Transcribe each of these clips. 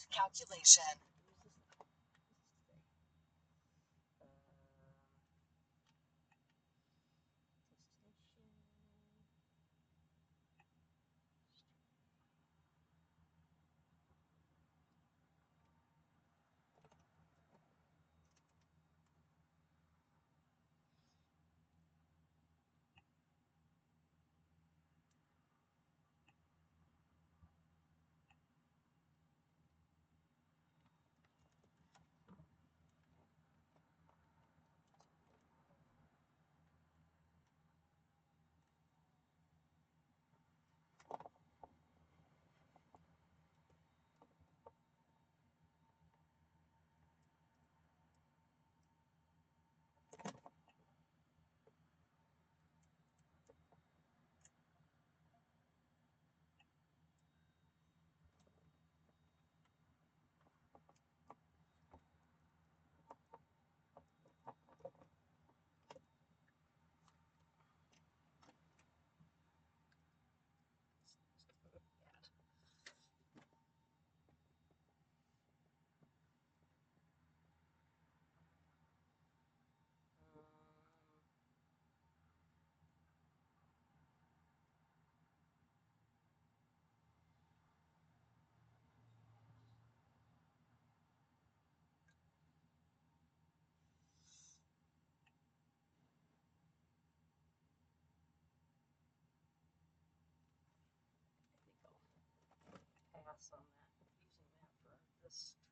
Route calculation. Pass on that, using that for this trip. Just do.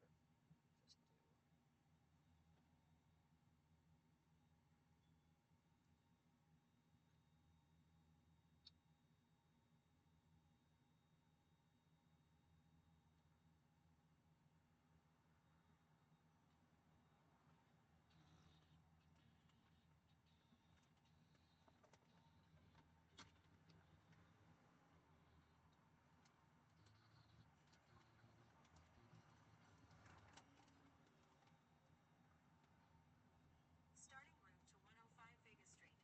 Starting route to 105 Vega Street.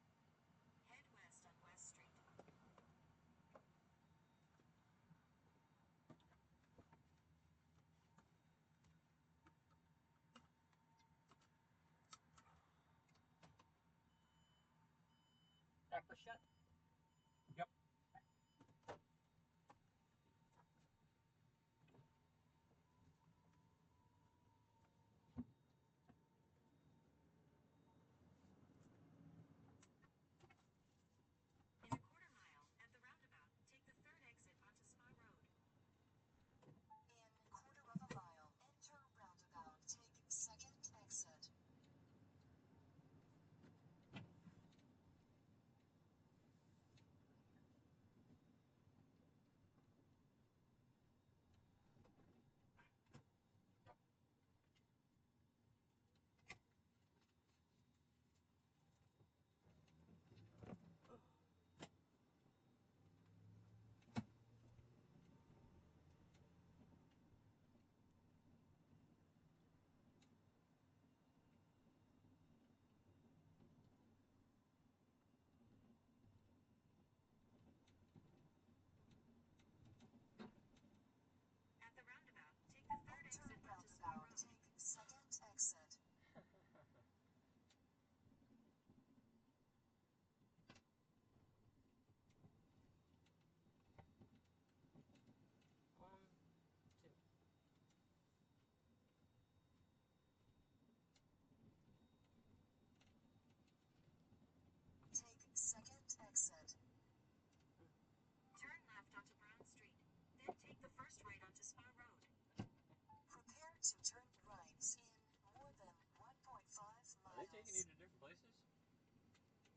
Head west on West Street. That was shut. Yep. In a quarter mile, at the roundabout, take the third exit onto Spa Road. In quarter of a mile, enter roundabout. Take second exit. At the roundabout, take the third Enter exit onto Spa roundabout. Road. Take second exit. One, two. Take second exit. Turn left onto Brown Street. Then take the first right onto Spa Road. Prepare to turn right in more than 1.5 Are they taking you miles. to different places?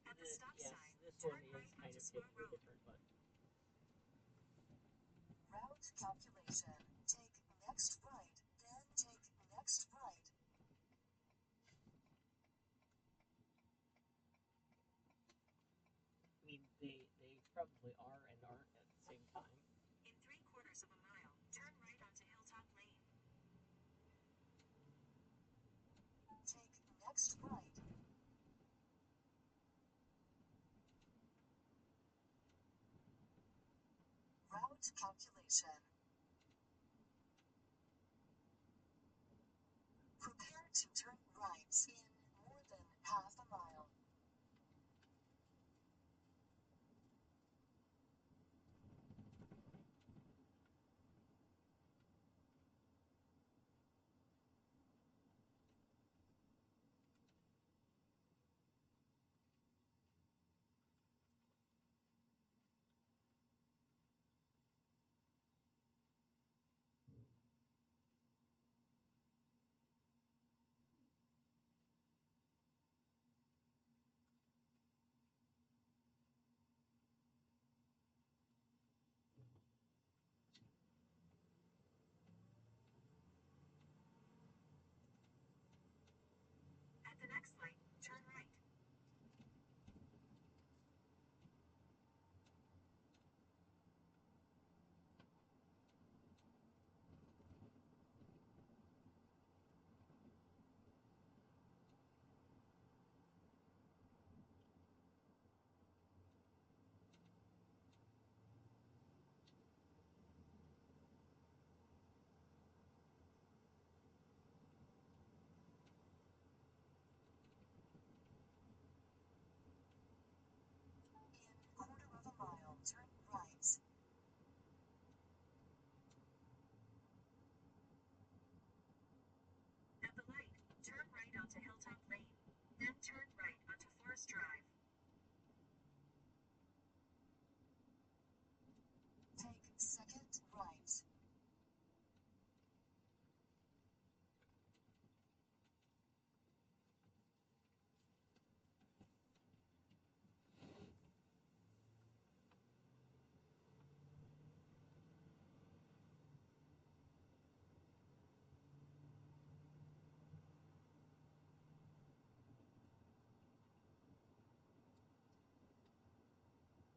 At the stop Yes, sign, this turn one is right kind onto of Spa taking a Road. different one. Route calculation. Take next right, then take next right. I mean, they probably are and aren't at the same time. In 3/4 of a mile, turn right onto Hilltop Lane. Take next right. Route calculation. to turn right in more than half a mile. At the next light, turn right. In quarter of a mile, turn right. At the light, turn right onto Hilltop Lane. Then turn right onto Forest Drive. Take second right.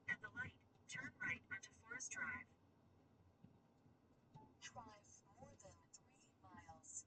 At the light, turn right onto Forest Drive. Drive more than 3 miles.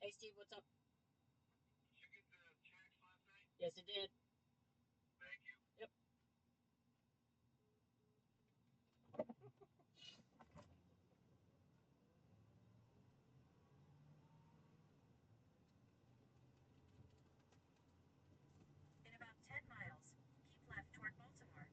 Hey Steve, what's up? Did you get the text last night? Yes, it did. Thank you. Yep. In about 10 miles, keep left toward Baltimore.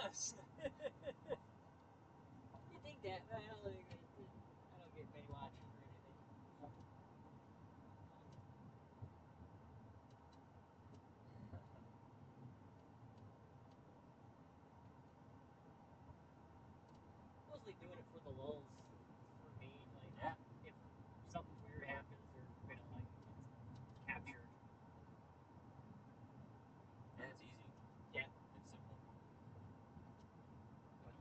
Yes. You think that? Well, I don't get many watches or anything. Mostly doing it for the lulls for me. Like, Yeah. if something weird happens or like it's captured. And it's easy. Yeah. It's simple. Well,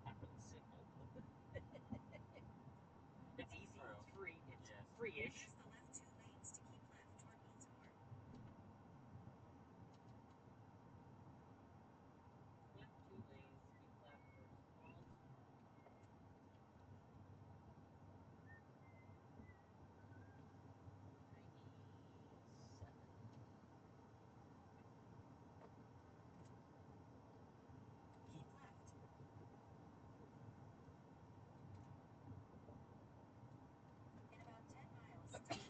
not really simple. It's easy. True. It's free. It's Yes. free-ish. Use the left 2 lanes to keep left toward Baltimore. Left 2 lanes. Keep left towards Baltimore. 97. Keep left. In about 10 miles, turn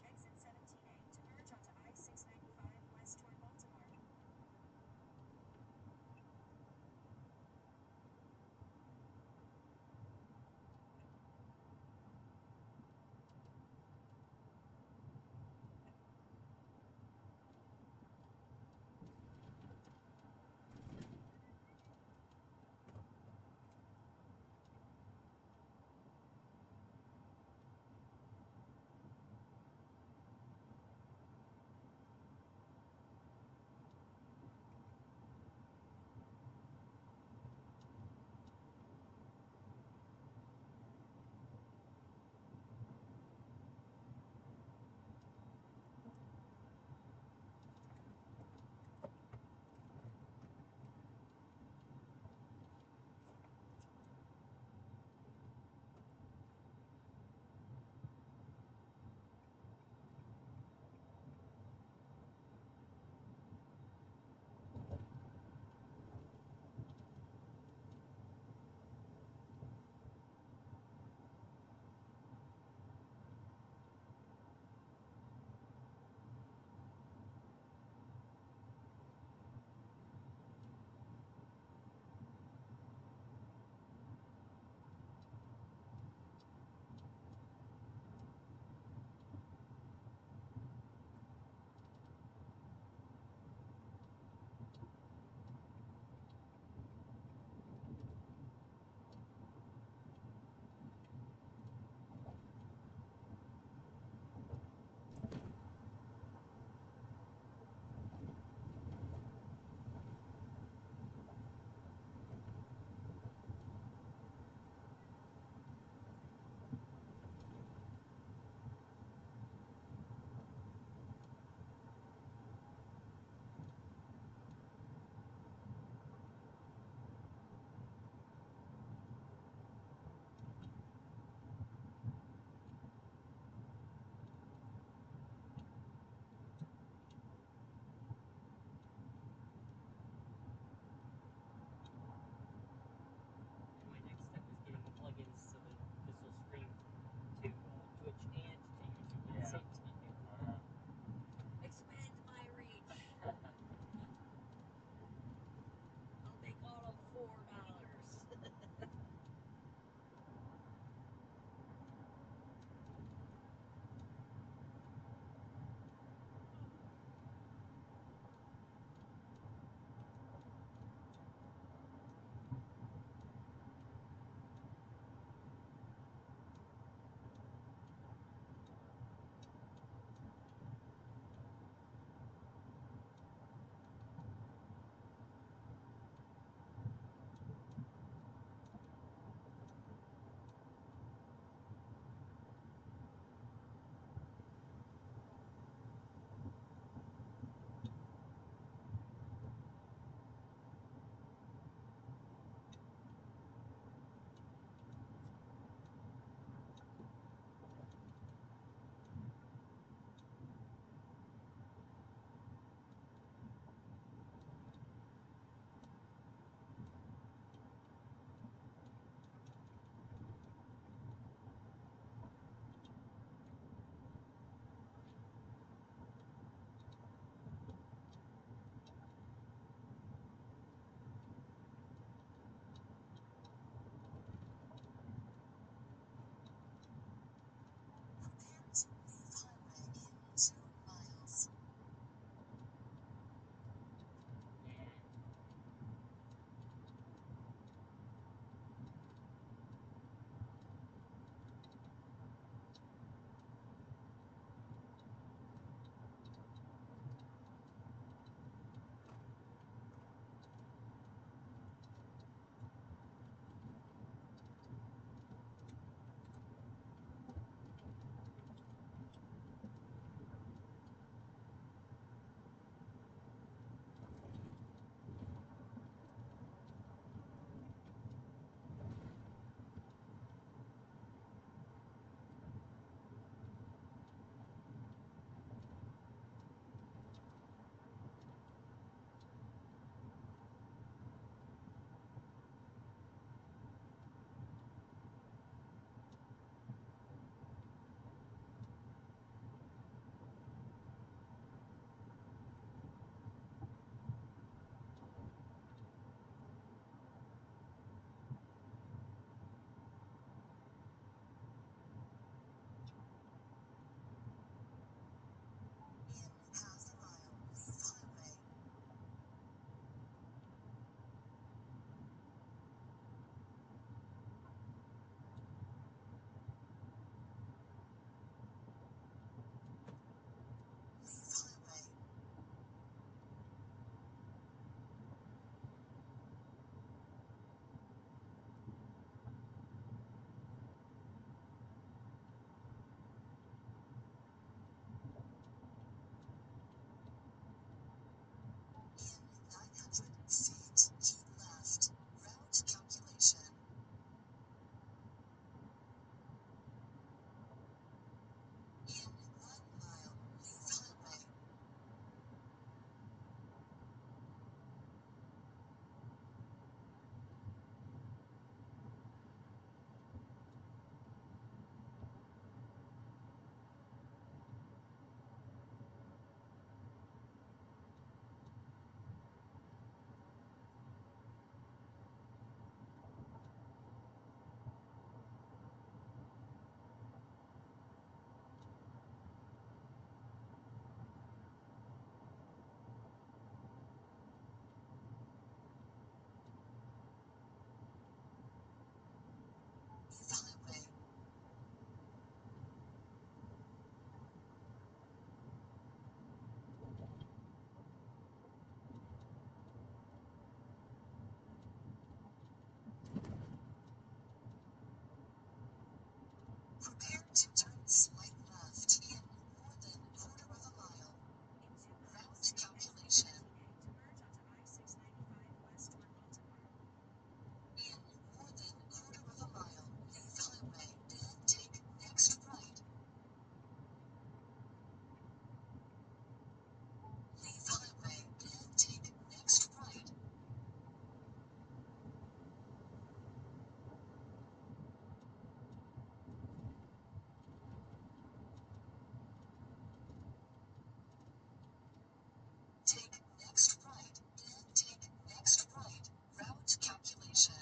Take next right, then take next right. Route calculation.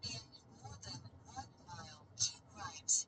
In more than 1 mile, keep right.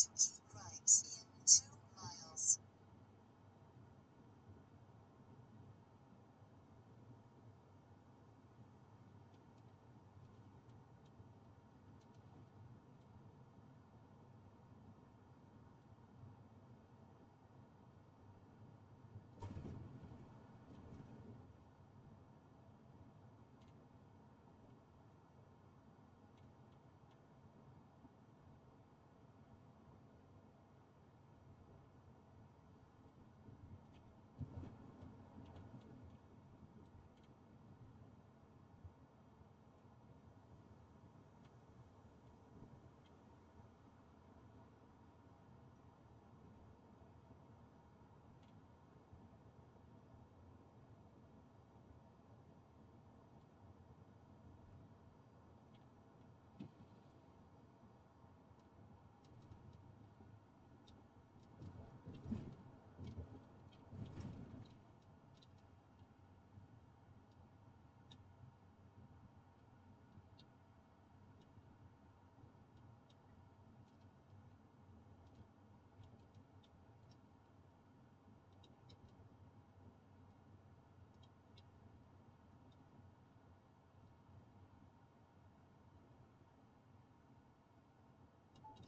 keep right in 2 miles.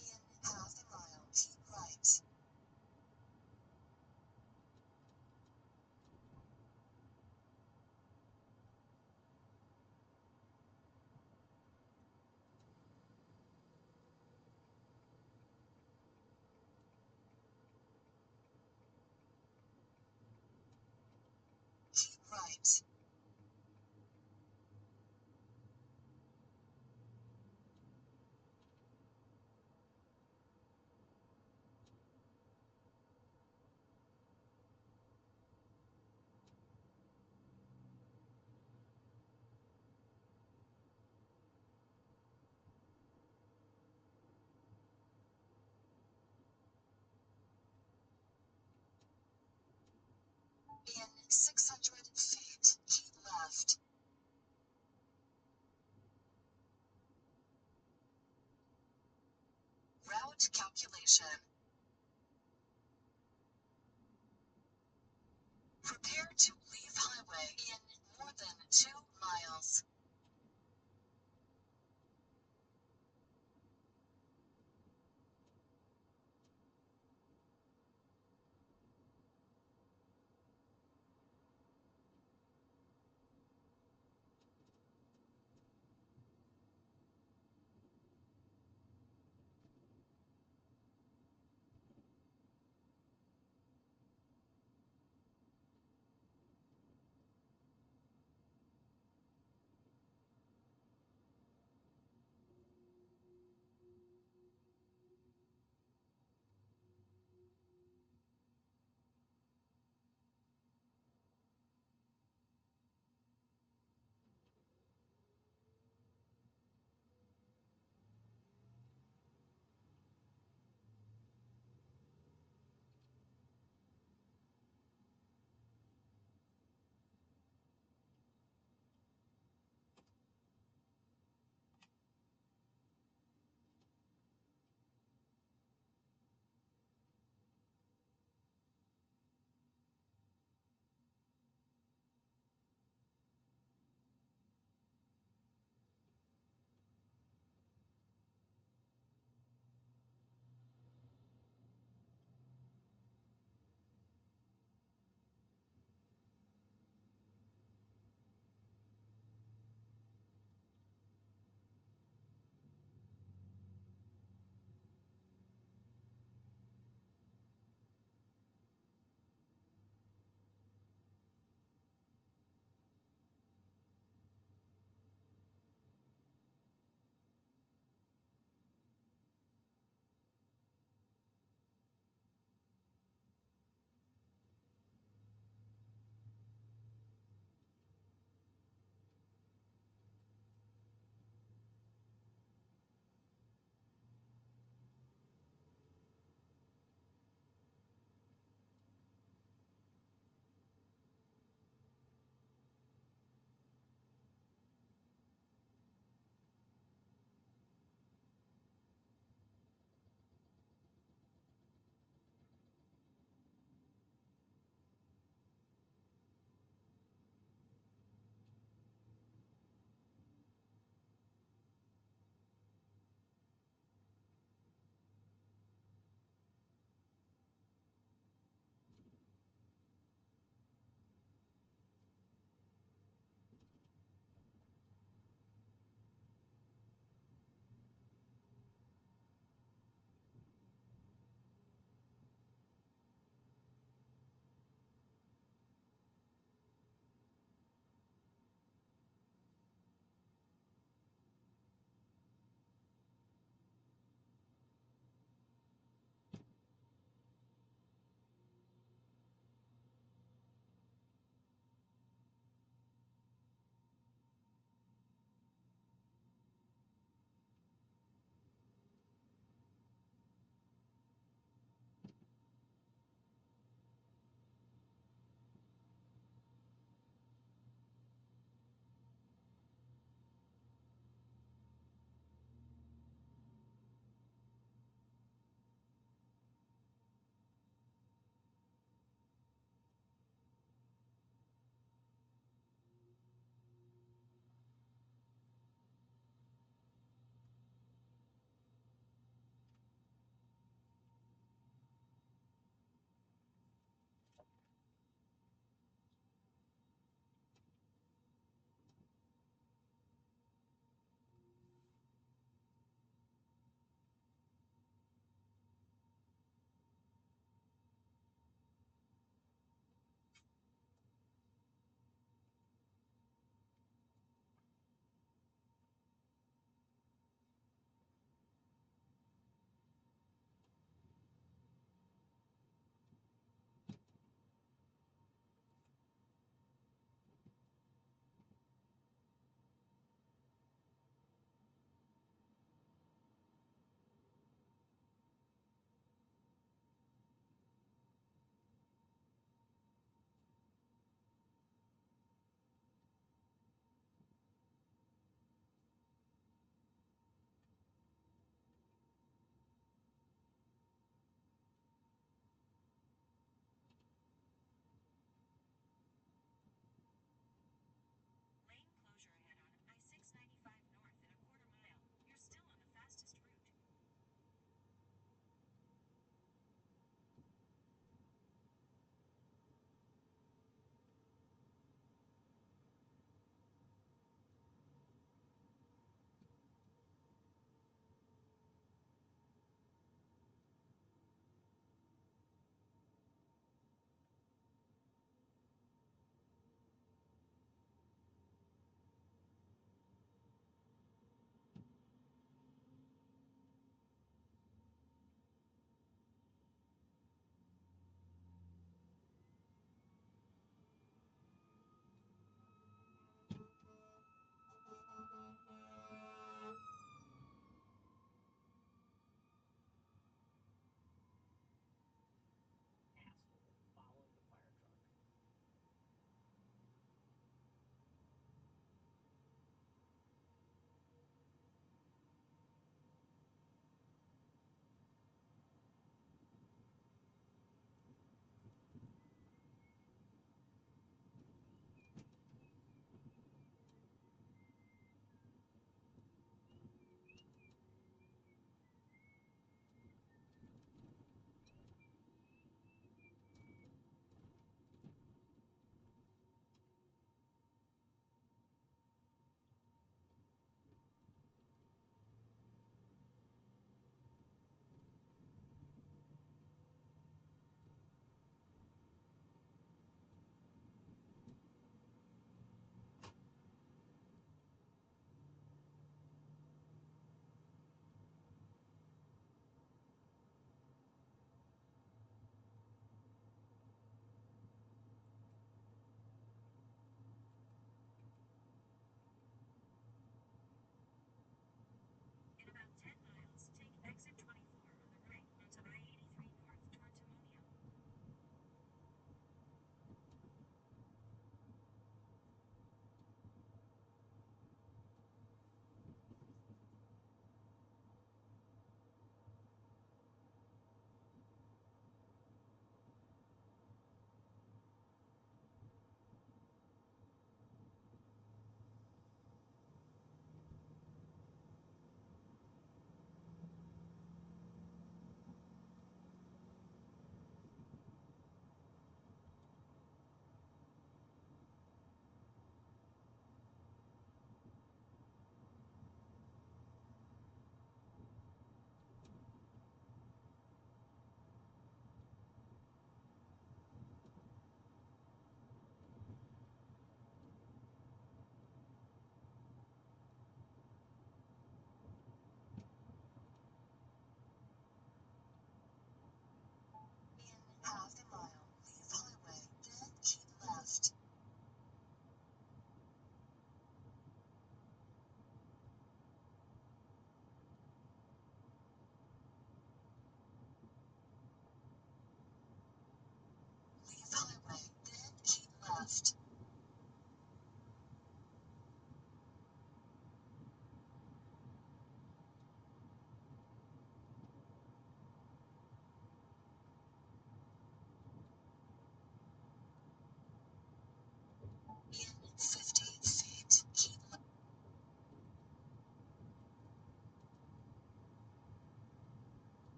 In half a mile, keep right. Keep right. In 600 feet, keep left. Route calculation. Prepare to leave highway in more than 2 miles. In 50 feet, keep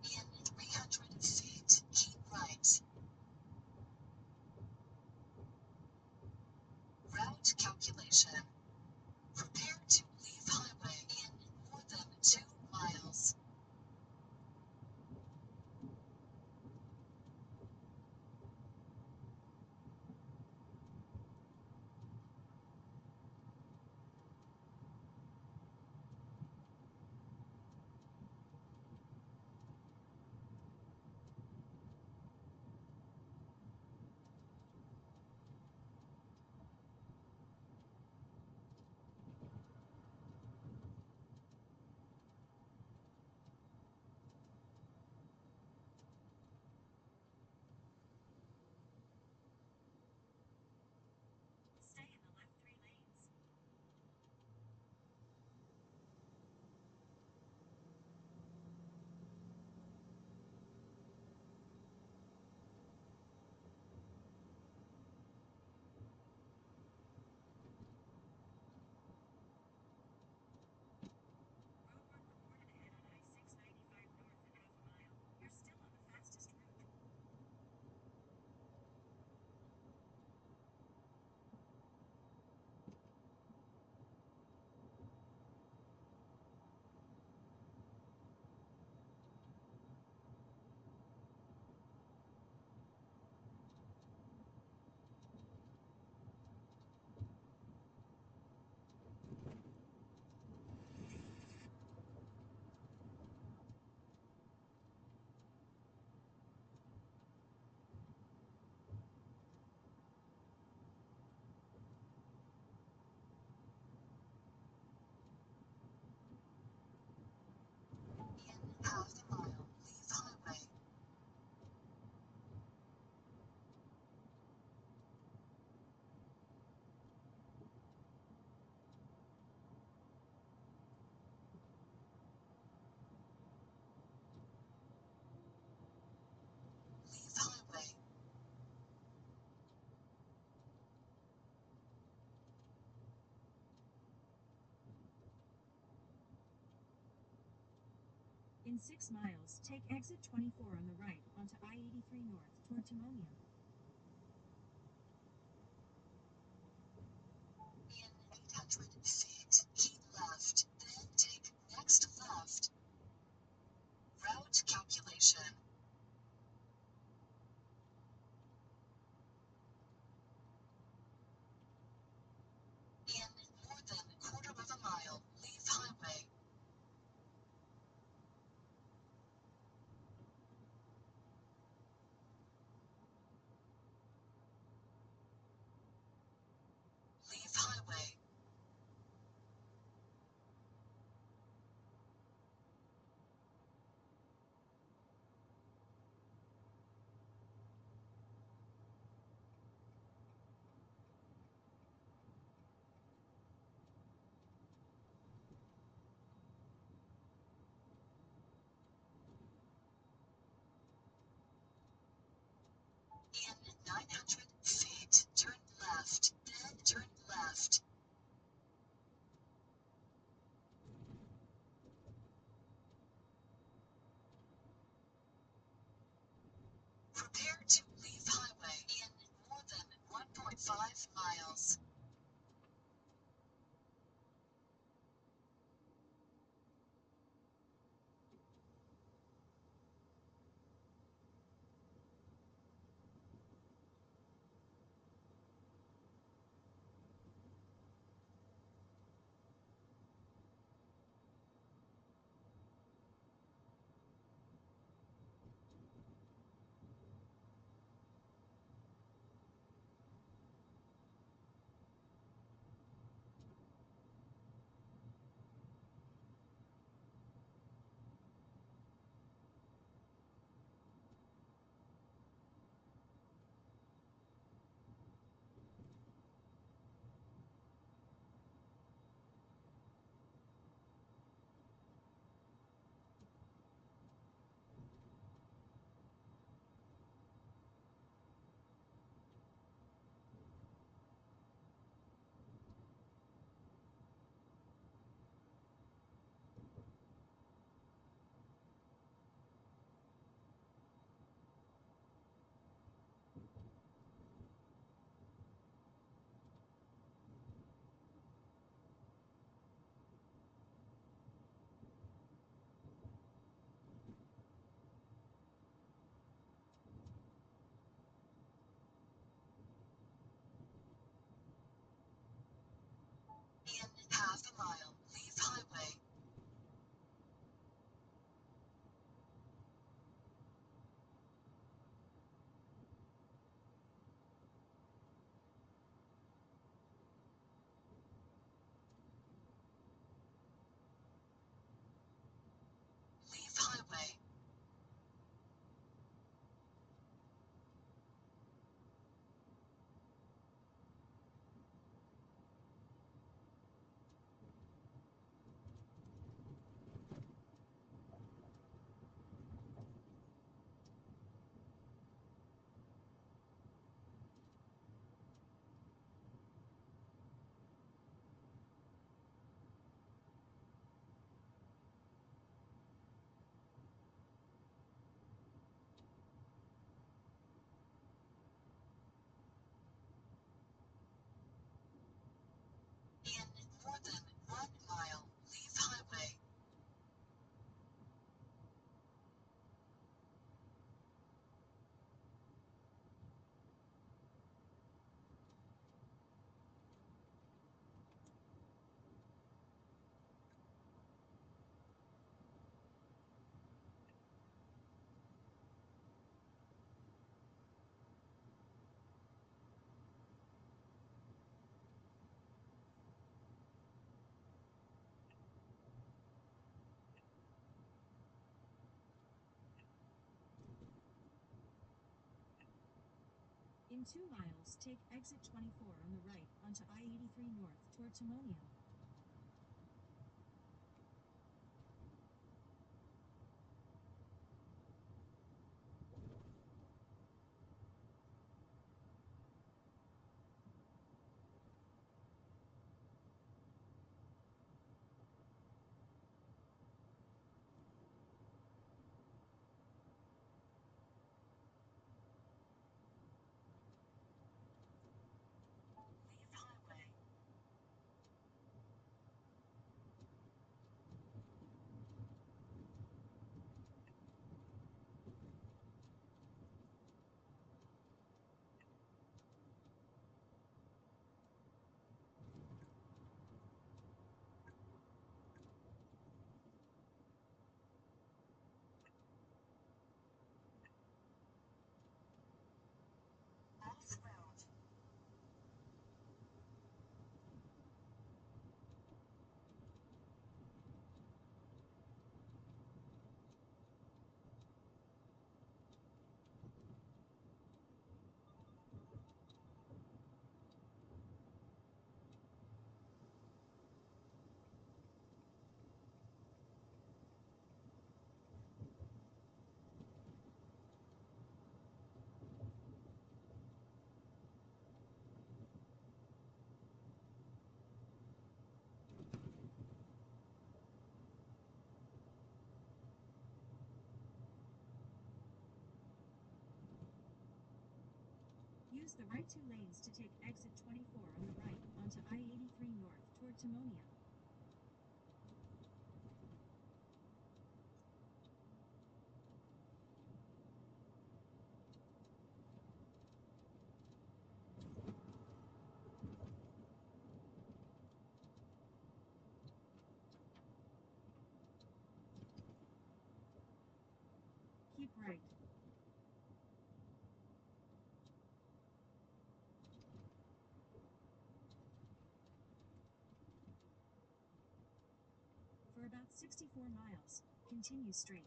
in 300 feet, keep right. Route calculation. Prepare to leave highway in more than 2 miles. Stay in the left 3 lanes. Roadwork reported ahead on I-695 north at half a mile. You're still on the fastest route. In half a mile, leave highway. Leave highway. In 6 miles, take exit 24 on the right onto I-83 north toward Timonia. In 800 feet, keep left, then take next left. Route calculation. In more than quarter of a mile, leave highway. Leave highway. In 900 feet, turn left, then turn left. Prepare to leave highway in more than 1.5 miles. mile, leave highway. Leave highway. In more than 1 mile, leave highway. In 2 miles, take exit 24 on the right onto I-83 north toward Timonium. Leave highway. Off road. Use the right 2 lanes to take exit 24 on the right onto I-83 north toward Timonium. Keep right. For about 64 miles, continue straight.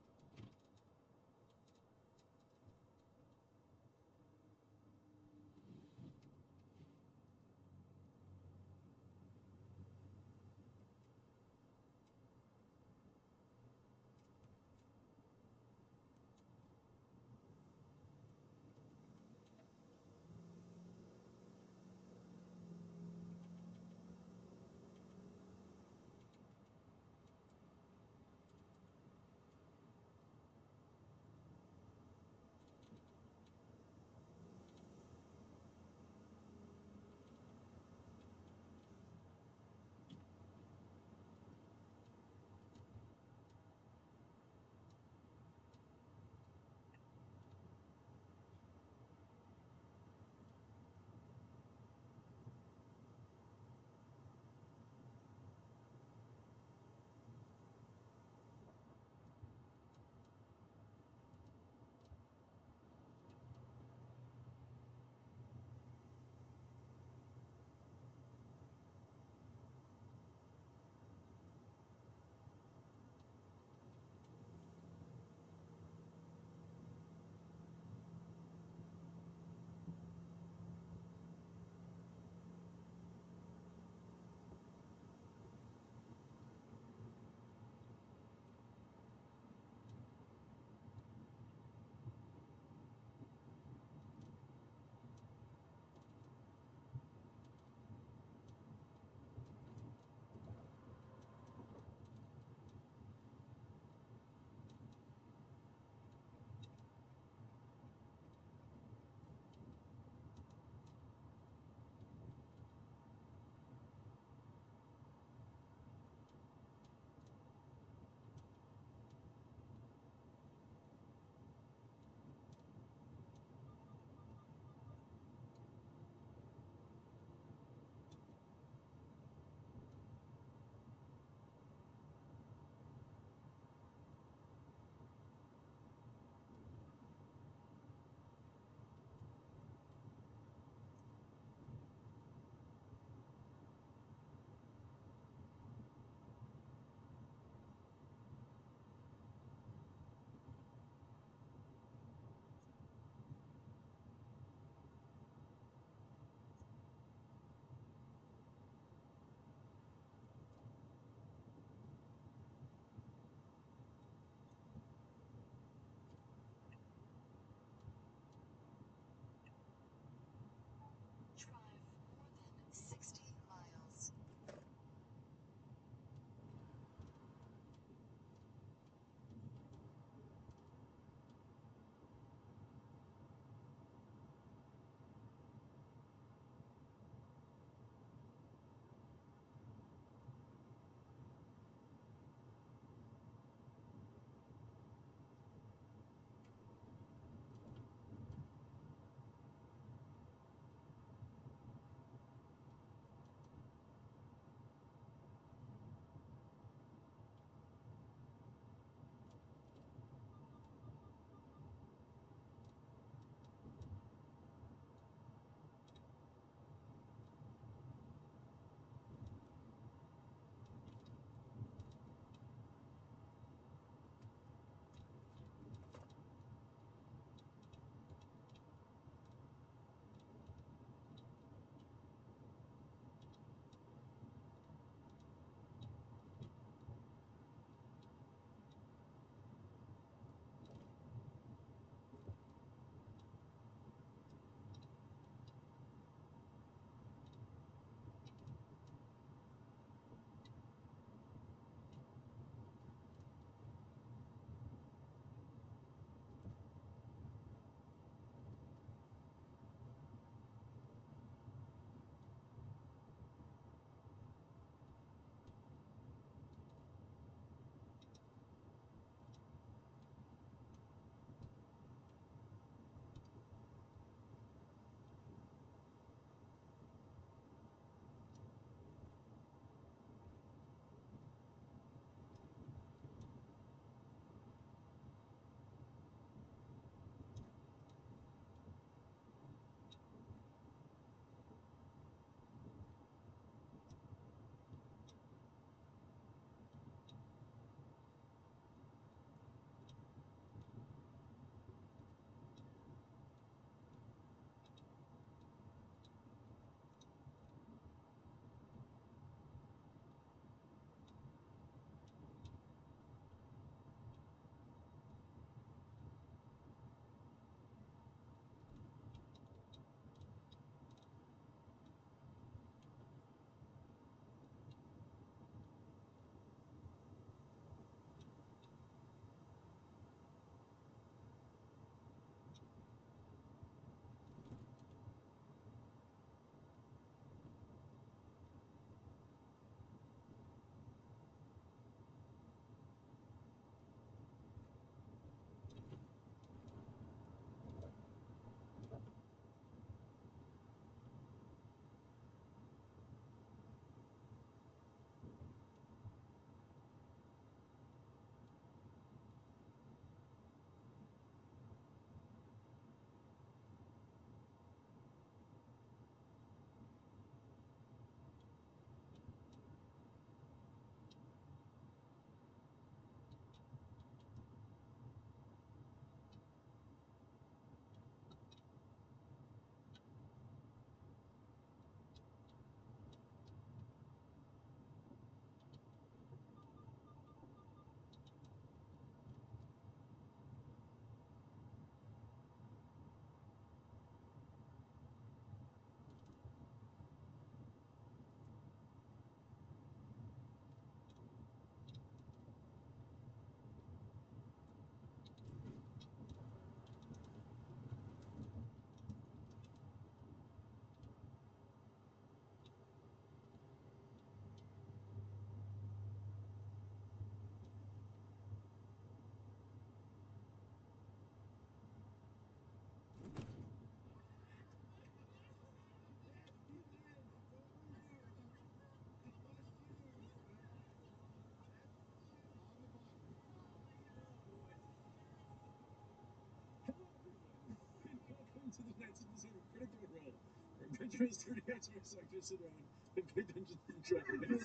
Trace 30 outside sector, sit down, and pay attention to the Dragons.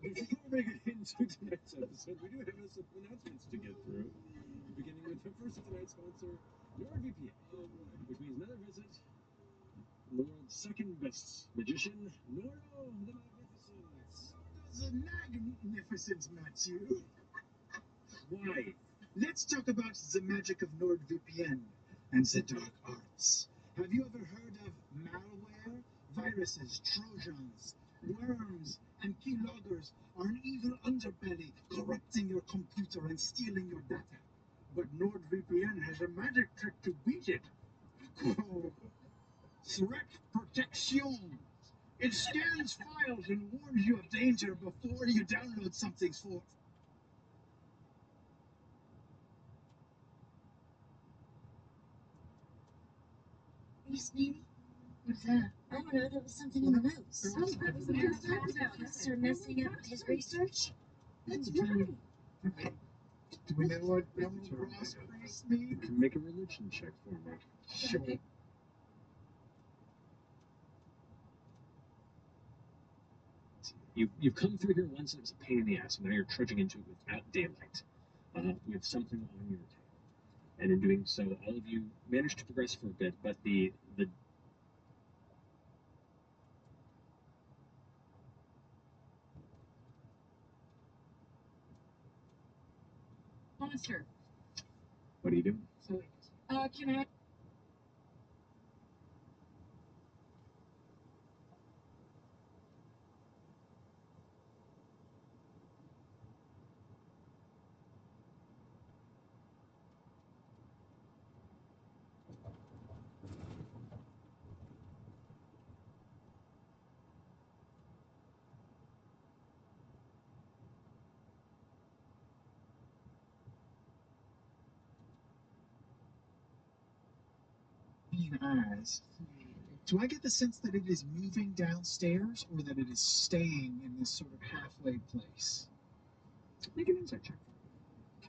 Before we get into tonight's episode, we do have some announcements to get through. Beginning with the first of tonight's sponsor, NordVPN, which means another visit from the world's second best magician, Nordo the Magnificent. The magnificent Matthew. Why? Let's talk about the magic of NordVPN and the dark arts. Have you ever heard of malware? Viruses, trojans, worms, and keyloggers are an evil underbelly corrupting your computer and stealing your data. But NordVPN has a magic trick to beat it. Oh, threat protection. It scans files and warns you of danger before you download something's fault. Are you sneezing? What's that? I don't know. There was something in the notes. Oh, that was the professor messing up his research? That's right. Do we know what double cross priests mean? You can make a religion check for me. Sure. You've come through here once and it was a pain in the ass, and now you're trudging into it without daylight, with something on your tail. And in doing so, all of you managed to progress for a bit, but the Monster. what are you doing? So, can I? Eyes. Do I get the sense that it is moving downstairs or that it is staying in this sort of halfway place? Make an insight check for me.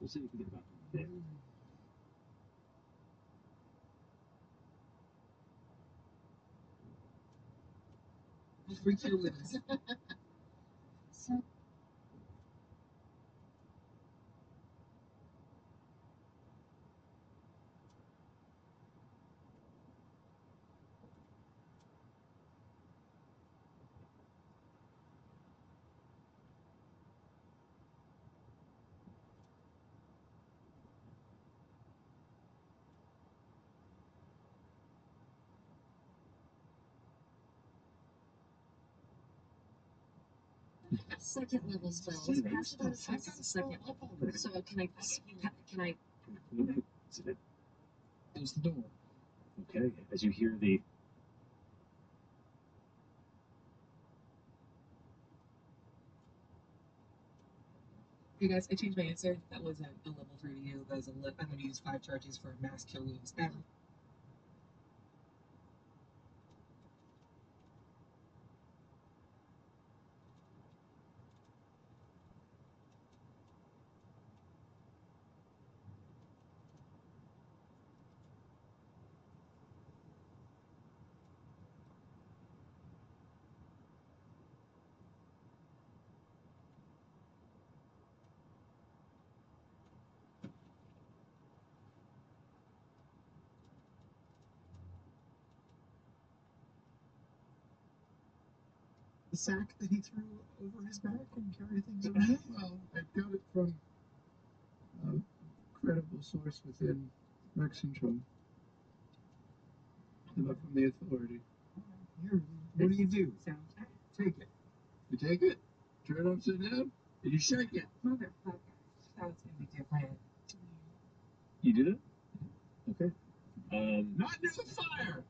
We'll see if we can get about there. Freak your lips. So, second level spells. Passive on attacks is a second level. So can I? Is it? There's the door. Okay, as you hear the Hey guys, I changed my answer. That wasn't a level 3 to you. That was I'm going to use 5 charges for mass kill wounds. The sack that he threw over his back and carry things around? Well, I got it from a credible source within Lexington. Not from the authority. Here, what do you do? Sounds Take it. You take it, turn it upside down, and you shake it. motherfucker. Sounds going to be different. you did it? Okay. Not near the fire!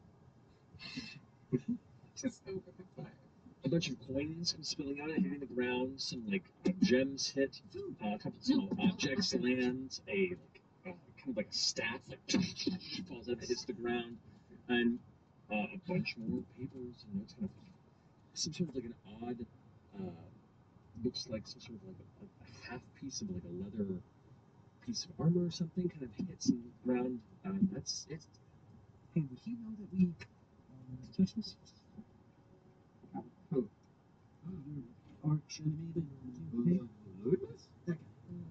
Just open the fire. A bunch of coins come spilling out and hitting the ground. Some gems hit. A couple of small objects land. Kind of like a staff falls out and hits the ground, and a bunch more papers and notes. Kind of some sort of like an odd looks like some sort of like a half piece of like a leather piece of armor or something kind of hits the ground. That's it. Hey, would he know that we touched this? Who? Arch enemy that Lewis?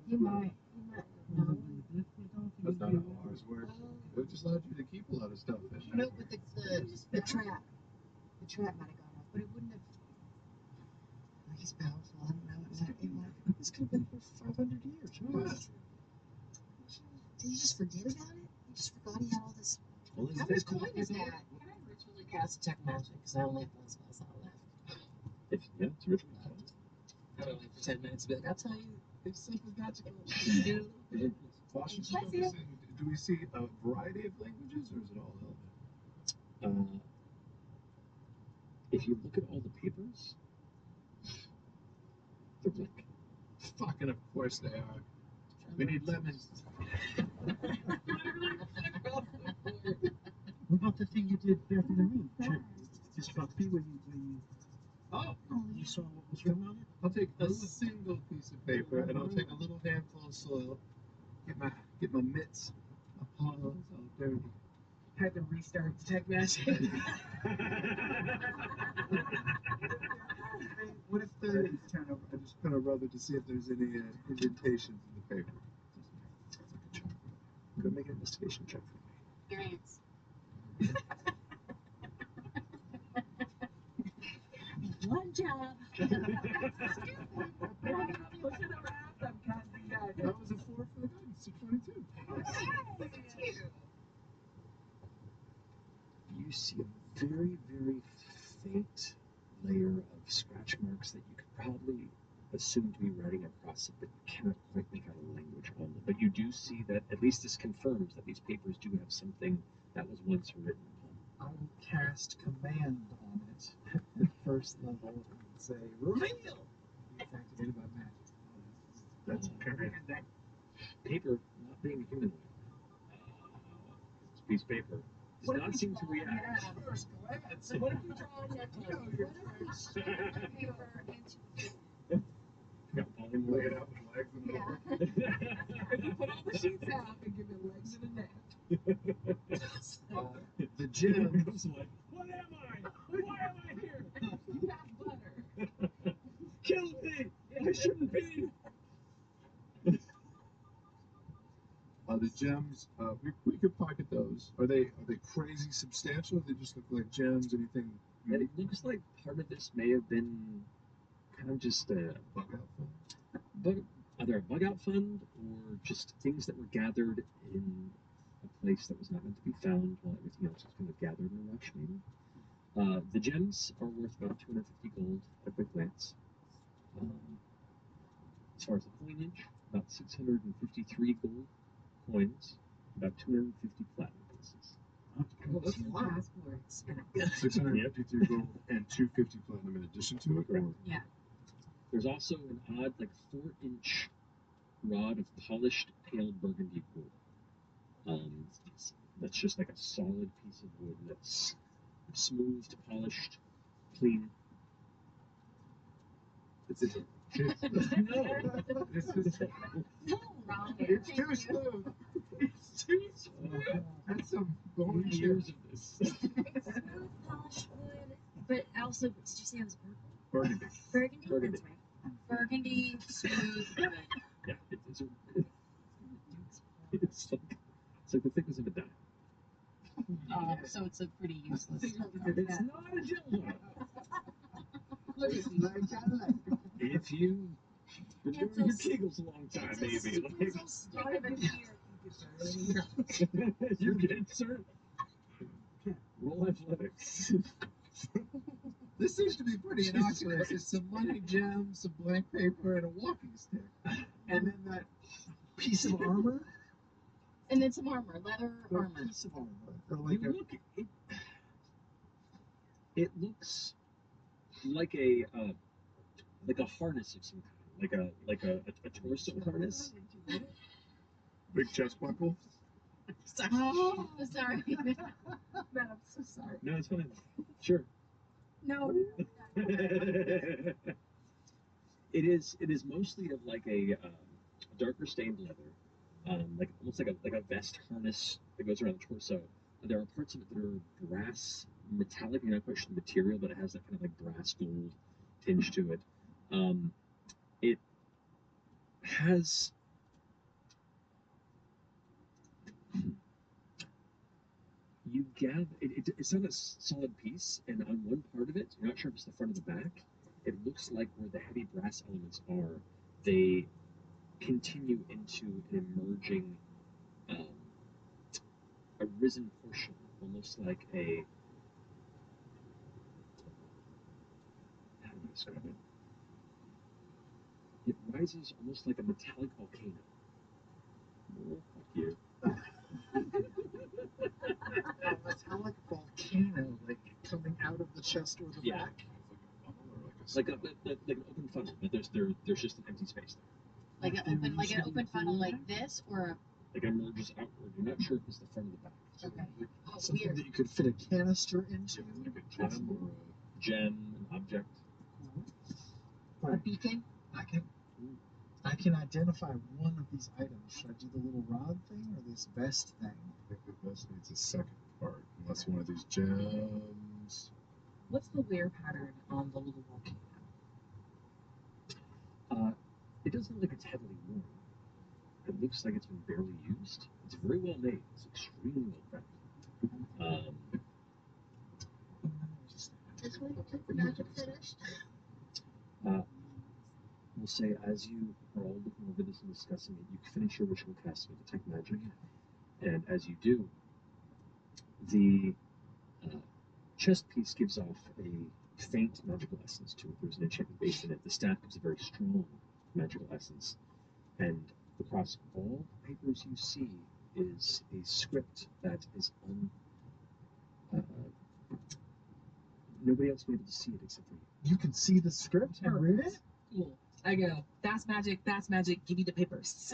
You might know. That's not how ours works. They just allowed you to keep a lot of stuff in there. No, but the trap might have gone off, but it wouldn't have. He's powerful. I don't know. This could have been here 500 years. What? Did you just forget about it? You just forgot he had all this. Well, How much coin is that? Can I ritually cast Detect Magic? Because I only have one spell slot left. Yeah, it's ritual. I don't like for 10 minutes to be like, I'll tell you if something's magical. You get a little bit. Foster stuff is do we see a variety of languages or is it all Elven? If you look at all the papers, they're blank. Fucking of course they are. We need lemons. What about the thing you did back in the room? Just Buffy when you you saw what was written on it? I'll take a single piece of paper and I'll take a little handful of soil. Get my mitts, my paws all dirty. Had to restart Detect Magic. What if the I just kind of rub it to see if there's any indentations in the paper? Go make an investigation check for me. Experience. One job. That was a 4 for the guidance to 22. You see a very, very faint layer of scratch marks that you could probably assume to be writing across it, but you cannot quite make out a language on them. But you do see that at least this confirms that these papers do have something that was once written upon. I will cast command on it at first level and say, reveal! It's activated by magic. That's Period. Paper, not being humanoid, this piece of paper does not seem to react. First glance. What if you draw on your Your Got polymorph. Lay it out with legs and all. And you put all the sheets out and give it legs and a neck. The gem. Goes like, what am I? Why am I here? You have butter. Kill me! I shouldn't be! The gems, we could pocket those. Are they crazy substantial? Or they just look like gems? Anything? It looks like part of this may have been kind of just a Bug out either a bug out fund or just things that were gathered in a place that was not meant to be found while everything else was kind of gathered in a rush, maybe. The gems are worth about 250 gold at a quick glance. As far as the coinage, about 653 gold coins, about 250 platinum pieces. Oh, that's a lot. Passports. 653 gold and 250 platinum in addition to it? Or? Yeah. There's also an odd, like 4-inch rod of polished pale burgundy wood. That's just like a solid piece of wood that's smoothed, polished, clean. It's no. It's too smooth. It's too smooth. That's some bone Years of this. Smooth polished wood, but also, did you say it was purple? Burgundy. Burgundy? Burgundy. That's right. Burgundy, smooth wood. Yeah, it's like the thickness of a dime. So it's a pretty useless. It's not a dildo. Just like I like it. If you've been doing It's a your s- kegels a long time, It's a maybe. squeezle stick of a beer. Like, you're getting certain. Roll athletics. This seems to be pretty innocuous. It's some money gems, some blank paper, and a walking stick. And then that piece of armor. And then some armor, leather Or armor. piece of armor. Or like You look, it looks like a harness of some kind, like a torso harness. big chest buckle. Sorry. Oh, sorry. Man, I'm so sorry. No, it's fine. Sure. No. It It is mostly of like a darker stained leather, like almost like a vest harness that goes around the torso. There are parts of it that are brass, metallic. You're not quite sure the material, but it has that kind of like brass gold tinge to it. It has you gather it's not a solid piece, and on one part of it, you're not sure if it's the front or the back. It looks like where the heavy brass elements are, they continue into an emerging, um, a risen portion, almost like a how do I describe it? It rises almost like a metallic volcano. Oh, fuck you. A metallic volcano, like coming out of the chest or the Yeah. back. Like an open funnel, but there's just an empty space there. Like an open funnel like this, or Like it emerges outward. You're not sure if it's the front or the back. okay. Oh, Something weird. that you could fit a canister into. Like a gem or a Gem, an object. A beacon. I can identify one of these items. Should I do the little rod thing or this vest thing? I think the vest needs a second part, unless one of these gems. What's the wear pattern on the little volcano? It doesn't look like it's heavily worn. It looks like it's been barely used. It's very well made. It's extremely well crafted. This way to the magic finished. We'll say as you are all looking over this and discussing it, you finish your ritual casting of detect magic, and as you do, the chest piece gives off a faint magical essence to it. There's an enchantment base in it. The staff gives a very strong magical essence, and across all papers you see is a script that is nobody else will be able to see it except for you. You can see the script and read it? Cool. I go, that's magic, give me the papers.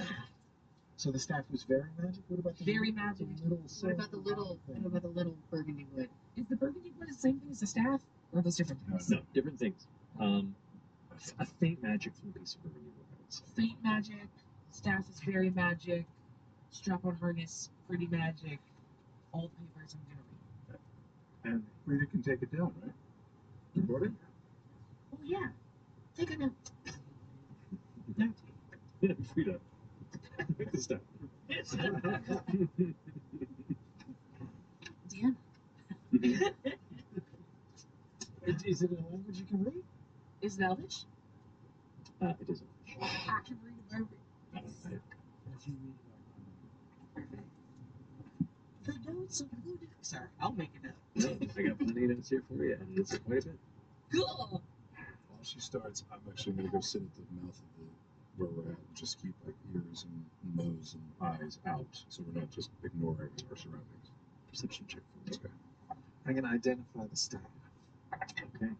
So the staff was very magic? What about the Very little, magic. The little What about the little? thing? What about the little burgundy wood? Is the burgundy one the same thing as the staff? Or are those different things? No, different things. A faint magic from a piece of burgundy wood, I would say. Faint magic, staff is very magic, strap on harness, pretty magic. All the papers I'm gonna read. And Rita can take it down, right? Record it? Oh yeah. Take a note. Frida, write this down. Dan. Is it a language you can read? Is it Elvish? It isn't. I can read a bird. As you read The notes of who did. Sorry, I'll make a note. I got plenty of notes here for you, and it's quite a bit. Cool. While she starts, I'm actually going to go sit at the mouth of the where we're at and just keep like ears and nose and eyes out, so we're not just ignoring our surroundings. Perception check for me. Okay. I'm going to identify the staff. Okay.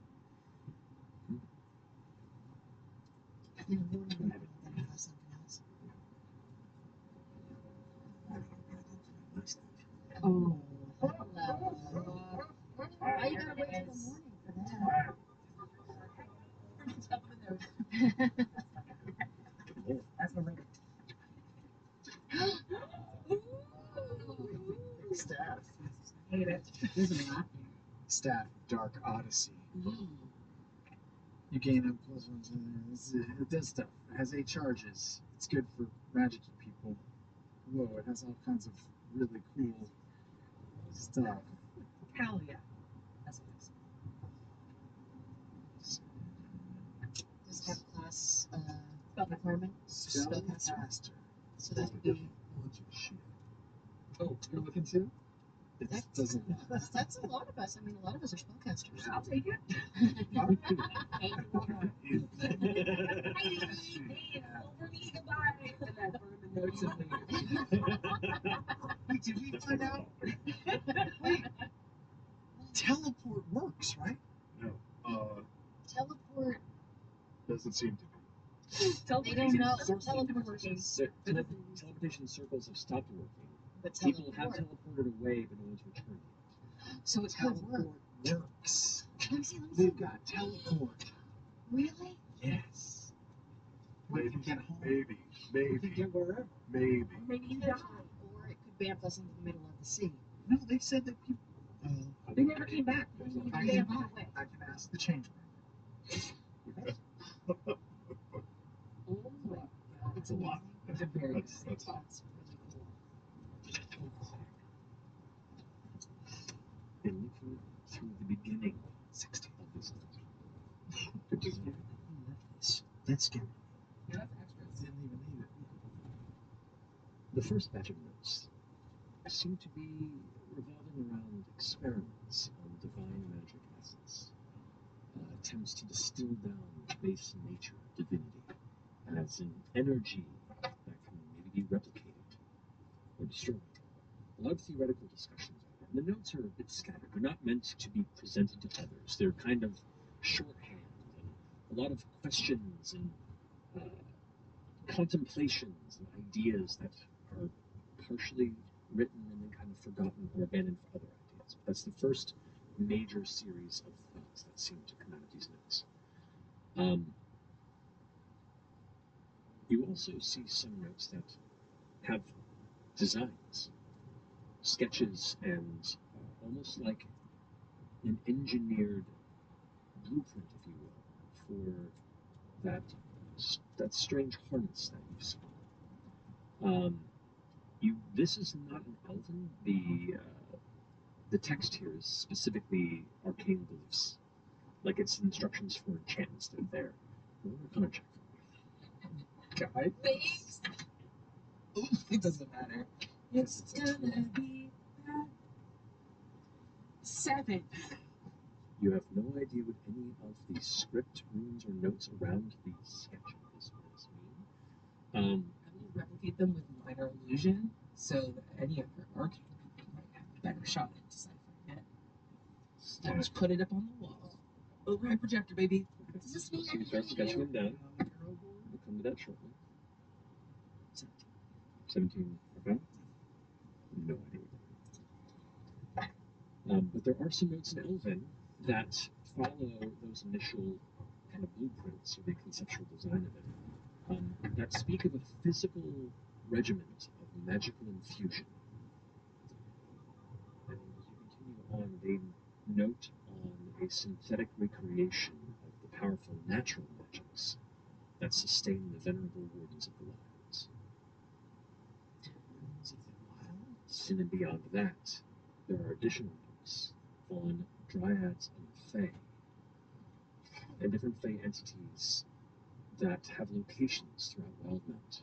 In the morning, we will identify something else. Oh, hello. Why you gotta wait till the morning for that? That's the limit. Staff. Hate it. This is laughing. Staff, Dark Odyssey. You gain up plus one to it does stuff. It has 8 charges. It's good for magic people. Whoa, it has all kinds of really cool stuff. Hell yeah. That's what it is. Does it have a class spell requirement? Spellcaster. So that would be. Bunch of shit. Oh, you're looking too? It doesn't. That's a lot of us. I mean, a lot of us are spellcasters. I'll take it. Over me, goodbye. And I burn the notes and leave. Wait, did we find out? Wait. Teleport works, right? No. Teleport. Doesn't seem to be. They don't know. Teleportation. Teleportation circles have stopped working. But People have teleport. teleported away, but no one's returned yet. So it's good work. Works. Let me see. They've got teleport. Really? Yes. get home. Maybe. We can get wherever. Maybe. Or maybe he died. Or it could bamf us into the middle of the sea. No, they said that people. They never came back. I They can, bamfed away. I can ask the chamberlain. Oh my god. It's a lot. It's a very That's good. a lot. That's really cool. And looking through the beginning of this Who left this? That's scary. Yeah, that's extras. Didn't even leave it. the first batch of notes seem to be revolving around experiments on divine magic essence, attempts to distill down base nature, divinity, as an energy that can maybe be replicated or destroyed. A lot of theoretical discussions on it. And the notes are a bit scattered. They're not meant to be presented to others. They're kind of shorthand and a lot of questions and contemplations and ideas that are partially written and then kind of forgotten or abandoned for other ideas. But that's the first major series of thoughts that seem to come out of these notes. You also see some notes that have designs, sketches, and almost like an engineered blueprint, if you will, for that strange harness that you've seen. This is not an elven. The text here is specifically arcane beliefs, like it's instructions for enchantments that are there. Roll a Arcana check. God. Thanks. It doesn't matter. It's gonna be 7. You have no idea what any of the script, runes, or notes around these sketches mean. I will replicate them with minor illusion, so that any of your arcane people might have a better shot at deciphering it. I'll just put it up on the wall. Overhead projector, baby. Does this mean So you start sketching them down. We'll come to that shortly. 17. Okay. No idea. But there are some notes in Elven that follow those initial kind of blueprints or the conceptual design of it, that speak of a physical regiment of magical infusion. And as you continue on, they note on a synthetic recreation of the powerful natural magics that sustain the venerable wardens of the wilds. And then beyond that, there are additional notes on dryads and fae, and different fae entities that have locations throughout Wildmount.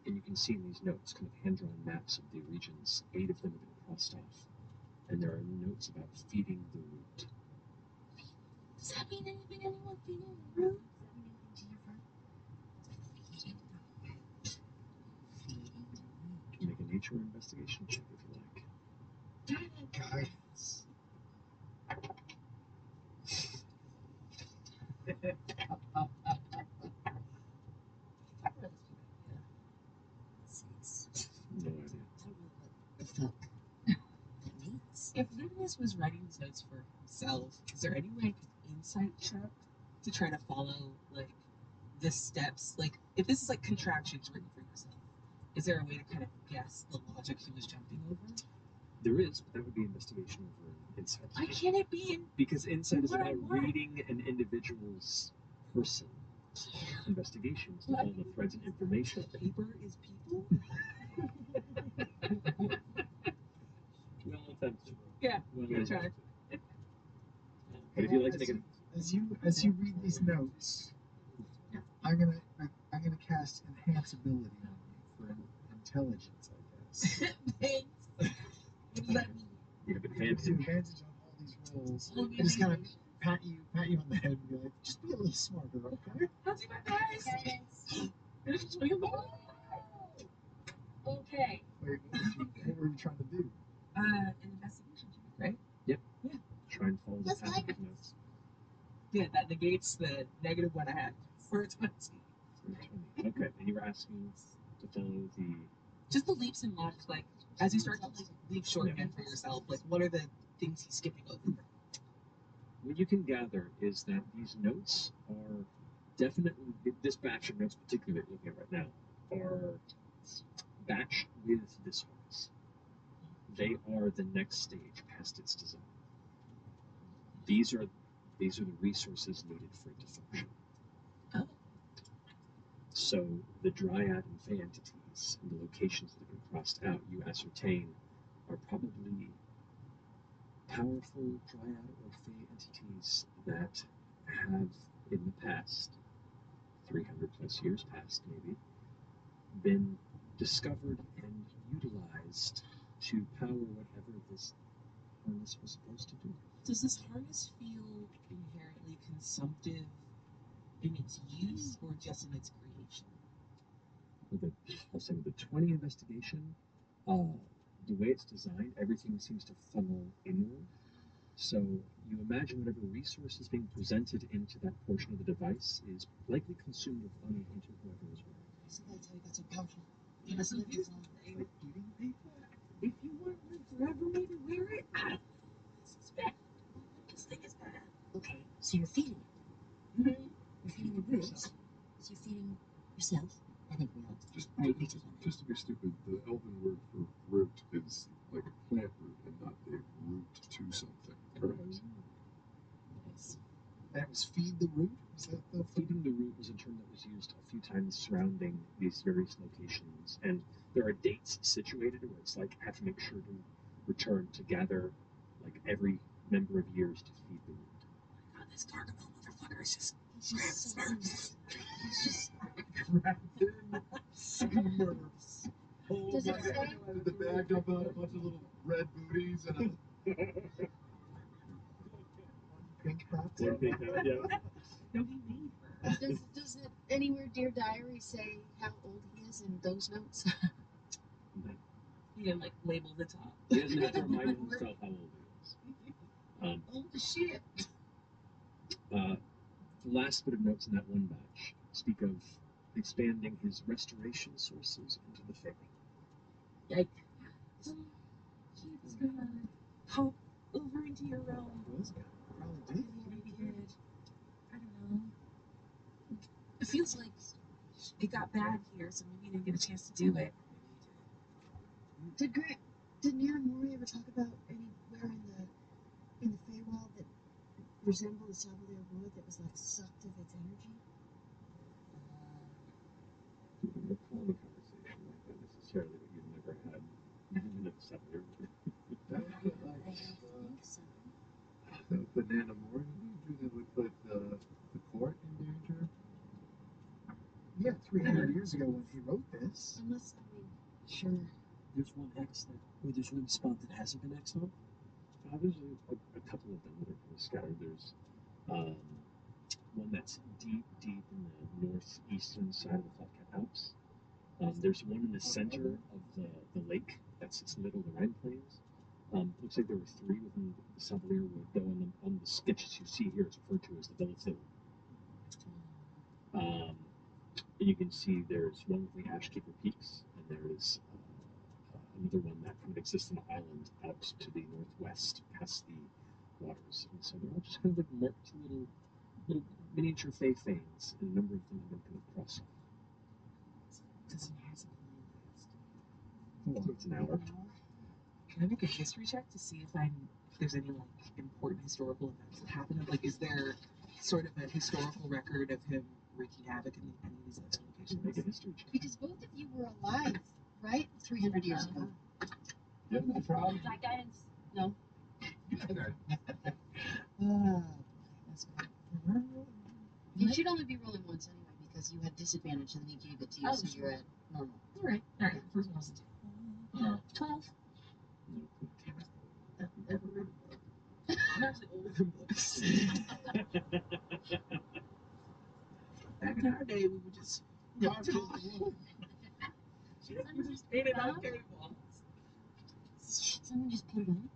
And you can see in these notes kind of hand-drawn maps of the regions. 8 of them have been crossed off. And there are notes about feeding the root. Does that mean anything? Anyone feeding the root? Does that mean anything to you, Fern? You can make a nature investigation check if you like. Guidance. No idea. The fuck that means? If Luminous was writing these notes for himself, is there any like insight check to try to follow like the steps? Like if this is like contractions written for yourself, is there a way to kind of guess the logic he was jumping over? There is, but that would be investigation over insight. Why can't it be in? Because insight is What I about want. reading an individual's person. Investigation is to follow the threads and information. Paper is people? Well attempted. Yeah, Well good try. attempted. But if you'd like to make it, As you read these notes, I'm gonna cast enhance ability on you for intelligence, I guess. Thanks. What does that mean? you have You advantage. do advantage on all these rolls. Oh, I just kind of pat you on the head and be like, just be a little smarter, okay? I'll do my best. Guidance. It's really long. Okay. Wait, what were you trying to do? An investigation check, right? Try and follow the Let's path like of notes. Yeah, that negates the negative one I had for 20. Okay, and you were asking to follow the. Just the leaps in logic, like as you start to like leap shorthand for yourself, like what are the things he's skipping over? What you can gather is that these notes are definitely, this batch of notes, particularly that you're looking at right now, are batch with this harness. They are the next stage past its design. These are the resources needed for it to function. Oh. So the dryad and fey entities and the locations that have been crossed out, you ascertain, are probably powerful dryad or fey entities that have, in the past, 300 plus years past maybe, been discovered and utilized to power whatever this harness was supposed to do. Does this harness feel inherently consumptive in its use or just in its creation? I'll say with the 20 investigation, the way it's designed, everything seems to funnel inward. So you imagine whatever resource is being presented into that portion of the device is likely consumed or funneled into whoever is wearing it. So that's how you got so powerful. Yeah, so here's the thing. Eating people? If you want to live forever, maybe wear it. I don't know. This is bad. This thing is bad. Okay, so you're feeding it. Mm-hmm. You're feeding the roots. So you're feeding yourself. I think we all Just to be stupid, the Elven word for root is like a plant root and not a root to something. Correct. Nice. That was feed the root? Was that the Feeding the root was a term that was used a few times surrounding these various locations, and there are dates situated where it's like have to make sure to return to gather like every number of years to feed the root. God, this Gargamel motherfucker is just. He's just Smurfs. Oh Does my it say? God. Did the bag dump out a bunch of little red booties and a Pink hats? One big hat, yeah. No, he made her. Does it anywhere Dear Diary say how old he is in those notes? He didn't like label the top. He doesn't have to remind himself how old he is. Old as shit. The last bit of notes in that one batch speak of expanding his restoration sources into the Fae. Yikes. He's gonna hop over into your realm. This guy probably did. Maybe did. I don't know. It feels like it got bad here, so maybe you didn't get a chance to do it. Did Nira Mori ever talk about anywhere in the Feywild that resembled the Savalier wood that was like sucked of its energy? Recall a conversation like that necessarily, but you've never had even a settler. That would put like I think so. the banana more in danger that would put the court in danger. yeah, 300 years ago when he wrote this. Unless, I mean, sure. There's one X or there's one spot that hasn't been X'd on. There's a couple of them that are kind of scattered. There's one that's deep in the northeastern side of the Flatcat Alps. There's one in the center of the lake that sits in the middle of the Rhine Plains. Looks like there were three within the Savalier Wood, though on the sketches you see here, it's referred to as the Villafil. And you can see there's one with the Ashkeeper Peaks, and there's another one that kind of exists on an island out to the northwest, past the waters. And so they're all just kind of like marked little miniature Fey Fanes, and a number of them have been kind of crossed off. Does he has a plan last? So it's an hour. Can I make a history check to see if there's any like important historical events that happened? Like, is there sort of a historical record of him wreaking havoc in any of these other locations? Make a history check. Because both of you were alive, right? 300 years ago. Yep, no problem. That guidance? No. That's good. You should only be rolling once anyway because you had disadvantage and then he gave it to you, Oh, so sure. you're at normal. All right. First one was a 2. 12. Damn it. I've never read a book. I'm actually older than books. Back in our day, we would just talk. We just painted our cave walls. Someone just put it on?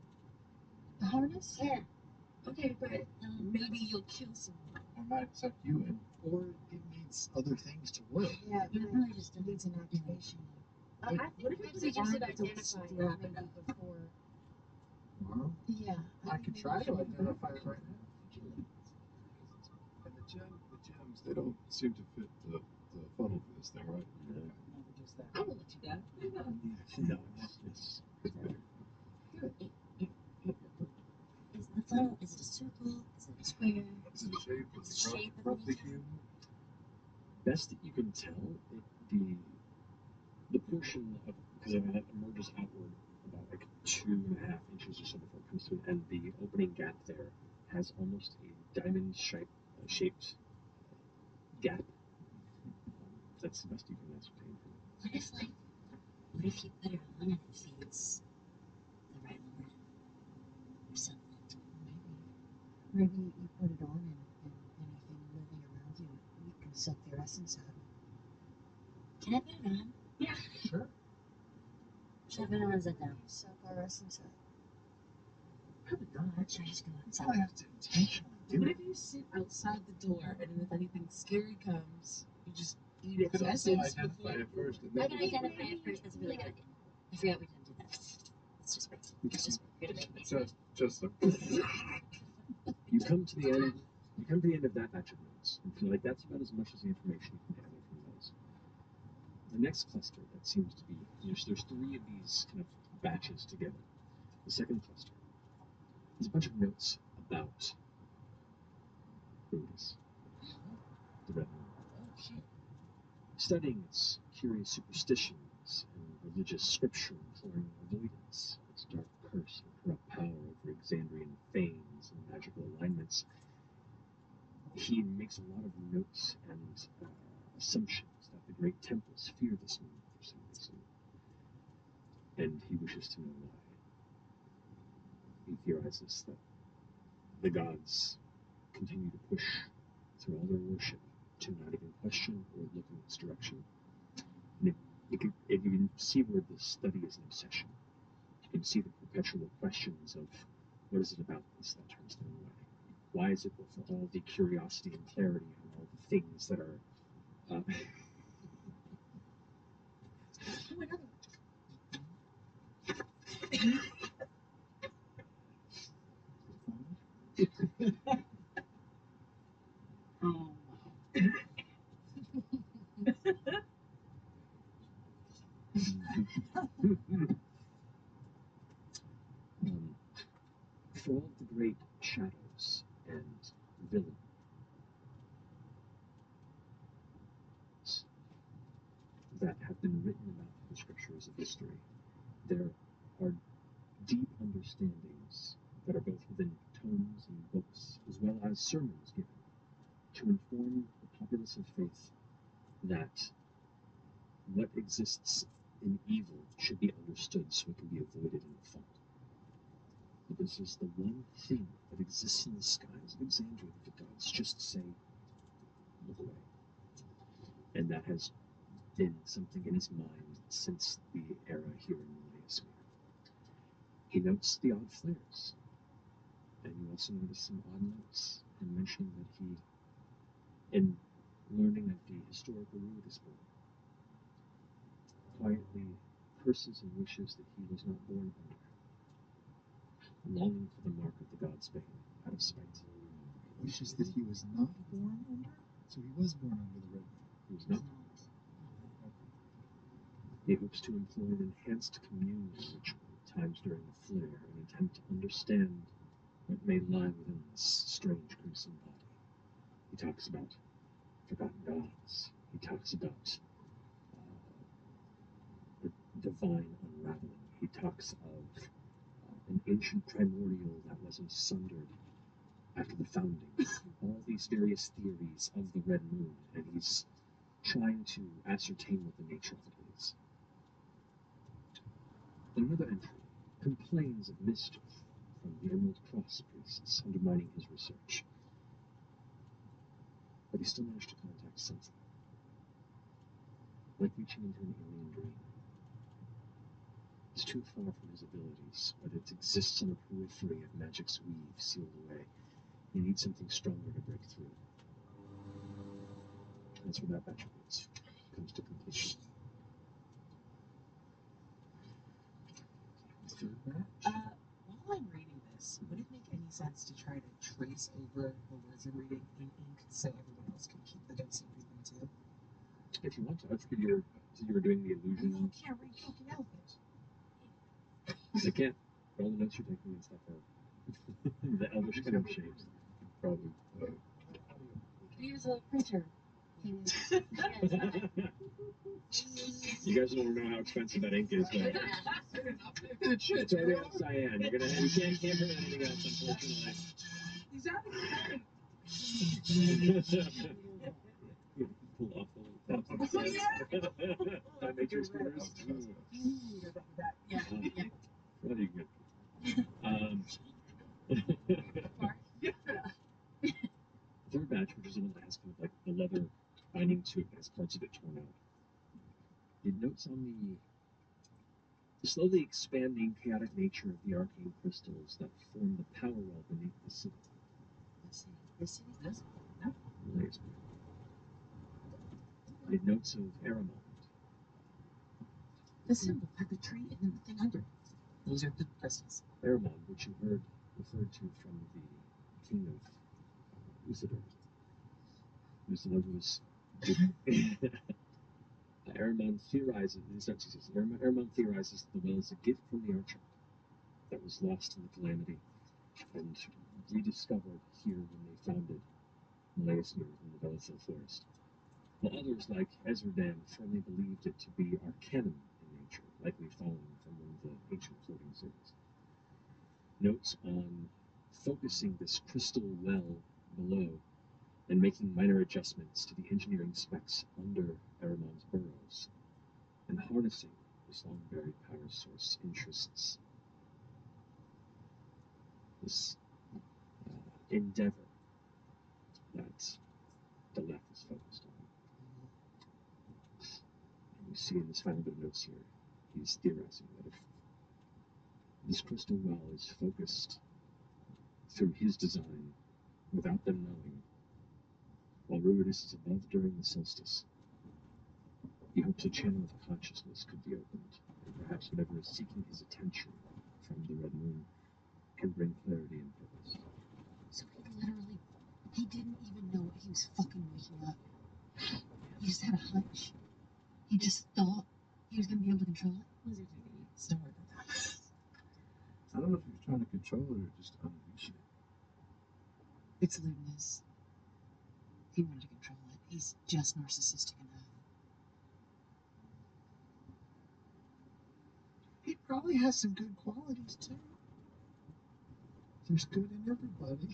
The harness? Yeah. Okay, but maybe you'll kill someone. I might suck you in. Or it needs other things to work. Yeah, it really just needs an activation. I What think if Betsy it's just said armed to identify strap it it maybe up? before. Well, Yeah. I could try to identify it right now. And the The gems, they don't seem to fit the funnel for this thing, right? No, never does that. I will let you down. No, it's Dude, is the funnel, is it a circle? Is it a square? Is it a shape? Is Is it it shape of roughly any cube? best that you can tell. The portion of, because it emerges outward about like 2.5 inches or so before it comes to an end. The opening gap there has almost a diamond shaped gap. That's the best you can ascertain from it. What if you put it on and it feeds the red one or something? Maybe you put it on and anything living around you, you can suck their essence out. Can I put it on? Yeah, sure. Should I put it on or is it down? Suck our essence out. Probably not. Should I just go So I outside? have to intentionally do What it. if you sit outside the door and then if anything scary comes, you just eat its Could also essence identify before? it first and I then can identify it first. That's a really good idea. I forgot we didn't do that. It's just great. It's just good to make me. just You come to the end. You come to the end of that batch of notes and feel like that's about as much as the information you can gather from those. The next cluster that seems to be there's 3 of these kind of batches together. The second cluster is a bunch of notes about Brutus, the Red Moon, Oh shit. studying its curious superstitions and religious scripture imploring avoidance of its dark curse and corrupt power over Exandrian fanes and magical alignments. He makes a lot of notes and assumptions that the great temples fear this moon for some reason, and he wishes to know why. He theorizes that the gods continue to push through all their worship to not even question or look in its direction. And if you can see where the study is an obsession, you can see the perpetual questions of what is it about this that turns them away? Why is it that for all the curiosity and clarity and all the things that are Oh, another for all of the great shadows and villains that have been written about the scriptures of history, there are deep understandings that are both within tomes and books, as well as sermons given to inform the populace of faith that what exists in evil should be understood so it can be avoided and fought. But this is the one thing that exists in the skies of Exandria that the gods just say, look away. And that has been something in his mind since the era here in Meleasmere. He notes the odd flares, and you also notice some odd notes in mentioning that he, in learning of the historical rule of this boy, quietly curses and wishes that he was not born under, longing for the mark of the god's bane out of spite. Wishes that he was not born under? So he was born under the red moon. He was not. He hopes to employ an enhanced communion ritual at times during the flare in an attempt to understand what may lie within this strange crimson body. He talks about forgotten gods. He talks about the divine unraveling. He talks of an ancient primordial that was sundered after the founding. All these various theories of the Red Moon, and he's trying to ascertain what the nature of it is. Another entry complains of mischief from the Emerald Cross priests undermining his research. But he still managed to contact something, like reaching into an alien dream. It's too far from his abilities, but it exists on the periphery of magic's weave sealed away. He needs something stronger to break through. That's where that batch of notes comes to completion. While I'm reading this, would it make any sense to try to trace over the words you're reading in ink so everyone else can keep the notes and read them too? If you want to, I figured you were doing the illusion. You can't read fucking elephant. I can't. All the notes you're taking and stuff are the elvish kind of shapes. Probably. Use a printer. You guys don't know how expensive that ink is, though. It's already on cyan. You can't print anything else, unfortunately. These are the Pull off the little tops. That matrix screws. Yeah. Really good. Third batch, which is the one that has kind of like the leather binding to it, has parts of it torn out. It notes on the slowly expanding chaotic nature of the arcane crystals that form the power well beneath the city. The city? Right. It notes of Aramond. The symbol for the tree and the thing under it. Those are the crystals. Aramond, which you heard referred to from the king of Usador. He was the one who was. Aramond theorizes that the well is a gift from the Archer that was lost in the calamity and rediscovered here when they founded Malaismir in the Velethil forest. While others, like Ezerdan, firmly believed it to be arcanum in nature, likely fallen from one of the ancient floating cities. Notes on focusing this crystal well below and making minor adjustments to the engineering specs under Aramond's burrows, and harnessing this long-buried power source interests. This endeavor that the left is focused on. And you see in this final bit of notes here, he's theorizing that if this crystal well is focused through his design without them knowing, while Ruidus is above during the solstice, he hopes a channel of consciousness could be opened, and perhaps whatever is seeking his attention from the Red Moon can bring clarity and purpose. So he didn't even know what he was fucking making up. He just had a hunch. He just thought he was going to be able to control it. Wizards are idiots. Don't worry about that. I don't know if he was trying to control it or just unleash it. It's Luminous. He wanted to control it. He's just narcissistic enough. He probably has some good qualities too. There's good in everybody.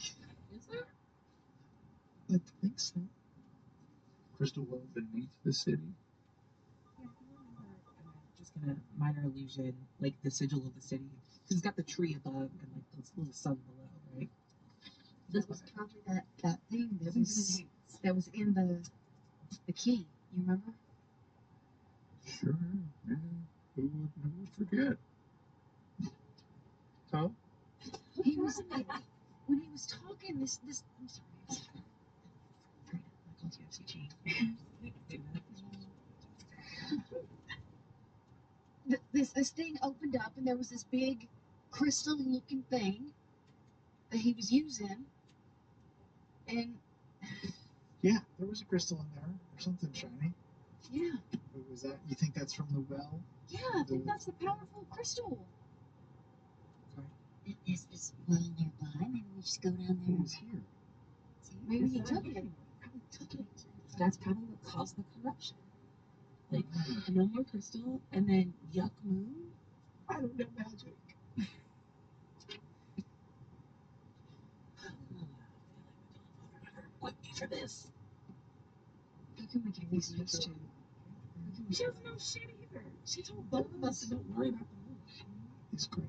Is there? I think so. Crystal well beneath the city. Yeah, just gonna minor illusion, like the sigil of the city. Because it's got the tree above and like this little sun below, right? This was probably that thing that was in the key. You remember? Sure. Yeah. Who would forget? Huh? He was when he was talking. This. I'm sorry. I called you FCG. This thing opened up and there was this big crystal-looking thing that he was using, and Yeah, there was a crystal in there or something shiny. yeah, What was that? You think that's from the well? yeah, I think that's the powerful crystal. Okay. Is this well nearby? Maybe we just go down there. Who's here? Maybe he took it. Probably took it. That's probably what caused the corruption. Like, no more crystal, and then yuck moon? I don't know magic. Quit me for this. How can we get these notes to? She doesn't know shit either. She told both of us to don't worry about the moon. It's great.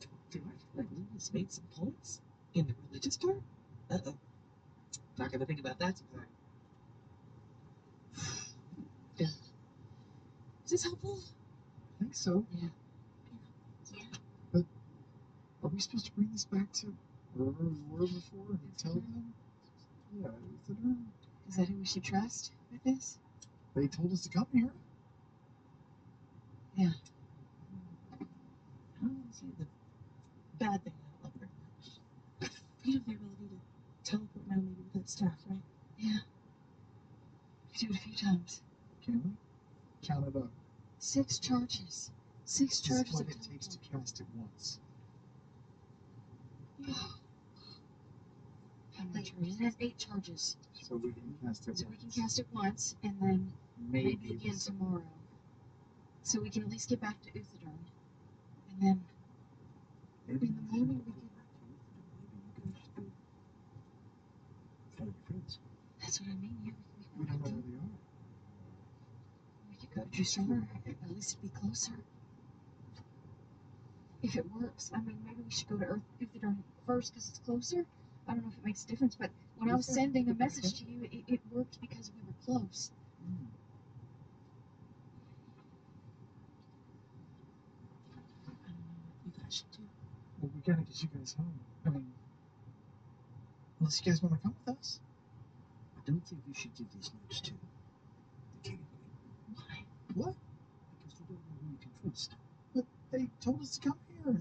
Do I feel like Lucas made some points in the religious part? Uh-oh. Not gonna think about that tonight. Is this helpful? I think so. Yeah. But are we supposed to bring this back to wherever we were before and tell them? Yeah, Usador. Is that who we should trust with this? They told us to come here. Yeah. I don't see the bad thing I don't love very much. You have the ability to teleport now, maybe with that staff, right? Yeah. We do it a few times. Can we? Count it up. 6 charges. 6 This is charges what of it takes to cast it once. Wait, it has 8 charges. So we can cast it So we once. can cast it once, and then maybe again the second. tomorrow. So we can at least get back to Uthadorn. And then Maybe in the you morning should we go could... back to Lutheran. Maybe you guys should go find your friends. That's what I mean, yeah. We don't know where they are. We could go to Drusilla. At least it'd be closer. If it works. I mean, maybe we should go to Uthadorn first because it's closer. I don't know if it makes a difference, but when I was sending a message to you, it worked because we were close. I don't know what you guys should do. Well, we gotta get you guys home. I mean, unless you guys want to come with us. I don't think you should give these notes to the king and queen. Why? What? Because you don't know who you can trust. But they told us to come here,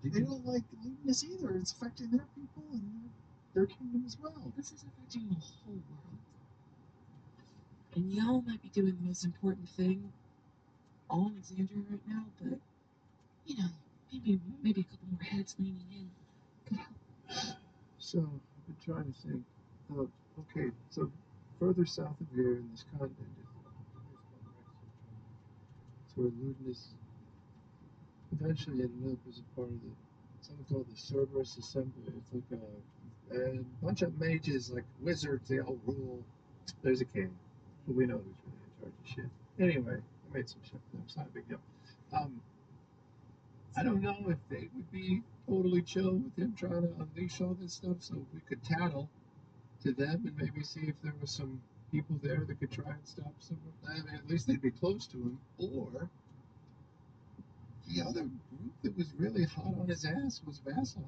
and they don't like leaving us either. It's affecting their people and their kingdom as well. This is affecting the whole world. And y'all might be doing the most important thing all in Alexandria right now, but, you know, maybe a couple more heads leaning in could help. So, I've been trying to think. Okay, so further south of here in this continent is where Ludinus eventually ended up as a part of something called the Cerberus Assembly. It's like a bunch of mages, like wizards, they all rule. There's a king, but we know who's really in charge of shit. Anyway, I made some shit for them. It's not a big deal. I don't know if they would be totally chill with him trying to unleash all this stuff, so we could tattle to them and maybe see if there was some people there that could try and stop some of that. At least they'd be close to him. Or the other group that was really hot on his ass was Vasselheim.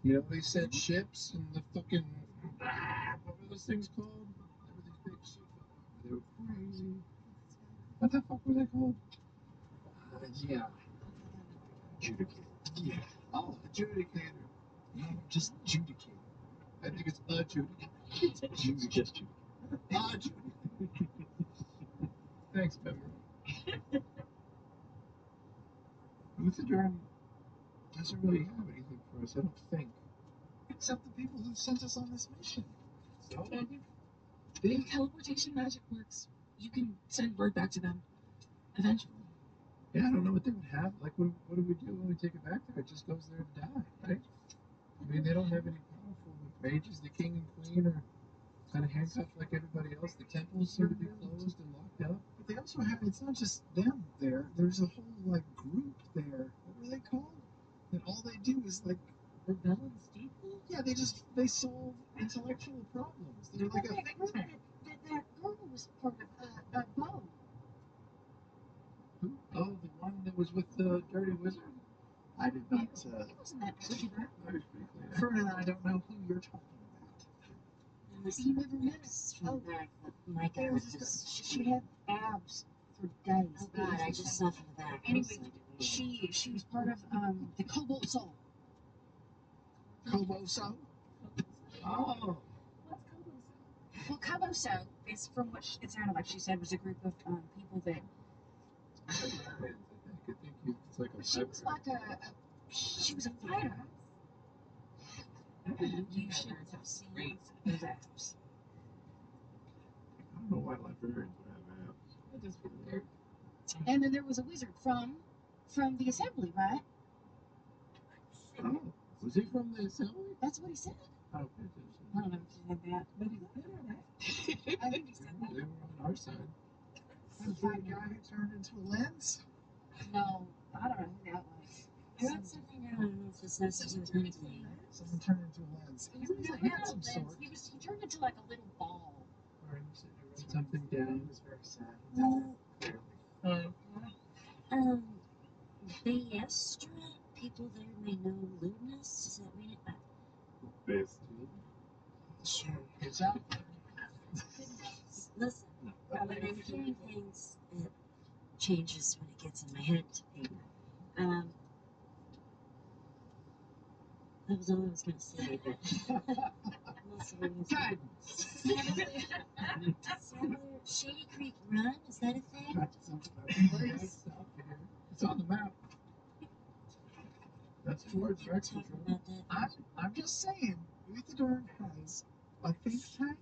You know, they sent ships and the fucking what were those things called? There were these big ships. They were crazy. What the fuck were they called? Yeah. Judicator. Yeah. Oh, adjudicator. No, just judicator. I think it's adjudicator. It's just judicator. Adjudicator. Thanks, Pepper. Luthadorn doesn't really have anything for us, I don't think. Except the people who sent us on this mission. So, If teleportation magic works, you can send word back to them eventually. yeah, I don't know what they would have. Like, what do we do when we take it back there? It just goes there to die, right? I mean, they don't have any powerful mages. The king and queen are kind of handcuffed like everybody else. The temples seem to be closed and locked up. But they also have, it's not just them there. There's a whole, like, group there. What were they called? And all they do is, like, Rebellions people? yeah, they solve intellectual problems. They're like a think tank. That girl was part of Bo. Who? Oh, the one that was with the dirty wizard? I did not, It wasn't that dirty, but That was pretty clean. Ferdinand, I don't know who you're talking about. you never met us. From the back, but my There God, was this, she had abs for days. oh God, I just saw from the back. Anyway, she was part of the Cobalt Soul. Koboso? Oh, Well, Caboso is from what it sounded like she said was a group of people that I think it's like a she was like she was a fighter. You should have seen those abs. I don't know why librarians would have abs. That does feel weird. And then there was a wizard from the assembly, right? Oh, was he from the assembly? That's what he said. Oh, I don't know if he said that, but he's good at it. I think he said that. they were on our side. Was that guy who turned into a lens? No, I don't know who that was. I wrote something down. I don't know if this has to do with anything. Someone turned into a lens. He was a handsome sort. He turned into like a little ball. Or you said you wrote something down. It was very sad. Well, Baestra, people there may know lewdness. Does that mean it? Best. Sure. Good job. Listen, when I'm hearing things, it changes when it gets in my head to paper. That was all I was going to say, but most of it is Saddler, Shady Creek Run, is that a thing? It's on the map. That's towards People Rex talking Control. about that. I'm just saying, Uthadorn has a think tank.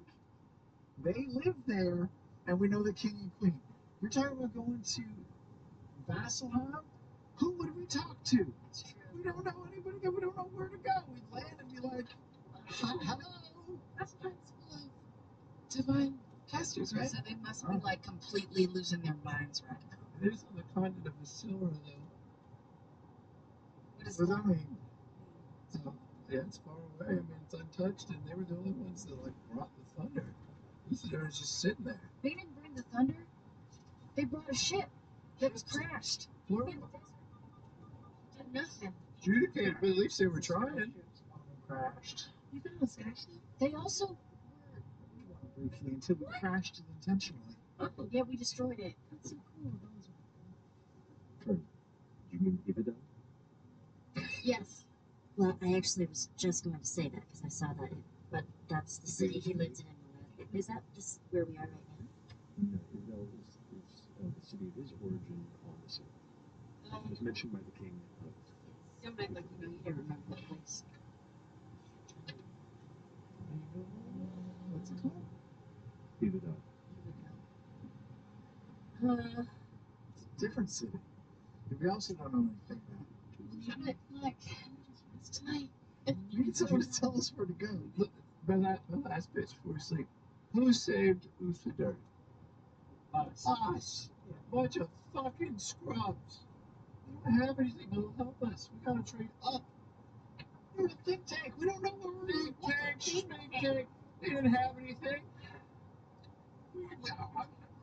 They live there, and we know the king and queen. You're talking about going to Vasselheim? Who would we talk to? It's true. We don't know anybody there. We don't know where to go. We'd land and be like, hello. Vasselheim's full of divine casters, right? So they must be like completely losing their minds right now. It is on the continent of Vassilra, though. What is What does that? that mean? So, yeah, it's far away. I mean, it's untouched, and they were the only ones that like brought the thunder. Uthadorn is just sitting there. They didn't bring the thunder. They brought a ship that was crashed. Plural. Did nothing. Adjudicate, but at least they were trying. Crashed. You found a sky ship? They also were. Briefly until we crashed it intentionally. Oh, Yeah, we destroyed it. that's so cool. Turn. You mean Ibidon? Yes. Well, I actually was just going to say that because I saw that, but that's the city he lives in. Is that this where we are right now? No, Ibidon is the city of his origin on the sea. It was mentioned by the king of. Don't act like you know you don't remember that place. What's it called? Ibidon. It's a different city. We also don't know anything about it. But look, it's tonight. We need someone to tell us where to go. Look, the last pitch before we sleep. Who saved Uthadorn? Us. Us. Bunch of fucking scrubs. We don't have anything that'll help us. We gotta trade up. We're a think tank. We don't know where we're Big tank, big tank. They didn't have anything.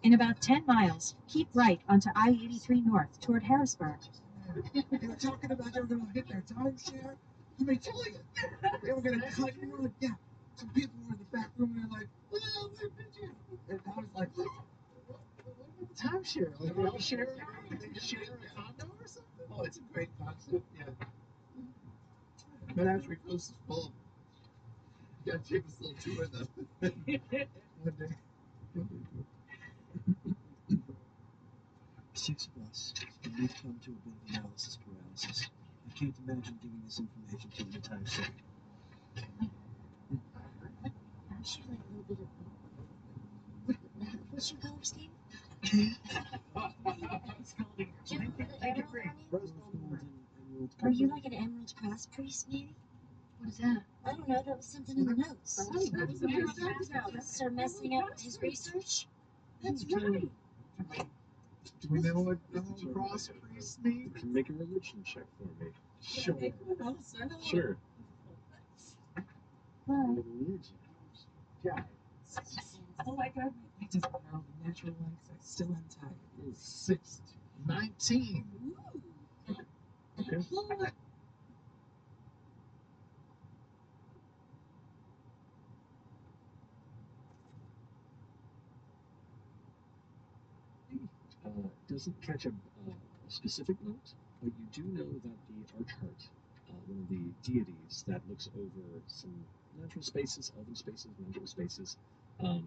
In about 10 miles, keep right onto I-83 North toward Harrisburg. They were talking about they were going to hit their timeshare. Let me tell you, they were going to cut you. Like, yeah, some people were in the back room and they're like, "Oh, we're bitching." And I was like, what about the timeshare? Like, they all share a condo or something? Oh, it's a great concept, yeah. Menagerie Coast is full. You gotta take this little tour though. One day. 6 of us, and we've come to a bit of analysis paralysis. I can't imagine giving this information to an entire city. Aren't you like a little bit of. What's your color scheme? Do you have the emerald on you? Rose gold and emerald. Are you like an Emerald Cross priest, maybe? What is that? I don't know, that was something in the notes. Start messing up his research? That's right. Do we know what Emerald Cross priest You means? can make a religion check for me. Sure. Sure. Religion. Yeah. Oh my god, I just know the natural lights are still untied. 19. Okay. Doesn't catch a specific note, but you do know that the Archheart, one of the deities that looks over some natural spaces, elven spaces, magical spaces,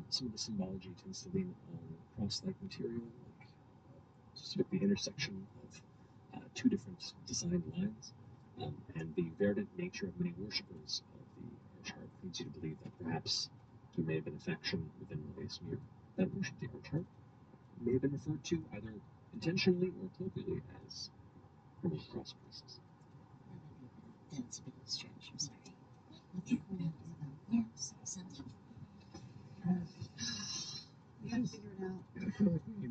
some of the symbology tends to lean on cross-like material, like specifically the intersection of two different designed lines, and the verdant nature of many worshippers of the Archheart leads you to believe that perhaps there may have been a faction within Malesmere that worshipped the Archheart. May have been referred to either intentionally or colloquially as Emerald Cross priests. That's a bit of a stretch, I'm sorry. Okay, yeah, sounds good. We gotta figure it out. I feel like we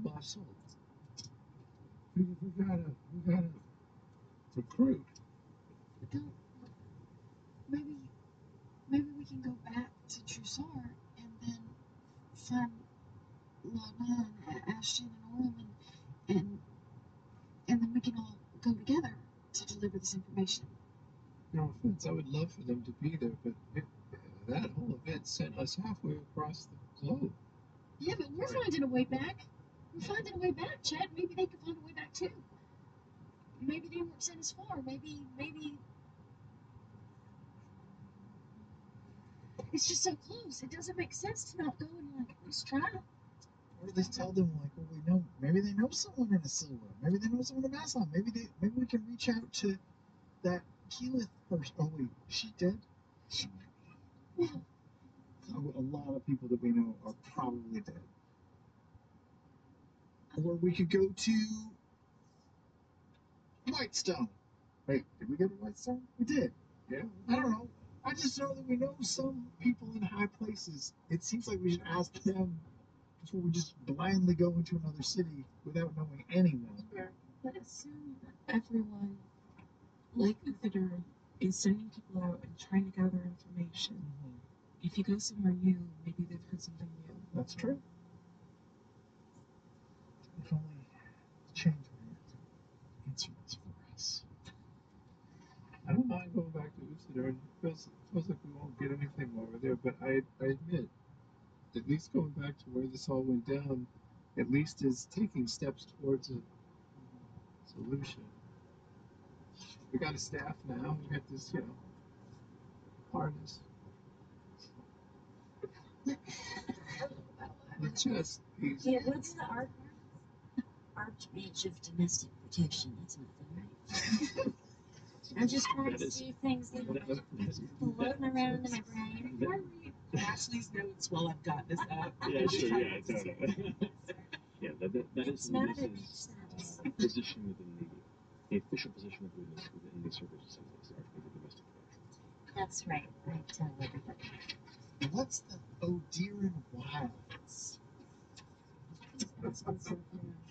muscle. We gotta recruit. Don't. Maybe we can go back to Trussar and then find Lana and Ashton and Orlin and then we can all go together to deliver this information. No offense, I would love for them to be there, but that whole event sent us halfway across the globe. Yeah, but we're finding a way back. We're finding a way back, Chad. Maybe they can find a way back too. Maybe they weren't sent as far. Maybe It's just so close. It doesn't make sense to not go and like just try. Or at least tell them like, well, we know maybe they know someone in a silver. Maybe they know someone in Maslon. Maybe we can reach out to that Keyleth person. Oh wait, is she dead? She might be. A lot of people that we know are probably dead. Or we could go to Whitestone. Wait, did we go to Whitestone? We did. Yeah. I don't know. I just know that we know some people in high places. It seems like we should ask them before we just blindly go into another city without knowing anyone. Sure. But assume that everyone, like Uther, is sending people out and trying to gather information. If you go somewhere new, maybe they've heard something new. That's true. If only the change would answer this for us. I don't mind going back to Usador. It feels like we won't get anything over there, but I admit, at least going back to where this all went down, at least is taking steps towards a solution. We got a staff now. We got this, harness. The chest piece. Yeah, what's the Archmage of Domestic Protection? That's nothing, right? I'm just trying to see things that are floating around in my brain. Can I read Ashley's notes while I've got this up? Yeah, sure, yeah, totally. Yeah, that It's is not a Luis's position within the official position of Luis within the circles of Civilized Archmage of Domestic Protection. That's right. I tell everybody. What's the Odiran Wilds?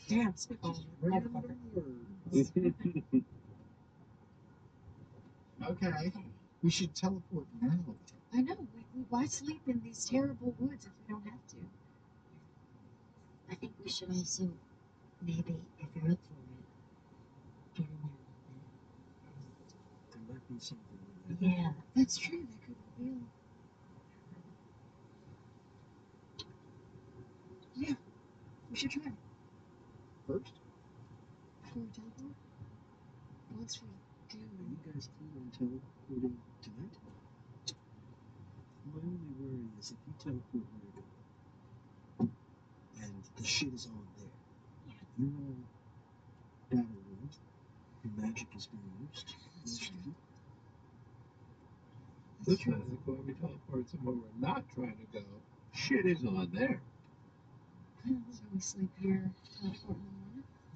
Damn, spitball. Random words. Okay. We should teleport now. I know. Why sleep in these terrible woods if we don't have to? I think we should also, maybe, if you're up for it, get in there a little There might be something in bit. there. Yeah. That's true. That could reveal. Yeah. We should try it. First? Before we teleport? Once we do. Are you guys keen on teleporting tonight? My only worry is if you teleport where to go, and the shit is on there. Yeah. You're all battle worn. Your magic is being used. That's true. Listen, like when we teleport somewhere we're not trying to go, shit is on there. So we sleep here, teleport in the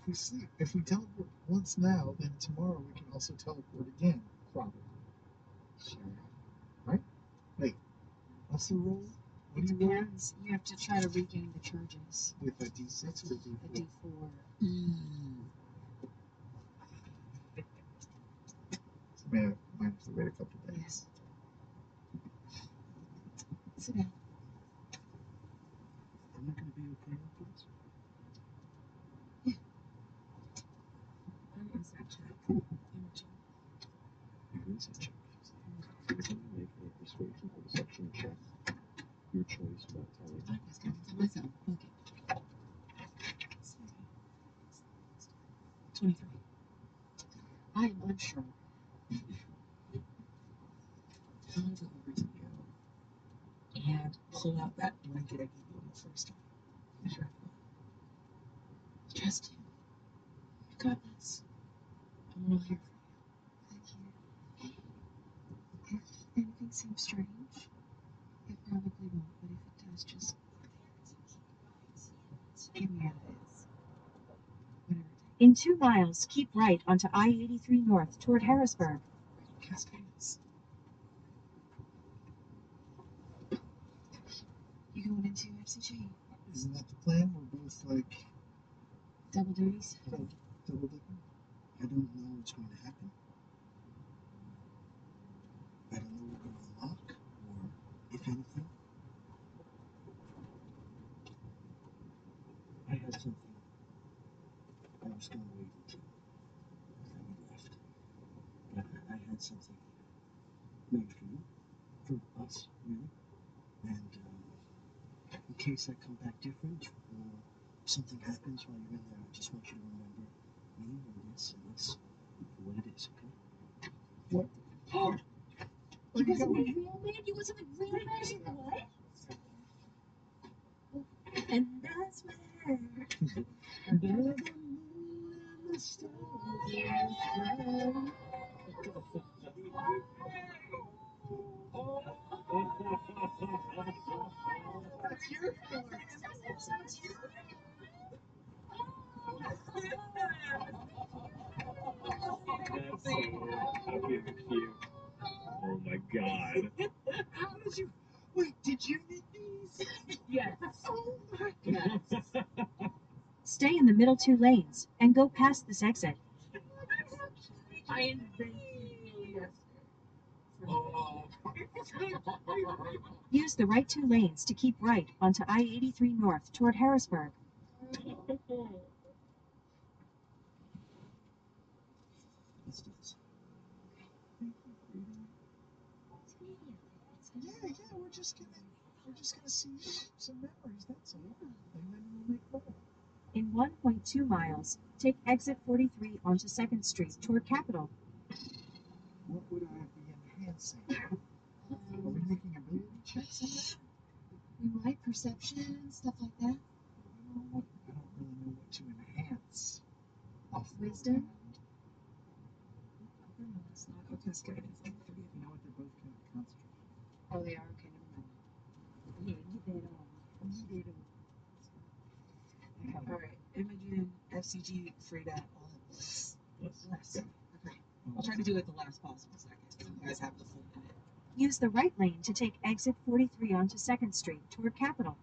morning? If we teleport once now, then tomorrow we can also teleport again, probably. Sure. Right? Wait, what's the roll? What It do you roll? depends. You have to try to regain the charges. With a D6 or a D4? A D4. Might have to wait a couple of days. Yes. Sit down. Am I going to be okay after this? An insight check. Cool. Imaging. Your insight check. You're going to make a persuasion or deception check. Your choice without telling. It's my phone. Okay. 23. I am unsure. I'll go over to you and pull out that blanket I gave you on the first time. Sure. Trust you. You got this. I'm all here for Thank you. If anything seems strange, it probably won't, but if it does, just give me advice. Whatever it In 2 miles, keep right onto I-83 North toward Harrisburg. takes. Cascades. You going into FCG? Isn't that the plan? We're both like Double duties? double dipping. I don't know what's going to happen. I don't know what we're going to unlock, or if anything. I had something I was going to wait until you left. But I had something made for you, for us, really. And in case I come back different, or something happens while you're in there, I just want you to remember me and this for what it is, okay? What? You wasn't my real man? You wasn't my real man? What? And that's where the moon and the stars That's your fault. That's so fucking cute. Oh my god. How did you? Wait, did you knit these? Yes. Oh my Yes. Stay in the middle 2 lanes and go past this exit. I invented you yesterday. Oh. Use the right 2 lanes to keep right onto I-83 North toward Harrisburg. Let's do this. Yeah, we're just gonna see some memories. That's all, and then we'll make more. In 1.2 miles, take exit 43 onto 2nd Street toward Capitol. What would I be enhancing? Are we making ability checks in there? We might perception, stuff like that. I don't really know what to enhance. Off the Wisdom? hand. It's not okay. That's good. It's like You know what? They're both kind of concentration. Oh, they are? Okay, never mind. Yeah, get that on. Get it on. All right. Imogen, FCG, Frida, all at once. Let's Okay. I'll try to do it at the last possible second. You guys have the full minute. Use the right lane to take exit 43 onto 2nd Street toward Capitol.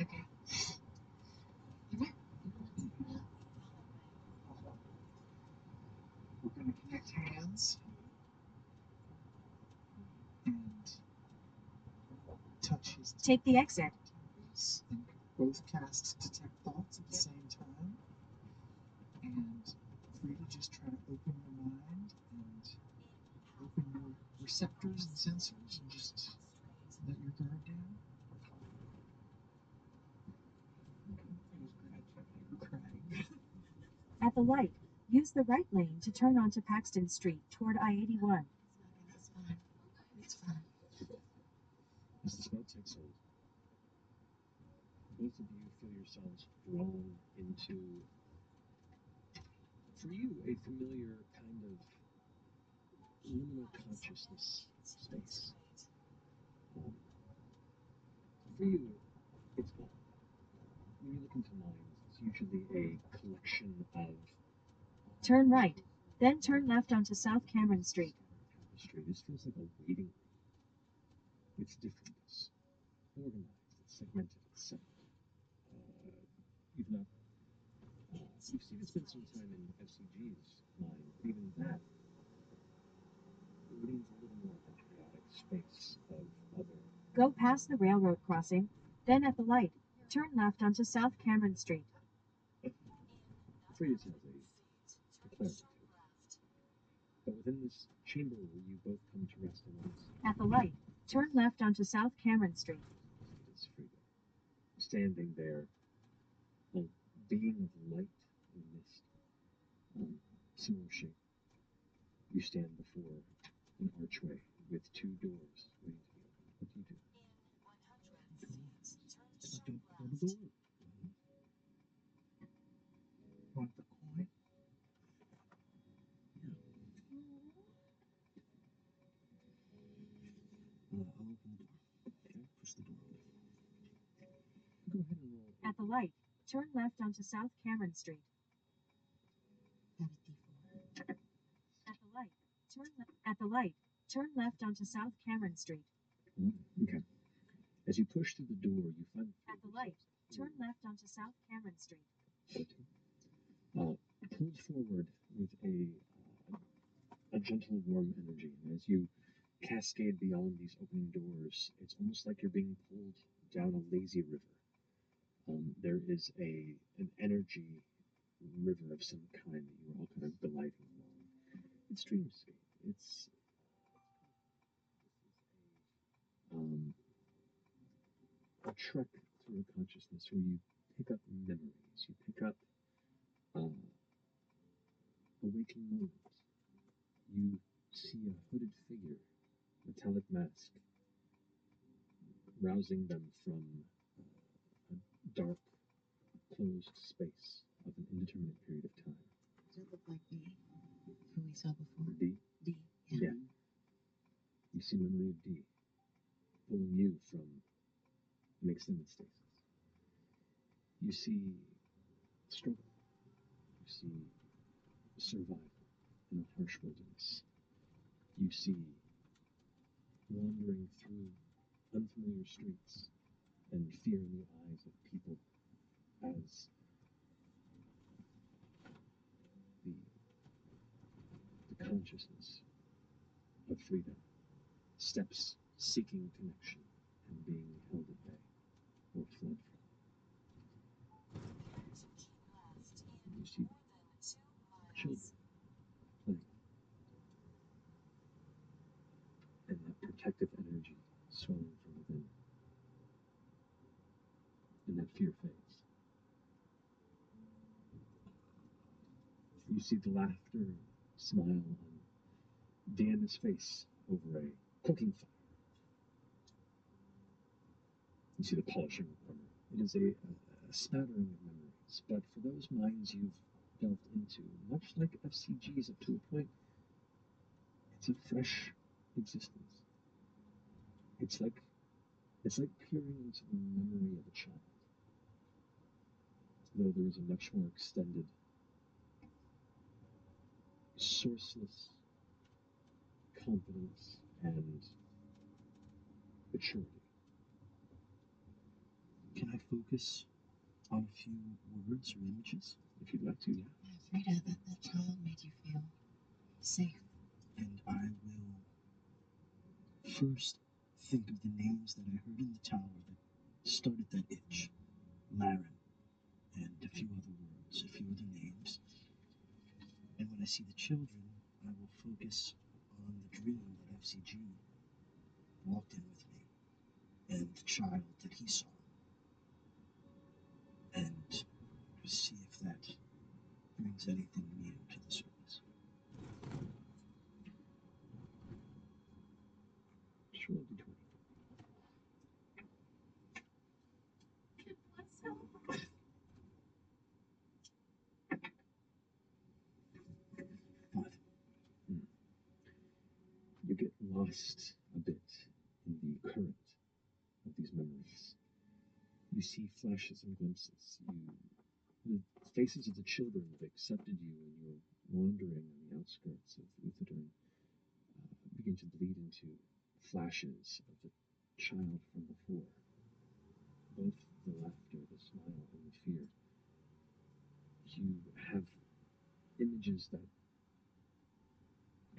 Okay. We're gonna connect hands and touch his Take the exit. temples and both cast detect thoughts at the same time. And free to just try to open your mind and open your receptors and sensors and just let your guard down. Crying. At the light, use the right lane to turn onto Paxton Street toward I-81. It's fine. It's fine. As the spell takes hold, both of you feel yourselves drawn into, for you, a familiar kind of liminal consciousness space. For you, it's odd. When you look into minds, it's usually a collection of Turn right, then turn left onto South Cameron Street. tapestry. This feels like a waiting room. It's different. It's organized. It's segmented. It's set. You've not. You've seen it spend some time in FCG's mind, but even that leans a little more of a chaotic space of other. Go past the railroad crossing, then at the light, turn left onto South Cameron Street. Freya's has a clarity to it. But within this chamber where you both come to rest alongside, At the light, turn left onto South Cameron Street. it is Frida, standing there, a being of light and mist, similar shape. You stand before an archway with 2 doors waiting to be opened. What do you do? In 100 feet, turn sharp Double left. door. Want the coin? I'll open the door. Okay. Push the door open. Go ahead and roll. At the light, turn left onto South Cameron Street. That is D4. At the light, turn left onto South Cameron Street. Okay. As you push through the door, you find At the light, turn left onto South Cameron Street. pulled forward with a gentle, warm energy. And as you cascade beyond these opening doors, it's almost like you're being pulled down a lazy river. There is an energy river of some kind that you are all kind of gliding along. It's dreamscape. It's a trek through a consciousness where you pick up memories. You pick up waking moment, you see a hooded figure, metallic mask, rousing them from a dark, closed space of an indeterminate period of time. Does it look like D, who we saw before? D? D, Yeah. You see memory of D, pulling you from an extended stasis. You see struggle. You see survival in a harsh wilderness. You see wandering through unfamiliar streets and fear in the eyes of people as the consciousness of freedom steps seeking connection and being held at bay or fled from. You see children playing, and that protective energy swelling from within, and that fear fades. You see the laughter and smile on Deanna's face over a cooking fire. You see the polishing of armor. It is a smattering of memories, but for those minds you've delved into, much like FCG's up to a point, it's a fresh existence. It's like peering into the memory of a child, though there is a much more extended, sourceless confidence and maturity. Can I focus on a few words or images? If you'd like to, yeah. Frida, that child made you feel safe. And I will first think of the names that I heard in the tower that started that itch. Laren, and a few other words, a few other names. And when I see the children, I will focus on the dream that FCG walked in with me, and the child that he saw. And see if that brings anything new to the surface. Sure, I'll do 20. Five. You get lost a bit in the current of these memories. You see flashes and glimpses. The faces of the children that accepted you when you were wandering on the outskirts of Uthadern begin to bleed into flashes of the child from before. Both the laughter, the smile, and the fear. You have images that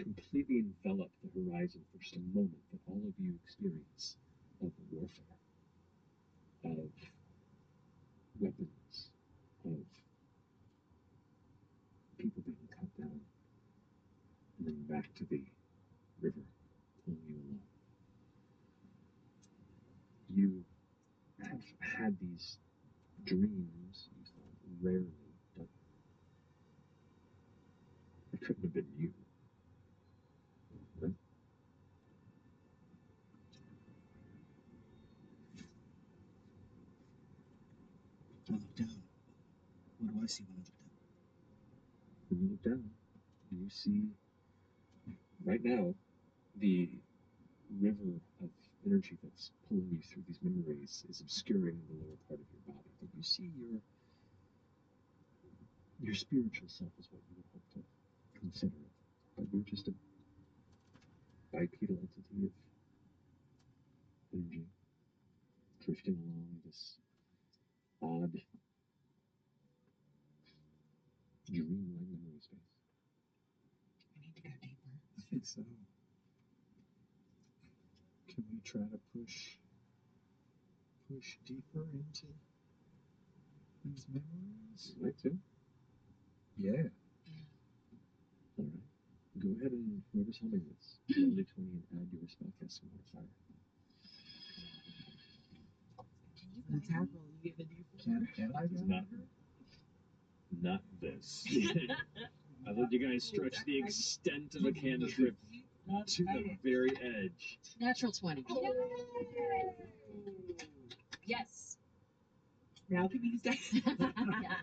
completely envelop the horizon for just a moment that all of you experience of warfare, of weapons, of people being cut down, and then back to the river pulling you along. You have had these dreams you thought rarely done. It couldn't have been you, right? I look down. What do I see when I look down? When you look down, you see right now the river of energy that's pulling you through these memories is obscuring the lower part of your body. But you see your spiritual self is what you would hope to consider it. But you're just a bipedal entity of energy drifting along this odd dreamlike memory space. We need to go deeper. I think so. Can we try to push deeper into these memories? Would you like to? Yeah. All right. Go ahead and whoever's helming this, roll a 20 and add your spellcasting modifier. Can you attack roll you even do? Can I It's guide not her? not this. I let you guys stretch the extent of a cantrip to the very edge. Natural 20. Yes. Now can we use that? Yeah.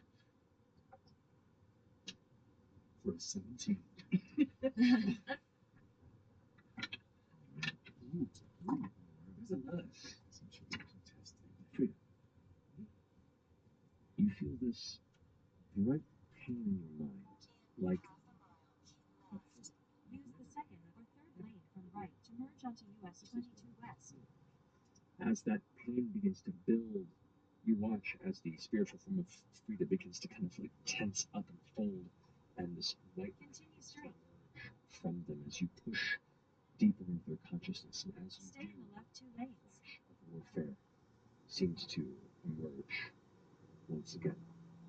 For a 17. Ooh, there's a nut. Frida, you feel this bright pain in your mind, like Use the second or third lane from right to merge onto US 22 West. as that pain begins to build, you watch as the spiritual form of Frida begins to kind of like tense up and fold, and this white Continue straight. from them as you push deeper into their consciousness, and as you Stay in the left 2 lanes. of warfare seems to emerge once again.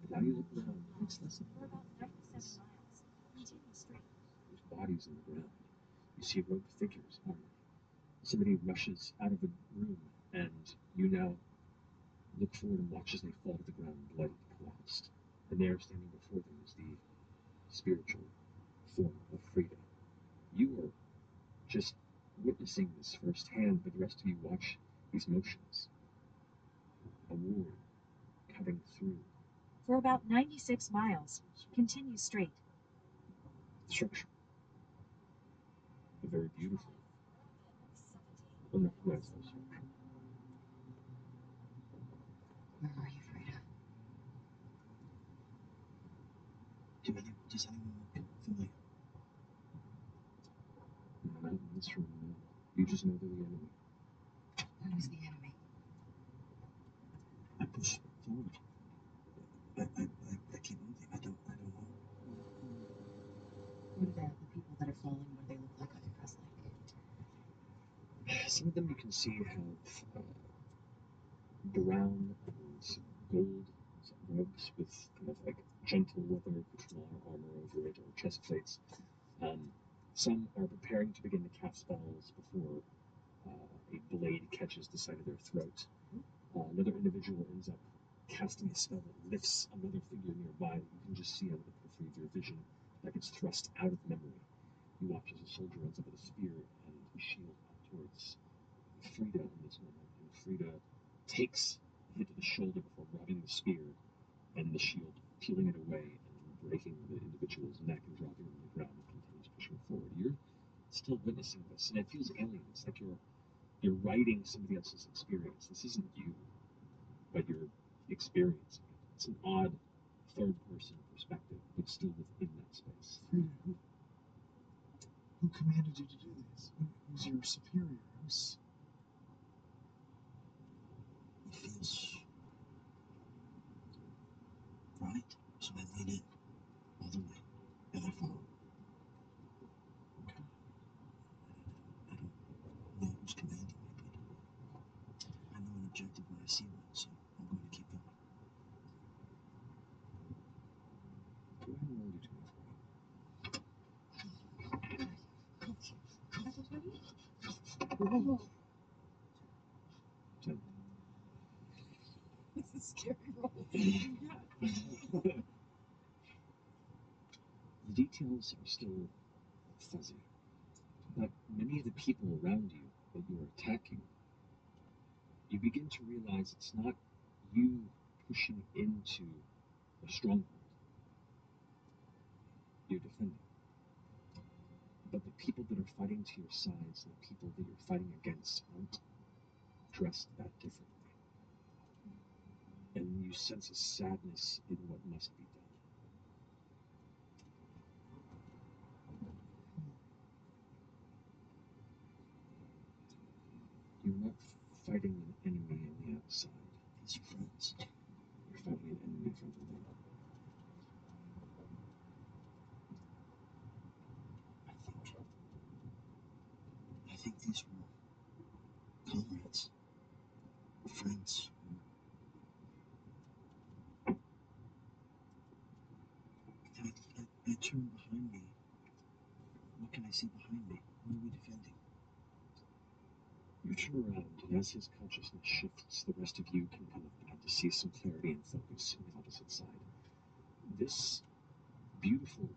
But now you look around, and it's less For about about 97 miles, continue straight. there's bodies on the ground. You see robed figures armored. Somebody rushes out of a room, and you now look forward and watch as they fall to the ground, bloody, collapsed. And there, standing before them, is the spiritual form of Frida. You are just witnessing this firsthand, but the rest of you watch these motions. A warrior cutting through For about 96 miles, continue straight. structure. A very beautiful, unrecognizable structure. Where are you, Frida? Does anyone look familiar? Not in this room, no. You just know they're the enemy. Who's the enemy? I push forward. I keep moving. I don't know. What about the people that are falling? What do they look like? Are they dressed like? Some of them you can see have brown and gold robes with kind of like gentle leather accoutrement armor over it, or chest plates. Some are preparing to begin to cast spells before a blade catches the side of their throat. Another individual ends up casting a spell that lifts another figure nearby that you can just see out of the periphery of your vision, like it's thrust out of memory. You watch as a soldier runs up with a spear and shield up towards Frida in this moment, and Frida takes a hit to the shoulder before grabbing the spear and the shield, peeling it away and breaking the individual's neck and dropping him on the ground, and continues pushing forward. You're still witnessing this, and it feels alien. It's like you're writing somebody else's experience. This isn't you, but you're experiencing it. It's an odd third-person perspective, but still within that space. Frida, who commanded you to do this? Who's your superior? Who's... It feels right, so I lean in all the way, and I follow. Okay. I don't know who's commanding me, but I know an objective when I see one, so I'm going to keep going. Go ahead and roll your 20. Whoa. 10. This is scary roll. The details are still fuzzy, but many of the people around you that you are attacking, you begin to realize it's not you pushing into a stronghold you're defending, but the people that are fighting to your sides and the people that you're fighting against aren't dressed that differently. And you sense a sadness in what must be done. You're not fighting an enemy on the outside. These are friends. You're fighting an enemy from within. I think these were comrades, friends. I turn behind me. What can I see behind me? What are we defending? You turn around, and as his consciousness shifts, the rest of you can kind of begin to see some clarity and focus on the opposite side. This beautiful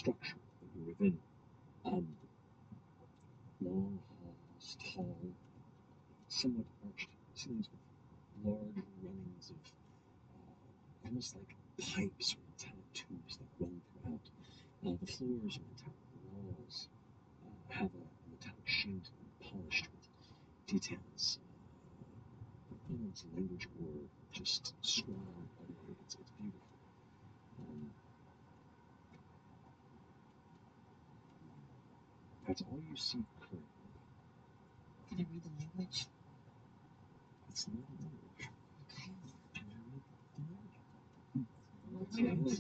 structure that you're within. Long halls, tall, somewhat arched ceilings with large runnings of almost like pipes or metallic tubes that run throughout. The floors are metallic, the walls have a metallic sheen to them, polished with details. I don't know if it's language or just scrawling all over. It's beautiful. That's all you see currently. Can I read the language? It's not a language. Okay. Can I read the language?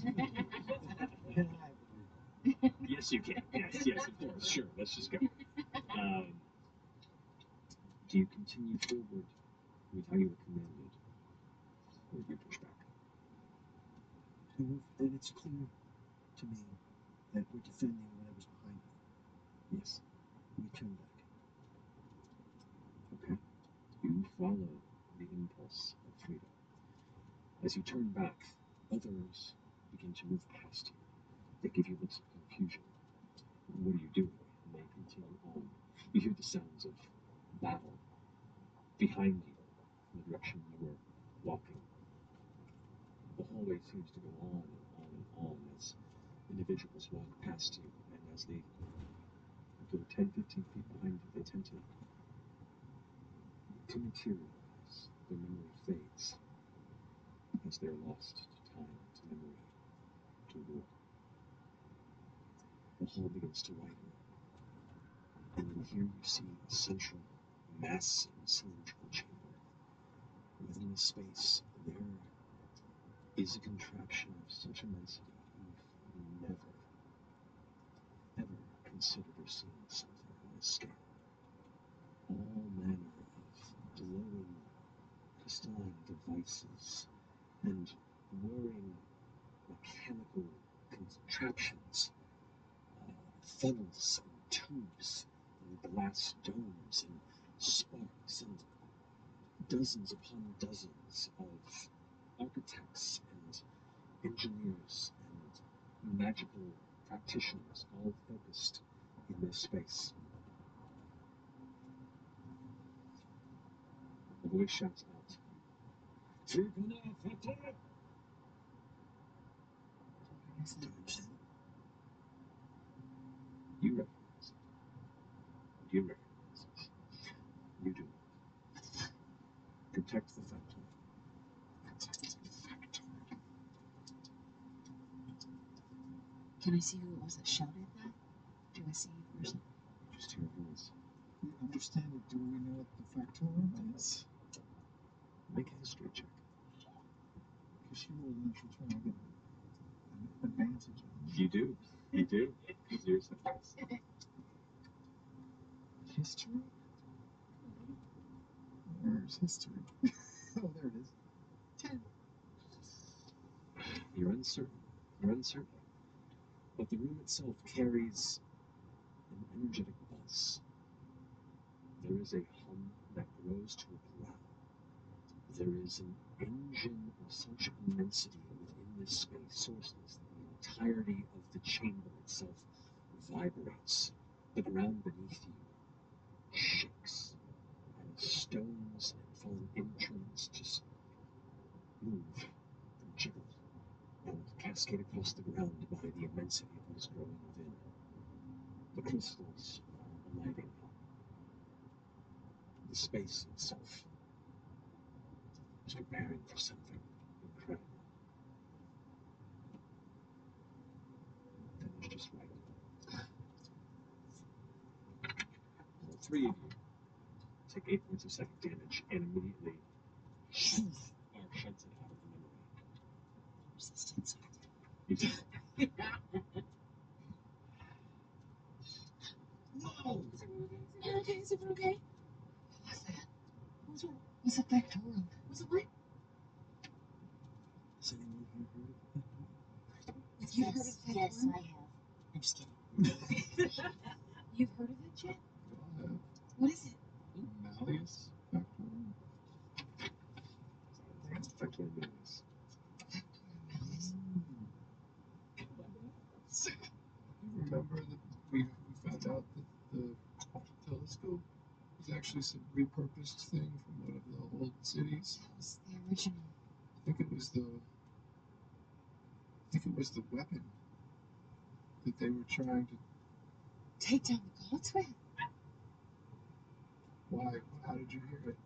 Yes, you can. Yes, of course. Sure, let's just go. Do you continue forward with how you were commanded, or do you push back? Then it's clear to me that we're defending whatever's behind me. Yes. We turn back. Okay. You follow the impulse of freedom. As you turn back, others begin to move past you. They give you looks of confusion. What are you doing? And they continue on. You hear the sounds of battle behind you in the direction you were walking. The hallway seems to go on and on and on as individuals walk past you, and as they go 10, 15 feet behind you, they tend to materialize. Their memory fades as they're lost to time, to memory, to war. The hall begins to widen, and then here you see a central, massive cylindrical chamber. Within this space, there is a contraption of such immensity you've never, ever considered or seen something on this scale. All manner of glowing crystalline devices and whirring mechanical contraptions, funnels and tubes and glass domes and sparks and dozens upon dozens of architects and engineers and magical practitioners all focused in this space. A voice shouts out, "Tribunal Factor!" You recognize it. You recognize it. You do not. Protect the factory. Can I see who it was that shouted that? Do I see a person? Just hear a voice. We understand it. Do we know what the factorum is? Make a history check. Because she rolled an natural 20, I get an advantage on it. You do. You do. Because you're surprised. History? Where's history? Oh, there it is. 10. You're uncertain. You're uncertain. But the room itself carries an energetic buzz. There is a hum that grows to a growl. There is an engine of such immensity within this space, sourceless, that the entirety of the chamber itself vibrates. The ground beneath you shakes, and stones and fallen instruments just move and jiggle and cascade across the ground by the immensity of what is growing within. The crystals are alighting. The space itself is preparing for something incredible. That is just right. All three of you take 8 points of psychic damage and immediately are shunted out of the memory. Resistance. You do. Whoa! Is everyone okay? What was that? What's a factorum? What's a what? Has anyone here heard of it? You've heard of factorum? Yes, I have. I'm just kidding. You've heard of it, Jen? What is it? Malleus factorum? Factory Malleus. Factorum Malleus. actually some repurposed thing from one of the old cities. That was the original. I think it was the weapon that they were trying to. Take down the gods with? Why? How did you hear it?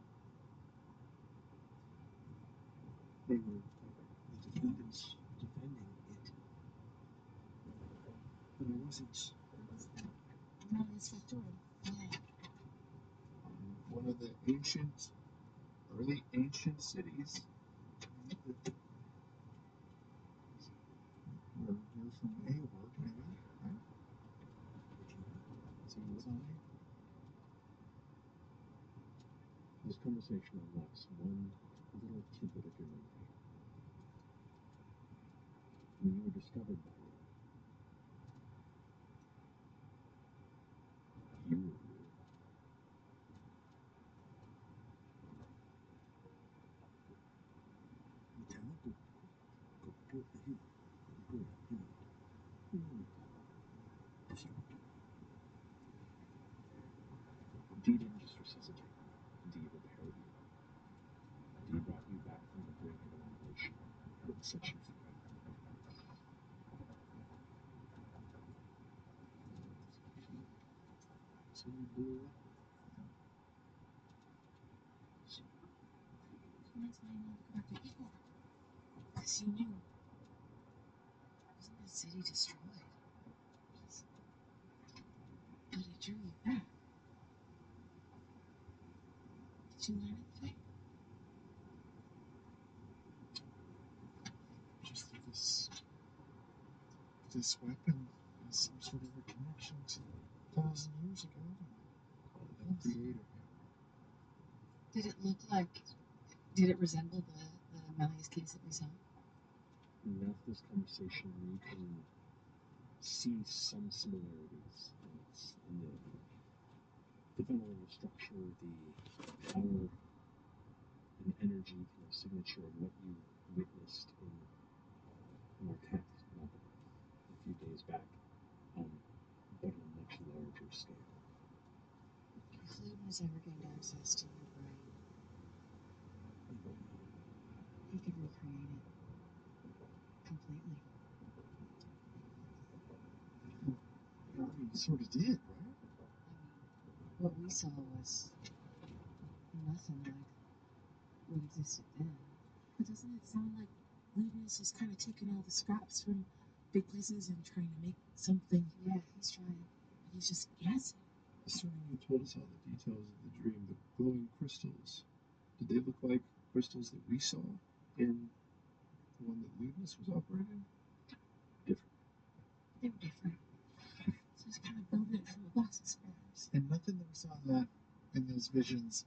They were the defendants defending it. But I wasn't. No, it's Victoria. Why? One of the early ancient cities. Where you're from Eeyore, maybe, right? So he was on Eeyore. This conversation unlocks one little tidbit of your memory. When you were discovered by you, you were you. Dee didn't just resuscitate you. Dee repaired you. Dee brought you back from the brink of annihilation and set you free. So you blew up. That's why I wanted to go back to Eeyore. Because you knew. Wasn't the city destroyed? But it drew you back. Did you learn anything? Just that this weapon has some sort of a connection to 1,000 years ago. The creator. Did it look like? Did it resemble the Malleus case that we saw? And after this conversation, you can see some similarities in the fundamental structure, the power and energy kind of signature of what you witnessed in our 10th novel a few days back, but on a much larger scale. If Ludinus ever gained access to your brain, he could recreate it completely. Well, he sort of did, right? I mean, what we saw was nothing like what existed then. But doesn't it sound like Ludinus is kind of taking all the scraps from big places and trying to make something? Yeah, he's trying. But he's just guessing. Assuming you told us all the details of the dream, the glowing crystals, did they look like crystals that we saw in the one that Ludinus was operating? Different. They were different. So he's kind of building it from a box of scraps. And nothing that we saw in those visions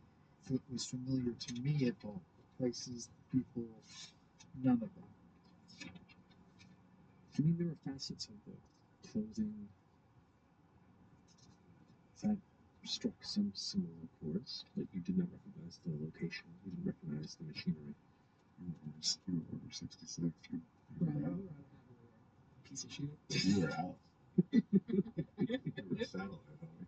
was familiar to me at all. Places, people, none of them. I mean, there were facets of the clothing that struck some similar chords, but you did not recognize the location. You didn't recognize the machinery. You were over 66. You were out. Piece of shit. You were out. You were saddlehead, homie.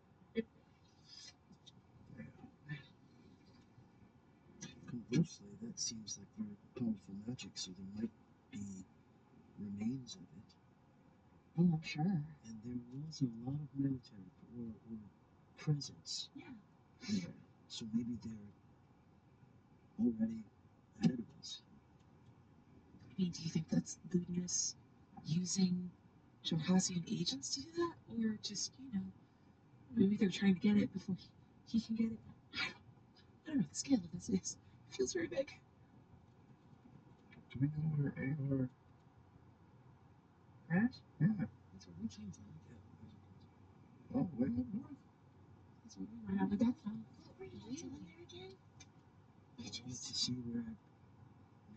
Conversely, that seems like very powerful magic, so there might be remains of it. Oh, I'm sure. And there was a lot of military or presence. Yeah. So maybe they're already ahead of us. I mean, do you think that's Ludinus using Jocasian agents to do that? Or just, maybe they're trying to get it before he can get it? I don't know what the scale of this is. It feels very big. Do we know where Aor Crash? Yeah. That's where we came from. Oh, way up north? That's where we ran out of death from. What were you doing there again? I wanted to see where it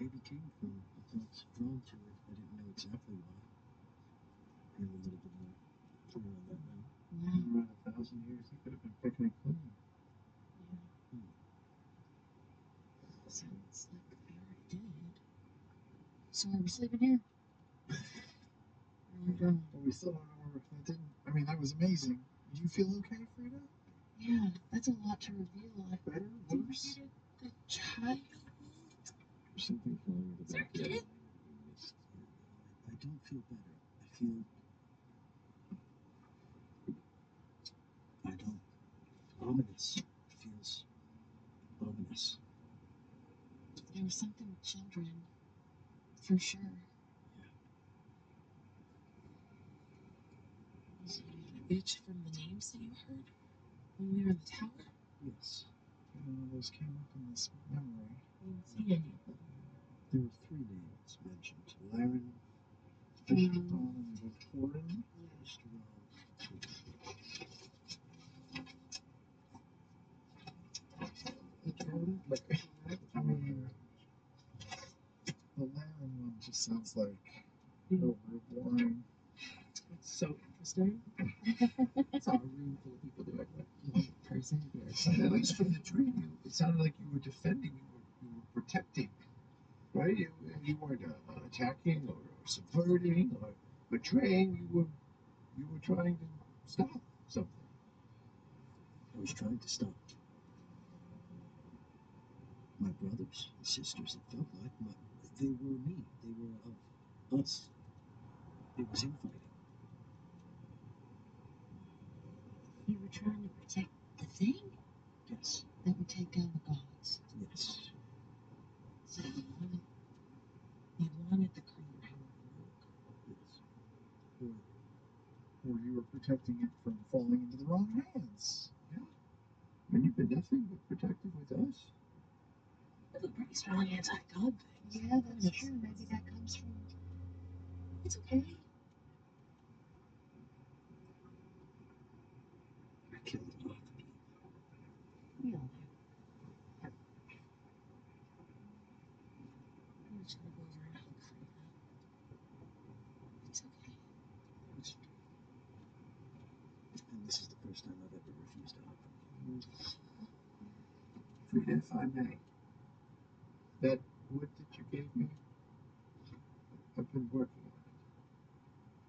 maybe came from. I felt drawn to it. I didn't know exactly why. I feel a little bit more clear on that now. In around 1,000 years, he could have been picking and cleaning. Sounds like we already did. So are we sleeping here? But we still don't know where that didn't. I mean, that was amazing. Did you feel okay, Frida? Yeah, that's That's a lot to reveal. Better, Do you worse? get a child? There's something falling in the Is there back a of kid? you missed. I don't feel better. I feel. I don't. Ominous. It feels ominous. There was something with children, for sure. Was it an itch from the names that you heard when we were in the tower? Yes. Those came up in this memory. You didn't see any of them. There were 3 names mentioned: Laren, Fishbone, and Torin. But, I mean, the Laren one just sounds like overboring. It's so interesting. It's all a room full of people doing what one person here. At least from the dream, it sounded like you were defending, you were protecting, right? You weren't attacking or subverting or betraying. You were trying to stop something. I was trying to stop my brothers and sisters. It felt like they were me. They were of us. It was infighting. You were trying to protect the thing Yes. that would take down the gods. Yes. So you wanted the creature to work. Yes. Or you were protecting it from falling into the wrong hands. Yeah. I mean, you've been nothing but protective with us. That's a pretty strong anti-god thing. Yeah, that's true. Maybe that comes from. It's okay. I killed a lot of people. We all do. I'm just gonna go over and hug Frida. It's okay. It's okay. And this is the first time I've ever refused a hug. Frida, if I may, that wood that you gave me, I've been working on it.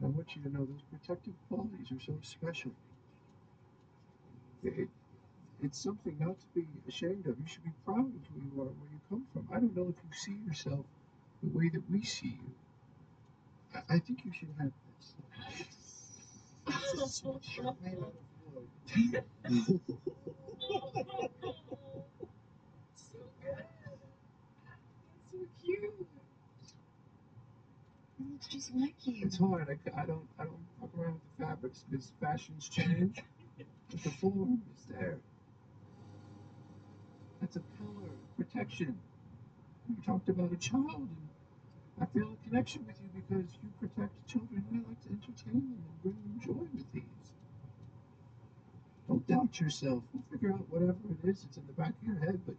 I want you to know those protective qualities are so special. It's something not to be ashamed of. You should be proud of who you are, where you come from. I don't know if you see yourself the way that we see you. I think you should have this. It's a sweatshirt made out of wood. So good. It's so cute. It looks just like you. It's hard. I don't fuck around with the fabrics because fashions change, but the form is there. That's a pillar of protection. You talked about a child, and I feel a connection with you because you protect children. I like to entertain them and bring them joy with these. Don't doubt yourself. We'll figure out whatever it is that's in the back of your head, but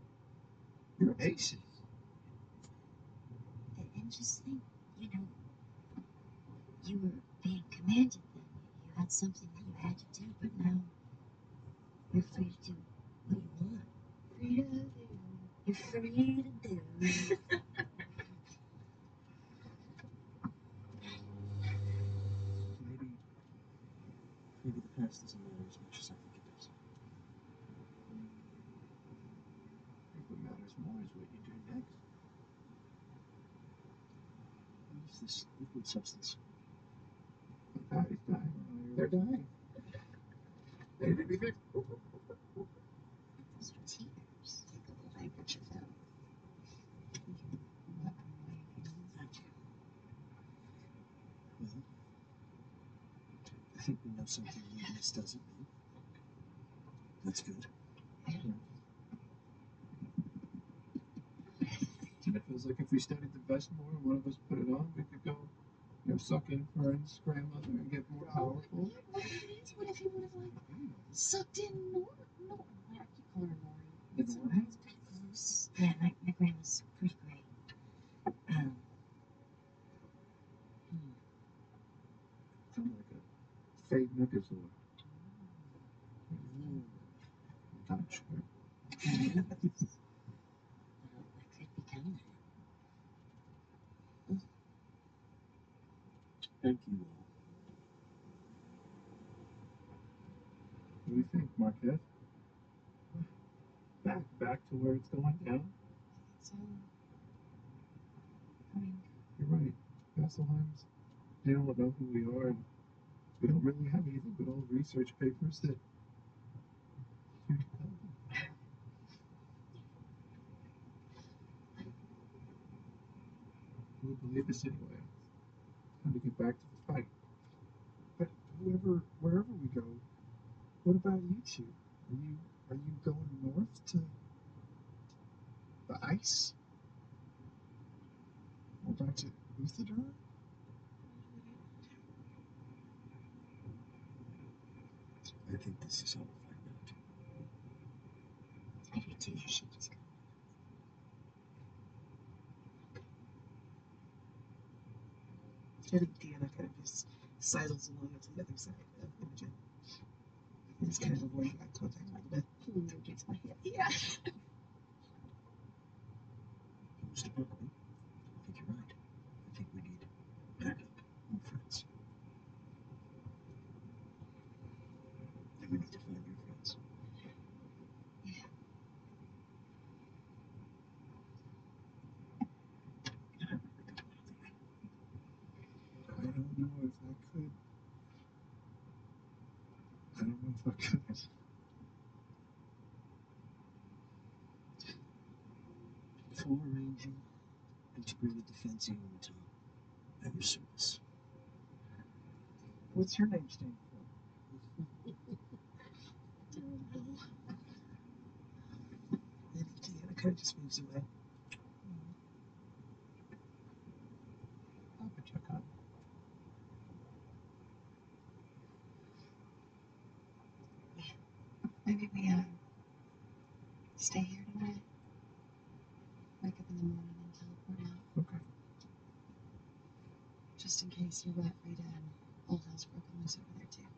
you're aces. And just think, you know, you were being commanded then. You had something that you had to do, but now you're free to do what you want. Free to do. You're free to do. Maybe the past doesn't matter as much as I think it does. I think what matters more is what you do next. What is this liquid substance? My body's dying. They're dying. They need to be fixed. Those are tears. Take a little handkerchief out. Thank you. Well, I think we know something weakness doesn't mean. That's good. And it feels like if we studied the vest more and one of us put it on, we could go, suck in Fern's grandmother and get more powerful. Yeah, what if it is? What if he would have, sucked in Nora? I keep calling her Nori. It's pretty close. Yeah, my grandma's pretty great. Sound like a fake Megazord. Not sure. Well, I could become that. Thank you all. What do you think, Marquette? to where it's going down? So, I mean, You're right. Vasselheim's, they don't know who we are, and we don't really have anything but old research papers that you developed. We'll believe us anyway. Time to get back to the fight. But wherever we go, what about you two? Are you going north to the ice? Or back to Uthadar? I think this is how we'll find out. I do too. You should just go. I think Deanna kind of just sidles along to the other side of Imogen. And just kind of avoiding eye contact a little bit. Pulling her against my hip. Yeah. Mr. Buckley, I think you're right. I think we need backup, more friends. And we need to find your friends. Yeah. I don't know if I could. I don't know if I could. Full ranging, integrated defense unit at your service. What's your name stand for? I don't know. And Deanna kind of just moves away. I'll check on. Maybe we stay here tonight. Wake up in the morning and teleport out. Okay. Just in case your rat Rita and all hell's broken loose over there too.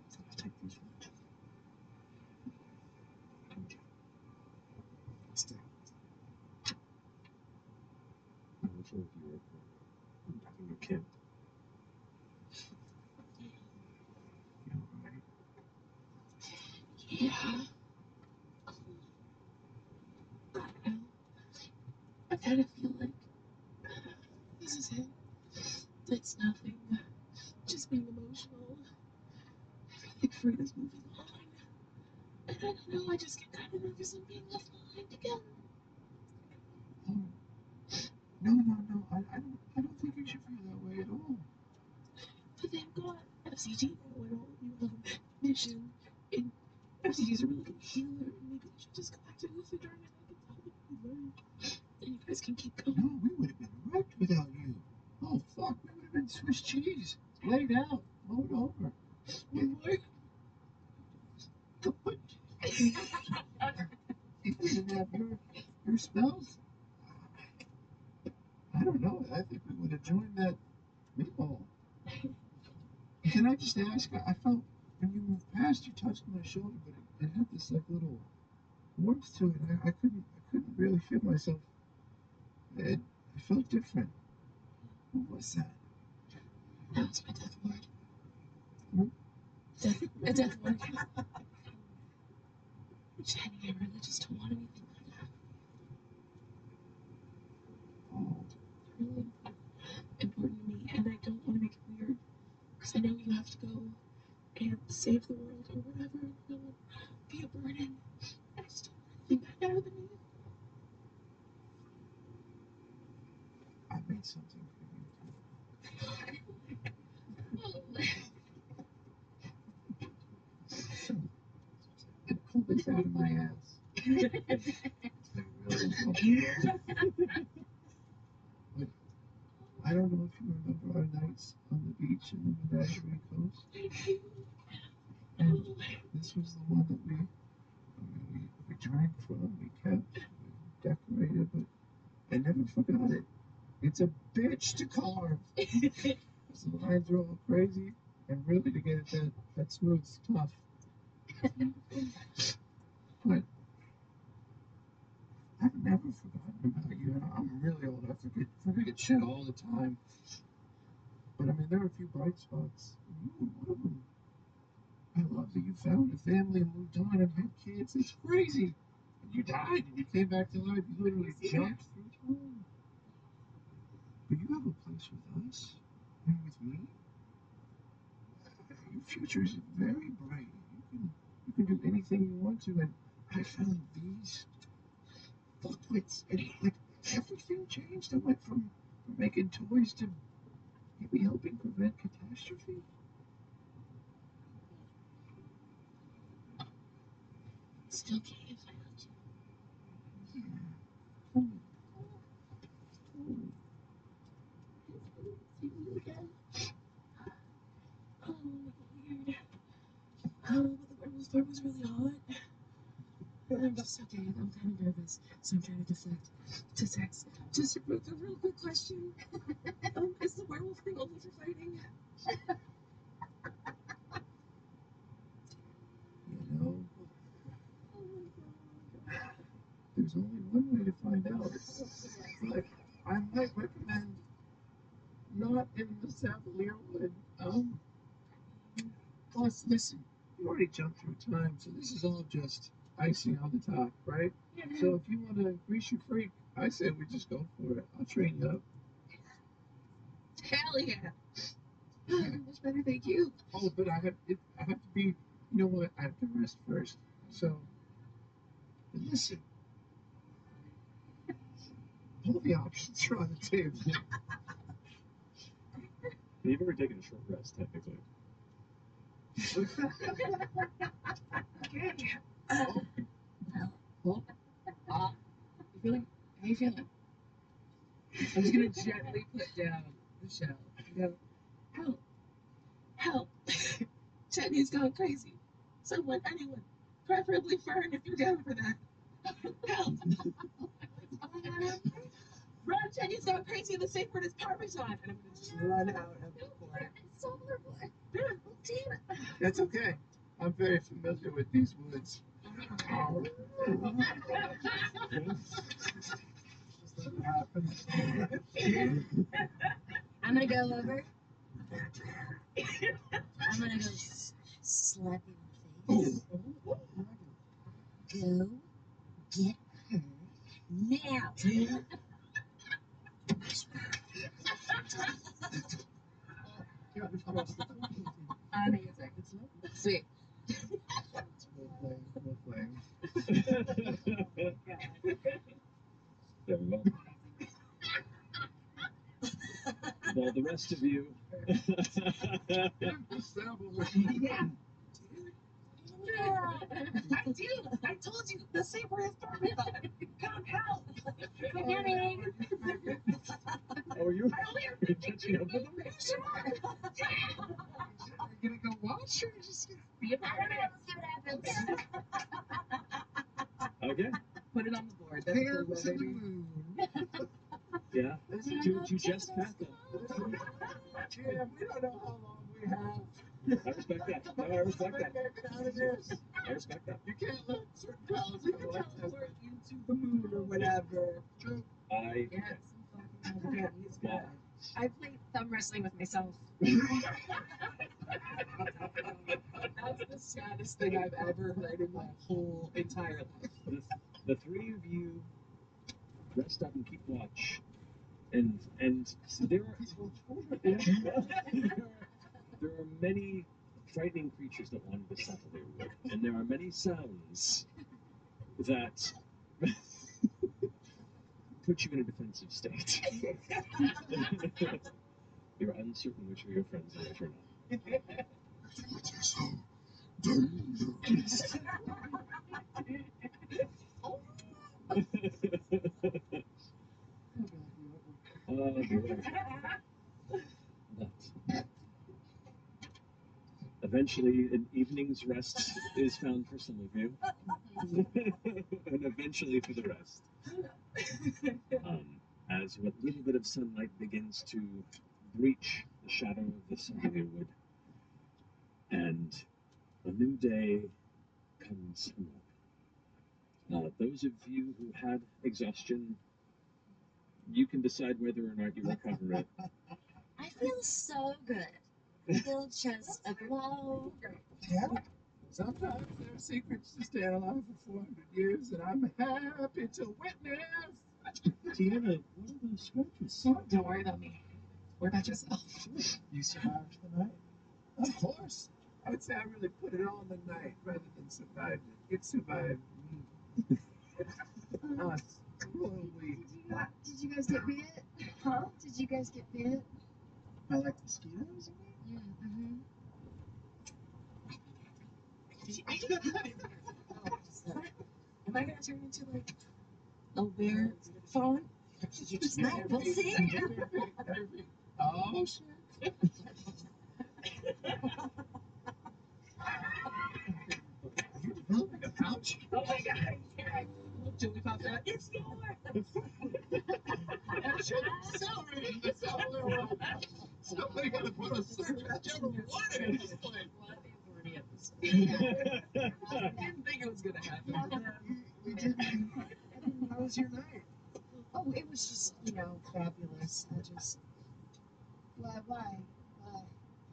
So let's take these ones. Stay. Which one of you are having a camp? You all right? Yeah. I don't know. I kind of feel like this is it. It's nothing. Just being emotional. I think Frida's moving on. And I don't know, I just get kind of nervous of being left behind again. Oh, no. I don't think you should feel that way at all. But they've got FCG now, and all you have a mission. And FCG's a really good healer, and maybe I should just go back to Luthor and I can tell them what we learned. And you guys can keep going. No, we would have been wrecked without you. Oh, fuck, we would have been Swiss cheese. Laid out, rolled over. One more. If we didn't have your spells, I don't know. I think we would have joined that meatball. Can I just ask? I felt when you moved past, you touched my shoulder, but it had this like little warmth to it. I couldn't really feel myself. It felt different. What was that? That was my death ward. Hmm? A death ward. Jenny, I really just don't want anything like that. Oh, Really important to me, and I don't want to make it weird. Because I know you have to go and save the world or whatever, and I don't want to be a burden. I just don't want anything bad to happen to me. I made something for you. So, I pulled this out of my ass. But I don't know if you remember our nights on the beach in the Menagerie Coast. And this was the one that we drank from, we kept, we decorated, but I never forgot it. It's a bitch to carve. So the lines are all crazy, and really to get it that smooth stuff. But I've never forgotten about you, and I'm really old. I forget shit all the time. But I mean, there are a few bright spots. You were one of them. I love that you found a family and moved on and had kids. It's crazy. And you died and you came back to life. You literally jumped through time. But you have a place with us and with me. Your future is very bright. You can do anything you want to. And I found these booklets, and like everything changed. I went from making toys to maybe helping prevent catastrophe. Still can't find you. Oh, weird. Oh, but the werewolf part was really hot. I'm just okay. I'm kind of nervous, so I'm trying to deflect to sex. Just a real quick question. Is the werewolf thing only for fighting? You know, there's only one way to find out. But I might recommend not in the Savalier wood. Plus, listen, you already jumped through time, so this is all just icing on the top, right? Yeah. So if you want to grease your freak, I say we just go for it. I'll train you up. Hell yeah! Much better, thank you. Oh, but I have to be. You know what? I have to rest first. So, listen. All the options are on the table. You've ever taken a short rest, technically. Okay. You feeling? How you feeling? I'm just gonna gently put down the shell. You go, help, help. Chetney's gone crazy. Someone, anyone, preferably Fern if you're down for that. Help. Run, Chetney's gone crazy. The safe word is Parmesan. And I'm gonna just run out of the court. It's so horrible. Damn it. That's okay. I'm very familiar with these woods. I'm gonna go over. I'm gonna go slap you in the face. Go get her now. I think it's acted slow. Sweet. Role playing. There we go. Well, the rest of you. Yeah. I do. I told you the safe word is Parmesan. Come help. I'm coming. Oh, are you catching up with them? Sure. Yeah. You're gonna go watch or you're just gonna Be a part of it. Let's see what happens. Okay. Put it on the board. That's Hair cool, to the baby. moon. Yeah. To just pass them. Jim, we don't know how long we have. I respect that. No, I respect that. Out of this. I respect that. You can't let certain pals We go can like teleport into the moon or whatever. True. I. Yes. Okay, he's good. I played thumb wrestling with myself. That's the saddest thing I've ever heard in my whole entire life. The three of you rest up and keep watch, and there are there are many frightening creatures that wander the Saturday wood, and there are many sounds that put you in a defensive state. You're uncertain which are your friends and which are not. What is so dangerous? But eventually, an evening's rest is found for some of you, and eventually for the rest. As what little bit of sunlight begins to breach the shadow of the Saturday wood, and a new day comes up. Those of you who had exhaustion, you can decide whether or not you recover it. I feel so good. I feel just aglow. Yeah? Sometimes there are secrets to staying alive for 400 years, and I'm happy to witness. Tiana, what are those scratches? Oh, don't worry about me. What about yourself? You survived the night? Of course. I would say I really put it on the night rather than survived it. It survived me. Us. Royal we. Did you guys get bit? Huh? Did you guys get bit? I like mosquitoes, you mean? Mm-hmm. Am I gonna turn into like a bear fawn? You just might. We'll see. Oh, shit. You're developing a pouch? Oh my god! Joey popped out. It's yours. Celery. Somebody got to put a search on warning. What a horny episode. I didn't think it was gonna happen. You didn't. How was your night? Oh, it was just, fabulous. Why?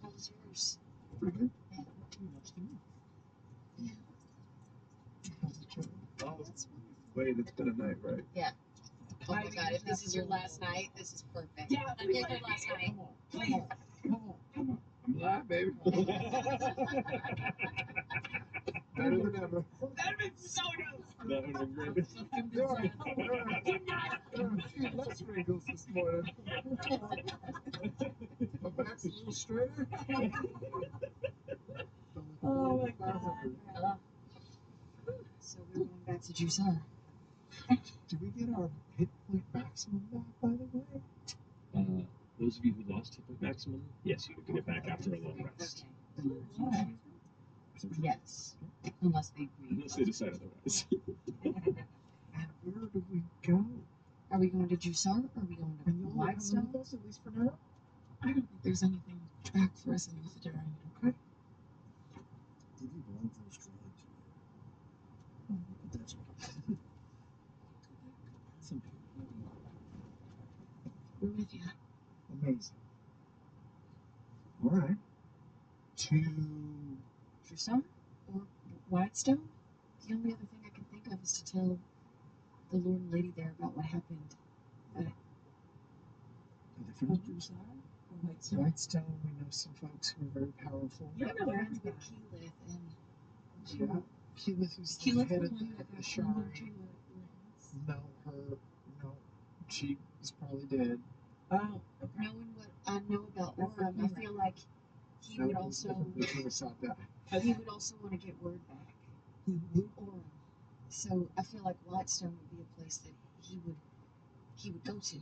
How was yours? Pretty good. Yeah. Pretty much to me. Yeah. How's it going? Oh, That's wonderful. wait, it's been a night, right? Yeah. Oh my god, if this is your last night, this is perfect. Yeah, That'd be a good last night. Come on. I'm alive, baby. Better than ever. That'd been so dope. That would have been great. There are a few less wrinkles this morning. My back's a little straighter. Oh my god. So we're going back to Drusar. Did we get our hit point maximum back, by the way? Those of you who lost hit point maximum, yes, you can get back after a long rest. Okay. Yes. Unless they agree. Unless they decide otherwise. And where do we go? Are we going to Drusar or are we going to And you'll come Whitestone? with us, at least for now? I don't think there's anything back for us in Luthadar. Okay. Did you belong to those droids? But that's okay. Some people. We're with you. Amazing. All right. To Drusar or Whitestone? The only other thing I can think of is to tell the Lord and Lady there about what happened. Are they friends? Drusar or Whitestone? Whitestone, we know some folks who are very powerful. You don't know friends with everybody. Keyleth and Yeah. Keyleth, who's the Keyleth, head the of one that the got turned into Ashari. a lens. No, she is probably dead. Oh, okay. knowing what I know about That's Orem, the I thing, feel right? like he would also die. he would also want to get word back. Orem. So I feel like Whitestone would be a place that he would go to.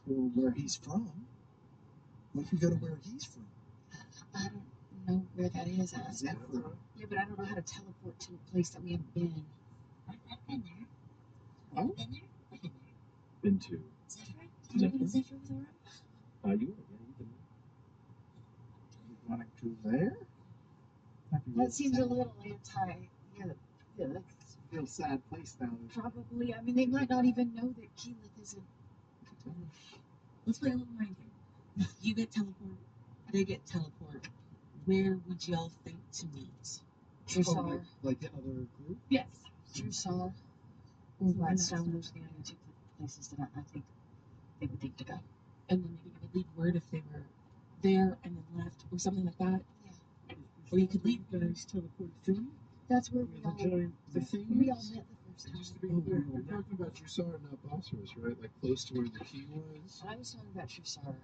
Or where he's from. We can go to where he's from. I don't know where that is. Zephyr. Yeah, but I don't know how to teleport to a place that we haven't been. I've been there. Oh? I've been there. I've been there. Been to Zephyr? Did you go to Zephyr with Orem? you were, yeah, you've been You want to go there? That seems a little anti. Yeah, It's a real sad place now. probably. I mean, they might not even know that Keyleth isn't. Let's play a little mind game. You get teleport. They get teleport. Where would y'all think to meet? Drusar. Like the other group? Yes. Drusar or Whitestone. Those are the only two places that I think they would think to go. And then maybe you would leave word if they were there and then left or something like that. Yeah. Or you could leave. guys teleported from? That's where we all The thing we all is, met the first time. Just to be clear, you're talking about Drusar, not Bosphorus, right? Like close to where the key was? I was talking about Drusar.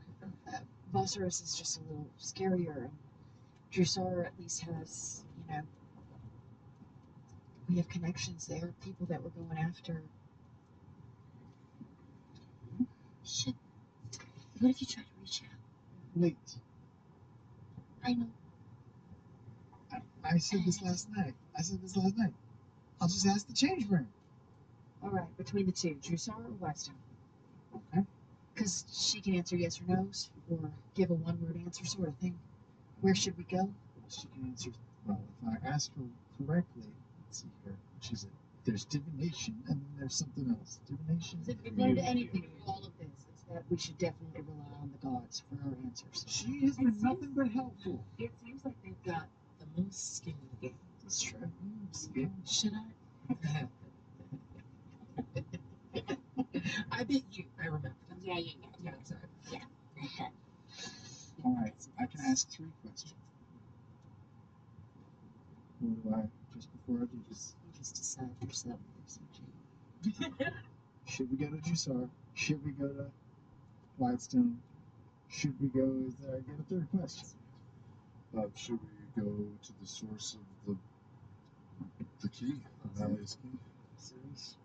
Bosphorus is just a little scarier, and Drusar at least has, we have connections there, people that we're going after. Shit. What if you try to reach out? Wait, I know. I said this last night. I'll just ask the Changebringer. All right, between the two, Drusar or Whitestone? Okay. Because she can answer yes or no's, or give a one-word answer sort of thing. Where should we go? She can answer. Well, if I ask her correctly, let's see here. There's divination, and then there's something else. Divination. If we learned anything from all of this, it's that we should definitely rely on the gods for our answers. She has been nothing but helpful. It seems like they've got the most skin in the game. That's true. Should I? I bet you. I remember that. Yeah. Yeah, sorry. All right, I can ask 3 questions. What do I, just before I do this? You just decide yourself. Should we go to Jusar? Should we go to Whitestone? Should we go, I get a 3rd question. Should we go to the source of the key, Valley's key? Series?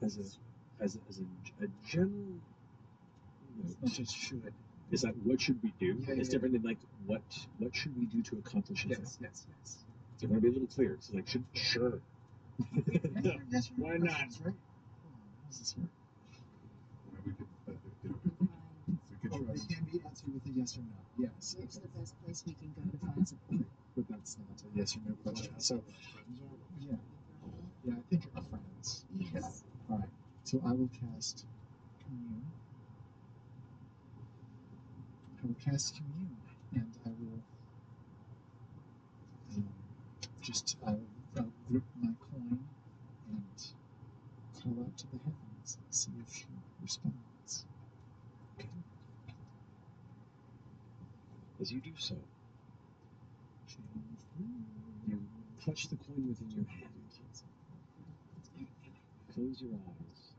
As a general note, Just should. is that what should we do? Yeah, It's yeah. different than like what should we do to accomplish it? Yes. So I want to be a little clear. So like, sure. No, Yes or no why not? questions, right? How does this work? Well, we could try They can be answered with a yes or no. Yes. Where's the best place we can go to find support? But that's not a yes or no question. So, yeah. Yeah, I think our friends. Yes. All right. So I will cast Commune. And I will I'll grip my coin and call out to the heavens and see if she responds. As you do so, you touch the coin within your hand. Close your eyes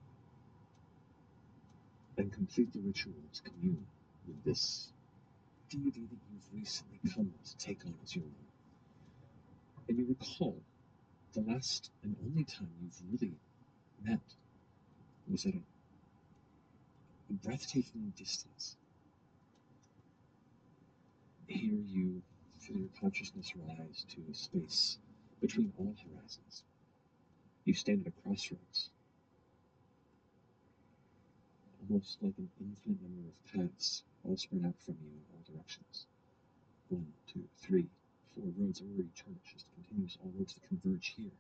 and complete the ritual to commune with this deity that you've recently come to take on as your own. And you recall the last and only time you've really met was at a breathtaking distance. Here you feel your consciousness rise to a space between all horizons. You stand at a crossroads, almost like an infinite number of paths all spread out from you in all directions. 1, 2, 3, 4 roads everywhere you turn. It's just continuous, all roads that converge here.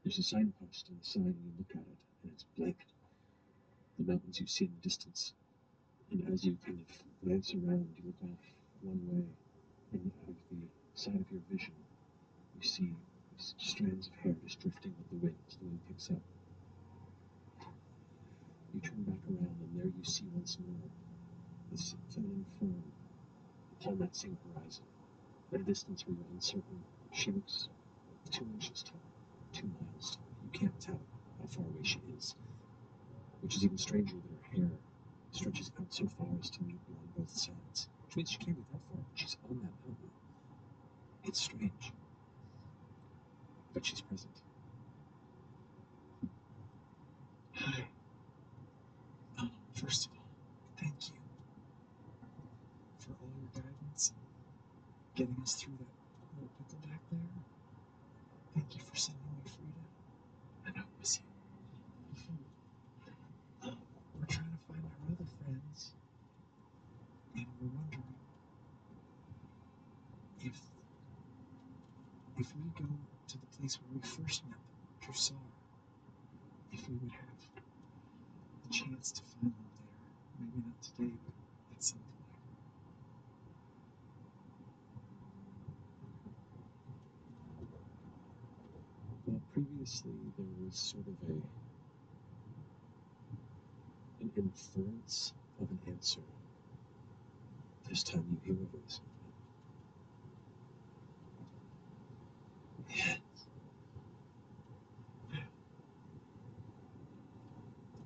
There's a signpost on the side, and you look at it, and it's blank. The mountains you see in the distance, and as you kind of glance around, you look off one way, and out of the side of your vision, you see these strands of hair just drifting with the wind as the wind picks up. You turn back around, and there you see once more this feminine form upon that same horizon, at a distance where you're uncertain. She looks 2 inches tall, 2 miles tall. You can't tell how far away she is, which is even stranger that her hair stretches out so far as to meet you on both sides, which means she can't be that far. She's on that mountain. It's strange, but she's present. Hi. First of all, thank you for all your guidance and getting us through that little pickle back there. Thank you for sending me freedom. I know it was you. We're trying to find our other friends, and we're wondering if we go to the place where we first met them, Drusar, if we would have the chance to find them there. Maybe not today, but at some point. Well, previously there was sort of an inference of an answer. This time you hear a voice. Yes.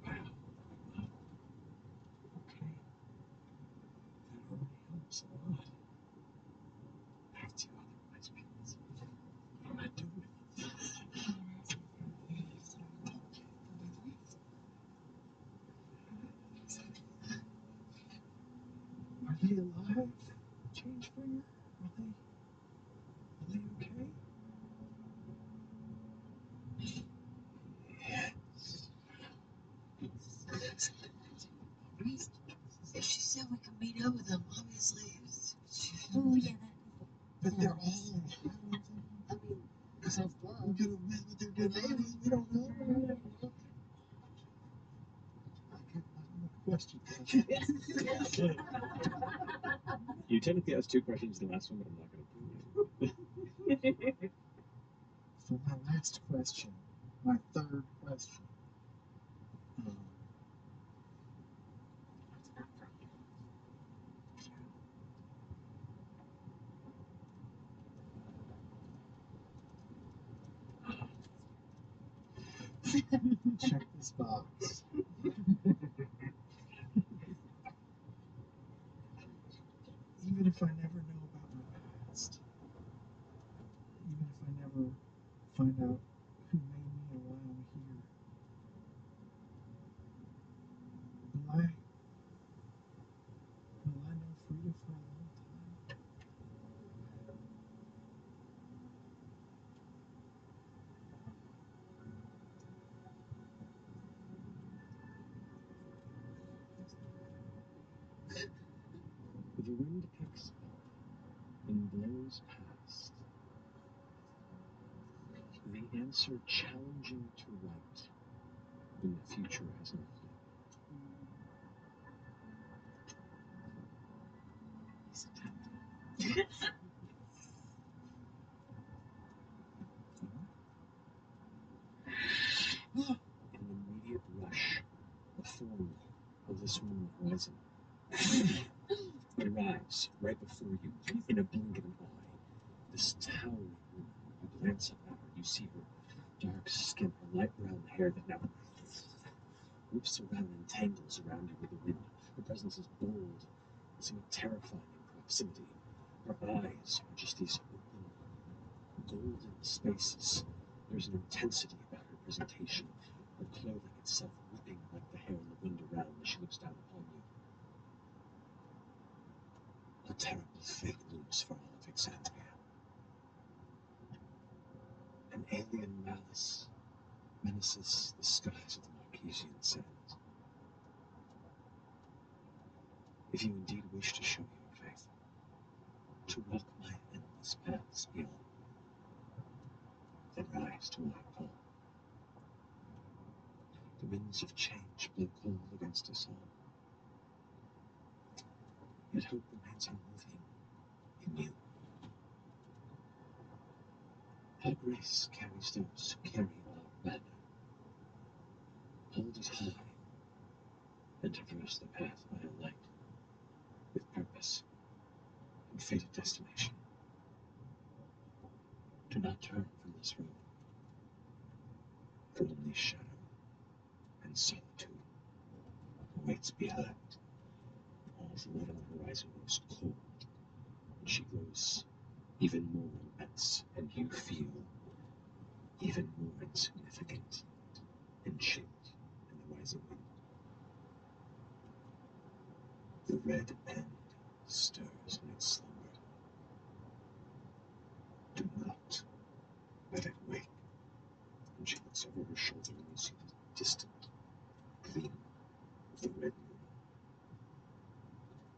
Wow. Okay. That already helps a lot. Back to otherwise, please. What am I doing? Are they alive? Changebringer? Are they okay? She said we could meet up with them, obviously. Oh, yeah, But they're all. I mean, self-love. We could have met with their dead bodies. We don't know. I have a question. You technically asked 2 questions in the last one, but I'm not going to do it. question. My third question. That's not for you. Check this box. Even if I never know about my past, even if I never find out who made me or why I'm here, will I know freedom for a long time? The wind picks up and blows past. The answer challenging to write when the future has not yet. He's attempting. In an immediate rush, the form of this woman rising arrives right before you in a blink of an eye. This towering woman, you glance up at her, you see her dark skin, her light brown hair that now whips around and tangles around you with the wind. Her presence is bold, somewhat terrifying in proximity. Her eyes are just these open, golden spaces. There's an intensity about her presentation, her clothing itself whipping like the hair in the wind around as she looks down upon you. A terrible fate looms for all of Exandria. An alien malice menaces the skies of the Marquesian sands. If you indeed wish to show your faith, to walk my endless paths beyond, then rise to our call. The winds of change blow cold against us all. Yet hope remains unmoving in you. Our grace carries those who carry our banner. Hold it high and traverse the path by a light with purpose and fated destination. Do not turn from this road, for only shadow and solitude awaits behind. As the light on the horizon grows cold, and she grows even more immense, and you feel even more insignificant and chilled in the rising wind. The red end stirs in its slumber. Do not let it wake. And she looks over her shoulder, and you see the distant gleam of the red moon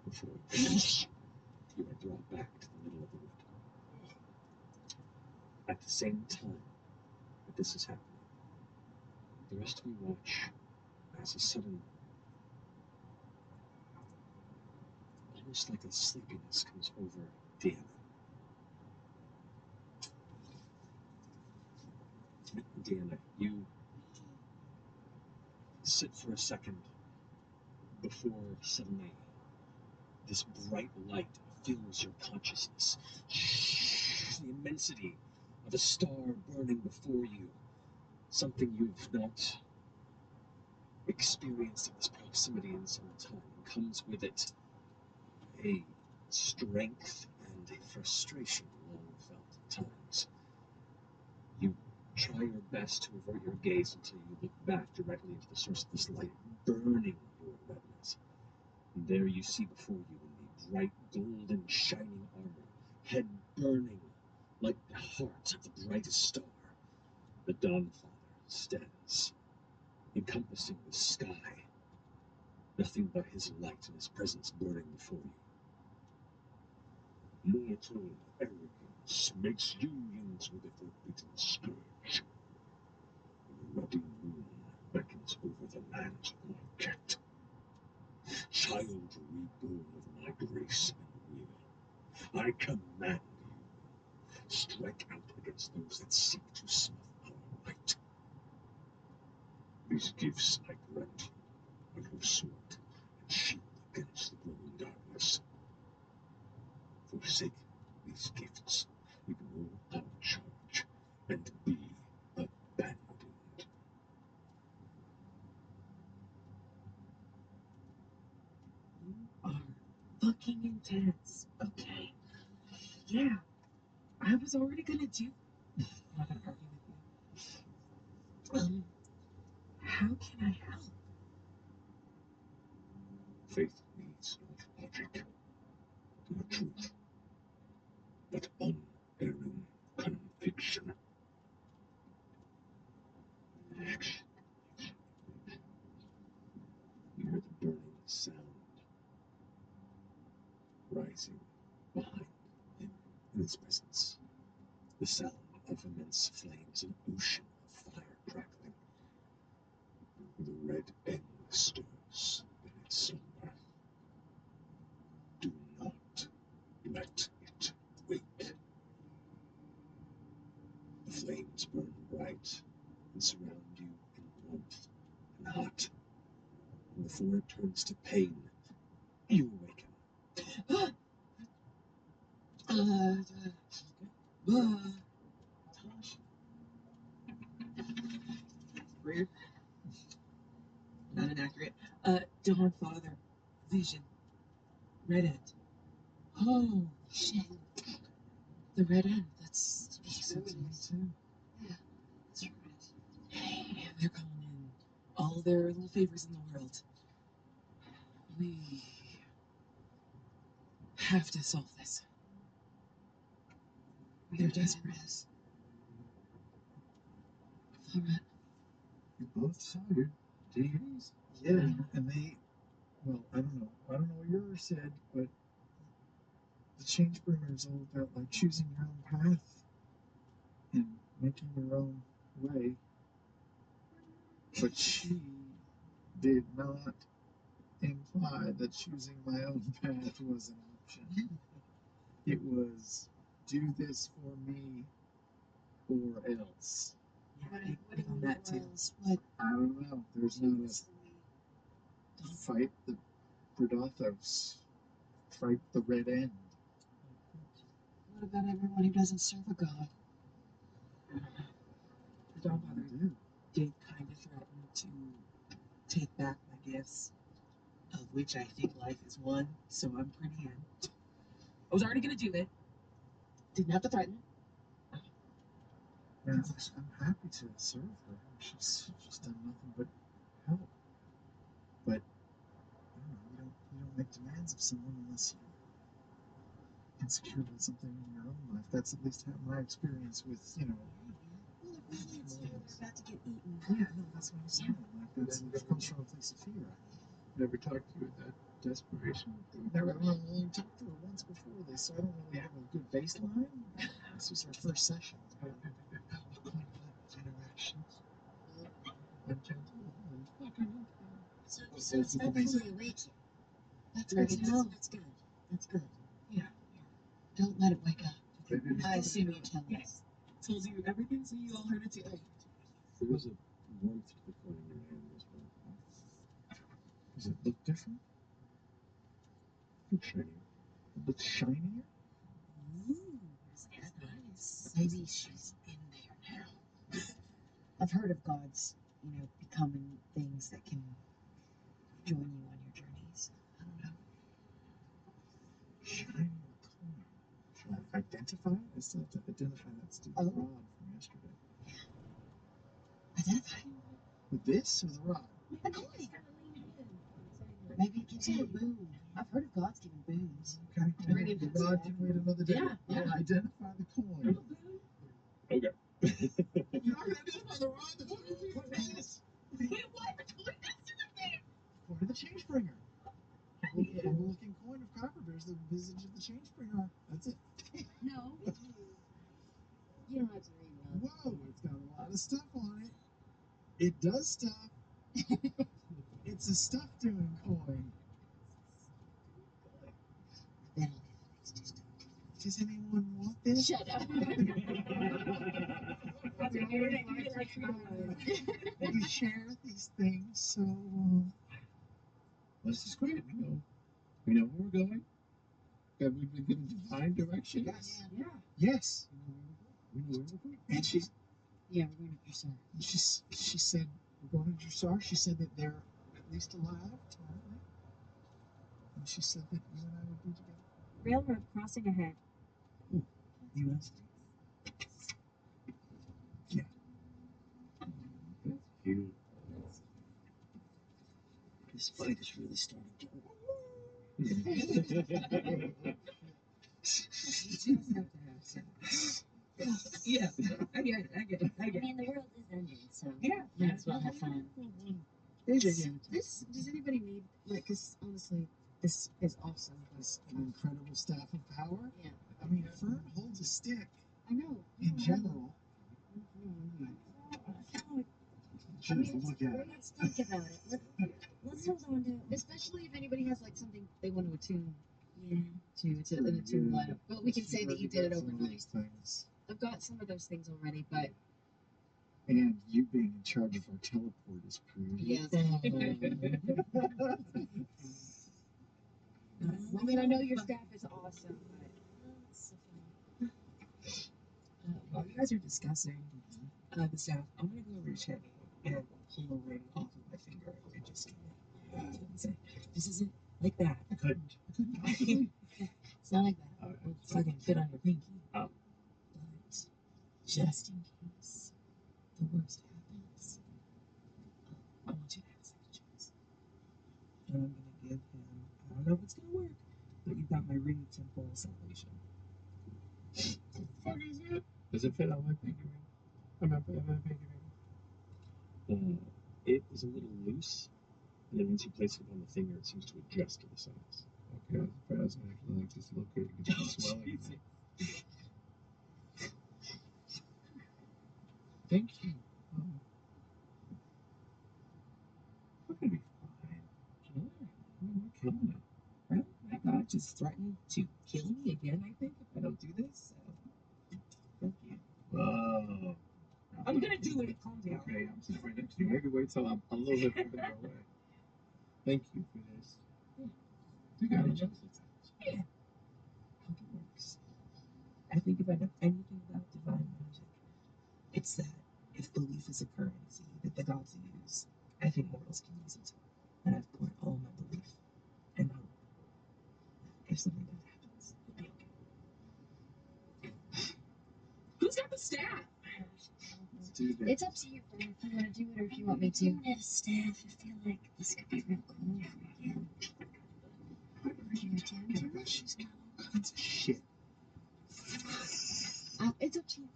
before you are brought back to the middle of the wood. At the same time that this is happening, the rest of you watch as a sudden, almost like a sleepiness comes over Deanna. Deanna, you sit for a second before suddenly this bright light fills your consciousness. The immensity of a star burning before you, something you've not experienced at this proximity in some time, comes with it a strength and a frustration long felt at times. You try your best to avert your gaze until you look back directly into the source of this light, burning your retinas. And there you see before you in the bright golden shining armor, head burning like the heart of the brightest star, the Dawnfather stands, encompassing the sky, nothing but his light and his presence burning before you. Mortal arrogance makes unions with the forbidden scourge. The ruddy moon beckons over the lands of Marquette. Child reborn of my grace and will, I command you, strike out against those that seek to snuff our light. These gifts I grant you are your sword and shield against the growing darkness. Forsake these gifts, ignore our charge, and be abandoned. You are fucking intense. Okay. Yeah. I was already gonna do. I'm not gonna argue with you. How can I help? Faith needs not logic, nor truth, but unerring conviction. You hear the burning sound rising behind him in his presence. The sound of immense flames, an ocean of fire crackling. The red end stirs in its slumber. Do not let it wake. The flames burn bright and surround you in warmth and hot. And before it turns to pain, you awaken. Rude. Not inaccurate. Dawn Father. Vision. Red End. Oh, shit. The Red End. That's what you said to me, too. Yeah, that's right. Hey, they're calling in all their little favors in the world. We have to solve this. They're desperate. All right. You both saw your deities? Yeah, and they, well, I don't know what yours said, but the Changebringer is all about like choosing your own path and making your own way. But she did not imply that choosing my own path was an option. It was do this for me or else. Yeah, what on that too. What? I don't know. There's not a fight the Predathos. Fight the Red End. What about everyone who doesn't serve a god? The Dawnfather did kind of threaten to take back my gifts, of which I think life is one, so I'm pretty in. I was already gonna do it. Didn't have to threaten. Yeah, I'm happy to serve her. She's done nothing but help. But I don't know, you don't make demands of someone unless you're insecure about something in your own life. That's at least my experience with, Well, they're about to get eaten. Yeah, no, that's what I'm saying. Like it comes from a place of fear. Never talked to you with that desperation. Never only talked to her once before this, so I don't really have a good baseline. This was our first session. What kind of interactions? I'm gentle and fucking. So it's hopefully awake you. That's good to know. That's good. That's good. Yeah. Don't let it wake up. I assume you tell me. Yes. Told you everything, so you all heard it too. There was a warmth to the coin in your hand as well. Does it look different? Look shinier. It looks shinier? Ooh, that's nice. Maybe she's in there now. I've heard of gods, becoming things that can join you on your journeys. I don't know. Shiny coin. Should I identify it? I still have to identify that stupid rod from yesterday. Identify With this or the rod? the coin. Maybe it gives you a boon. I've heard of gods giving boons. Okay. The rod can wait another day. Yeah. I'll identify the coin. Okay. You're not going to identify the rod? The coin is Wait, what? The coin has to be coin of the Changebringer. A looking coin of copper bears the visage of the Changebringer. That's it. No. You don't have to read it all. Whoa, it's got a lot of stuff on it. It does stuff. It's a stuff doing coin. Then Does anyone want this? shut up. Roger, we you're always gonna eat it like we share these things, so This is great. We know where we're going. Have we been given divine direction? yes, Yeah. yes. We know where we're going. And Yeah, we're going to Dressar. she said we're going to Dressar. She said that they're at least alive, apparently. And she said that you and I would be together. Railroad crossing ahead. U.S. Yeah. That's cute. This fight is really starting to. You just have to have sex. Yeah, I get it. I mean, the world is ending, so Yeah. might as well have fun. Does anybody need, like, because honestly, this is awesome. This, An incredible staff of power. Yeah. I mean, Fern holds a stick I know. in general. Just look at it. Let's think about it. Let's hold on to it. Especially if anybody has, like, something they want to attune Yeah. to. It's in a tune lineup. Well, we can say that you did it Some of overnight. those things. I've got some of those things already, but And you being in charge of our teleport is pretty. yes. I I mean, I know your staff is awesome, but That's so funny. While you guys are discussing the staff, I'm gonna go over to Chetty and pull a ring off of my finger and just say, "This isn't like that." I couldn't. It's not like that. It'll fucking fit on your pinky. Oh. But just in case the worst happens, I want you to have a second chance. And I'm gonna give him. I don't know if it's gonna work, but you've got my ring temple salvation. Does it fit on my pinky ring? On my pinky ring? It is a little loose, and then once you place it on the finger, it seems to adjust to the size. Okay, I was surprised I have to like dislocate it because it's swelling. Thank you. We're gonna be fine. Sure. We're killing it. Well, my God just threatened to kill me again, I think, if I don't do this. So, thank you. Whoa. I'm gonna do it. Calm down. Okay, I'm sitting right next to you. Maybe wait till I'm a little bit further away. Thank you for this. You got it. Yeah. Hope it works. I think if I know anything about divine magic, it's that if belief is a currency that the gods use, I think mortals can use it too. And I've poured all my belief and hope. If something bad happens, it'll be okay. Who's got the staff? Let's do this. It's up to you, Fern, if you want to do it or if you want me to. I don't have staff. I feel like this could be real cool if we can. Can you attend to it? She's got all kinds of shit. It's up to you.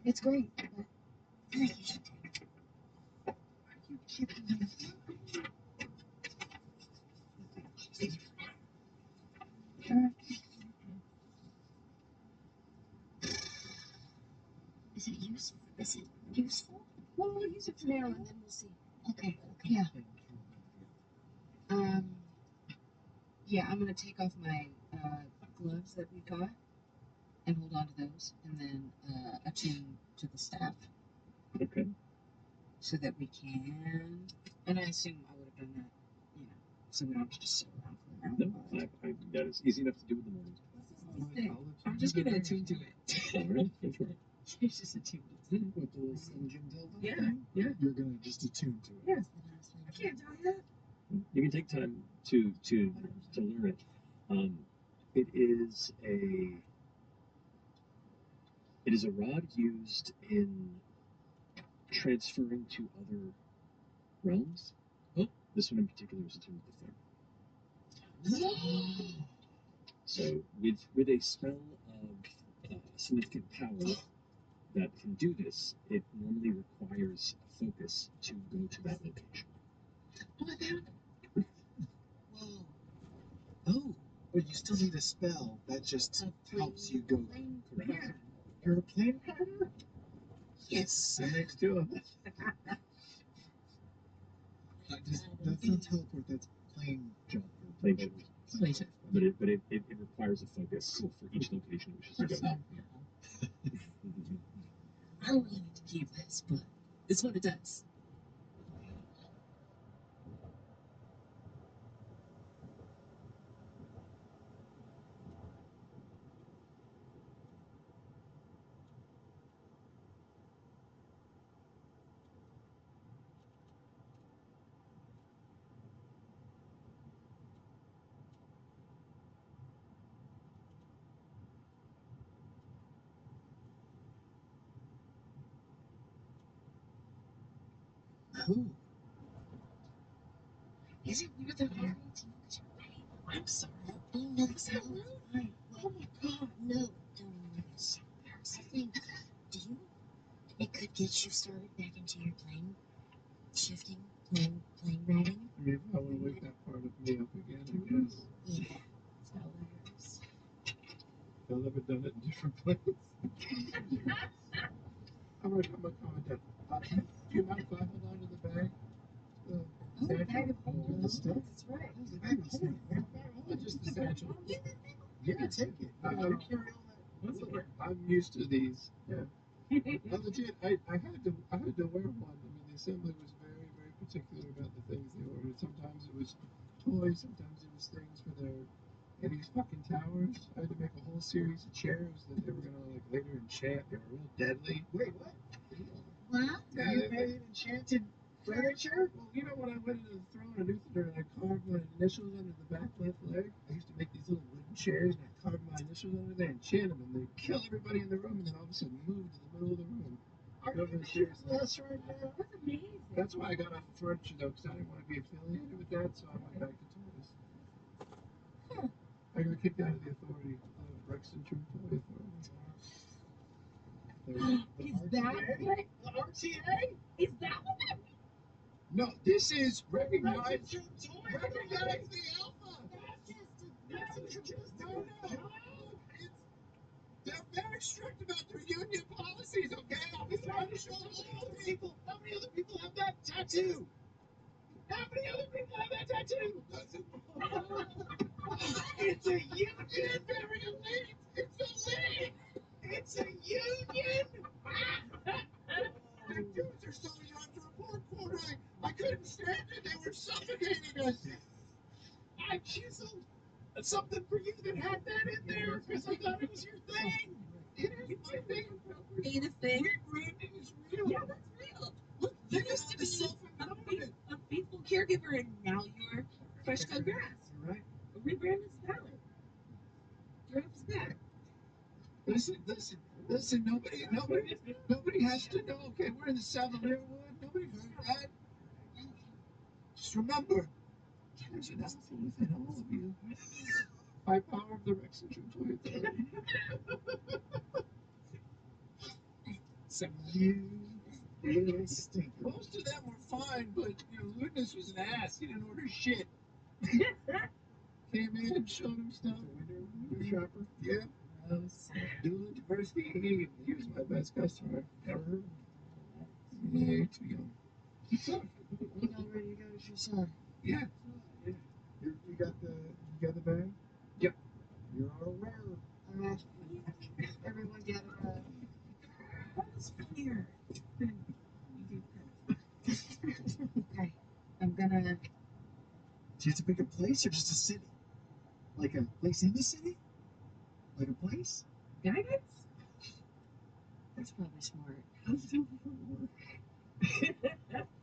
It's great. But I think you should take it. Are you kidding me? Is it useful? Is it useful? well, we'll use it for now and then we'll see. Okay. Yeah. Yeah, I'm gonna take off my gloves that we got and hold on to those, and then attune to the staff Okay. so that we can. And I assume I would have done that, so we don't have to just sit around for an No, hour. that is easy enough to do in the morning. I'm just gonna attune to it. All right, go for it. It's just attuned. With the little Slim Jim dildo Yeah, thing? yeah. You're gonna just attune to it. Yeah. I can't tell you that. You can take time to learn it. It is a rod used in transferring to other realms. Oh. This one in particular is attuned to the thing. So with a spell of significant power that can do this, it normally requires a focus to go to that location. Whoa. Oh, But you still need a spell that just helps you go. Correct. You're a plane pilot? yes. That makes two of us. That's not teleport, that's plane jump. Plane shift. Plane shift. But it requires a focus for each location it wishes to go. I don't really need keyless, but it's what it does. Who? Is it weird that I I'm sorry. Oh, no, Is that rude? fine. Oh my god. No, don't worry. I think, do you, it could get you started back into your plane shifting, plane riding. I mean, if I want to wake that part of me up again, I guess. Yeah. It's hilarious. I'll never done it in different places. I'm gonna calm it down. Do you mind if I hold on to the bag? Oh, bag of holding. The stuff? That's right. Oh, the bag of holding. Just the satchel. Yeah, take it. I don't carry all that. I'm used to these. Yeah. I legit, I had to wear one. I mean, the assembly was very, very particular about the things they ordered. Sometimes it was toys, sometimes it was things for their these fucking towers. I had to make a whole series of chairs that they were gonna like later enchant. They were real deadly. Wait, what? What? Yeah, you made enchanted furniture? Well, you know when I went into the throne of Luthor and I carved my initials under the back left leg? I used to make these little wooden chairs and I carved my initials under there and enchant them and they'd kill everybody in the room and then all of a sudden move to the middle of the room. Are you serious right now? That's amazing. That's why I got off of furniture though, because I didn't want to be affiliated with that, so I went back to toys. I got kicked out of the authority, the Rex and Trim Toy Authority. Is that what? The RTA? Is that what that means? No, this is recognize the alpha. That's just no. It's, they're very strict about their union policies, okay? I'm just trying to show loyalty. People, how many other people have that tattoo? How many other people have that tattoo? It's a union, very elite. It's elite. It's a union. The dudes are so young to report quarterly. I couldn't stand it. They were suffocating us. I chiseled something for you that had that in there because I thought it was your thing. It is my thing. Ain't a thing. Rebranding is real. Yeah, that's real. Look, you used to be a faithful caregiver, and now you're fresh cut grass. You're right. A rebrand is valid. Drops back. Listen. Nobody has to know. Okay, we're in the Savalier Wood. Nobody heard that. Just remember, there's an alpha within all of you. By power of the Rex and Trim Toy Authority. So you stink. Most of them were fine, but Ludness was an ass. He didn't order shit. Came in, showed him stuff. Window shopper. Yeah. Doing diversity. He was my best customer ever. Yeah, too young. You all ready to go to your son? Yeah. You got the bag? Yep. You're all rare. Everyone gather around. That was funnier than you did. Okay, I'm gonna. Do you have to pick a place or just a city? Like a place in the city? Like a place? Guidance? That's probably smart. How does it work?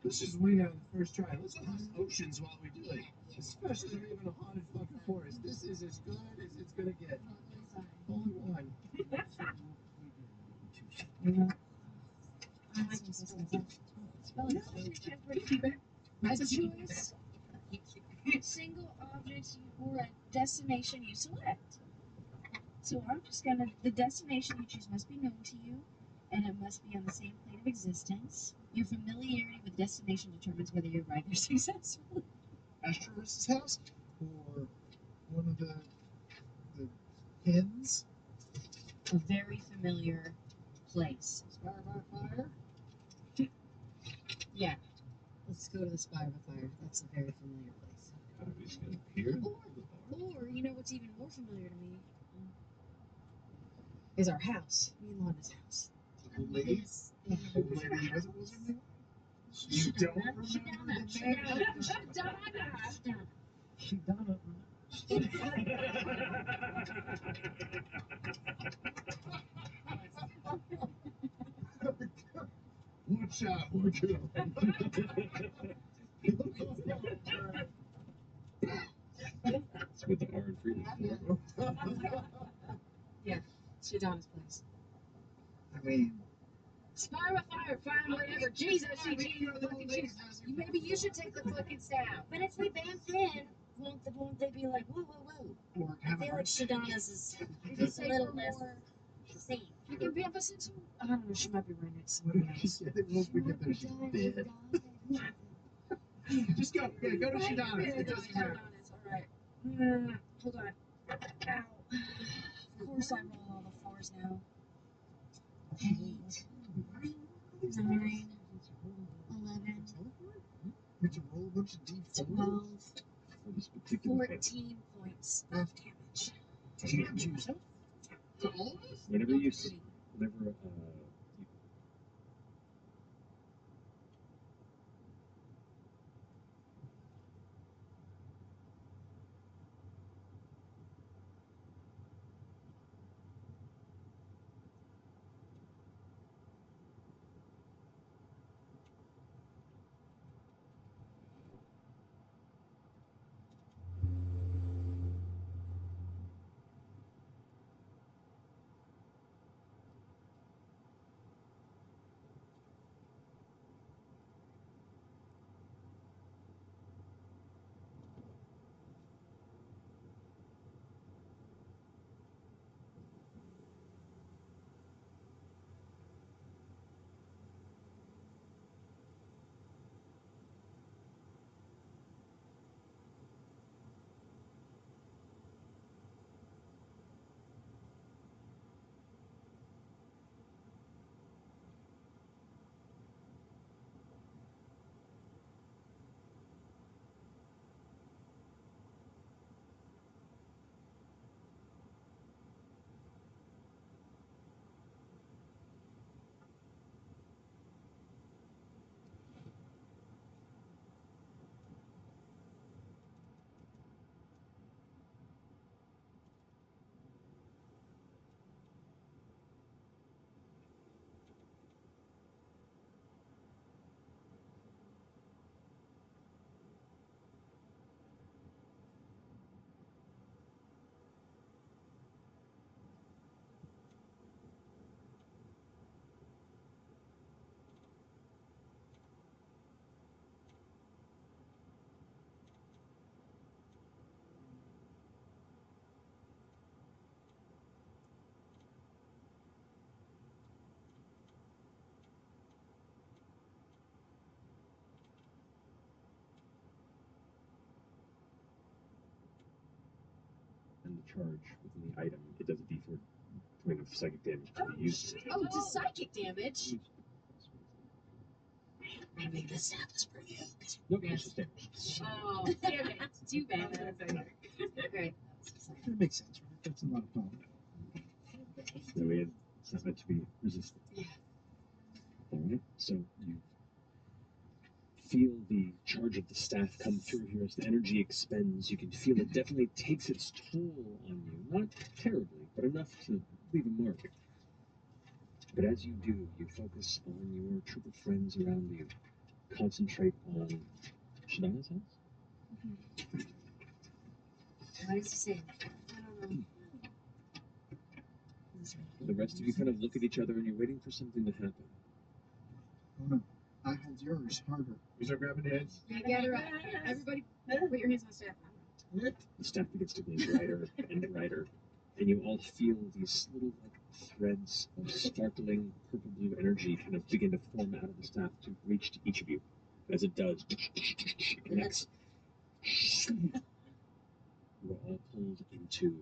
Let's just wing out the first try. Let's cross oceans while we do it. Especially leaving a haunted fucking forest. This is as good as it's gonna get. Only one. Choose single object or a destination you select. So I'm just gonna, the destination you choose must be known to you, and it must be on the same plane of existence. Your familiarity with destination determines whether you arrive there successfully. Asterisk's house? Or one of the inns? A very familiar place. Spire by Fire? Yeah. Let's go to the Spire by Fire. That's a very familiar place. I'm just gonna appear in the bar. Or, you know what's even more familiar to me? Is our house. Me and Londa's house. The old lady? Old lady, what's her name? You don't remember the name? Shidana. Watch out, watch out. That's what the R and freedom is for. Yeah, Shidana's place. I mean, Fire, whatever. Jesus, fucking Jesus. Maybe you should take the fucking staff. But if we bamf in, won't they be like, woo, woo, woo? or I have feel a like Shadana's is Just a take little her less more. safe. You can bamf us into. I don't know. She might be right next to What somebody if she else. said that once we get there, she's dead? Just go. Yeah, go to Shidana. It doesn't matter. All right. Hold on. Ow. Of course I roll all the fours now. 8, 9, 11, You have to roll a bunch of d4. 12, For this particular 14 points of damage. To yourself? To all of us? whenever you whenever and the charge within the item, it does a d4 point of psychic damage to the user. Oh, to psychic damage. Maybe the staff is for you. Nope, it's just damage. Oh, damn it. Too bad. Great. That makes sense, right? That's a lot of power. That way it's not meant to be resisted. Yeah. Alright, so you feel the charge of the staff come through here as the energy expends. You can feel it definitely takes its toll on you. Not terribly, but enough to leave a mark. But as you do, you focus on your troop of friends around you. Concentrate on Shadana's house? What does he say? I don't know. The rest of you kind of look at each other and you're waiting for something to happen. Oh no. I hold yours harder. You start grabbing heads. Yeah, gather up. Everybody, put your hands on the staff. The staff begins to glow brighter and brighter, and you all feel these little like threads of sparkling purple blue energy kind of begin to form out of the staff to reach to each of you. As it does, it connects. You are all pulled into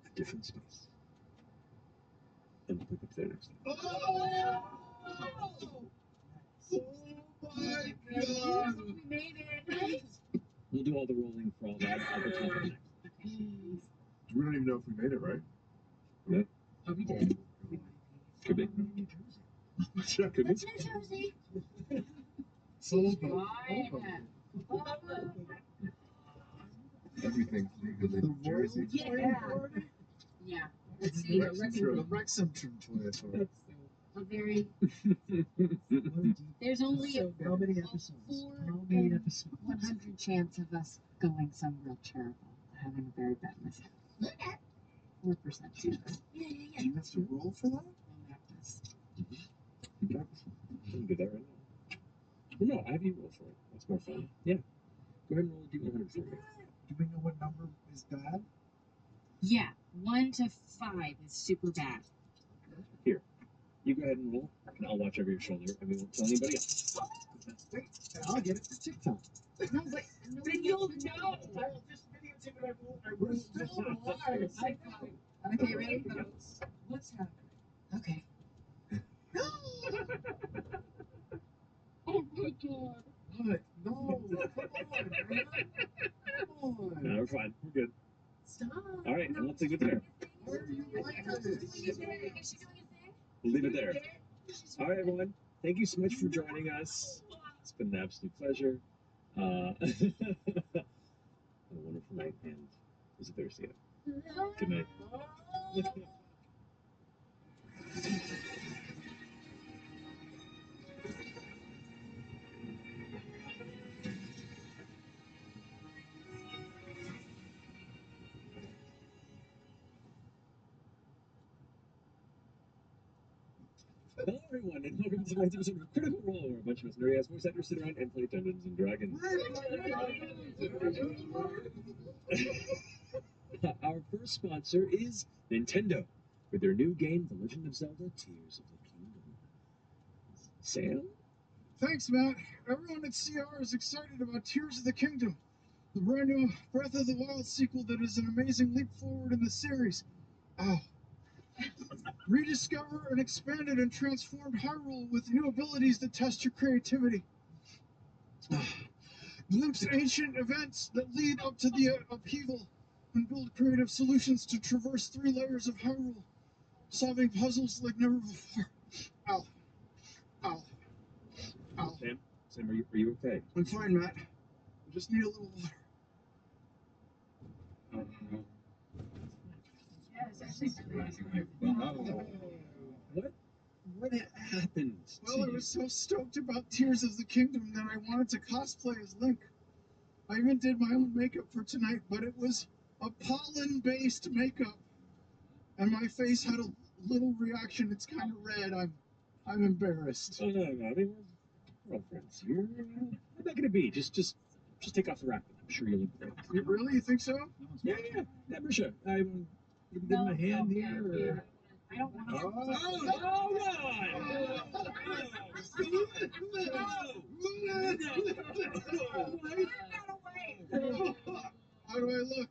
a different space. And we'll pick up there next time. Oh! Oh my god! We made it. We'll do all the rolling for all that at the top of next. We don't even know if we made it, right? No? Oh, we did. Could be. Could be. That's New Jersey. Everything's legal in New Jersey. Yeah. See, the Wrexham toilet. A very. There's only How many episodes? How many episodes? 100 chance of us going some real terrible, having a very bad mishap. 4% chance. Yeah. Do you have to roll for that? Okay. I'll do that right now. Well, no, I have you roll for it. That's more fun. Yeah. Go ahead and roll a D100 for me. Do we know what number is bad? Yeah, 1 to 5 is super bad. Here. You go ahead and roll, and I'll watch over your shoulder, and we won't tell anybody else. Wait, I'll get it for TikTok. No, but you'll know. I'll just videotape it. We're still alive. Okay, ready? What's happening? Okay. Oh my god. What? No. Come on, man. Come on. No, we're fine. We're good. Stop. All right, and let's leave it there. Why are you like this? We'll leave it there. All right, everyone. Thank you so much for joining us. It's been an absolute pleasure. Have a wonderful night, and is it Thursday yet? Good night. Hello, everyone, and welcome to tonight's episode of Critical Role, where a bunch of us nerdy ass voice actors sit around and play Dungeons and Dragons. Our first sponsor is Nintendo, with their new game, The Legend of Zelda: Tears of the Kingdom. Sam? Thanks, Matt. Everyone at CR is excited about Tears of the Kingdom, the brand new Breath of the Wild sequel that is an amazing leap forward in the series. Ow. Rediscover an expanded and transformed Hyrule with new abilities that test your creativity. Glimpse ancient events that lead up to the upheaval and build creative solutions to traverse 3 layers of Hyrule, solving puzzles like never before. Ow. Ow. Ow. Sam, are you okay? I'm fine, Matt. I just need a little water. What happened? Well, I was so stoked about Tears of the Kingdom that I wanted to cosplay as Link. I even did my own makeup for tonight, but it was a pollen-based makeup, and my face had a little reaction. It's kind of red. I'm embarrassed. Oh no! I mean, we're all friends here. How not gonna be? Just take off the wrap. I'm sure you'll look great. You really? You think so? Yeah, for sure. I give them a hand here. Or... I don't want to. How do I look?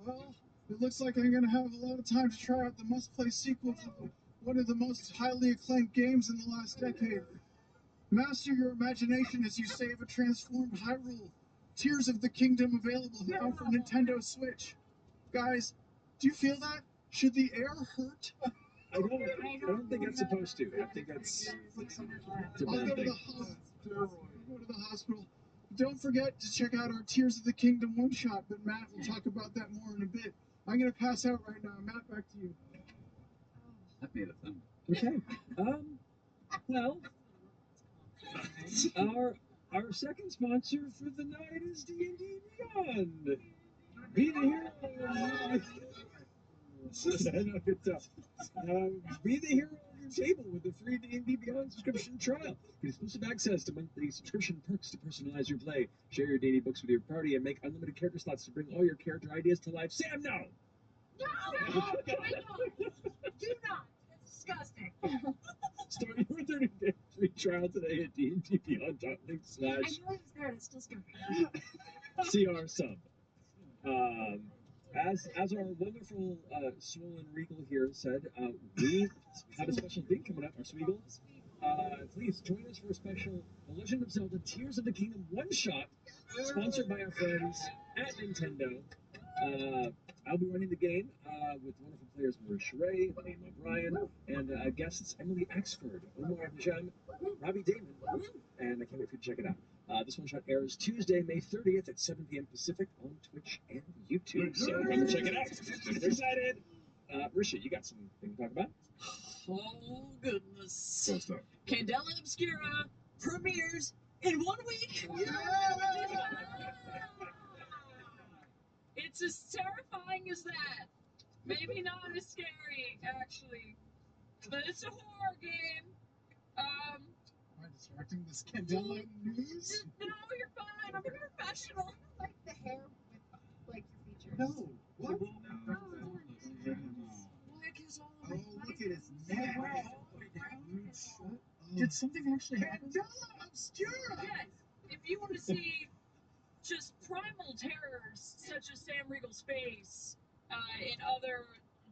Well, it looks like I'm going to have a lot of time to try out the must-play sequel to one of the most highly acclaimed games in the last decade. Master your imagination as you save a transformed Hyrule. Tears of the Kingdom available now for Nintendo Switch. Guys, do you feel that? Should the air hurt? I don't think it's supposed to. I think it's a I'll bad go to thing. the hospital. Don't forget to check out our Tears of the Kingdom one-shot, but Matt will talk about that more in a bit. I'm going to pass out right now. Matt, back to you. That made a thing. Okay. Well, our second sponsor for the night is D&D Beyond. Be the hero. I know, good stuff. Be the hero of your table with the free D&D Beyond subscription trial. Get exclusive access to monthly subscription perks to personalize your play. Share your D&D books with your party and make unlimited character slots to bring all your character ideas to life. Sam, no! No! Do not! That's disgusting. Start your 30-day free trial today at dndbeyond.link/ I knew it was there, and it still scared me. CR sub. As our wonderful Swollen Regal here said, we have a special thing coming up, our Sweegle. Please join us for a special The Legend of Zelda: Tears of the Kingdom one-shot, sponsored by our friends at Nintendo. I'll be running the game with wonderful players Marisha Ray, Liam O'Brien, and guests Emily Axford, Omar Najam, Robbie Damon, and I can't wait for you to check it out. This one shot airs Tuesday, May 30th at 7 p.m. Pacific on Twitch and YouTube. So come check it out. Super excited. Marisha, you got something to talk about? Oh, goodness. Cool stuff. Candela Obscura premieres in 1 week. It's as terrifying as that. Maybe not as scary, actually. But it's a horror game. Am I distracting this Candela news? No, you're fine. I'm a professional. Like the hair with like your features. No. What? No. Like his all Oh, look at his neck. Oh, did something actually happen? Candela Obscura! Yes. If you want to see just primal terrors such as Sam Riegel's face and other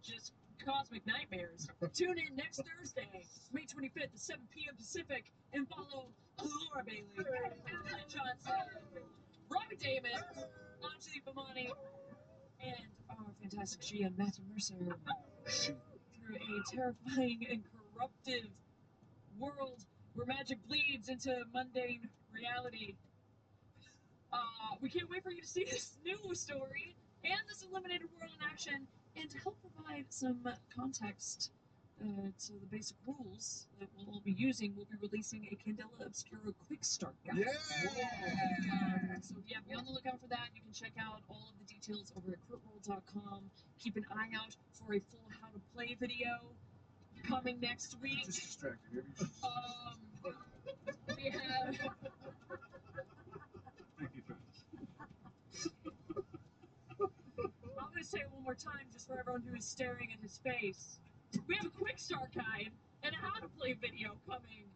just cosmic nightmares, tune in next Thursday, May 25th at 7 p.m. Pacific, and follow Laura Bailey, Ashley Johnson, Robbie Damon, Anjali Bhamani, and our fantastic GM Matthew Mercer through a terrifying and corruptive world where magic bleeds into mundane reality. We can't wait for you to see this new story and this eliminated world in action, and to help provide some context to the basic rules that we'll all be using, we'll be releasing a Candela Obscura Quick Start Guide. So yeah, be on the lookout for that. You can check out all of the details over at critworld.com. Keep an eye out for a full how to play video coming next week. Just distracted. Maybe you should. We have. Thank you, Travis. I'm going to say it one more time just for everyone who is staring at his face. We have a quick start guide and a how to play video coming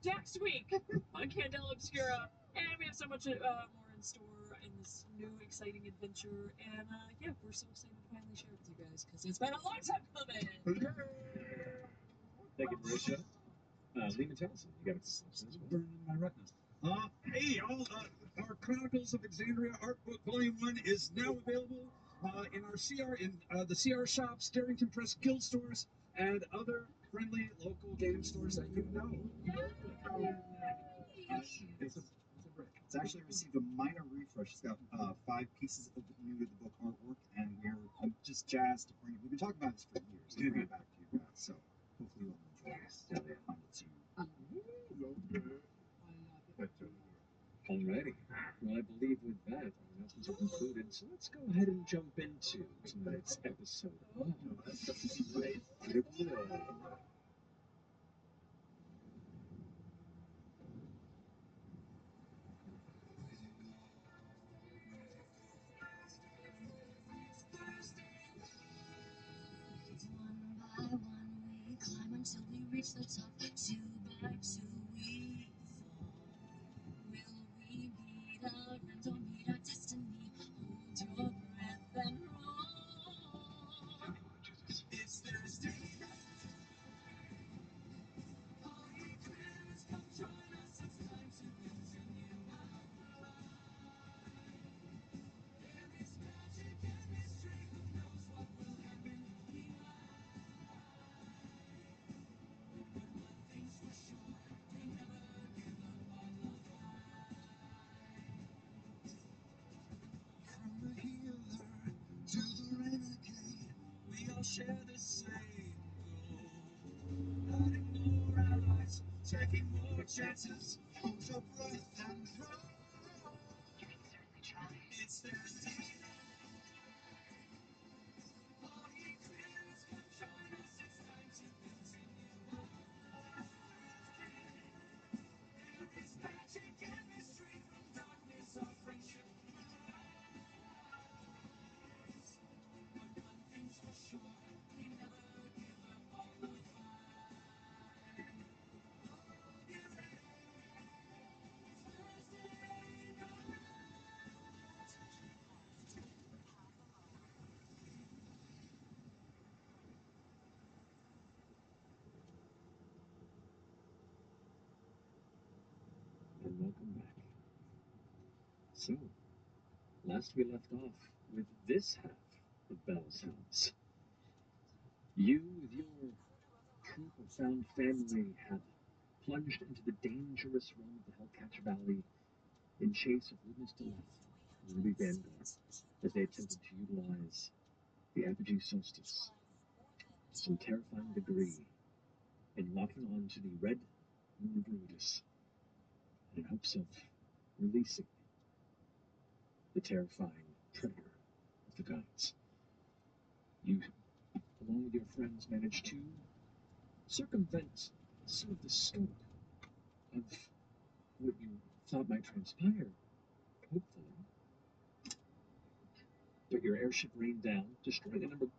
next week on Candela Obscura. And we have so much more in store in this new exciting adventure. And yeah, we're so excited to finally share it with you guys because it's been a long time coming. Thank you, Marisha. Lehman Townsend, you got something as well. Burning my retinas. Hey, y'all, our Chronicles of Exandria art book volume 1 is now available in our the CR shops, Darrington Press Guild stores, and other friendly local game stores that you know. It's actually received a minor refresh. It's got 5 pieces of new to the book artwork, and I'm just jazzed to bring it. We've been talking about this for years. To bring it back to you guys, so hopefully you'll enjoy this. Find it soon. Alrighty. Well, I believe with that, our announcements are concluded, so let's go ahead and jump into tonight's episode of Critical Role. One by one we climb until we reach the top. 2 by 2 we fall. Will we beat our end or meet our destiny? Hold your breath and roll. It's Thursday night. All ye critters, come join us. It's time to continue our ride. There is magic and mystery. Who knows what will happen tonight? But one thing's for sure, we never give up on the fight. From the healer to the renegade, we all share the same goal. Adding more allies, taking more chances. Hold your breath and roll. You can certainly try. It's Thursday. All ye critters, come join us. It's time to continue our ride. There is magic and mystery from darkness our friendship rise. But one thing's for sure, we never give up on the fight. Oh, get ready. It's Thursday night. And welcome back. So, last we left off with this half of Belle's house. You, with your troop of found family, had plunged into the dangerous realm of the Hellcatcher Valley in chase of Witness to Leth and Ruby Vanguard as they attempted to utilize the apogee solstice to some terrifying degree in locking on to the red moon of Rudis in hopes of releasing the terrifying predator of the gods. You, along with your friends, managed to circumvent some of the scope of what you thought might transpire, hopefully. But your airship rained down, destroying a number of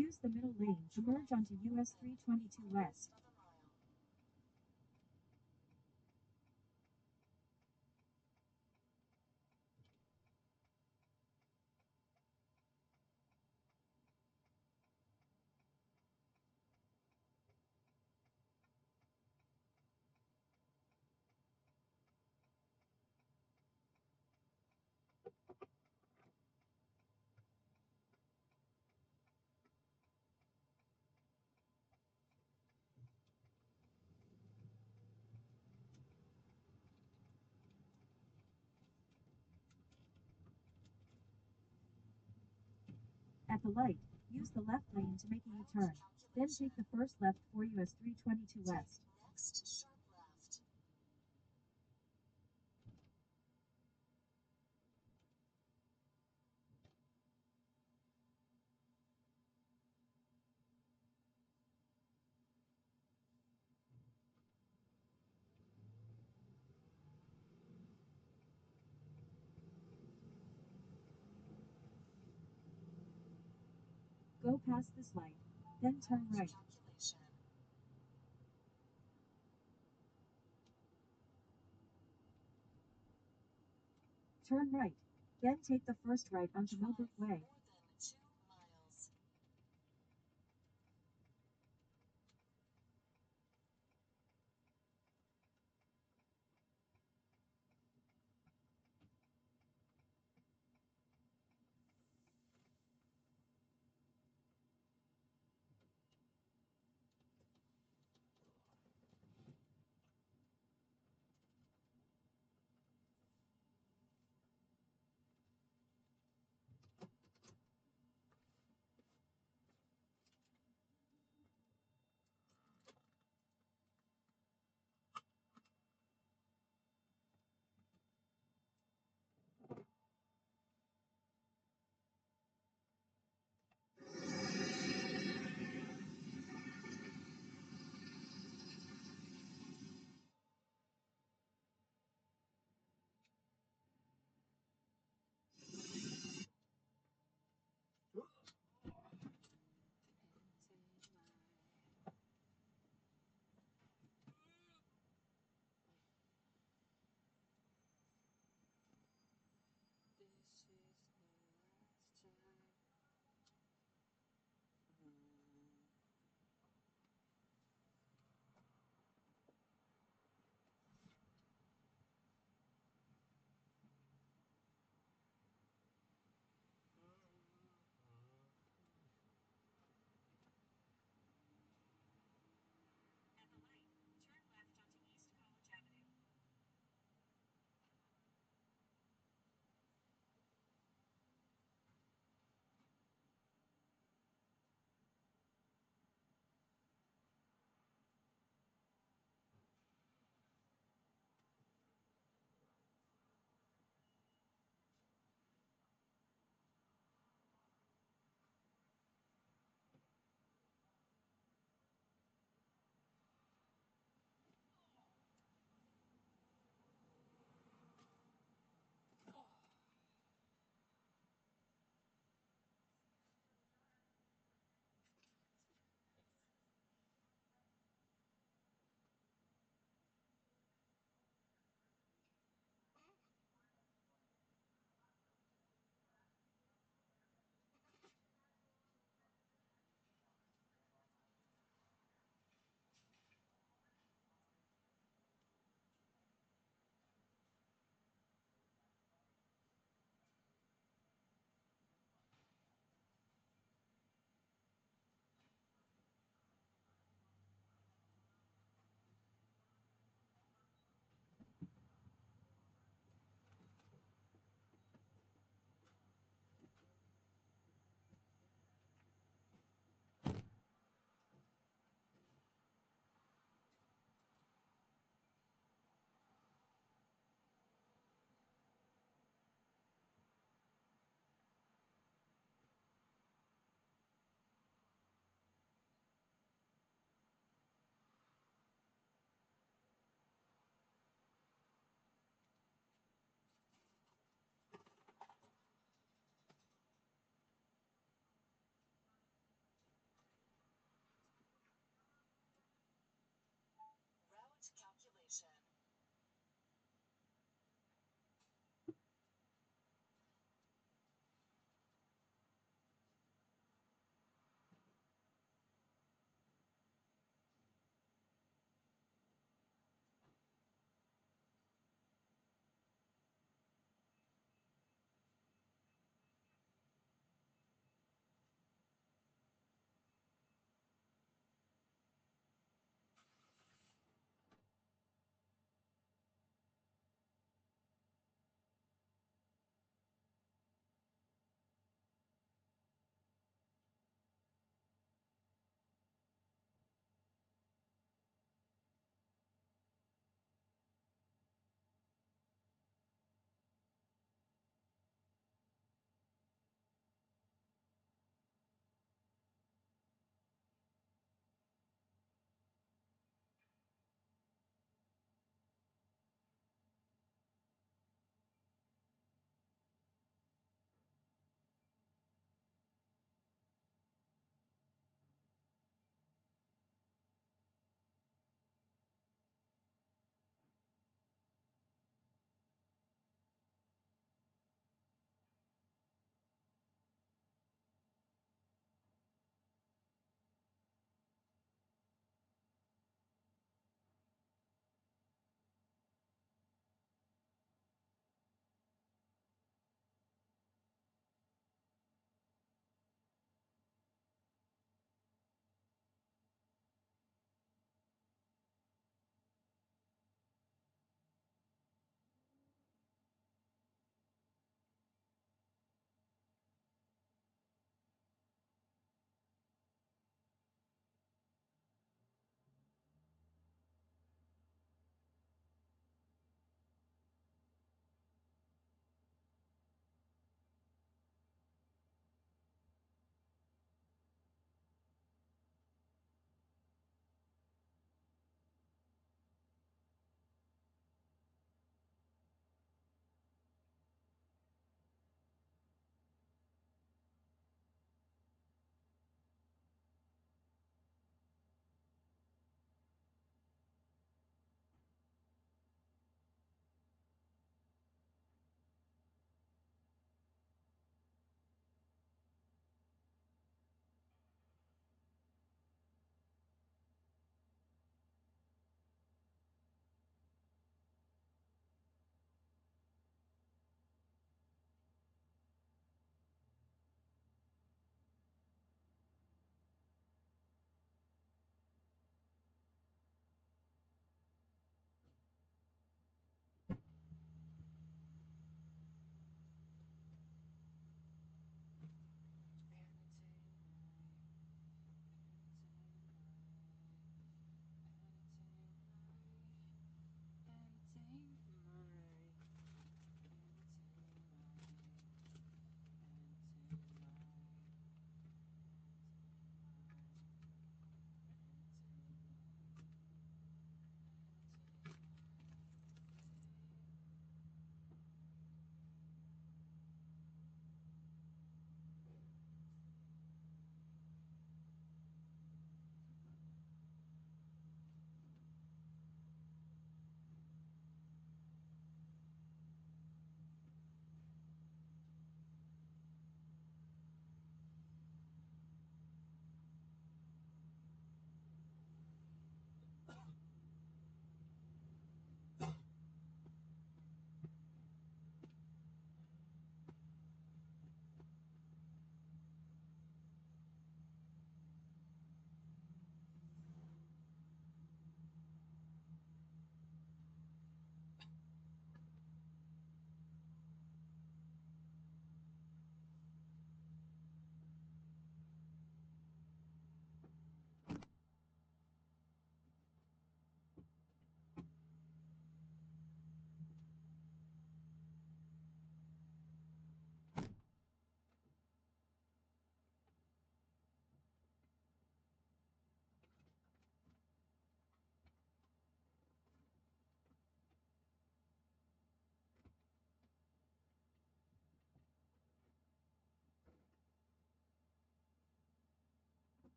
Use the middle lane to merge onto US 322 West. At the light, use the left lane to make a U-turn. Then take the first left for you as 322 west. Next sharp left. Go past this light, then turn right. Calculation. Turn right, then take the first right onto Millbrook Way. More than 2 miles.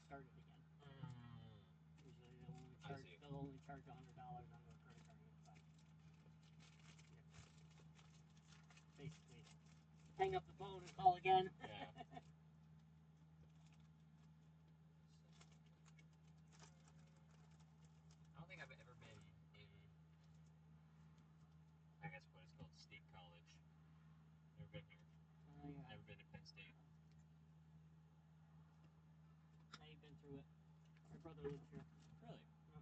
started again. Usually I see. they'll only charge $100 onto a credit card inside. Basically, hang up the phone and call again. Yeah. I don't think I've ever been in, I guess what it's called, State College. Never been here. Yeah. Never been to Penn State. I've been through it. My brother lives here. Really? No.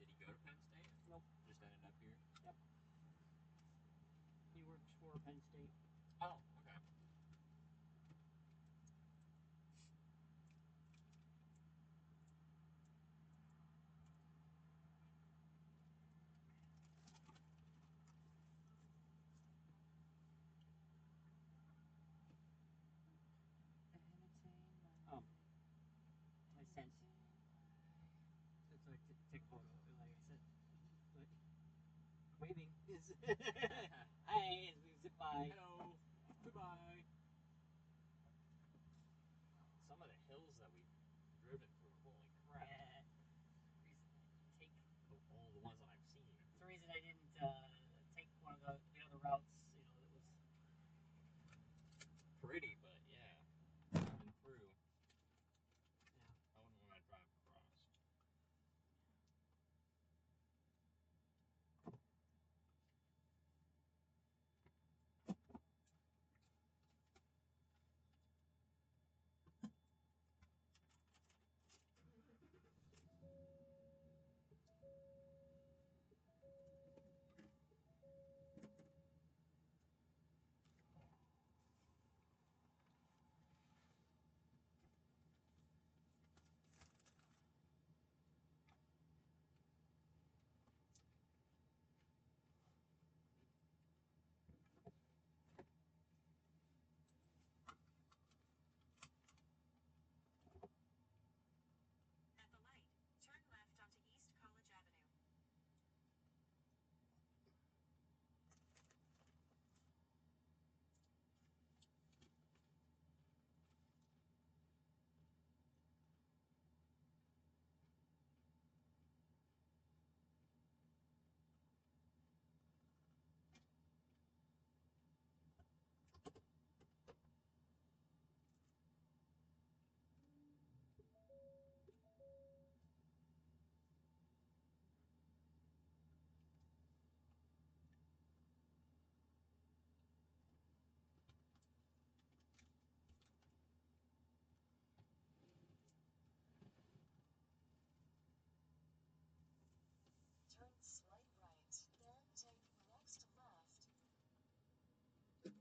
Did he go to Penn State? Nope. Just ended up here? Yep. He works for Penn State. Oh, okay. I sent. It's like take photo. Like I said, like waving is. Hi, as we zip by. Hello. Goodbye. Some of the hills that we've driven through, holy crap. Yeah. Take all the ones that I've seen. It's the reason I didn't take one of the other routes. You know, that was pretty, but yeah, driving through. Yeah. I wouldn't want to drive across. At the light, turn left onto East College Avenue. Turn slight right, then take next left. Take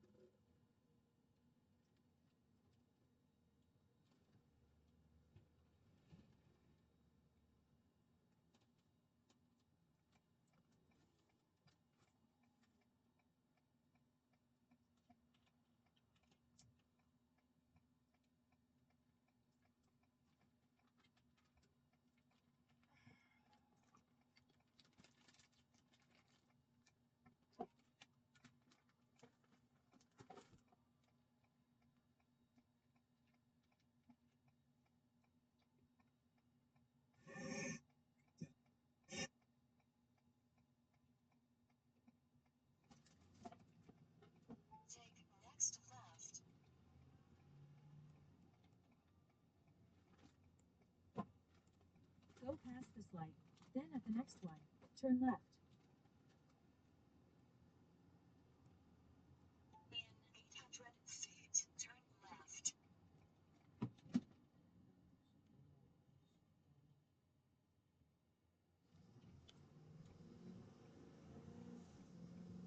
next left. Go past this light, then at the next one, turn left. In 800 feet, turn left.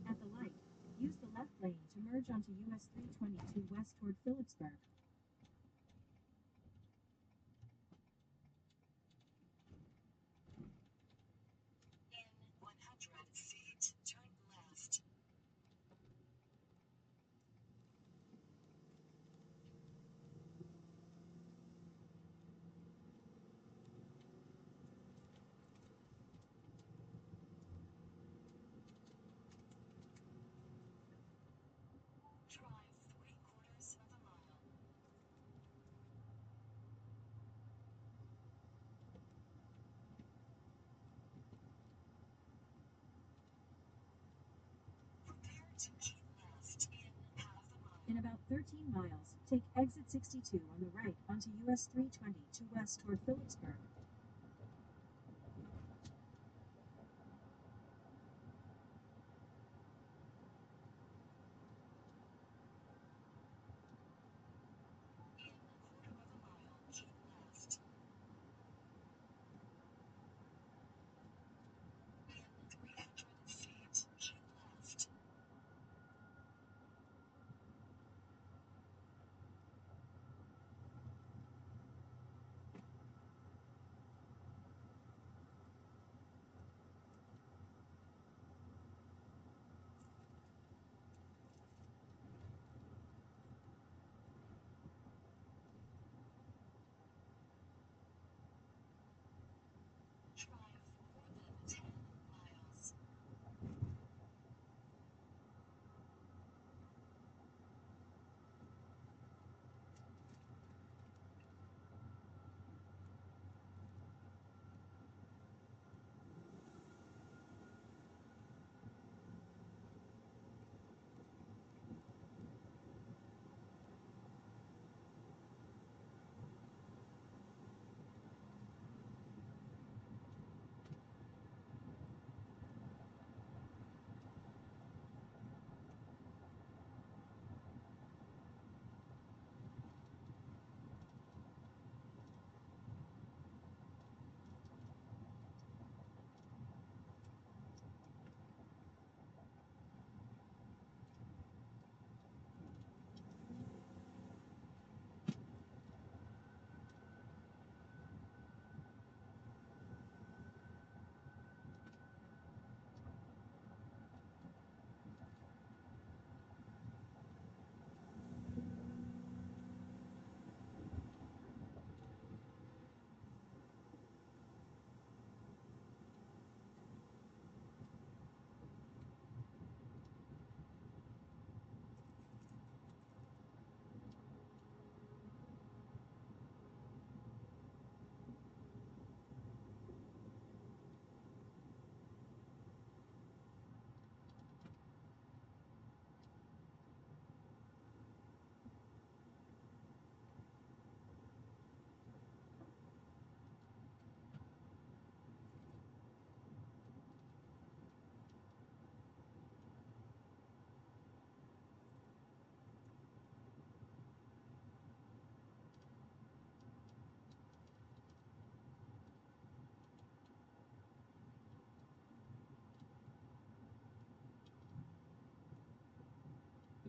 At the light, use the left lane to merge onto US 322 west toward Phillipsburg. In 100 feet, turn left. Drive 3/4 of a mile. keep left in half a mile. In about 13 miles, take exit 62 on the right onto US 320 to west toward Phillipsburg.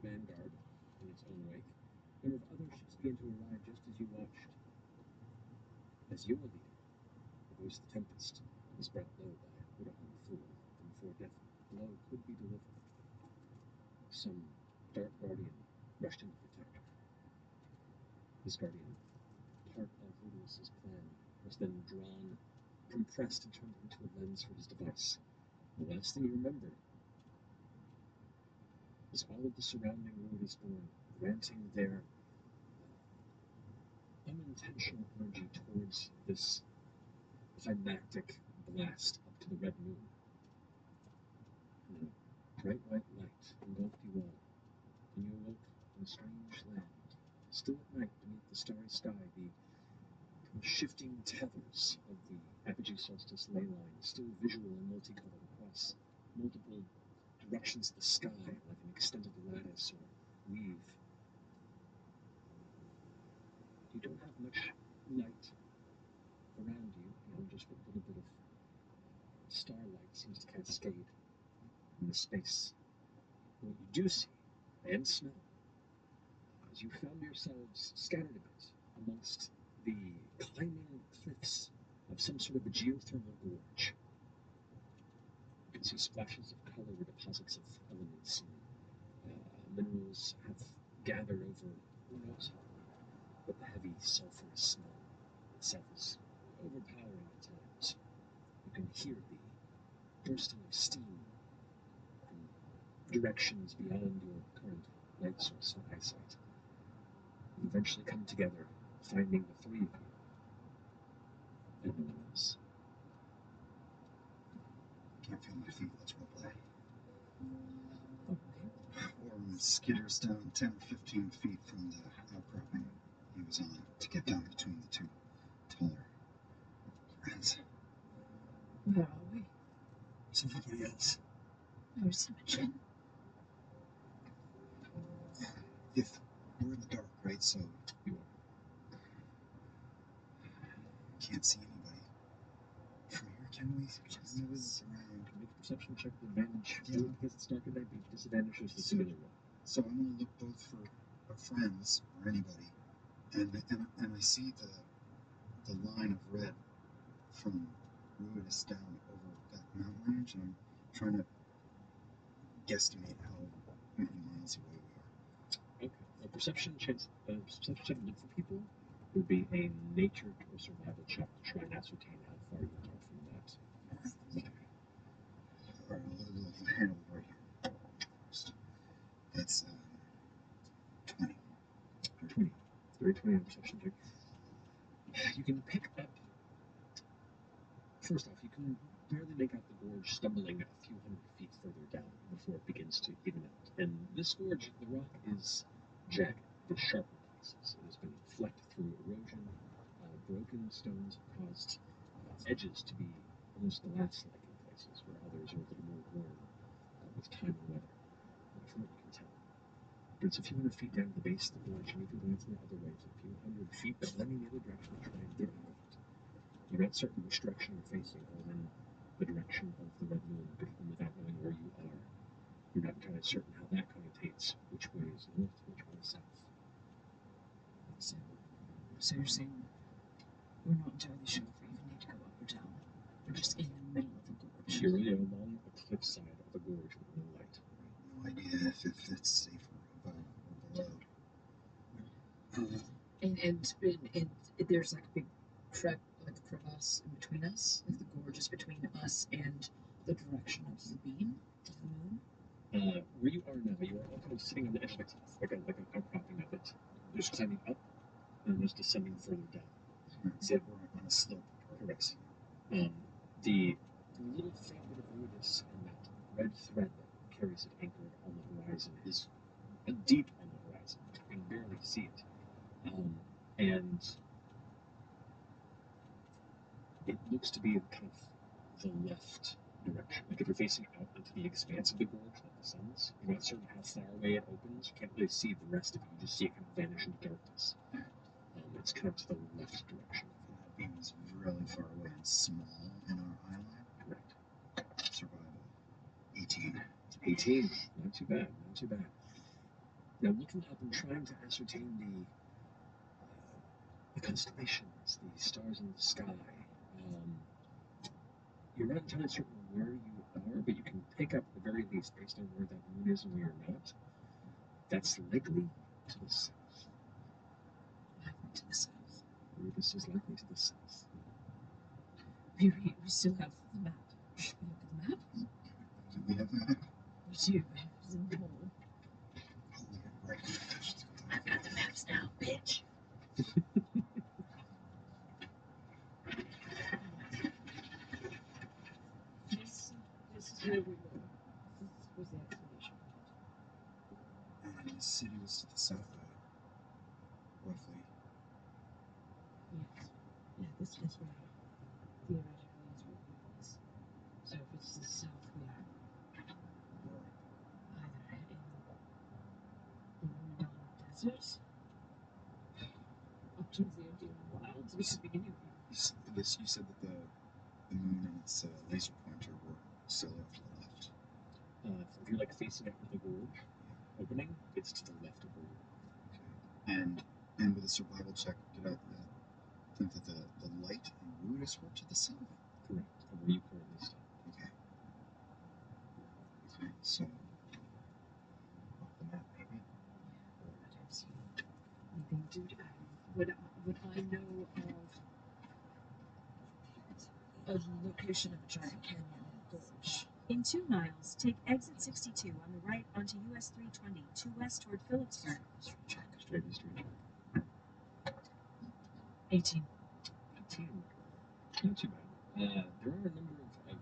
The Vanguard, in its own wake, a number of other ships began to arrive just as you watched. As you were leading, the voice of the Tempest was brought low by Woodahon Fool, and before death blow could be delivered, some dark guardian rushed in to protect her. This guardian, part of Ludinus's plan, was then drawn, compressed, and turned into a lens for his device. The last thing you remember is all of the surrounding world is born, granting their unintentional energy towards this climactic blast up to the red moon. And a bright white light engulfed you all, and you awoke in a strange land. Still at night, beneath the starry sky, the shifting tethers of the apogee solstice ley line, still visual and multicolored across multiple directions of the sky, like an extended lattice or weave. You don't have much light around you, beyond just what little bit of starlight seems to cascade in the space. What you do see and smell is you found yourselves scattered a bit amongst the climbing cliffs of some sort of a geothermal gorge. You can see splashes of color where deposits of elements and minerals have gathered over who knows how long, but the heavy sulfurous smell itself is overpowering at times. You can hear the bursting of steam from directions beyond your current light source and eyesight. You eventually come together, finding the three of you and no one else. Can't feel my feet. Let's roleplay. Okay. skitters down 10 or 15 feet from the outcropping he was on to get down between the two taller friends. Where are we? It's everybody else. Where's Imogen? If we're in the dark, right? So You can't see anybody from here, can we? Just nose around. make a perception check with advantage. Yeah. Only because it's dark at night, but disadvantage is the So- together roll. So I'm gonna look both for our friends or anybody, and I see the line of red from Ruidus down over that mountain range, and I'm trying to guesstimate how many miles away we are. Okay. A perception check look for people would be a nature or survival check to try and ascertain how far you are from that. All right, I'll handle it right here. First. That's 20. 20. 20 on perception check. You can pick up. First off, you can barely make out the gorge stumbling a few hundred feet further down before it begins to even out. And this gorge, the rock is jagged, it's sharp in places. It has been flecked through erosion. Broken stones have caused edges to be almost glass-like in places, where others are a little more worn with time and weather, from what you can tell. But it's a few hundred feet down to the base of the gorge, and you can glance in the other way. It's a few hundred feet, but running the other direction to try and get out of it. You're not certain which direction you're facing, other than the direction of the red moon, but even without knowing where you are, you're not entirely certain how that connotates which way is north, which way is south. So you're saying we're not entirely sure if we even need to go up or down. We're just in the middle of a gorge. You're really along a cliffside of a gorge with no light. No idea if it's safer above or below. And there's like a big crevasse in between us. If the gorge is between us and the direction of the beam of the moon. Where you are now, you are all kind of sitting on the edge of a cliff, like an outcropping of it. There's climbing up, and there's descending further down. So we're on a slope. Correct. The little faint bit of Ruidus and that red thread that carries it anchored on the horizon is deep on the horizon. You can barely see it. And it looks to be kind of the left direction. Like if you're facing out into the expanse of the gorge that descends, you're not certain how far away it opens. You can't really see the rest of it. You just see it kind of vanish into darkness. It's kind of to the left direction. That beam is really far away and small in our eye line. Correct. Survival. 18. 18. Not too bad. Not too bad. Now looking up and trying to ascertain the constellations, the stars in the sky. You're not entirely certain where you are, but you can pick up, at the very least, based on where that moon is and where you're not, that's likely to the south. Likely to the south. This is likely to the south. We still have the map. Should we look at the map? Do we have a map? We do. It's in the hole. Oh, yeah, right. I've got the maps now, bitch. This is where we were. This was the expedition. And the city was to the south, roughly. Yes. Yeah, this is where theoretically is where we was. So if it's the south, we are either in the Rudon Desert, up towards the Indian Wilds, which is the beginning of You said that the moon and its laser pointer were still off to the left. If you're like facing it with the gorge opening, it's to the left of the gorge. Okay. And with a survival check, did I think that the light and Ruidus were to the south? Correct. From where you currently stand. Okay. Okay, so off the map, maybe. I don't see anything to would I know of a location of a giant canyon or gorge? In 2 miles, take exit 62 on the right onto US 320 to west toward Phillipsburg. Straight east region. 18. 18. Not too bad. There are a number of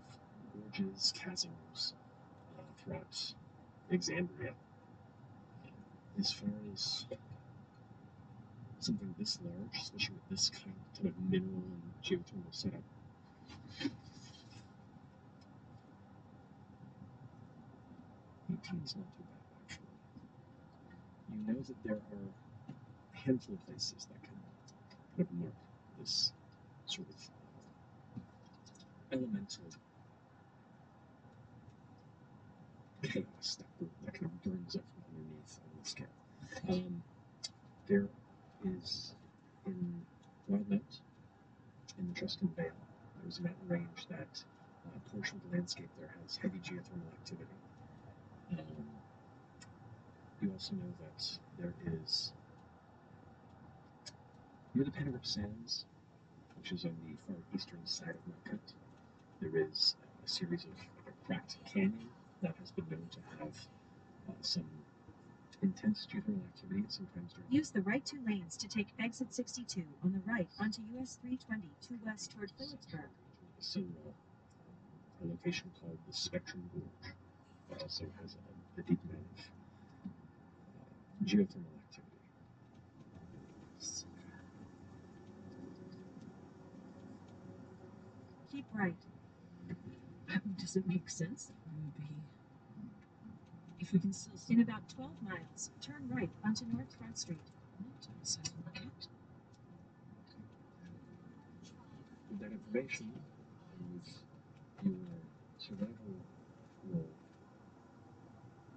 gorges, chasms throughout Exandria. as far as something this large, especially with this kind of mineral and geothermal setup, is not too bad, actually. You know that there are a handful of places that can kind of mark this sort of elemental chaos that kind of burns up from underneath on the scale. There is in Wildmount, in the Truscan Vale, there's a mountain range that a portion of the landscape there has heavy geothermal activity. You also know that there is, near the Panagrup Sands, which is on the far eastern side of Marquette, there is a series of like a cracked canyon that has been known to have some intense geothermal activity sometimes during. Use the right 2 lanes to take exit 62 on the right onto US 320 to west toward Phillipsburg. A location called the Spectrum Gorge that also has a deep amount of geothermal activity. Keep right. Does it make sense that we would be, if we can still see? In about 12 miles, turn right onto North Front Street. With that information, and your survival roll,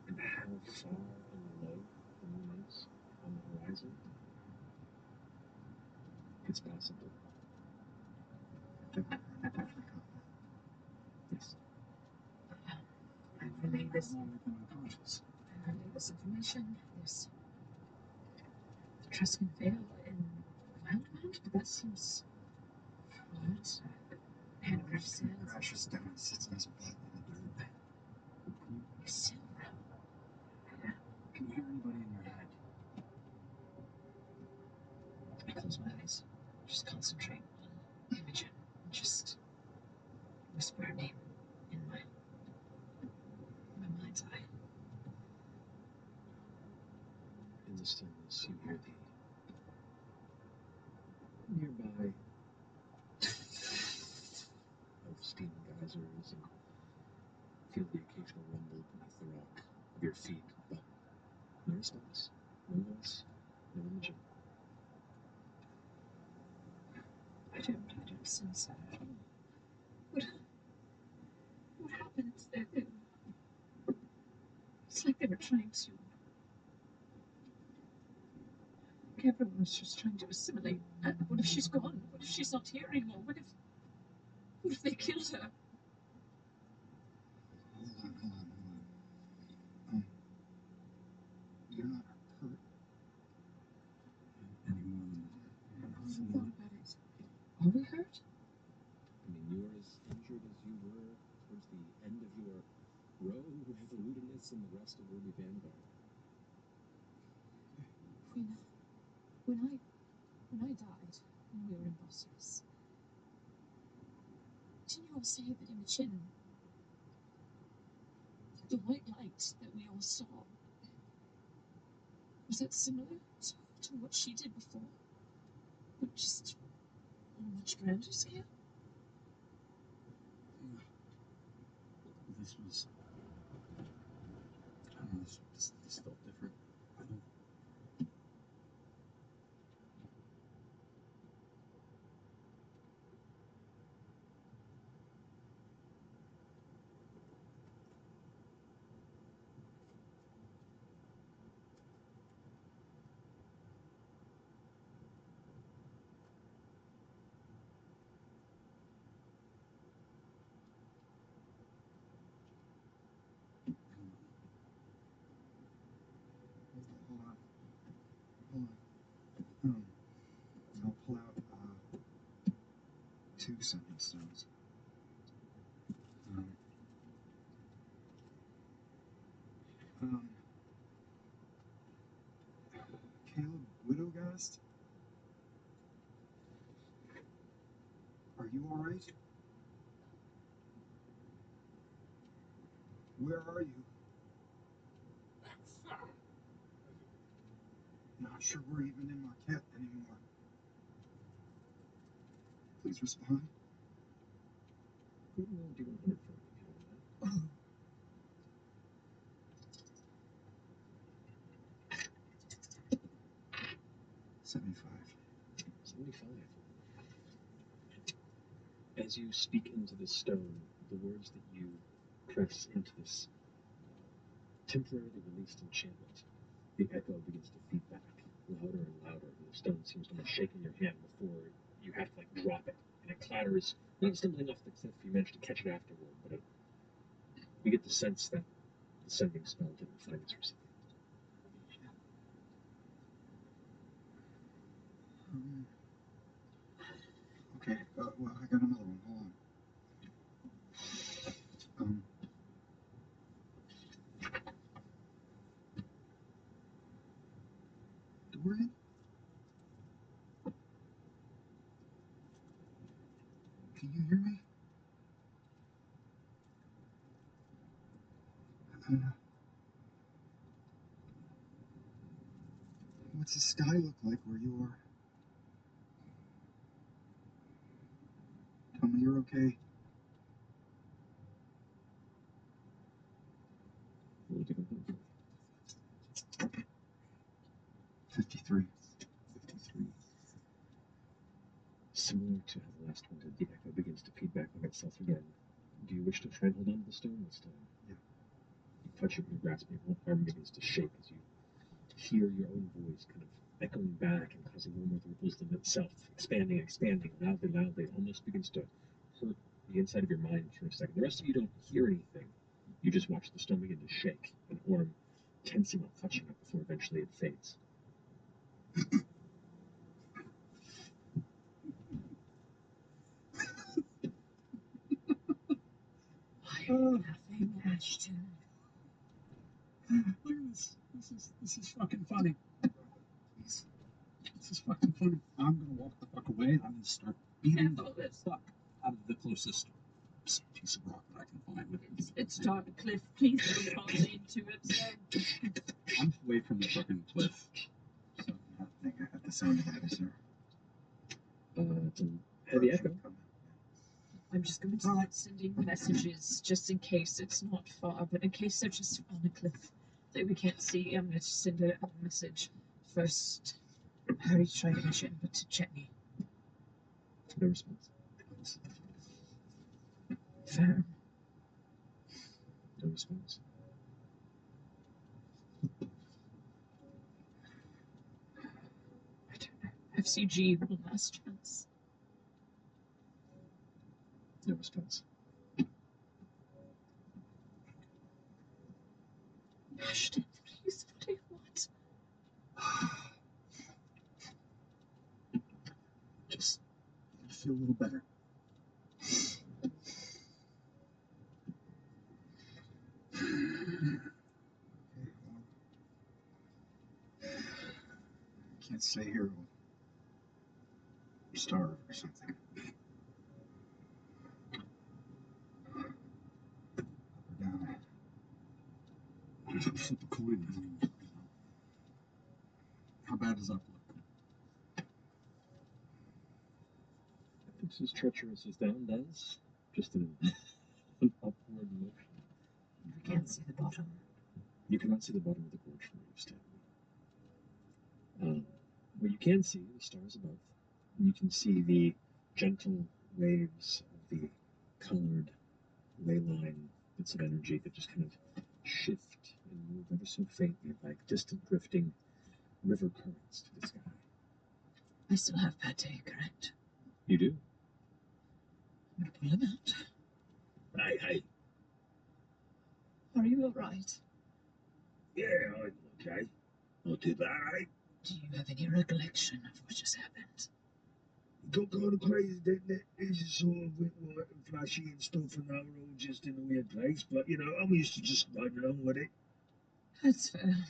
and how far and low the moon is on the horizon, it's possible. Yes. And relay this information. There's the Truscan Vale in Wildmount, but that seems odd. Panagrup Sands. Crashes down and sits on his butt in the dirt. Still, Can you hear anybody in your head? I close my eyes. Just concentrate on Imogen. Just whisper her name in my mind's eye. In the stillness, you hear the nearby of steam geysers and feel the occasional rumble beneath the rock of your feet, but no response, no voice, no Imogen. I don't sense that. What happened? It's like they were trying to. Everyone was just trying to assimilate. What if she's gone? What if she's not here anymore? What if they killed her? Hold on. You're not hurt anymore than I thought about it. Are we hurt? I mean, you're as injured as you were towards the end of your row with the Ludinus and the rest of Ruby Vanguard. When I died, when we were in Bosphorus, didn't you all say that Imogen, the white light that we all saw, was that similar to what she did before? But just on a much grander scale? Yeah. This was. I don't know, this felt different. I don't. Hold on. I'll pull out 2 sending stones. Caleb Widowgast? Are you alright? Where are you? sure we're even in Marquette anymore. Please respond. Who do you want 100 from, if you don't mind? 75. 75. As you speak into the stone, the words that you press into this temporarily released enchantment, the echo begins to feed back louder and louder, and the stone seems to almost shake in your hand before you have to drop it, and it clatters, not stumbling off the cliff. You manage to catch it afterward, but you get the sense that the sending spell didn't find its recipient. Okay, well, I got another one. Hold on. Dorian? Can you hear me? What's the sky look like where you are? Tell me you're okay. We'll take a look. 53. 53. Similar to how the last one did, the echo begins to feed back on itself again. Do you wish to try and hold on to the stone this time? Yeah. You touch it, you grasp it, one arm begins to shake as you hear your own voice kind of echoing back and causing more and more ripples in itself, expanding, expanding, loudly, loudly. It almost begins to hurt the inside of your mind for a second. The rest of you don't hear anything. You just watch the stone begin to shake, an arm tensing while touching it before eventually it fades. Why are you laughing, Ashton? Look at this. This is fucking funny. This is fucking funny. I'm gonna walk the fuck away and I'm gonna start beating the fuck out of the closest piece of rock that I can find. It's dark, Cliff. Please don't fall into it, sir. I'm away from the fucking cliff. So I think I got the sound of that, is there? It's a heavy echo. I'm just going to start sending messages just in case it's not far, but in case they're just on a cliff that we can't see, I'm going to send a message first. Harry tried to mission, but to Jenny. No response. Firm. No response. I don't know. FCG, one last chance. No response. Ashton, please, what do you want? Just feel a little better. Can't stay here. We'll starve or something. Up or down. Flip a coin. How bad does that look? It's as treacherous as down does. Just an upward motion. We can't see the bottom. You cannot see the bottom of the gorge from where you stand. What you can see, the stars above. You can see the gentle waves of the colored ley line bits of energy that just kind of shift and move ever so faintly like distant drifting river currents to the sky. I still have Pate, correct? You do? I'm going to pull him out. Aye. Are you alright? Yeah, I'm okay. Not too bad, eh? Do you have any recollection of what just happened? It got kind of crazy, didn't it? It's just sort of bit white and flashy and stuff, and now we're all just in a weird place. But, you know, I'm used to just riding along with it. That's fair.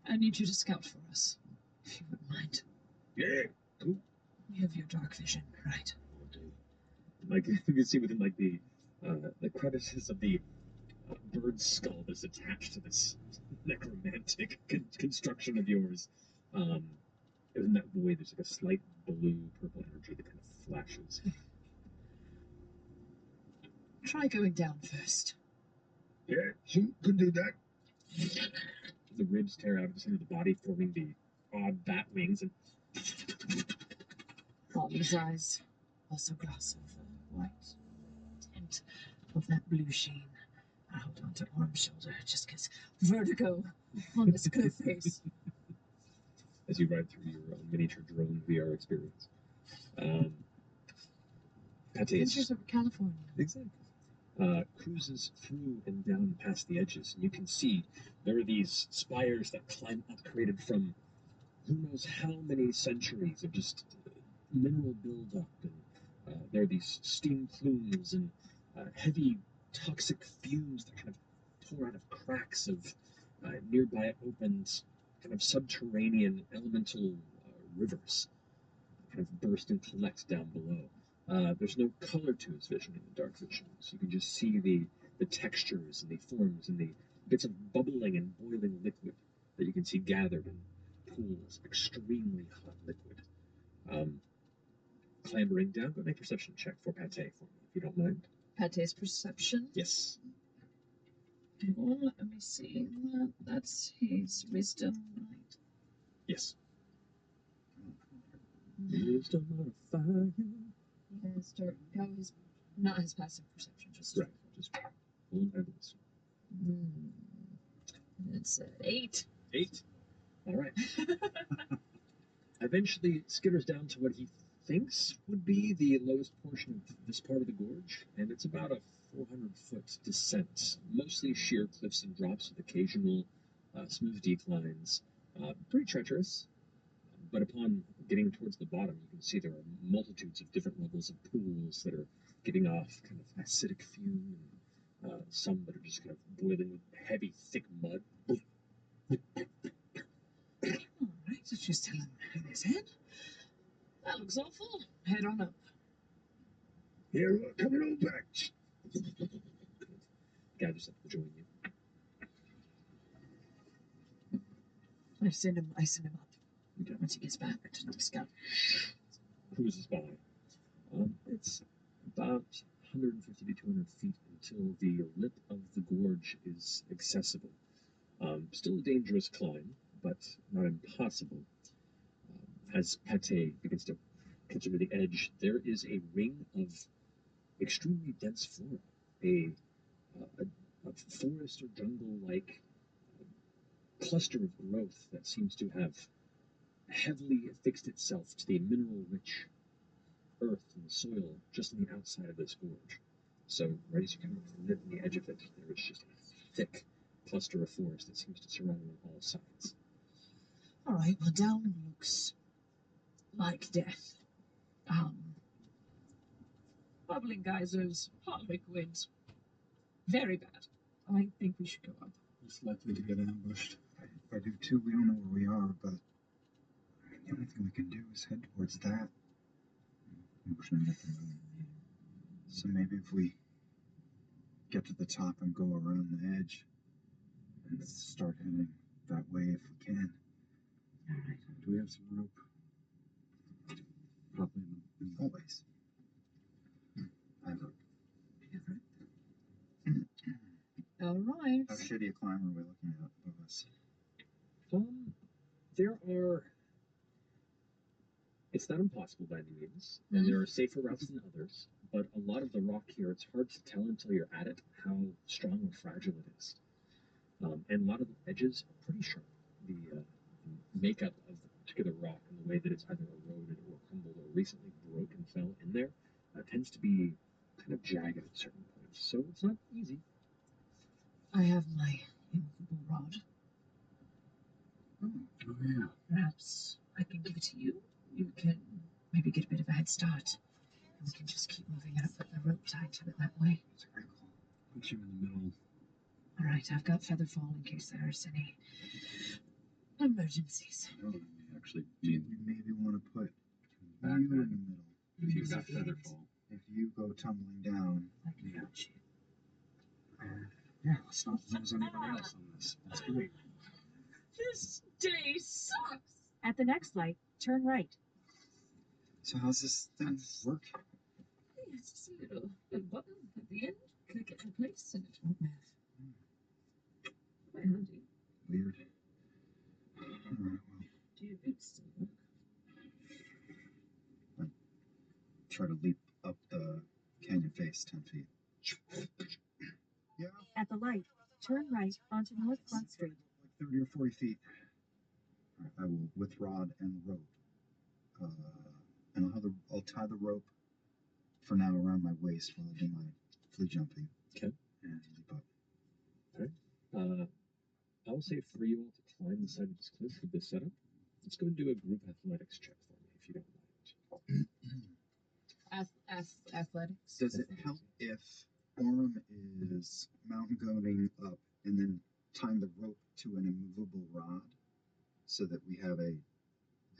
I need you to scout for us, if you wouldn't mind. Yeah, cool. You have your dark vision, right? Like you can see within like the crevices of the bird skull that's attached to this necromantic construction of yours. In that void, there's like a slight blue purple energy that kind of flashes. Try going down first. Yeah, she could do that. The ribs tear out of the center of the body, forming the odd bat wings, and Bobby's eyes also gloss over white tint of that blue sheen. I hold on to arm shoulder just because vertigo on this clear face. as you ride through your miniature drone VR experience. Adventures of California. Exactly. Cruises through and down past the edges, and you can see there are these spires that climb up, created from who knows how many centuries of just mineral buildup, and there are these steam plumes and heavy toxic fumes that kind of pour out of cracks of nearby opened kind of subterranean elemental rivers kind of burst and collect down below. There's no color to his vision in the dark vision, so you can just see the textures and the forms and the bits of bubbling and boiling liquid that you can see gathered in pools of extremely hot liquid. Clambering down, go make a perception check for Pate for me, if you don't mind. Pate's perception. Yes. Oh, let me see. That's his wisdom, right? Yes. Wisdom modifier. Yes, dark. How his, not his passive perception, just right. Just full and wisdom. It's 8. 8. All right. Eventually skitters down to what he thinks would be the lowest portion of this part of the gorge, and it's about a 400-foot descent, mostly sheer cliffs and drops with occasional smooth declines. Pretty treacherous, but upon getting towards the bottom, you can see there are multitudes of different levels of pools that are giving off kind of acidic fume, and some that are just kind of boiling with heavy, thick mud. Alright, so just tell him in his head. That looks awful. Head on up. Here, coming on back. Gathers up to join you. I send him up. Okay. Once he gets back to the scout. Cruises by. It's about 150 to 200 feet until the lip of the gorge is accessible. Still a dangerous climb, but not impossible. As Pate begins to consider the edge, there is a ring of extremely dense flora, a forest or jungle-like cluster of growth that seems to have heavily affixed itself to the mineral-rich earth and soil just on the outside of this gorge. So right as you come up to the lip and the edge of it, there is just a thick cluster of forest that seems to surround it on all sides. Alright, well, down looks like death. Bubbling geysers, hot liquids. Very bad. I think we should go up. It's likely to get ambushed. I do too. We don't know where we are, but the only thing we can do is head towards that. So maybe if we get to the top and go around the edge and start heading that way if we can. Alright. Do we have some rope? Probably always. I have rope. Alright. How shitty a climber are we looking at above us? There are. It's not impossible by any means, and there are safer routes than others, but a lot of the rock here, it's hard to tell until you're at it how strong or fragile it is. And a lot of the edges are pretty sharp. The makeup of the particular rock and the way that it's either eroded or crumbled or recently broke and fell in there tends to be kind of jagged at certain points, so it's not easy. I have my immovable rod. Oh yeah. Perhaps I can give it to you. You can maybe get a bit of a head start. And we can just keep moving up with the rope tied to it that way. That's a great call. Put you in the middle. Alright, I've got Featherfall in case there's any emergencies. No, actually, you maybe want to put you in the middle. If you've got Featherfall. If you go tumbling down, I can catch you. Yeah, let's not lose anybody else on this. That's great. This day sucks. At the next light, turn right. So how's this thing work? It's just a little button at the end. Click it in place and it won't move. Quite handy. Weird. Alright, well, Do your boots still work? try to leap up the canyon face 10 feet. Yeah, At the light, turn right onto North Front Street. like 30 or 40 feet. Alright, I will with rod and rope. And I'll tie the rope for now around my waist while I do my flea jumping. Okay. And leap up. Alright. I will say for you all to climb the side of this cliff with this setup. Let's go and do a group athletics check for me, if you don't mind. Athletics. Does it help if Orem is mountain goating up and then tying the rope to an immovable rod so that we have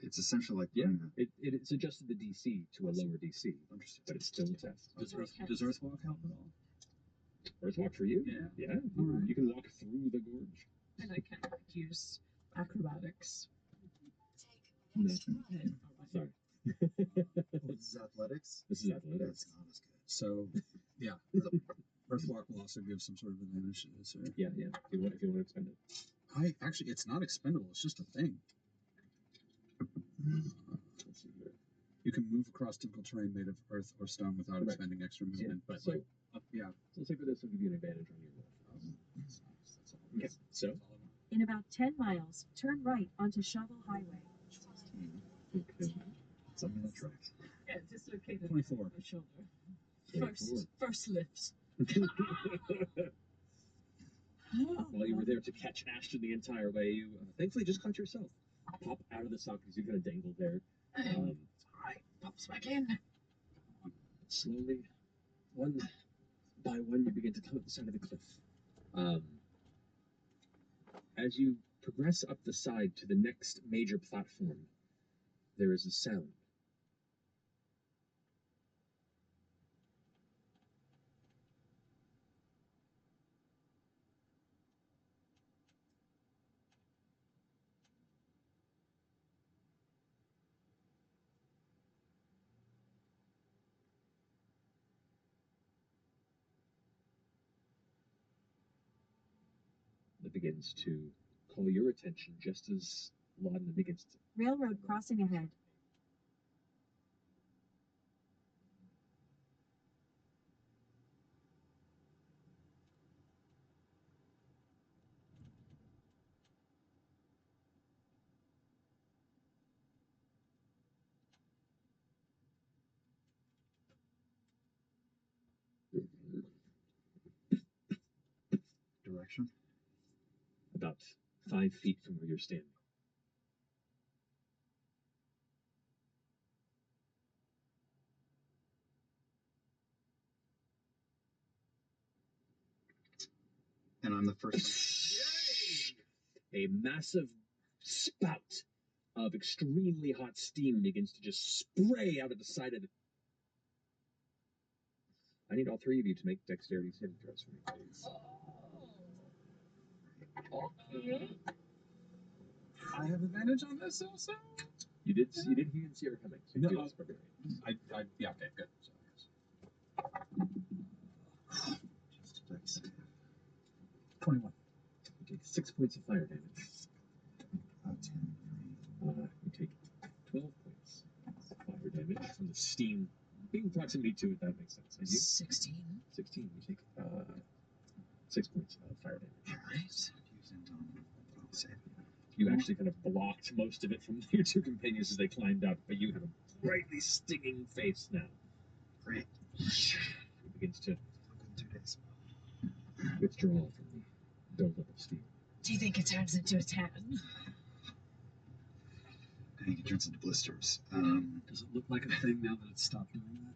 it's essentially like Yeah, putting it's adjusted the DC to a lower DC, Understood. but it's still a test. Does Earthwalk help at all? Earthwalk for you? Yeah. Yeah. You can walk through the gorge. And I can use acrobatics. No. Sorry. This is athletics? This is athletics. That's not as good. So, yeah, Earthwalk will also give some sort of advantage to this. Or... Yeah. If you want to expend it. Actually, it's not expendable. It's just a thing. Let's see here. You can move across difficult terrain made of earth or stone without Correct. expending extra movement. But So, yeah. So let's say for this, I'll give you an advantage on your roll. That's all. Okay. So. In about 10 miles, turn right onto Shovel Highway. Okay. Something that tracks. Yeah, dislocated 24. my shoulder. 24. First lift. While you were there to catch Ashton the entire way, you thankfully just caught yourself. Pop out of the sock because you kind of dangled there. Alright, pops back in. Slowly, one by one, you begin to come up the side of the cliff. As you progress up the side to the next major platform, there is a sound. That begins to call your attention just as Laudna begins to. Railroad crossing ahead. Direction? About 5 feet from where you're standing. And I'm the first. A massive spout of extremely hot steam begins to just spray out of the side of it. I need all three of you to make dexterity saving throws for me, please. Okay. I have advantage on this also? You did hear and see her coming, so you No, feel it's barbarian. Yeah, okay, good. So, Just a dice. 21. You take 6 points of fire damage. 10. You take 12 points of fire damage from the steam. Being proximity to it, that makes sense. And you? 16. 16. You take 6 points of fire damage. Alright. You actually kind of blocked most of it from your two companions as they climbed up, but you have a brightly stinging face now. Great. It begins to Good 2 days. withdraw from the buildup of steam. Do you think it turns into a tan? I think it turns into blisters. Does it look like a thing now that it's stopped doing that?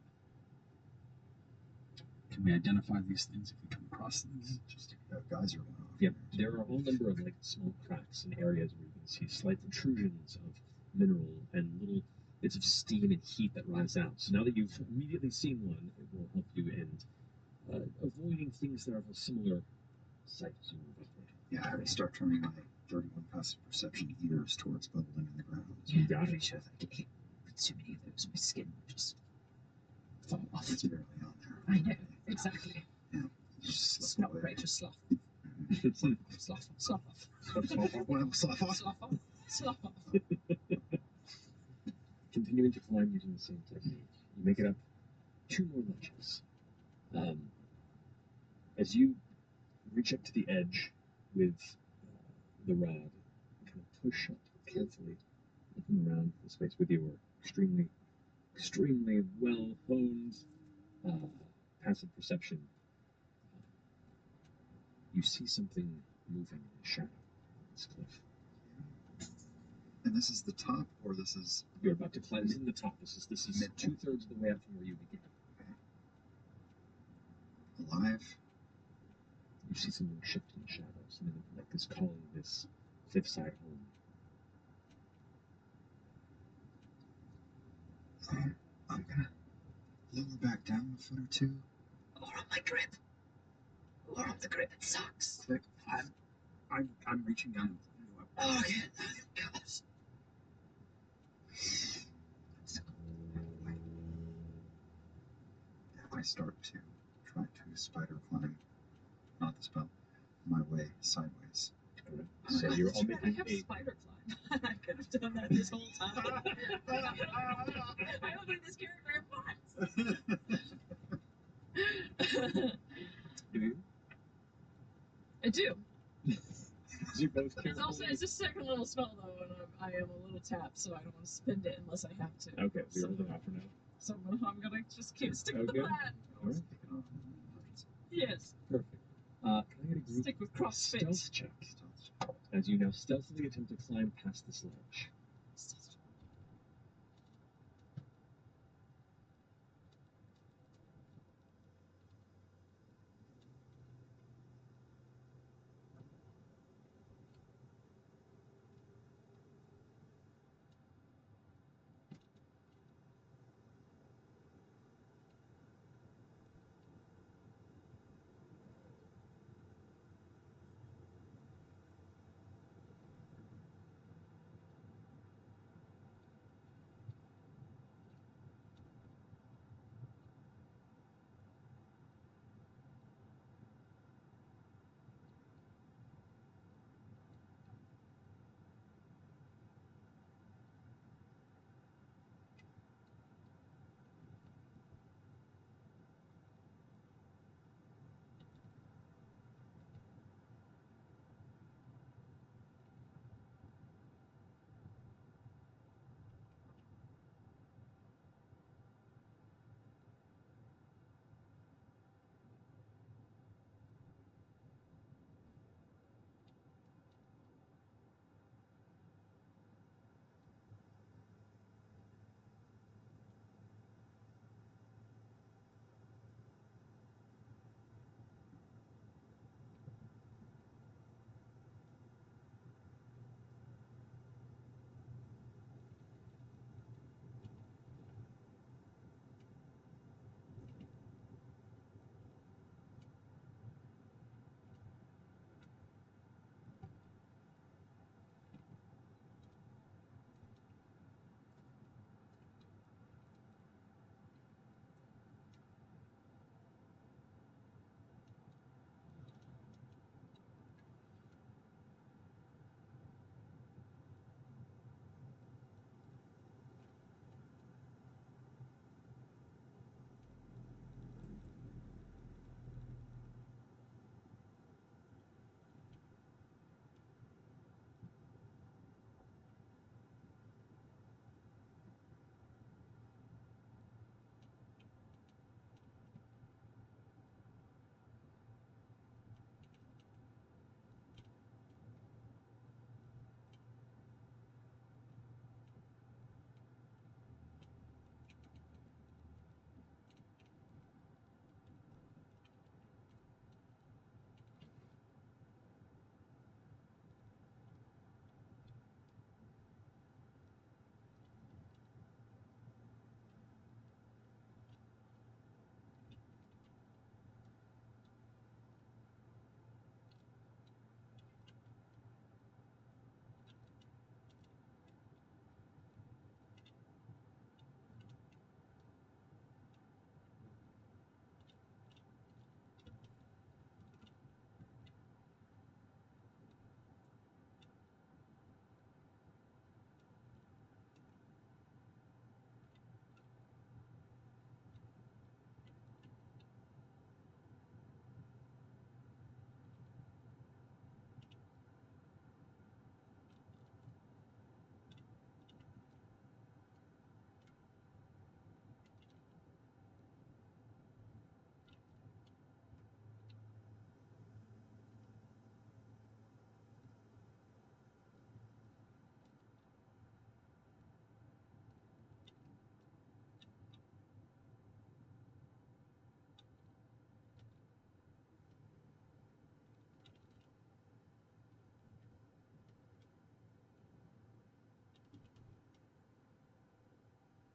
Can we identify these things if we come across things? Just geyser went off. Yep, there are a whole number of like small cracks and areas where you can see slight protrusions of mineral and little bits of steam and heat that rise out. So now that you've immediately seen one, it will help you in avoiding things that are of a similar sight as you move upward. Yeah, I start turning my 31 passive perception ears towards bubbling in the ground. Yeah, got I'm it. pretty sure if I get hit with too many of those, my skin will just fall off. It's barely on there. I know, exactly. Yeah, just It's slip not away. great, just slough. Mhm. Slough off. Slough off. Well, slough off. Slough off. Slough off. Continuing to climb using the same technique, you make it up 2 more ledges. As you reach up to the edge with the rod, and kind of push up carefully, looking around the space with your extremely well honed passive perception, you see something moving in the shadow of this cliff. And this is the top, or this is... You're about to climb. This is the top. This is Mid- 2/3 of the way up from where you begin. alive? You see something shift in the shadows, something like is calling this cliffside home. I'm gonna lower back down a foot or two. Or on my grip. Or on the grip, it sucks. Click. I'm reaching down. Oh, okay. Gosh. I start to try to spider climb, not the spell, my way sideways. So you're all I making have a spider climb. I could have done that this whole time. I don't think this character wants. Do you? I do. You both It's carefully. also it's a second level spell though, and I am a little tapped, so I don't want to spend it unless I have to. Okay, so you're holding off for now. So I'm gonna just keep stick with Okay. the plan. All right. Yes. Perfect. Can I get a group Stick with CrossFit. stealth check as you now stealthily attempt to climb past this ledge?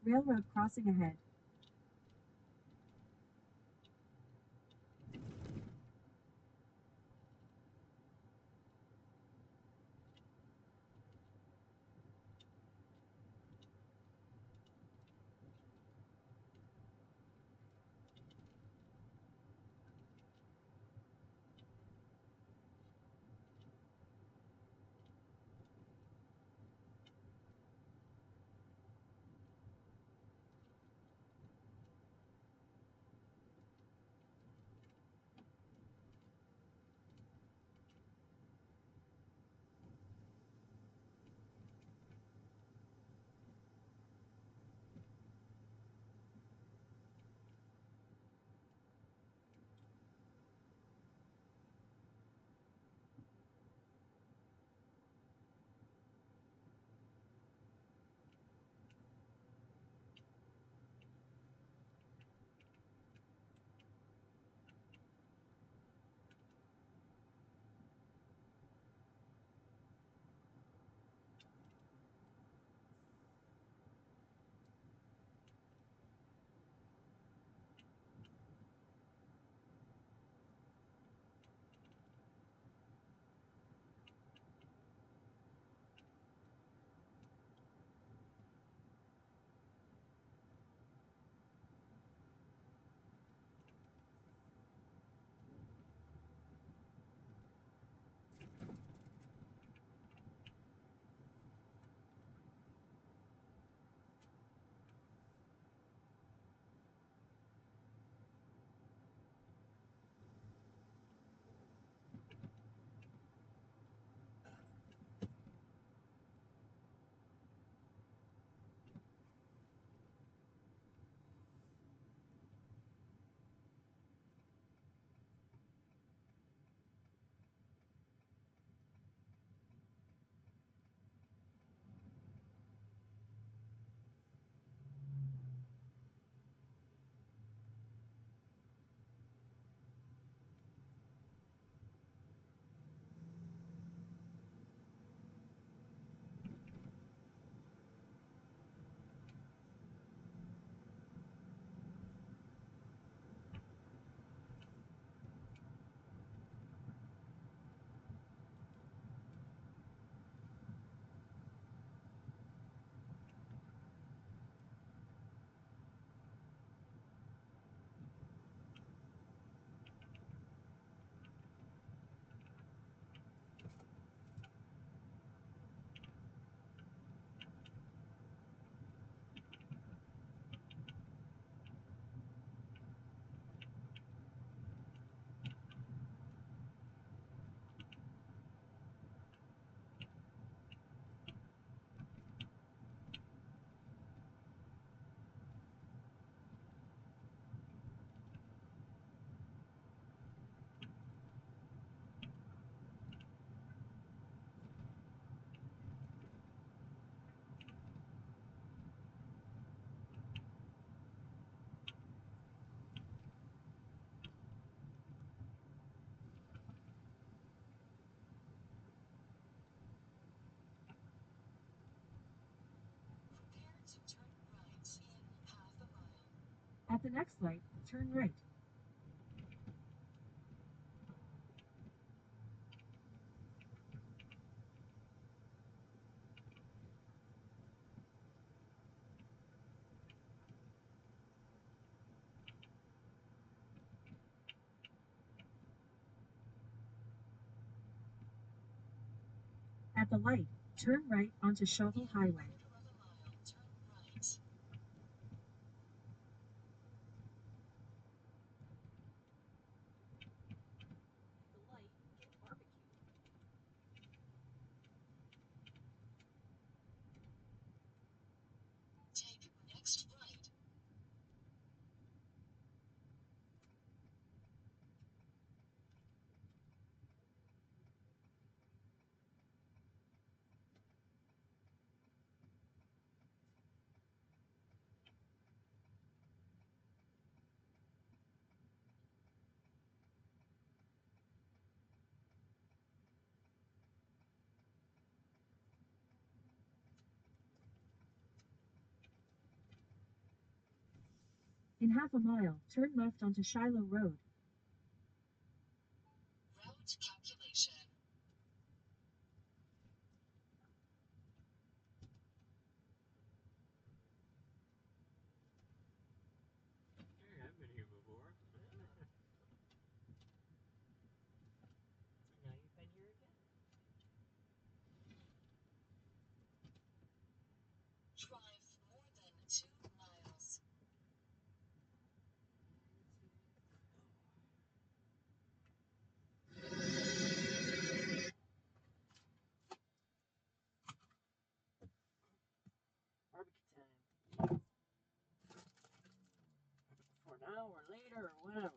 Railroad crossing ahead. Prepare to turn right in half a mile. At the next light, turn right. At the light, turn right onto Shovel Highway. Quarter of a mile, turn right. The light, get barbecue. Take next right. In half a mile, turn left onto Shiloh Road. Route calculation. Hey, I've been here before. So now you've been here again? Drive more than 2 miles. Barbecue time. For now or later or whatever.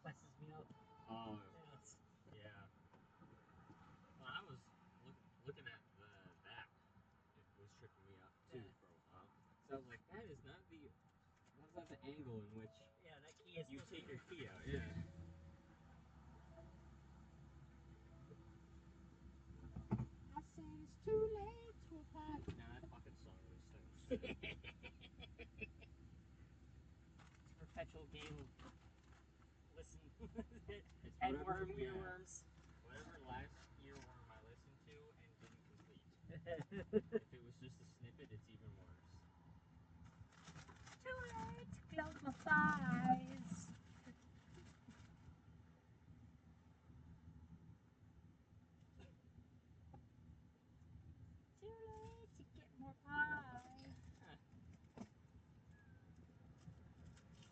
messes me up. Oh, Yes. yeah. Well, I was looking at that. It was tripping me up too Yeah. for a while. So I was like, that's not the angle in which Yeah, that key is you supposed to take be your key out. Yeah. I said it's too late to apologize. Nah, that fucking song was so It's a perpetual game of listen. It's Headworm, whatever, yeah. earworms. Whatever last earworm I listened to and didn't complete. If it was just a snippet, it's even worse. Too late to close my thighs. Too late to get more pie.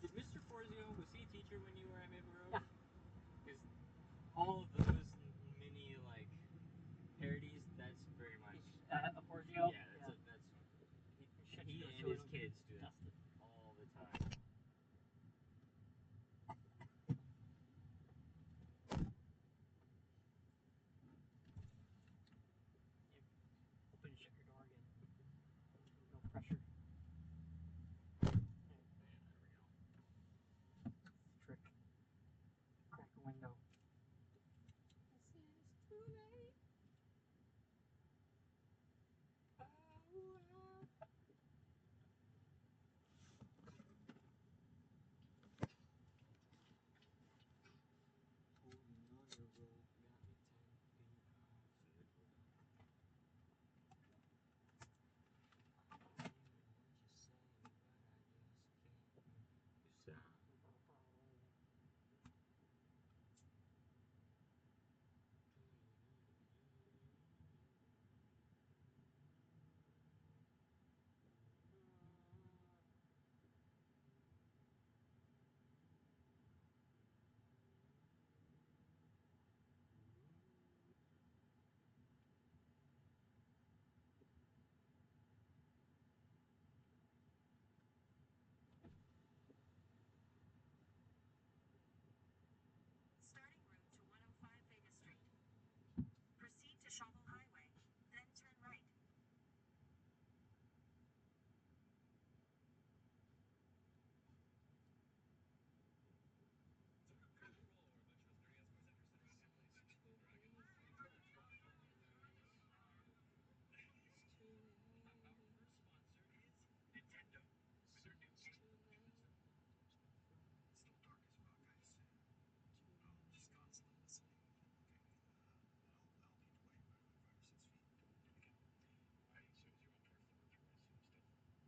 Did Mr. Forzio, was he a teacher when you were at Maple Grove? Yeah. Because all of those mini, like, parodies, that's very much... Porzio? Yeah, that's Should he go and to his it. kids do that Dusted. all the time. Open and shut your door again. No pressure. Trick. Crack a window. I said it's too late. Oh, well. Holding on your rope got me 10 feet off. Starting route to 105 Vega Street. Proceed to Shovel Highway, then turn right. Still dark as fuck, I assume. Just constantly listening. Okay. I'll need to wait about 5 or 6 feet. Okay. I assume you're on towards the road, I assume still.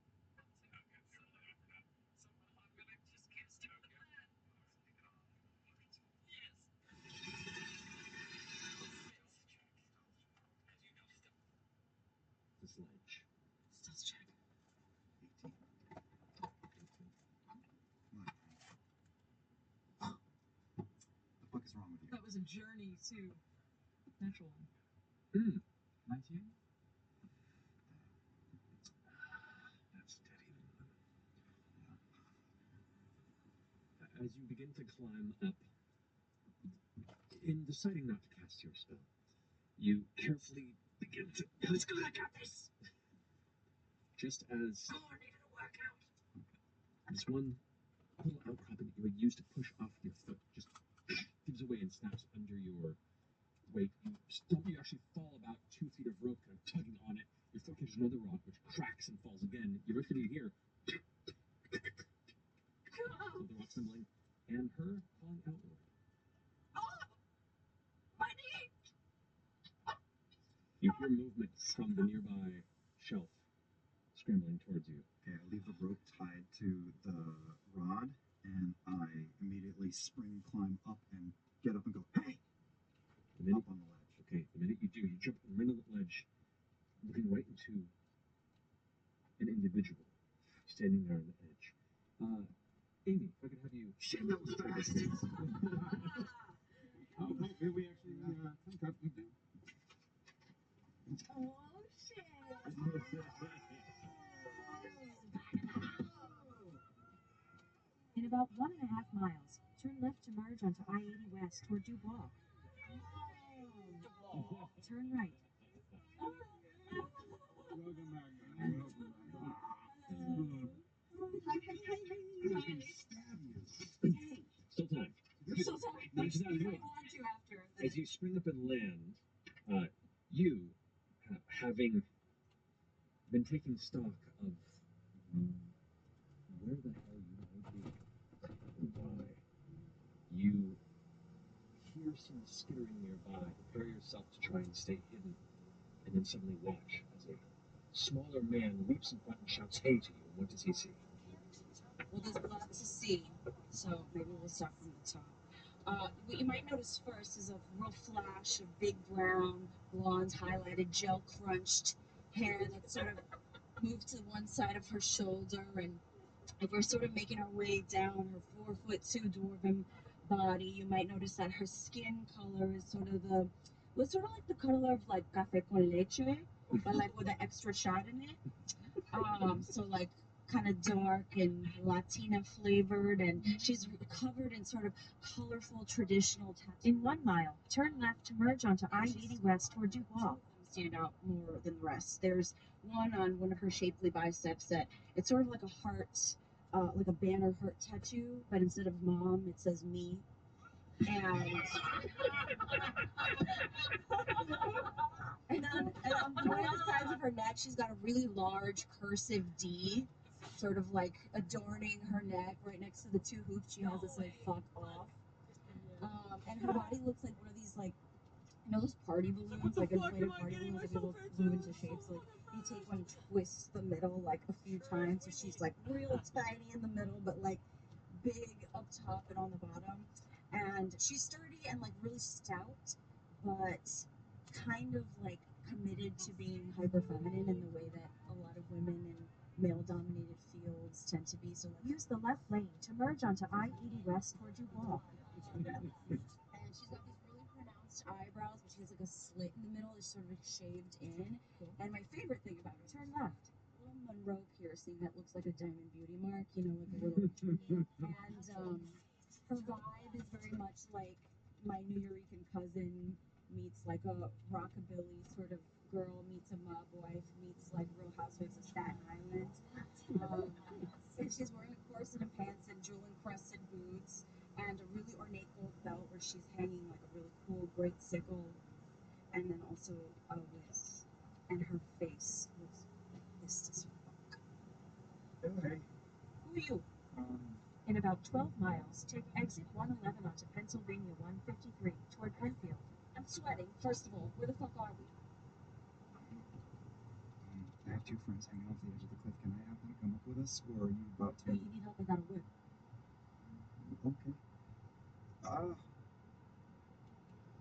Okay, zero that for now. So I'm gonna just get stuck with that. Leave it on. Yes. Stealth check. As you know, stealth. The sledge. Stealth check. 18. What? The fuck is wrong with you? That was a journey to natural one. 19? That's steady. As you begin to climb up, in deciding not to cast your spell, you carefully begin to. Let's go, I got this! Just as. Oh, I needed a workout. This one little outcropping that you would use to push off your foot just gives away and snaps under your weight. You stumble, you actually fall about 2 feet of rope, kind of tugging on it. Your foot catches another rock, which cracks and falls again. You eventually hear the rock stumbling and her calling outward. Oh, my knee! You hear movement from the nearby shelf scrambling towards you. Okay, I leave the rope tied to the rod, and I immediately spring, climb up, and get up and go, hey! Up on the ledge. Okay, the minute you do, you jump right on the ledge, looking right into an individual standing there on the edge. Amy, if I could have you. Shit, that was fast. Oh, maybe we actually time traveled him down. Oh, shit. In about 1.5 miles, Turn left to merge onto I-80 West toward Dubois. Turn right. Welcome back, guys. Welcome back. Still time. So sorry. That's not I good. want to after. As you spring up and land, you, having been taking stock of where the hell you might be and why, you hear some skittering nearby, prepare yourself to try and stay hidden, and then suddenly watch as a smaller man leaps in front and shouts hey to you. What does he see? Well, there's a lot to see, so maybe we'll start from the top. What you might notice first is a real flash of big brown, blonde, highlighted, gel crunched hair that sort of moved to one side of her shoulder, and if we're sort of making our way down her 4'2" dwarven body, you might notice that her skin color is sort of like the color of like café con leche, but like with an extra shot in it. So like kind of dark and Latina flavored, and she's covered in sort of colorful traditional tattoos. In 1 mile, turn left to merge onto I-80 West toward Dubois. Stand out more than the rest. There's one on one of her shapely biceps that it's sort of like a heart, like a banner heart tattoo, but instead of mom, it says me. And on one of the sides of her neck, she's got a really large cursive D, sort of like adorning her neck right next to the 2 hoops she has that say "fuck off." And her body looks like one of these, like, you know, those party balloons, like inflated party balloons that people glue into shapes. Like you take one and twist the middle like a few times, so she's like real tiny in the middle, but like big up top and on the bottom. And she's sturdy and like really stout, but kind of like committed to being hyper feminine in the way that a lot of women in male dominated fields tend to be. So like, use the left lane to merge onto I-80 West toward Dubois. And she's got these really pronounced eyebrows, but she has like a slit in the middle, is sort of shaved in. And my favorite thing about her, turn left. Little Monroe piercing that looks like a diamond beauty mark, you know, like a little. And her vibe is very much like my Nuyorican cousin meets like a rockabilly sort of girl meets a mob wife meets like Real Housewives of Staten Island. And she's wearing a corset and pants and jewel encrusted boots and a really ornate gold belt where she's hanging like a really cool great sickle, and then also a whisk. And her face looks pissed as fuck. Okay. Who are you? In about 12 miles, take exit 111 onto Pennsylvania 153 toward Penfield. I'm sweating. First of all, where the fuck are we? I have 2 friends hanging off the edge of the cliff. Can I have them come up with us, or are you about to? Hey, you need help? I got a whip. Okay.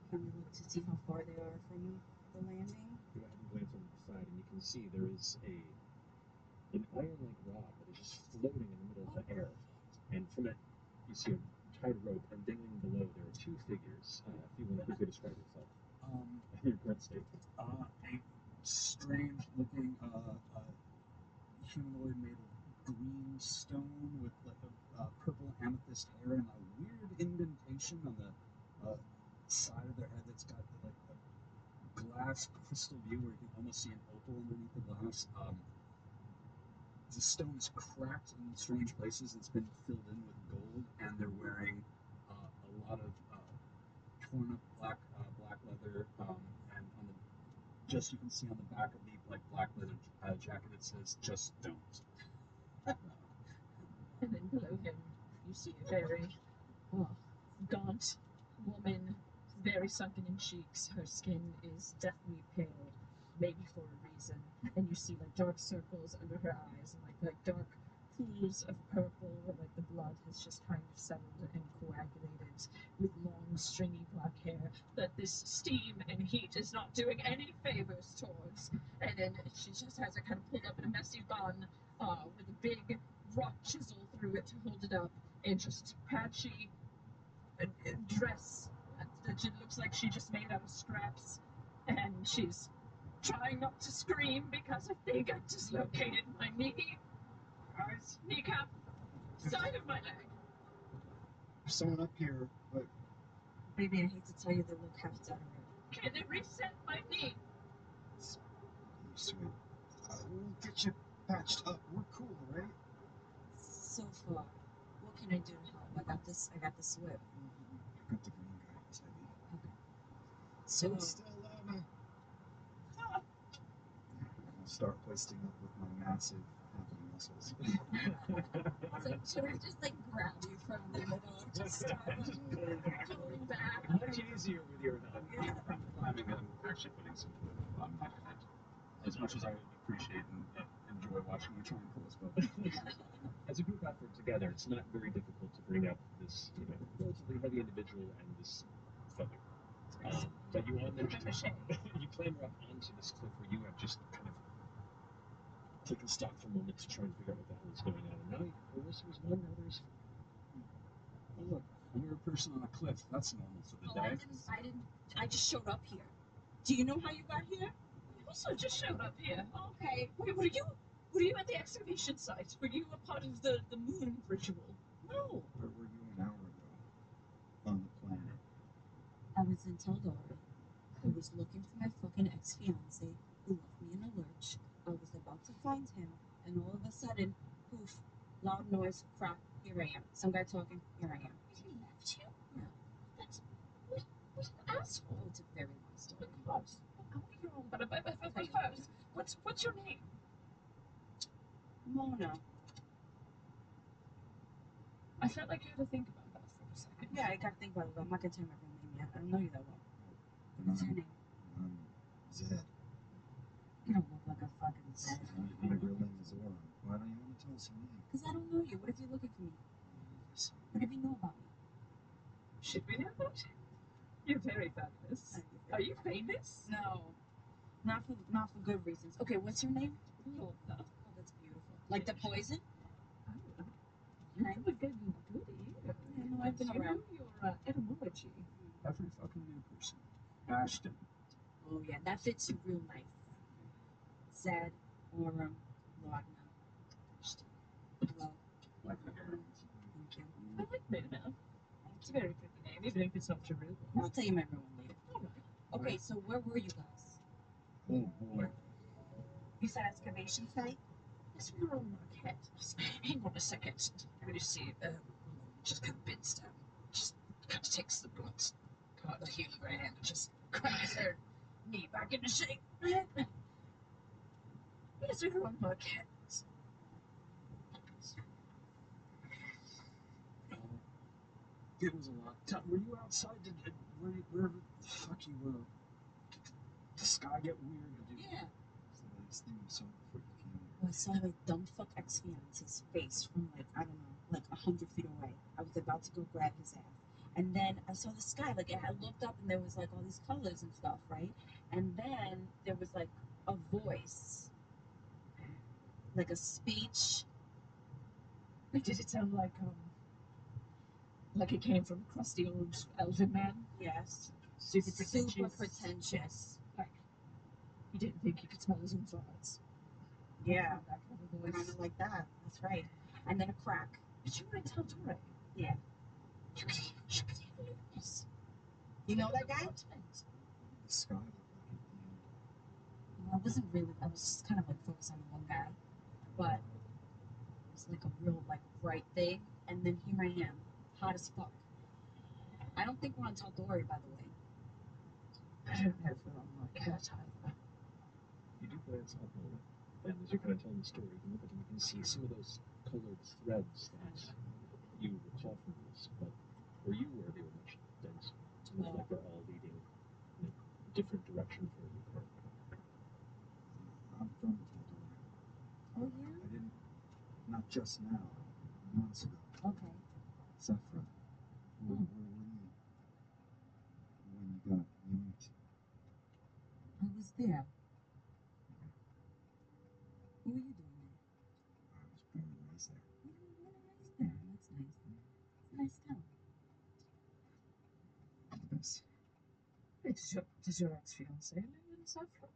Can we look to see how far they are from the landing? You go ahead and glance over the side, and you can see there is an iron-like rod that is just floating in the middle of the air. And from it, you see a tied rope, and dangling below there are 2 figures. If you want to quickly describe yourself. Your current state. A strange-looking humanoid made of green stone with like a purple amethyst hair and a weird indentation on the side of their head that's got like a glass crystal view where you can almost see an opal underneath the glass. The stone is cracked in strange places. It's been filled in with gold, and they're wearing a lot of torn up black leather, and on the you can see on the back of the black leather jacket it says "Just don't." And then below him, you see a very gaunt woman, very sunken in cheeks. Her skin is deathly pale, maybe for a reason. And you see like dark circles under her eyes and like dark pools of purple where like the blood has just kind of settled and coagulated with long stringy black hair that this steam and heat is not doing any favors towards. And then she just has it kind of pulled up in a messy bun with a big rock chisel through it to hold it up, and just patchy dress that it looks like she just made out of scraps, and she's trying not to scream because I think I dislocated my knee. Kneecap, side of my leg. There's someone up here, but Baby, I hate to tell you, they look half dead already. Can it reset my knee? it's used to it. We'll get you patched up. We're cool, right? So far. What can I do to help? I got this whip. I've got the green guy beside me. Okay. So So it's still I'll start hoisting up with my massive happy muscles. so should I just like grab you from the middle and just start pulling back? Much easier with your help. I'm climbing and actually putting some food on my head. As much as I appreciate and enjoy watching you try and pull us both. As a group effort together, it's not very difficult to bring up this, relatively heavy individual and this feather. But you all managed to you clamber up onto this cliff where you have just kind of taken stock for a moment to try and figure out what the hell is going on. And now Alyssa was one, now there's Oh, look, we're a person on a cliff. That's normal for the Oh, day. I just showed up here. Do you know how you got here? You also just showed up here. Okay. Wait, were you at the excavation site? Were you a part of the moon ritual? No. Where were you an hour ago? On the planet. I was in Taldori. I was looking for my fucking ex-fiance who left me in a lurch. I was about to find him, and all of a sudden, poof, loud noise, crap, here I am. Some guy talking, here I am. He left you? Yeah. That's what an asshole. Oh, it's a very long story. Close. I want to hear all about it, but first, what's your name? Mona. I felt like you had to think about that for a second. Yeah, I gotta think about it. I'm not gonna tell you my real name yet. I don't know you that well. What's your name? Zed. You don't look like a fucking Zed. My real name is Oran. Why don't you want to tell us your name? Because I don't know you. What if you're looking for me? What if you know about me? Should we know about you? You're very fabulous. Are you famous? No. Not for good reasons. Okay, what's your name? Lorna. Oh, that's beautiful. Like the poison? Oh, you have a good ear. Yeah, no, I've been You around. know your etymology. Every fucking new person. Ashton. Oh yeah, that fits you real nice. Zed, Oram, Lorna. Hello. Like the hair. Thank you. I like Mona. It's a very pretty name, even if it's not your real name. I'll tell you my real one later. All right. Okay, so where were you guys? Oh boy. You said excavation site? Yes, we were on Marquette. Hang on a second. Let me just see. Just cut bits down. Just kind of takes the blunt part of the heel of her hand and just cracks her knee back into shape. Yes, we were on Marquette. It was a lot. Were you outside? Wherever the fuck you were? Did the sky get weird? Did you? Yeah. It's the last thing you saw before you came in. Well, I saw my dumb fuck ex-fiance's face from like, I don't know, like 100 feet away. I was about to go grab his ass. And then I saw the sky, like I looked up and there was like all these colors and stuff, right? And then there was like a voice, like a speech. Did it sound like it came from a crusty old elven man? Yes. Super pretentious. Super pretentious. Like, he didn't think he could smell his own farts. Yeah. That kind of voice. Kind of like that. That's right. And then a crack. But you were in Taldori. Yeah. You can't even lose. You know that guy? The sky looked like at the end. Well, I wasn't really, I was just kind of like focused on one guy. But it was like a real like bright thing. And then here I am, hot as fuck. I don't think we're on Taldori, by the way. I don't know if we're on Marquette either. You do glance up on it, and as you're kind of telling the story, you look at them, you can see some of those colored threads that you recall from this, but where you were, they were much denser. It looked like they're all leading in a different direction from where you were. I'm from Taldor. Oh, yeah? I didn't. Not just now. Months ago. Okay. Saffron. Where were you when you got yoinked? I was there. What were you doing there? I was born and raised there. Oh, you were born and raised there. That's nice. It's a nice town. The best. Does your ex-fiancé live in Saffron?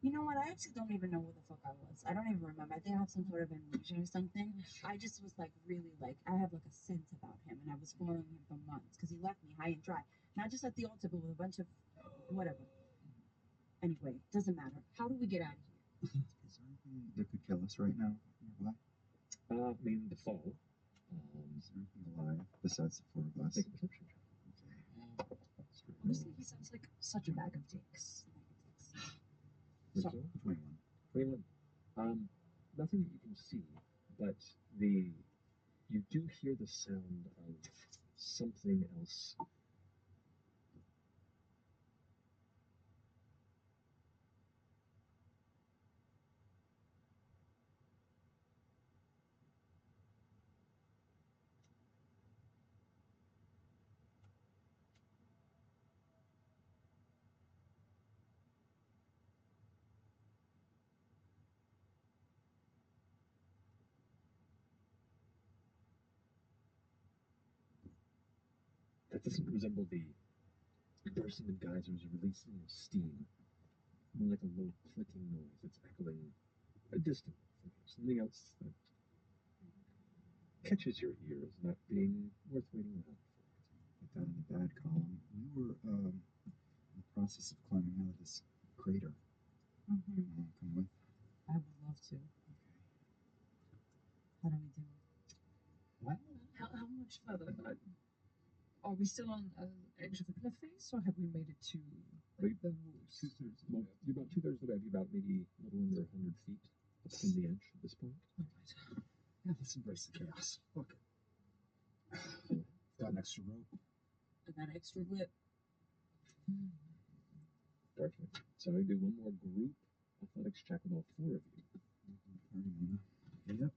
You know what? I actually don't even know where the fuck I was. I don't even remember. I think I have some sort of amnesia or something. I just was like really like I have like a sense about him, and I was following him for months because he left me high and dry. Not just at the altar, but with a bunch of whatever. Anyway, doesn't matter. How do we get out of here? Is there anything that could kill us right now nearby? I mean, the fall. Is there anything alive besides the four of us? Make a perception check. Honestly, he sounds like such a bag of dicks. So, 21. 21. Nothing that you can see, but you do hear the sound of something else. That doesn't resemble the bursting of geysers releasing of steam. More like a low clicking noise that's echoing a distant from here. Something else that catches your ear as not being worth waiting around for. Put that in the bad column. We were in the process of climbing out of this crater. Mm-hmm. Come with? I would love to. Okay. How do we do it? Well, how much further? Are we still on the edge of the cliff face, or have we made it to the woods? 2/3. Well, you're about 2/3 of the way. You're about maybe a little under 100 feet up from the edge at this point. All right. Yeah, let's embrace the chaos. Look. Got an extra rope. I got an extra whip. Perfect. So I do one more group athletics check with all four of you. Party, Mona. Yep.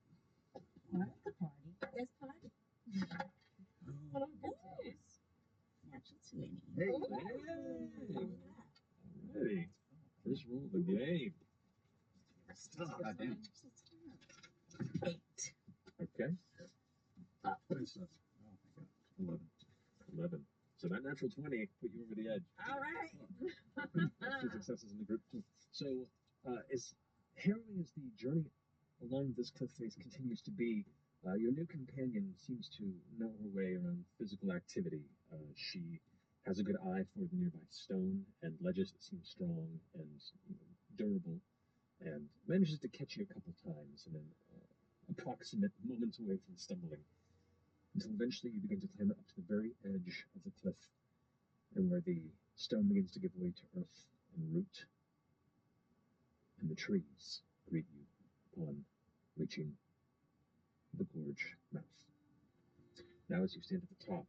I like the party. Let's party. What on this? Natural 20. Hey. Look at that. Alrighty. First roll of the game. Goddamn. 8. Okay. What is that? Oh my god. 11. 11. So that natural 20 put you over the edge. All right. Two successes in the group. So, as harrowing as the journey along this cliff face continues to be, your new companion seems to know her way around physical activity. She has a good eye for the nearby stone and ledges that seem strong and durable, and manages to catch you a couple times and then approximate moments away from stumbling, until eventually you begin to clamber up to the very edge of the cliff, and where the stone begins to give way to earth and root, and the trees greet you upon reaching the gorge mouth. Now, as you stand at the top,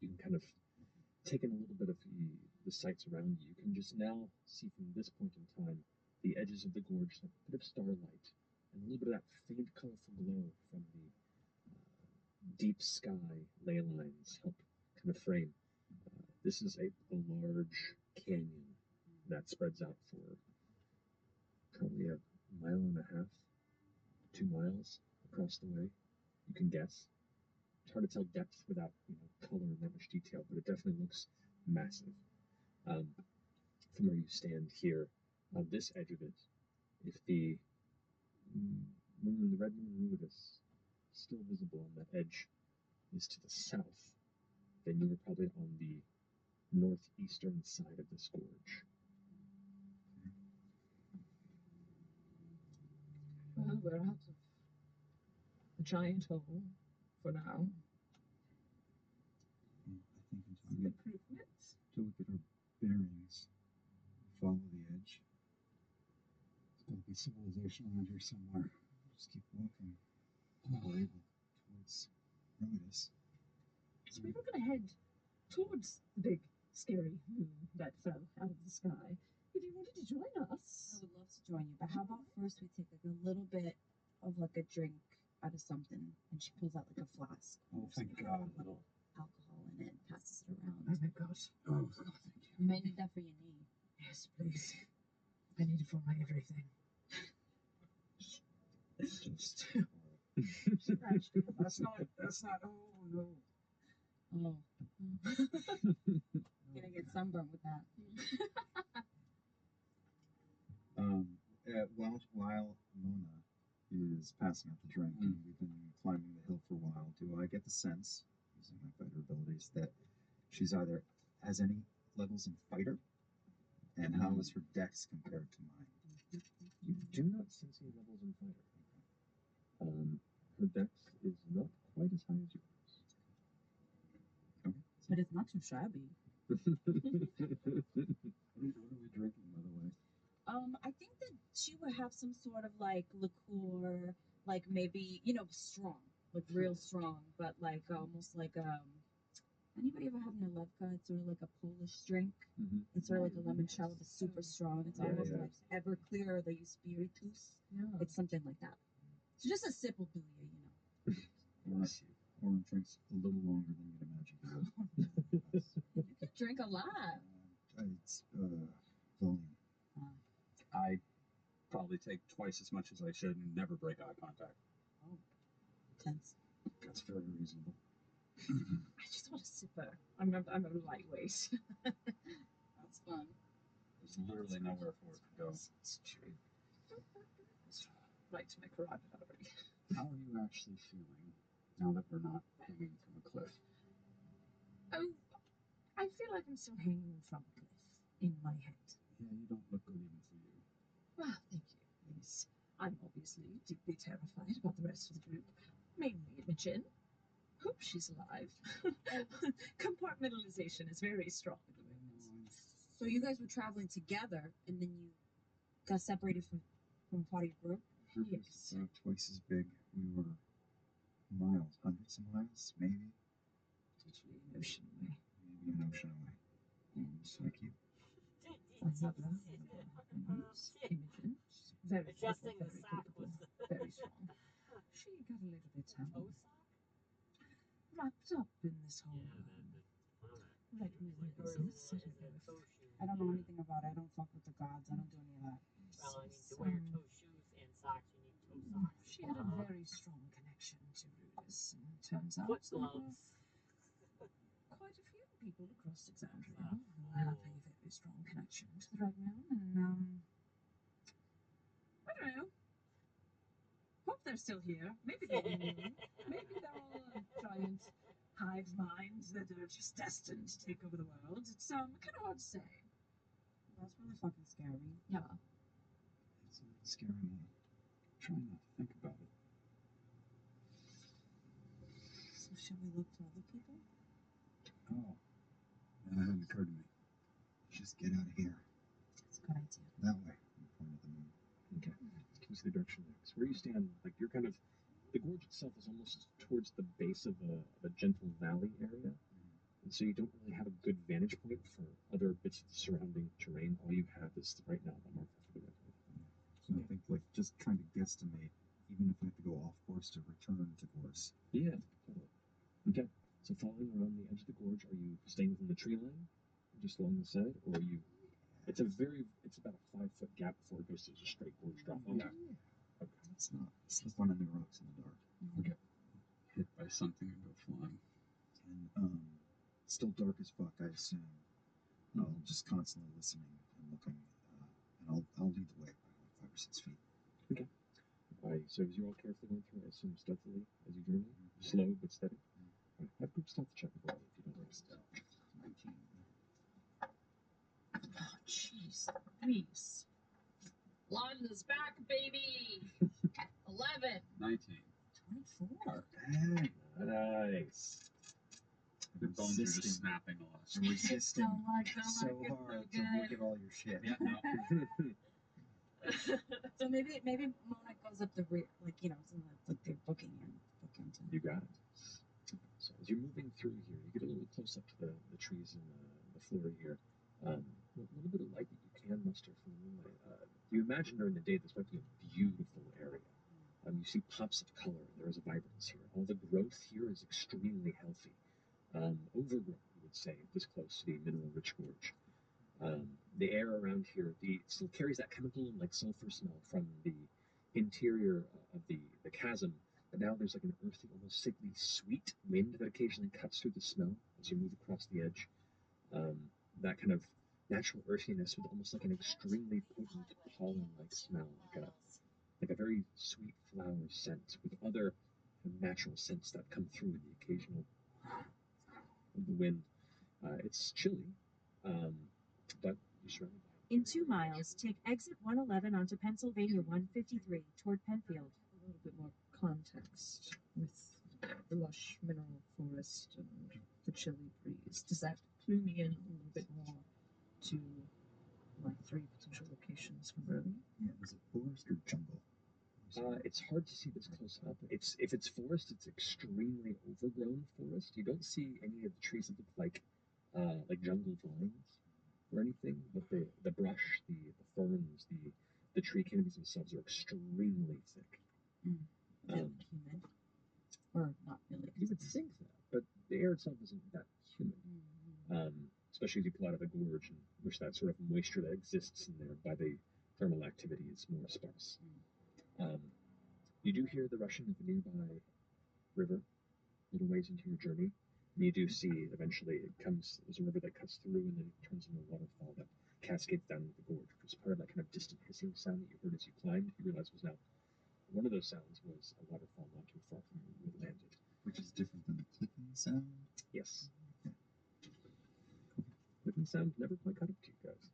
you can kind of take in a little bit of the sights around you. You can just now see from this point in time the edges of the gorge, a bit of starlight, and a little bit of that faint, colorful glow from the deep sky ley lines help kind of frame. This is a large canyon that spreads out for probably a mile and a half, 2 miles across the way. You can guess. It's hard to tell depth without color and that much detail, but it definitely looks massive. From where you stand here on this edge of it, if the moon, the red moon Ruidus, still visible on that edge, is to the south, then you are probably on the northeastern side of this gorge. Well, we're out of the giant hole for now. Well, I think Some improvements. until we get our bearings, follow the edge. There's got to be civilization around here somewhere. Just keep walking. Towards Ruidus. So we were going to head towards the big, scary moon that fell out of the sky. If you wanted to join I us. would love to join you, but how about first we take like a little bit of like a drink out of something, and she pulls out like a flask. Oh, thank Maybe God. A little alcohol in it, and passes it around. Oh, thank God. Oh, God, thank you. You might need that for your knee. Yes, please. I need it for my everything. Just. That's not, oh, no. Oh. Gonna get sunburned with that. While Mona is passing out the drink, and we've been climbing the hill for a while, do I get the sense, using my fighter abilities, that she's either has any levels in fighter, and how is her dex compared to mine? You do not sense any levels in fighter. Her dex is not quite as high as yours. But it's not too shabby. What are we drinking, by the way? I think that she would have some sort of like liqueur, like maybe strong, like real strong, but like almost like Anybody ever have an Alevka? It's sort of like a Polish drink. Mm-hmm. It's sort of like a limoncello, but super strong. It's almost like Everclear or they use Spiritus. Yeah. It's something like that. So just a sip will do you. Orange drinks a little longer than you'd imagine. You can drink a lot. It's volume. I probably take twice as much as I should and never break eye contact. Oh, tense. That's very reasonable. I just want a sipper. I'm a lightweight. That's fun. There's literally nowhere for it to go. It's true. Right to make a ride without already. How are you actually feeling now that we're not hanging from a cliff? Oh, I feel like I'm still hanging from a cliff in my head. Yeah, you don't look good even for you. Ah, thank you. Yes, I'm obviously deeply terrified about the rest of the group, mainly Imogen. Hope she's alive. Compartmentalization is very strong at the moment. So you guys were traveling together, and then you got separated from a part of your group? Yes. About twice as big. We were miles, hundreds of miles, maybe. Literally an ocean away. Maybe an ocean away. And like you. Another knows Imogen. She's very Adjusting capable, the very sock capable, was very strong. She got a little bit wrapped up in this whole red woman business. I don't know anything about it. I don't fuck with the gods. I don't do any of that. Well, I mean, to wear toe shoes and socks, you need toe socks. She had a very strong connection to Rudis, and it turns out Foot there were gloves. quite a few people across Exandria who have a very strong connection to the Red Realm, and I don't know. Hope they're still here. Maybe they're new. Maybe they're all giant hive minds that are just destined to take over the world. It's kind of hard to say. That's really fucking scary. Yeah. It's a scary one. Try not to think about it. So should we look for other people? Oh, that hadn't occurred to me. Just get out of here. That's a good idea. That way. We pointed the moon. Okay. Can you see the direction there? So where you stand, like you're kind of, the gorge itself is almost towards the base of a gentle valley area. And so you don't really have a good vantage point for other bits of the surrounding terrain. All you have is right now the marker for the red. So I think, like, just trying to guesstimate, even if I have to go off course to return to course. Yeah, totally. Okay. So following around the edge of the gorge, are you staying within the tree line, just along the side, or are you? It's about a 5-foot gap before it goes to just straight gorge drop off. Yeah. Okay. Let's not slip on any rocks in the dark. Okay. Hit by something and go flying. And still dark as fuck, I assume. I'll just constantly listening and looking, and I'll lead the way by like 5 or 6 feet. Okay. Alright, so as you're all carefully going through, I assume stealthily as you journey, slow but steady. Alright, have group stealth check for me if you don't mind. Stealth. 19. Oh, jeez. Please. London's back, baby. 11. 19. 24. Nice. Your bones are just snapping a lot. I'm resisting Oh my God, so it's so hard to good. look at all your shit. Yeah, no. So maybe Mona goes up the rear, like like they're booking in. You got it. So as you're moving through here, you get a little bit close up to the trees and the floor here. A little bit of light that you can muster from the moonlight. You imagine during the day this might be a beautiful area. You see pops of color. There is a vibrance here. All the growth here is extremely healthy. Overgrown, you would say, this close to the mineral-rich gorge. The air around here, it still carries that chemical like sulfur smell from the interior of the chasm, but now there's like an earthy, almost sickly sweet wind that occasionally cuts through the smell as you move across the edge. That kind of natural earthiness with almost like an extremely potent pollen-like smell, like a very sweet flower scent with other natural scents that come through with the occasional of the wind. It's chilly, but you're surrounded by In 2 miles, take exit 111 onto Pennsylvania 153 toward Penfield. A little bit more context with the lush mineral forest and the chilly breeze. Does that clue me in a little bit more to my 3 potential locations from earlier? Yeah, was it forest or jungle? It's hard to see this close up. If it's forest, it's extremely overgrown forest. You don't see any of the trees that look like jungle vines or anything, but the brush, the ferns, the tree canopies themselves are extremely thick. Humid? Or not really? You would think that, but the air itself isn't that humid. Especially as you pull out of the gorge, and which that sort of moisture that exists in there by the thermal activity is more sparse. You do hear the rushing of a nearby river, a little ways into your journey, and you do see eventually there's a river that cuts through and then it turns into a waterfall that cascades down into the gorge, which was part of that kind of distant hissing sound that you heard as you climbed. You realized was now one of those sounds was a waterfall not too far from where you landed. Which is different than the clicking sound? Yes. Clicking sound never quite caught up to you guys.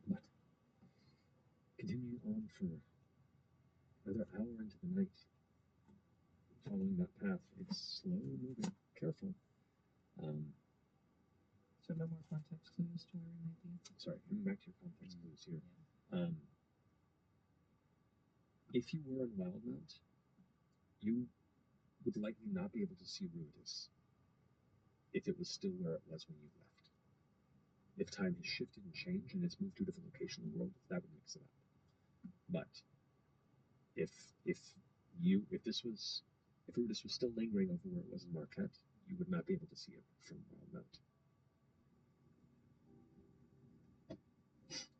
But continuing on for another hour into the night, following that path, it's slow moving, careful. So no more context clues to where we might be? Sorry, coming back to your context clues here. If you were in Wildmount, you would likely not be able to see Ruidus if it was still where it was when you left. If time has shifted and changed and it's moved to a different location in the world, that would mix it up. But if Ruidus was still lingering over where it was in Marquette, you would not be able to see it from Wildmount.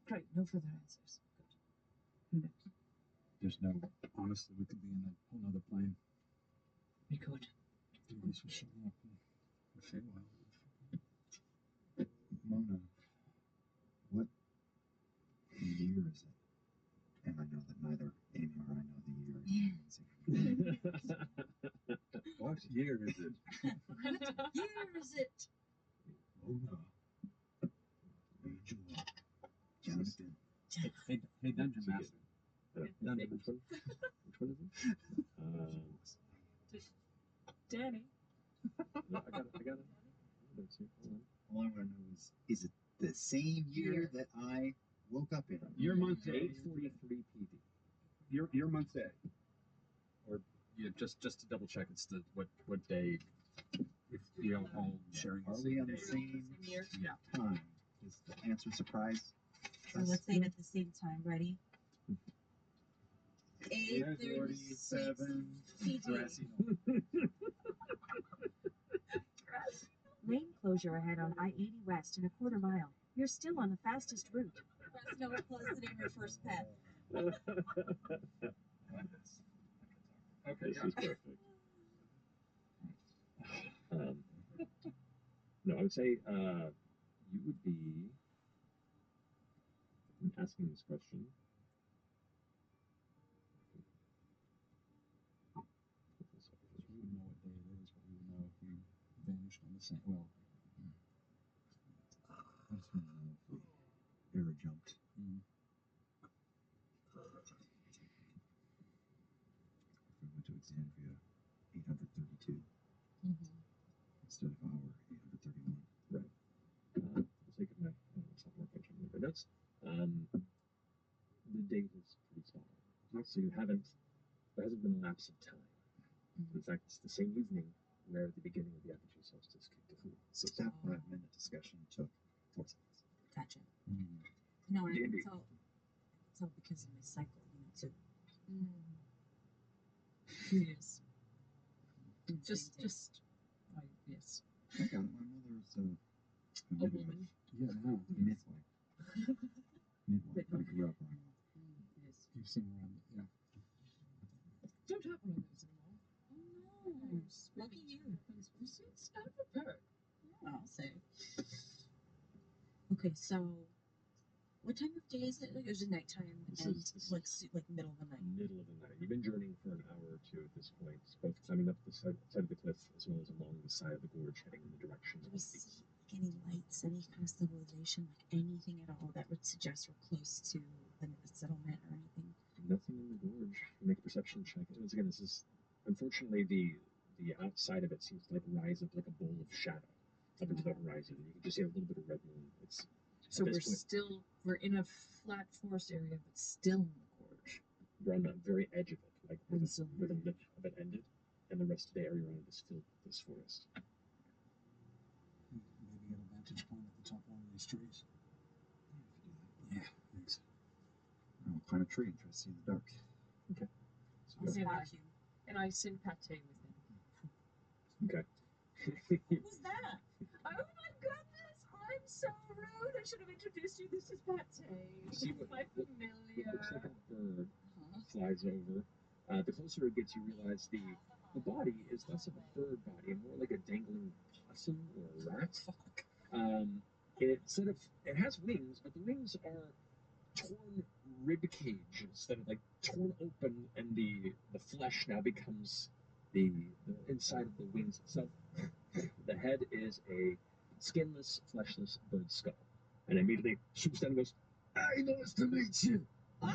Great, no further answers. Good. Who knows? There's no. Honestly, we could be in a whole nother plane. We could. At least we're showing up in Feywild. Mona, what year is it? And I know that neither Amy or I know the year. What year is it? What year is it? Mona. Angela. Jonathan. Hey, Dungeon Master. Dungeon Master. Which one is it? Danny. No, I got it. Hold on. All I want to know is it the same year that I woke up in? Your month day. 8:43 PD. Your month day. Or yeah, just to double check, it's the what day? If you're all sharing. Are we on the same time? Is the answer surprise? So let's say it at the same time. Ready? 8:47. PD. Lane closure ahead on I-80 West in a quarter mile. You're still on the fastest route. Fresno plus the name of your first pet. Okay, This is perfect. No, I would say you would be asking this question. We would know what day it is, but we would know if we vanished on the same. Well, I just want to know if we ever jumped. If we went to Exandria 832 instead of our 831. Right. For the sake of my sophomore function of my notes, the date is pretty spot on. So there hasn't been a lapse of time. In fact, it's the same evening where the beginning of the apogee solstice kicked in. So that 5-minute discussion took 4 seconds. Gotcha. No, I can tell. It's all because of my cycle, too. Yes. Just, yes. I got it. My mother's a midwife. yeah, no. Midwife. Midwife. I grew up around one. Yes. You've seen around it, yeah. Don't have one of those anymore. Oh no. Lucky you. It's not prepared. I'll say. Okay, so what time of day is it? Like, is it nighttime This and is like middle of the night? middle of the night. You've been journeying for an hour or two at this point, both climbing up the side of the cliff as well as along the side of the gorge, heading in the direction Do of we the see like any lights, any kind of civilization, like anything at all that would suggest we're close to a settlement or anything? nothing in the gorge. Make a perception check. And once again, this is unfortunately the outside of it seems to like rise up like a bowl of shadow up into the horizon. You can just see a little bit of red moon. It's So at we're this point, still we're in a flat forest area, but still in the gorge. we're on the very edge of it, like And so where the lip of it ended, and the rest of the area around it is filled with this forest. Maybe get a vantage point at the top of one of these trees. Yeah, thanks. I'll climb a tree and try to see in the dark. Okay. And So I, and I sing pate with him. okay. Who's that? Oh my goodness! I'm so rude. I should have introduced you. This is Pate. See This is my what familiar. looks like a bird flies over. The closer it gets, you realize the body is less of a bird body and more like a dangling possum or a rat. It has wings, but the wings are torn rib cages that are like torn open, and the flesh now becomes the inside of the wings itself. The head is a skinless, fleshless bird skull, and immediately swoops down and goes, Hey, nice to meet you. Oh,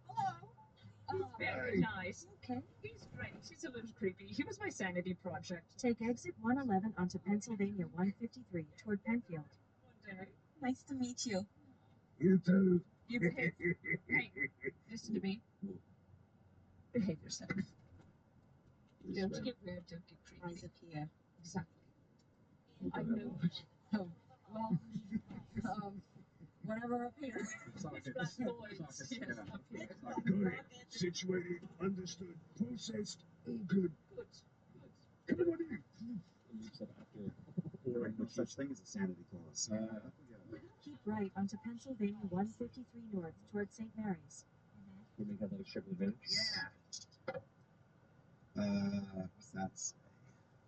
hello. He's very nice. Okay. He's great. He's a little creepy. He was my sanity project. Take exit 111 onto Pennsylvania 153 toward Penfield. One day. Nice to meet you. You too. You behave. Hey, listen to me. Behave yourself. Don't get weird. Don't get creepy. Eyes up here. Exactly. I know. Oh, well, whatever up here. These black boys. Yes, up here. Got it. Situated, understood, processed, all good. Good. Come on in. There ain't no such thing as a sanity clause. Up we go. Keep right onto Pennsylvania 153 north toward St. Mary's. You make athletic check with advantage. What's that say?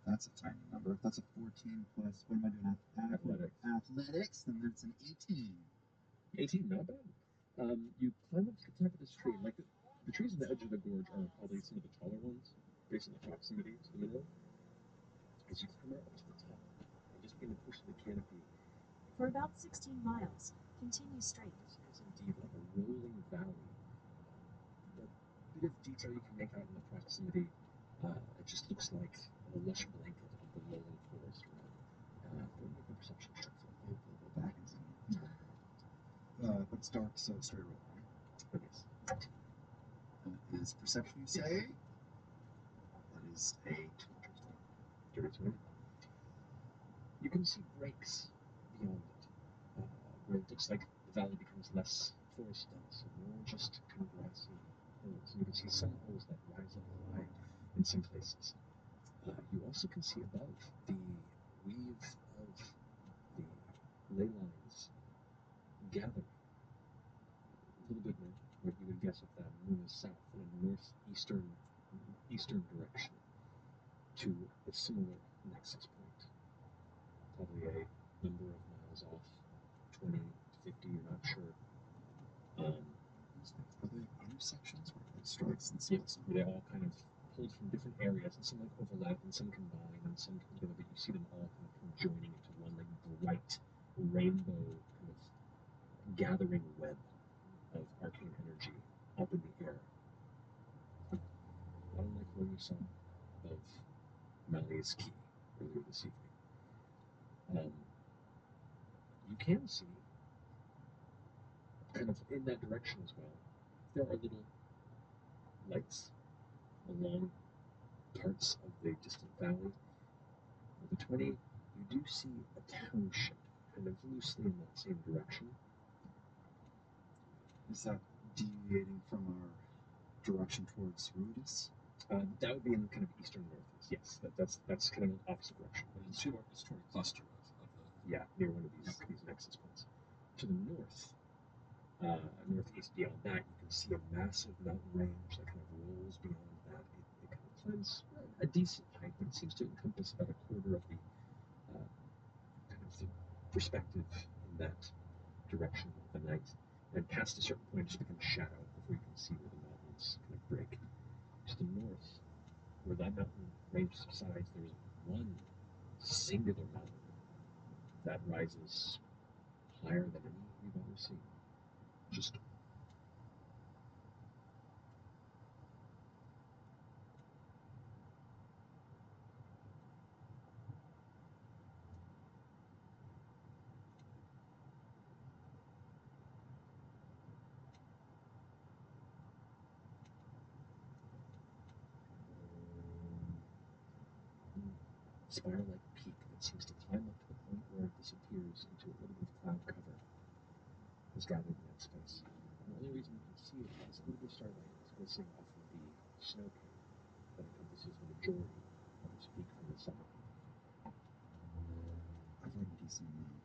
That's a tiny number. That's a 14 plus, what am I doing? Athletics. Athletics, then that's an 18. 18, not bad. You climb up to the top of this tree. Like the trees on the edge of the gorge are probably some of the taller ones, based on the proximity to the mineral. As you climb up to the top, and just begin to push the canopy, For about 16 miles, continue straight. this is indeed like a rolling valley. The bit of detail you can make out in the proximity, it just looks like a lush blanket of the rolling forest around. Go make a perception check for me. I'll go back and see. But it's dark, so straight roll. Okay. Is perception, you say? That is a 20. You can see breaks beyond it, where it looks like the valley becomes less forest dense and more just kind of grassy hills. And you can see some hills that rise up high in some places. You also can see above the weave of the ley lines gathering a little bit more what you would guess if the moon is south in a northeastern direction to a similar nexus point. Probably a number of miles off, 20 to 50, you're not sure. Are there intersections where it strikes and Yep, splits? they all kind of pulled from different areas, and some like overlap, and some combine, and some, but you see them all kind of conjoining into one like bright rainbow kind of gathering web of arcane energy up in the air. Unlike what you saw above Mally's Key earlier this evening. You can see, kind of in that direction as well, there are little lights along parts of the distant valley. With a 20, you do see a township kind of loosely in that same direction. Is that deviating from our direction towards Rudis? That would be in kind of eastern northeast. Yes, that's kind of an opposite direction. It's toward a cluster of the. Yeah, near one of these nexus points. To the north, northeast beyond that, you can see a massive mountain range that kind of rolls beyond that. It kind of climbs a decent height, but it seems to encompass about a quarter of the kind of the perspective in in that direction of the night, and past a certain point, it just becomes shadow before you can see where the mountains kind of break. To the north, where that mountain range subsides, there's one singular mountain that rises higher than any we've ever seen. Just spiral-like peak that seems to climb up to the point where it disappears into a little bit of cloud cover is gathered in that space. And the only reason you can see it is a little bit of starlight is glistening off of the snow cave that encompasses the majority of this peak from the summit. I've read a decent amount.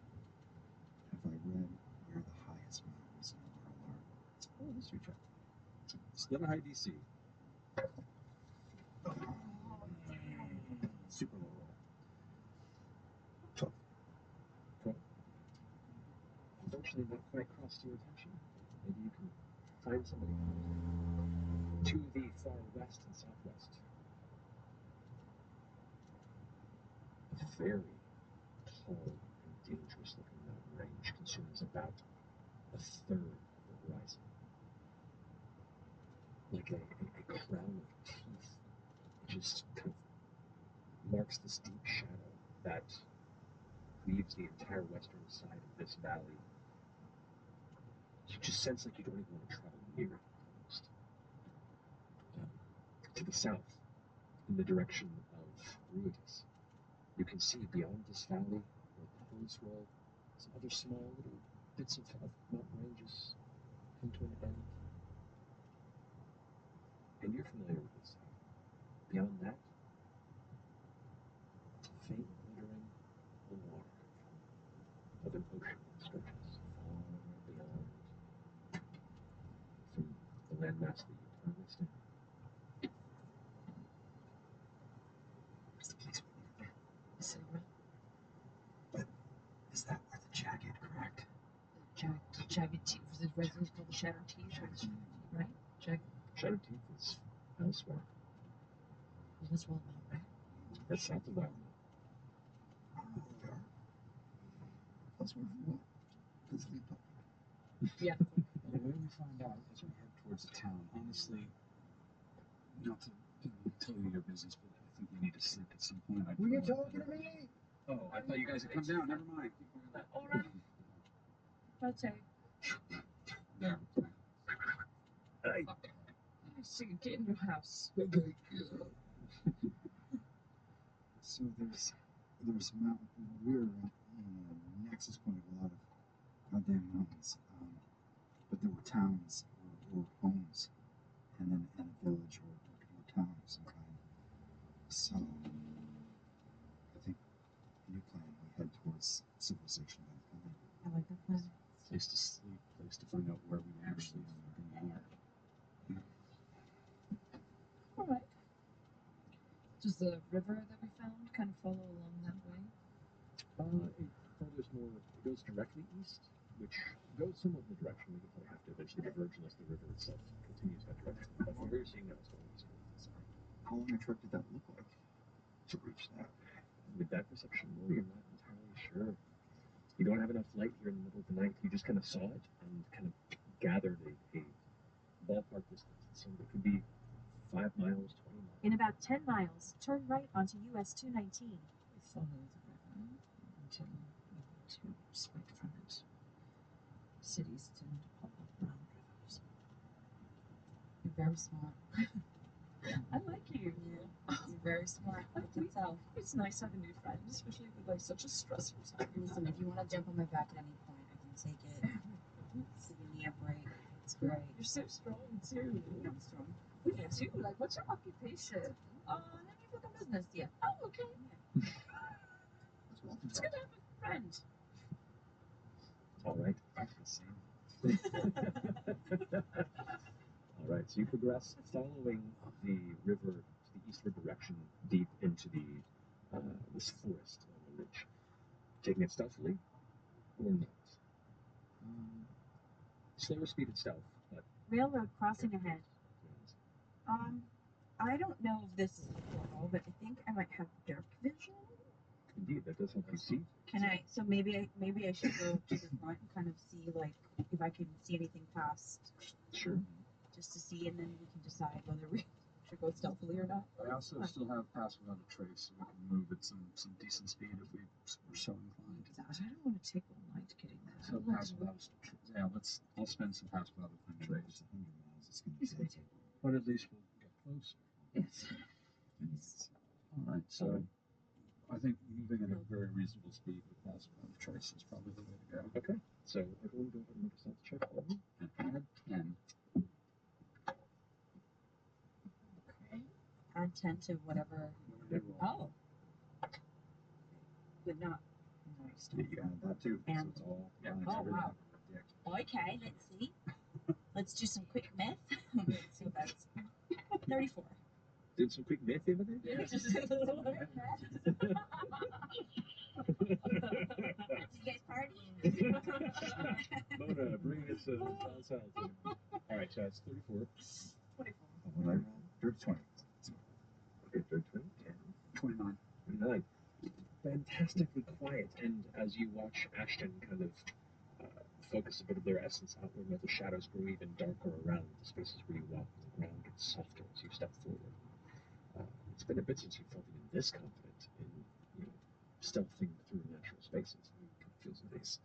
Have I read where the highest mountains in the world are? Oh, history check. Still a high DC. Super low roll. 12. 12. Unfortunately, not quite crossed your attention. Maybe you can find somebody. To the far west and southwest, a very tall and dangerous looking mountain range consumes about a third of the horizon. Like a crown of teeth. It just kind of marks this deep shadow that leaves the entire western side of this valley. You just sense like you don't even want to travel near it almost. To the south, in the direction of Ruitus, you can see beyond this valley where the hills roll, some other small little bits of mountain ranges come to an end. And you're familiar with this side. Beyond that, faint glittering of water of an ocean that stretches far beyond from the landmass that you currently stand in. Where's the place we needed? The silver. But is that where the jagged cracked? The jagged teeth. The residence called the Shattered Teeth, right? Shattered Teeth is elsewhere. Well, that's Wild Mountain, right? That's south of Wild Mountain. I don't know where we are. Elsewhere for what? Because we public. Yeah. The way we find out as we head towards the town, honestly, not to tell you your business, but I think you need to sleep at some point. Were you talking to me? Oh, I thought you guys had come down. Never mind. All right. Okay. Hey. So you get in your house. Okay. So there's mountain. We're on a nexus point of a lot of goddamn mountains. But there were towns or homes, and then a village or town of some kind. So I think new plan. We head towards civilization by the pond. I like that plan. Place to sleep, place to find out where we actually fucking are. All right. Does the river that we found kind of follow along that way? It furthers more, it goes directly east, which goes somewhat in the direction we probably have to eventually diverge unless the river itself continues that direction. But from where you're seeing now, it's going east. How long a trip did that look like to reach that? With that perception roll, you're not entirely sure. You don't have enough light here in the middle of the night. You just kind of saw it and kind of gathered a ballpark distance. It seemed it could be 5 miles, 20 miles. In about 10 miles, turn right onto US 219. Follow the river until two split from it. Cities tend to pop up around rivers. You're very smart. I like you. Yeah. You're very smart. I can tell. It's nice having new friends, especially with like such a stressful time. Listen, if you want to jump on my back at any point, I can take it. Give me a break. It's great. You're so strong too. I'm strong. Yeah, too. Like, what's your occupation? None of your fucking business. Yeah. Oh, okay. It's good to have a friend. All right. All right, so you progress following the river to the eastward direction, deep into this forest on the ridge, taking it stealthily or not. Slower speed and stealth, but Railroad crossing ahead. I don't know if this is helpful, but I think I might have dark vision. indeed, that does help you see. Can I? So maybe I should go to the front and kind of see like if I can see anything past. Sure. Just to see, and then we can decide whether we should go stealthily or not. I also still have pass without a trace, so we can move at some decent speed if we were so inclined. I don't want to take all night getting there. So pass without a trace. Yeah, I'll spend some pass without a trace. 100 miles. It's going It's to going take. to take. But at least we'll get closer. Yes. All right, so I think moving at a very reasonable speed with pass without a trace is probably the way to go. Okay, so everyone go ahead and make a stealth check for me. And add 10. Okay. Add 10 to whatever. Oh. But not. Yeah, you add that too. And so it's all. yeah, oh everything. wow. Okay, let's see. Let's do some quick math. So that's 34. Did some quick math over there? Yeah, just a little bit of math. Did you guys party? Mona, bring us John Salton. All right, so that's 34. 24. What I rolled? Dirty 20. Okay, 20, 10, 29. 29. Fantastically quiet, and as you watch Ashton kind of focus a bit of their essence outward, let the shadows grow even darker around the spaces where you walk, and the ground gets softer as you step forward. It's been a bit since you felt even this confident in, stealthing through natural spaces. It kind of feels nice.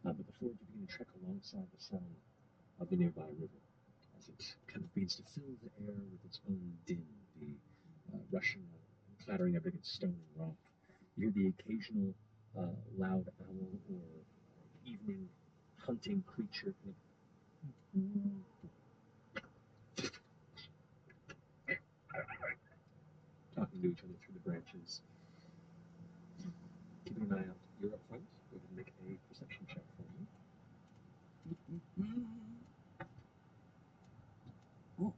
But the four of you begin to trek alongside the sound of the nearby river, as it kind of begins to fill the air with its own din, the rushing and clattering of against stone and rock. You hear the occasional loud owl or evening hunting creature kind of talking to each other through the branches. Keeping an eye out. You're up front. Go ahead and make a perception check for me. Oh,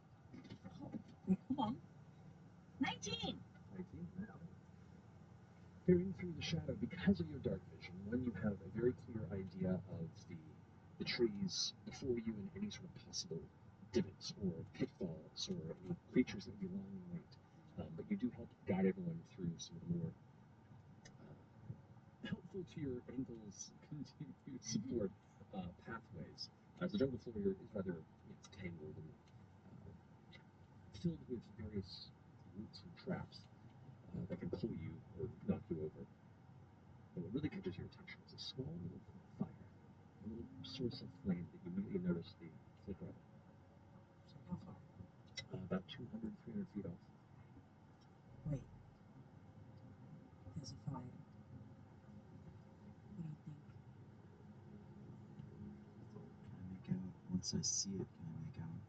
wait, hold on. 19. 19. Peering through the shadow, because of your dark vision, one, you have a very clear idea of the trees before you and any sort of possible divots or pitfalls or any creatures that would be lying in wait. But you do help guide everyone through some of the more helpful to your ankles continued support pathways. As the jungle floor here is rather tangled and filled with various roots and traps that can pull you or knock you over. But what really catches your attention is a small little fire, a little source of flame that you immediately notice the flicker of. How far? About 200, 300 feet off. Wait. There's a fire. What do you think? Can I make out, once I see it, can I make out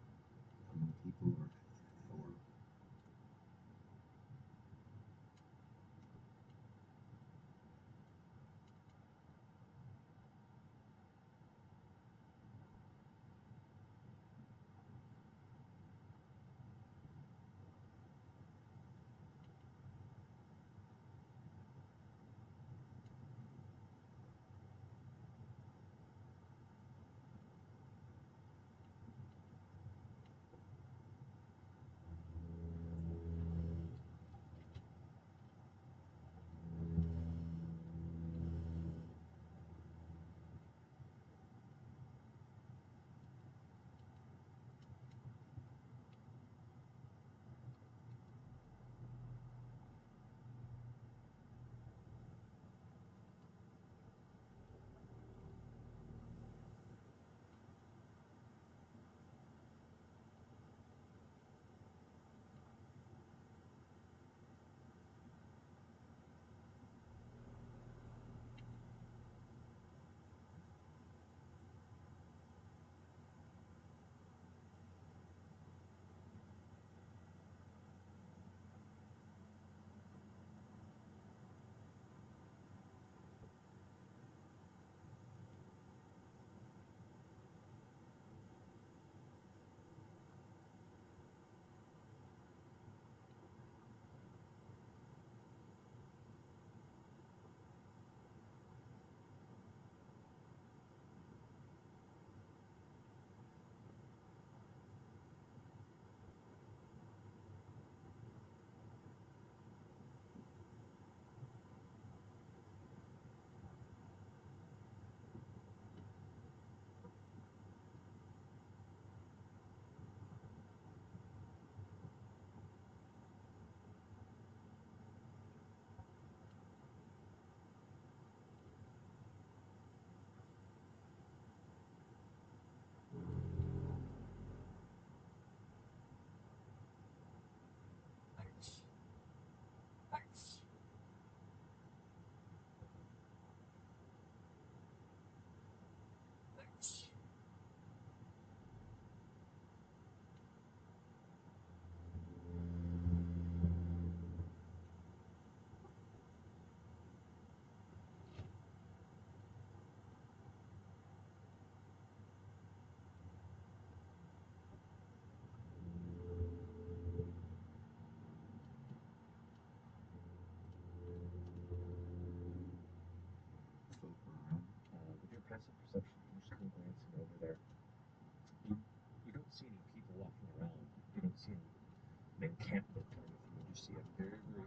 how many people or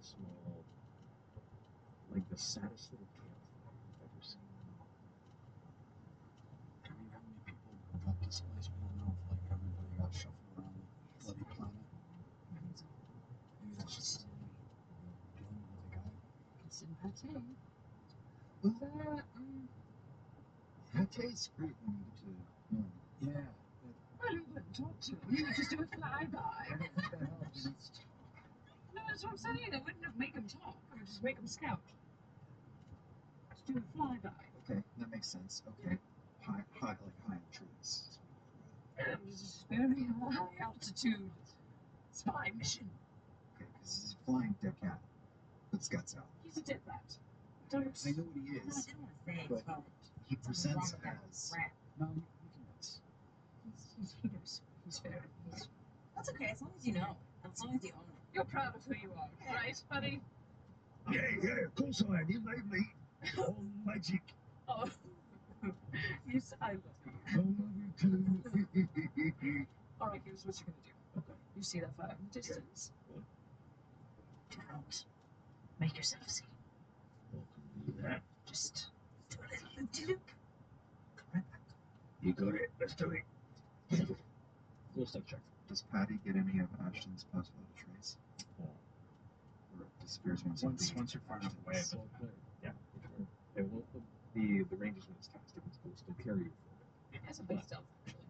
very small, like the saddest little campfire I've ever seen. I mean, how many people got displaced? We don't know if like everybody got shuffled around the bloody planet. Maybe that's just dealing with a guy. It's in pate. Well, That, that tastes great when you get to know him. Yeah. I wouldn't talk to him. You would just do a flyby. I don't think that helps. No, that's what I'm saying. I wouldn't make him talk. I would just make him scout. Just do a flyby. Okay, that makes sense. Okay. High in trees. And just very high altitude spy mission. Okay, because he's flying dead cat. Puts guts out. He's a dead rat. Don't. I know what he No, I is, didn't want to say but but he presents wrong with that as. rat. No, you can miss. He knows. He's fair. That's okay, as long as you know. As long as you own it. You're proud of who you are, right, buddy? Yeah, of course I am. You made me. Oh, magic. Oh. Yes, I love you. I love you too. All right, here's what you're gonna do. Okay. You see that fire in the distance? Yeah. Don't make yourself see. Well, can do that. Just do a little loop-de-loop. Come right back. You got it. Let's do it. We'll step check. Does Patty get any of Ashton's possible trace? Uh, Or disappears once Once you're far enough away, it well, yeah, it will, the range is when it's tasked, it's supposed to carry you for a bit. It has a big stealth, actually.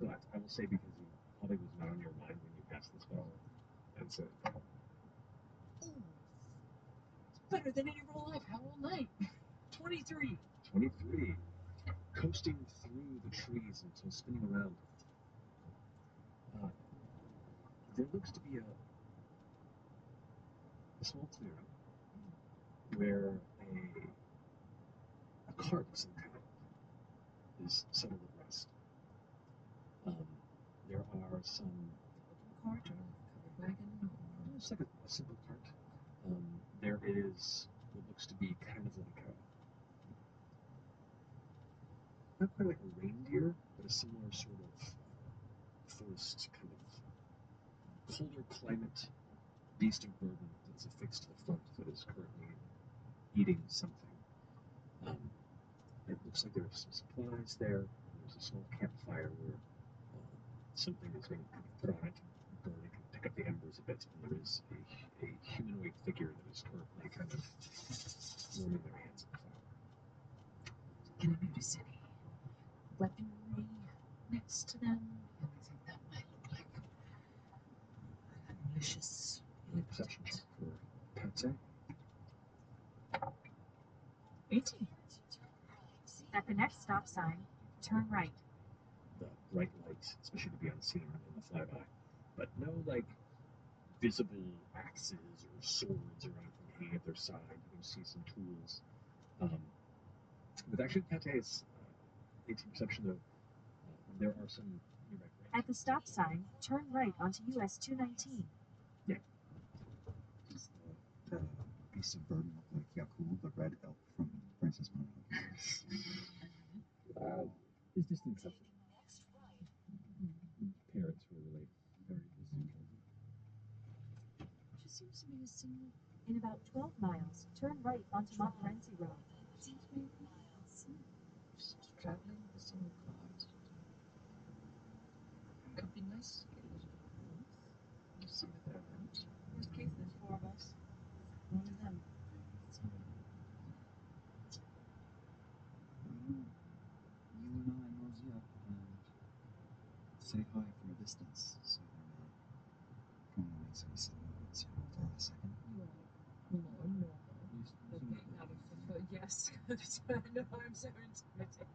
But I will say, because you probably was not on your mind when you cast the spell, and so Better than any roll I've had all night. 23. 23, coasting through the trees until spinning around. There looks to be a small clearing where a cart of some kind is settled at rest. There are some Cart or covered wagon. it's like a simple cart. There is what looks to be kind of like not quite like a reindeer, but a similar sort of forest kind of colder climate beast of burden that's affixed to the front that is currently eating something. It looks like there's some supplies there. There's a small campfire where something is being kind of put on it, burn it, pick up the embers a bit, and there is a humanoid figure that is currently kind of warming their hands at the fire. Can I notice any weaponry next to them? Anything that might look like a malicious Perception check for Patsy. 18. At the next stop sign, turn right. The bright light, especially to be unseen in the flyby, but no like visible axes or swords or anything hanging at their side. You can see some tools. But actually, Pate's 18 perception, though, there are some nearby graves. At the stop sign, turn right onto US 219. Does the beast of burden look like Yakul, the red elk from Princess Mononoke? His distant cousin. Parents were really very distant. Just seems to be a single. In about 12 miles, turn right onto Montmorency Road. Seems maybe just traveling with a single cart. Could be nice to get a little bit north. We'll see what they're about. Worst case, there's 4 of us. One of them. You and I mosey up and say hi from a distance, so they're not going to make some silly movements here for a second. No. Yes, I know I'm so intimidating.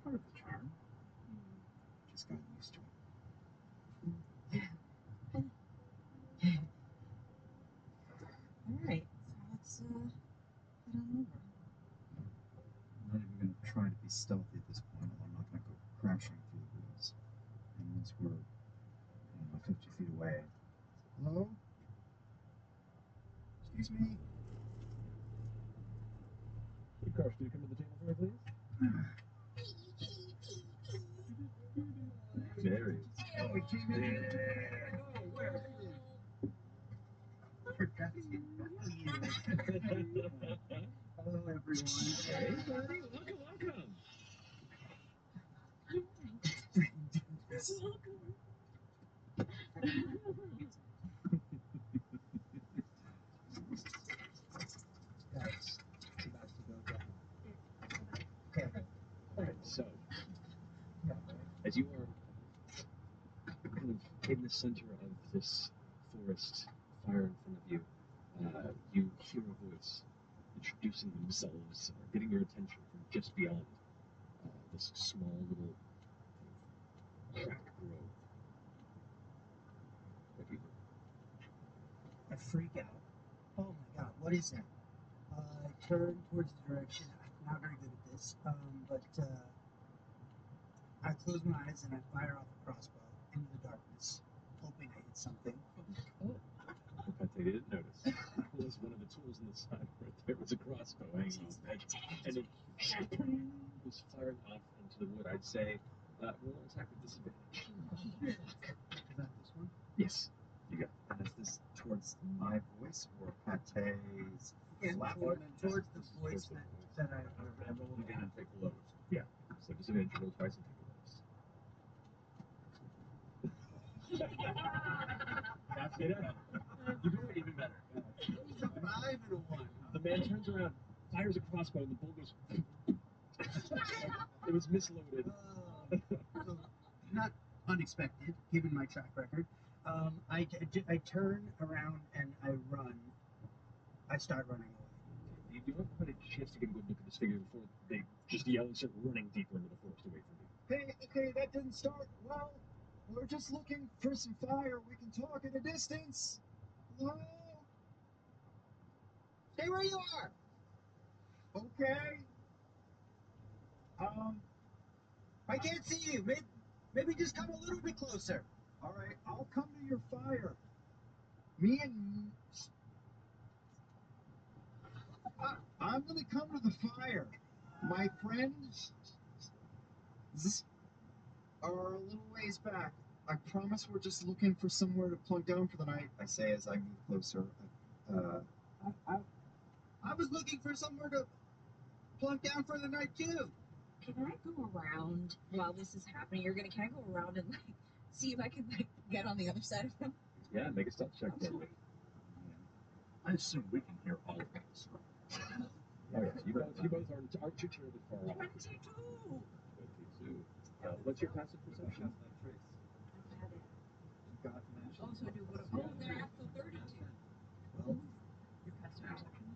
Part of the charm. Just got used to it. Alright, so let's head on over. I'm not even going to try to be stealthy at this point, although I'm not going to go crashing through the woods. And once we're, 50 feet away. Hello? Excuse me? Hey, Karsh, do you come to the table for me, please? There he is. Oh, he came in here. Hey, buddy. Welcome, welcome. Guys, it's about to go down. Okay. All right, so as you are kind of in the center of this forest, fire in front of you, you hear a voice introducing themselves, getting your attention from just beyond this small little crack grove. What do you do? I freak out. Oh my god, what is that? I turn towards the direction. I'm not very good at this, but I close my eyes and I fire off a crossbow into the darkness, hoping I hit something. Oh, but they didn't notice. It was one of the tools on the side right there. Was a crossbow hanging off the edge, and it was firing off into the wood. I'd say roll an attack with disadvantage. Is that this one? Yes, you got it. And is this towards my voice or Pate's Again, flat towards the voice that I rolled. Again, and take the lowest. Yeah. So disadvantage, roll twice and take the lowest. That's it. You do it even better. It's a 5 and a 1. The man turns around, fires a crossbow, and the bull goes. It was misloaded. So not unexpected, given my track record. I turn around and I run. I start running away. You don't have a chance to get a good look at this figure before they just yell and start running deeper into the forest away from you. Hey, okay, that didn't start well. We're just looking for some fire. We can talk at a distance. Hello? Stay where you are. Okay. I can't see you. Maybe just come a little bit closer. All right, I'll come to your fire. Me and I'm gonna come to the fire. My friends are a little ways back. I promise we're just looking for somewhere to plunk down for the night. I say as I move closer. I was looking for somewhere to plunk down for the night too. Can I go around while this is happening? Can I go around and see if I can get on the other side of him? Yeah, make a stealth check. I assume we can hear all of this. Oh yeah, you both aren't too terribly far off. 22. 22. What's your passive perception? Also, I do what? Oh, then I have to 32. Well, Your passive perception.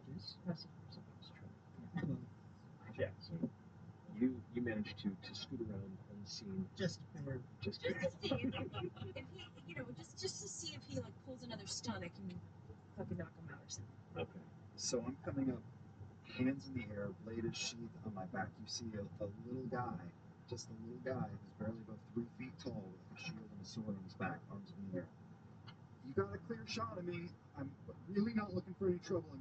it is passive perception. Yeah, so you managed to scoot around unseen. Just there. Just to see if he, just to see if he pulls another stunt, I can fucking knock him out or something. Okay. So I'm coming up, hands in the air, blade is sheathed on my back. You see a little guy, just a little guy who's barely above 3 feet tall with a shield and a sword on his back, arms in the air. You got a clear shot of me. I'm really not looking for any trouble.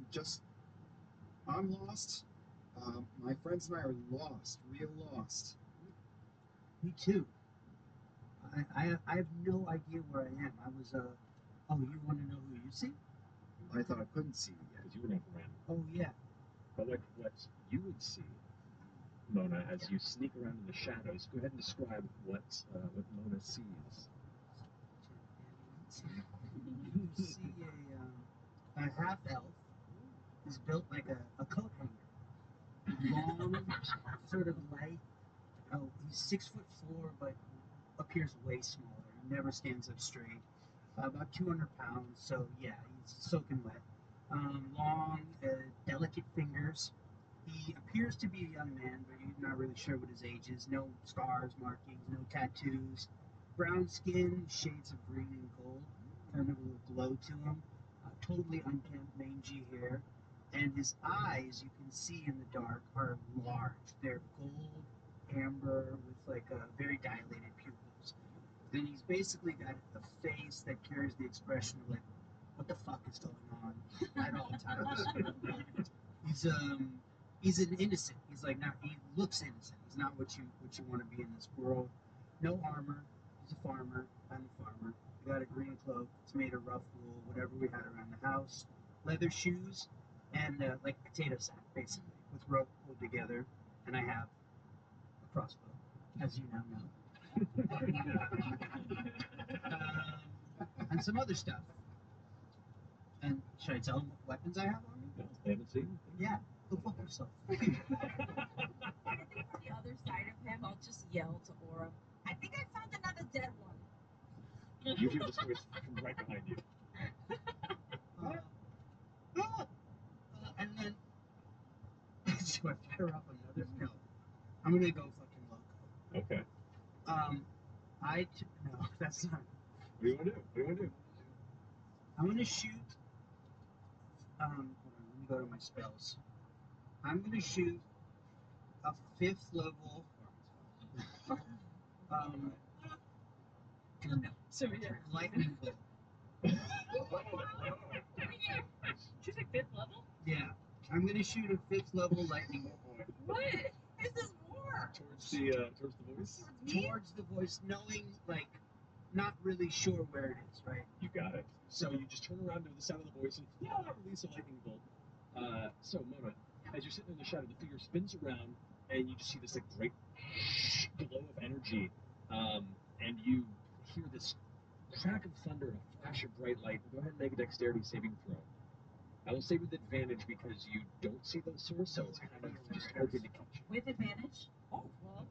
I'm lost. My friends and I are lost, real lost. Me too. I have no idea where I am. I was Oh, you want to know who you see? I thought I couldn't see you yet. Because you were not around. Oh yeah. But what you would see, Mona, as you sneak around in the shadows, go ahead and describe what Mona sees. You see a half elf. He's built like a coat hanger. Long, sort of light. Oh, he's 6'4", but appears way smaller. He never stands up straight. About 200 pounds, so yeah, he's soaking wet. Long, delicate fingers. He appears to be a young man, but you're not really sure what his age is. No scars, markings, no tattoos. Brown skin, shades of green and gold, kind of a little glow to him. Totally unkempt, mangy hair. And his eyes, you can see in the dark, are large. They're gold, amber, with a very dilated pupils. And he's basically got a face that carries the expression of what the fuck is going on at all times. He's an innocent. He's he looks innocent. He's not what you want to be in this world. No armor. He's a farmer. I'm a farmer. He got a green cloak. It's made of rough wool, whatever we had around the house. Leather shoes, and potato sack, basically, with rope pulled together, and I have a crossbow, as you now know. And some other stuff. And should I tell them what weapons I have on me? No, they haven't seen anything. Yeah, go fuck yourself. Anything from the other side of him, I'll just yell to Aura. I think I found another dead one. You hear this voice from right behind you. And then, so I fire off another. No, I'm gonna go fucking loco. Okay. No, that's not. What do you want to do? What do you want to do? I'm gonna shoot. Hold on, let me go to my spells. I'm gonna shoot a 5th level. Lightning bolt. She's like 5th level? Yeah, I'm gonna shoot a 5th level lightning bolt. What? Is this war? Towards the voice? Towards the voice, knowing, like, not really sure where it is, right? You got it. So you just turn around to the sound of the voice and release a lightning bolt. So Mona, as you're sitting in the shadow, the figure spins around and you just see this like great glow of energy, and you hear this crack of thunder and a flash of bright light. Go ahead and make a dexterity saving throw. I will say with advantage because you don't see the source, so it's kind of just hoping to catch. With advantage? Oh, well,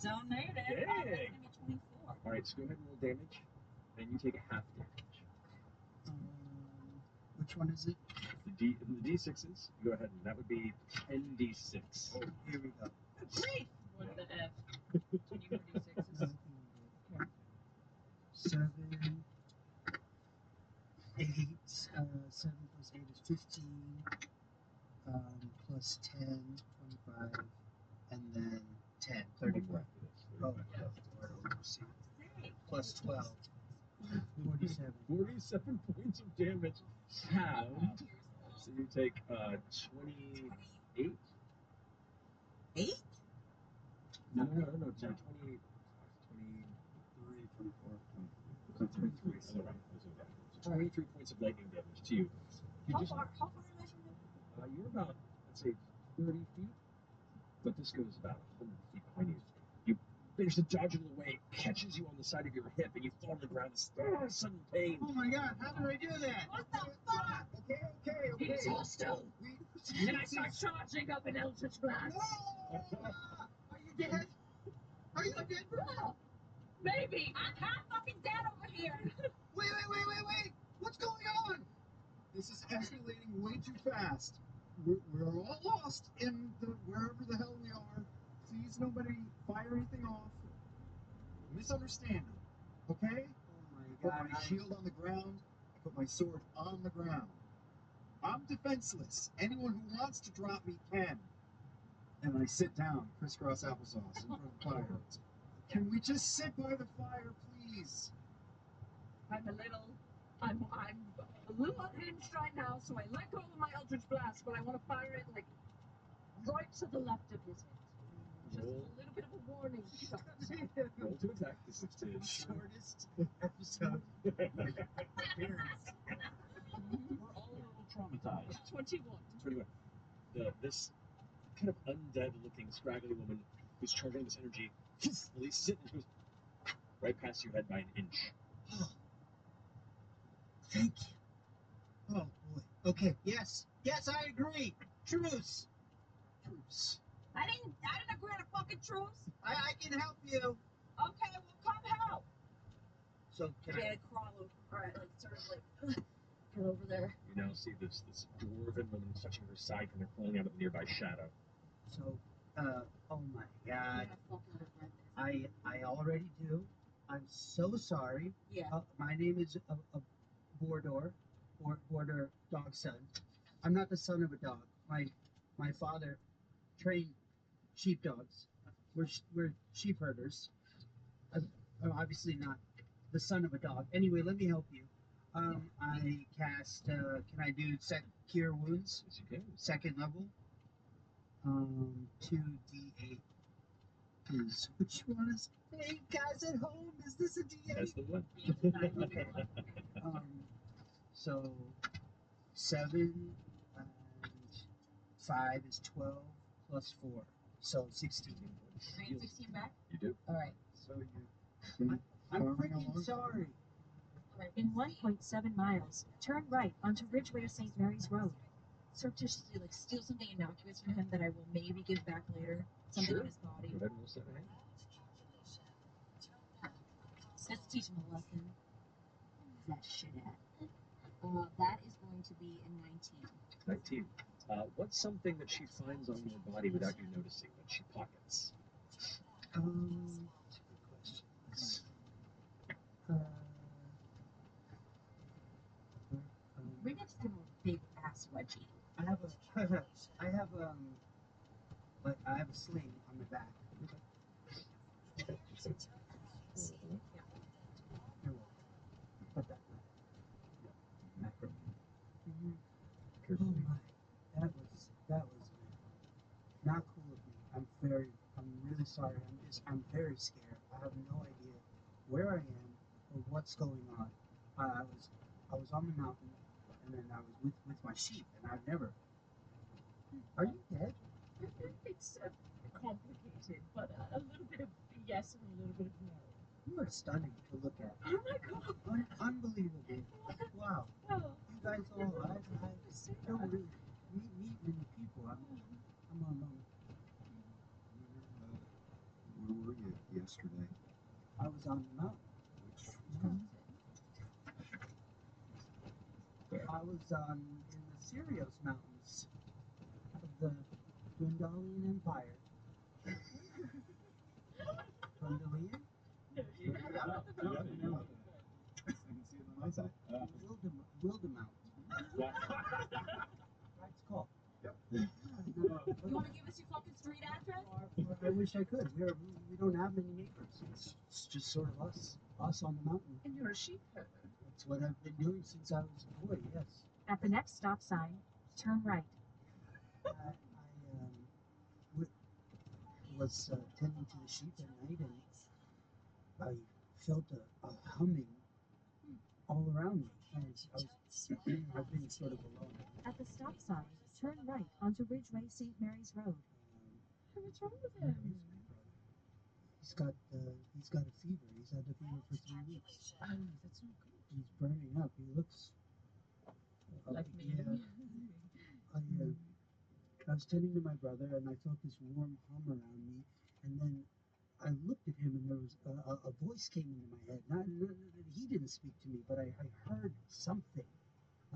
don't need it. Dang. Oh, that's gonna be 24. All right, so go ahead and roll damage, and you take a half damage. Which one is it? The D6s. Go ahead, and that would be 10d6. Oh, here we go. Great. What the F? 24 D6s. 7, 8, 7 plus 8 is 15, plus 10, 25, and then 10, 34. Oh, see. Plus 12, 47. 47 points of damage halved. So you take 28. 8? No, 28. 23. Oh, right. So 23 points of lightning damage to you. How far am I from him? You're about, let's say, 30 feet. But this goes about 100 feet behind you. You manage to dodge it away, catches you on the side of your hip, and you fall on the ground in sudden pain. Oh my god, how did I do that? What the fuck? Okay. He's hostile. And I start charging up an Eldritch Blast. No! Are you dead? Are you dead, bro? Maybe. I'm fucking dead over here. Wait. What's going on? This is escalating way too fast. We're all lost in wherever the hell we are. Please, nobody fire anything off. Misunderstanding, okay? Oh I put my shield on the ground. I put my sword on the ground. I'm defenseless. Anyone who wants to drop me can. And I sit down, crisscross applesauce, in front of the fire. Can we just sit by the fire, please? I'm a little unhinged right now, so I let go of my Eldritch Blast, but I want to fire it like right to the left of his head. Just a little bit of a warning shot. Roll to attack. This is the Shortest episode. Appearance. We're all a little traumatized. 21. This kind of undead-looking, scraggly woman who's charging this energy releases it and goes right past your head by an inch. Oh. Thank you. Oh boy. Okay. Yes, I agree. Truce. I didn't agree on a fucking truce. I can help you. Okay, well come help. So can I crawl over? All right, like sort of like get over there. You now see this dwarven woman touching her side and they're crawling out of the nearby shadow. So, oh my god. I already do. I'm so sorry. Yeah. My name is Bordor dog son. I'm not the son of a dog. My father trained sheepdogs. We're sheep herders. I'm obviously not the son of a dog. Anyway, let me help you. I cast. Can I do cure wounds? Yes, you can. Second level. 2d8 is which one is? Hey guys at home, is this a d8? That's the one. Okay. So 7 and 5 is 12. plus 4, so 16. Bring 16 back? You do. All right. So I'm freaking sorry. In 1.7 miles, turn right onto Ridgeway St. Mary's Road. Surreptitiously, like, steal something innocuous from him that I will maybe give back later. Something Sure. in his body. Go ahead and roll 7 hand. Let's teach him a lesson. That shit at. That is going to be a 19. 19. What's something that she finds on your body without you noticing that she pockets? That's a good question. We're next to a big ass wedgie. I have a sling on my back. You're welcome. Put that macro. Oh my, that was not cool of me. I'm really sorry. I'm very scared. I have no idea where I am or what's going on. I was on the mountain, and then I was with my sheep, and I've never. Are you dead? It's complicated, but a little bit of yes and a little bit of no. You are stunning to look at. Oh my god! Unbelievable. Wow. Oh. You guys all, I don't really meet many people. I'm on Where were you yesterday? I was on the mountain. I was in the Sirius Mountains of the Gwendolian Empire. Gwendolian? No, you got it. No. I can see it on my side. Wildemount. That's called. Yep. You want to give us your fucking street address? I wish I could. We don't have many neighbors. It's just sort of us on the mountain. And you're a sheep herder. That's what I've been doing since I was a boy. Yes. At the next stop sign, turn right. I was tending to the sheep at night, and I felt a humming all around me. I've been sort of alone. At the stop sign, turn right onto Ridgeway St. Mary's Road. What's wrong with him? He's got a fever. He's had the fever for 3 weeks. Oh, that's not good. He's burning up. He looks Like me. Yeah. I was tending to my brother, and I felt this warm hum around me, and then I looked at him, and there was a voice came into my head. He didn't speak to me, but I heard something. A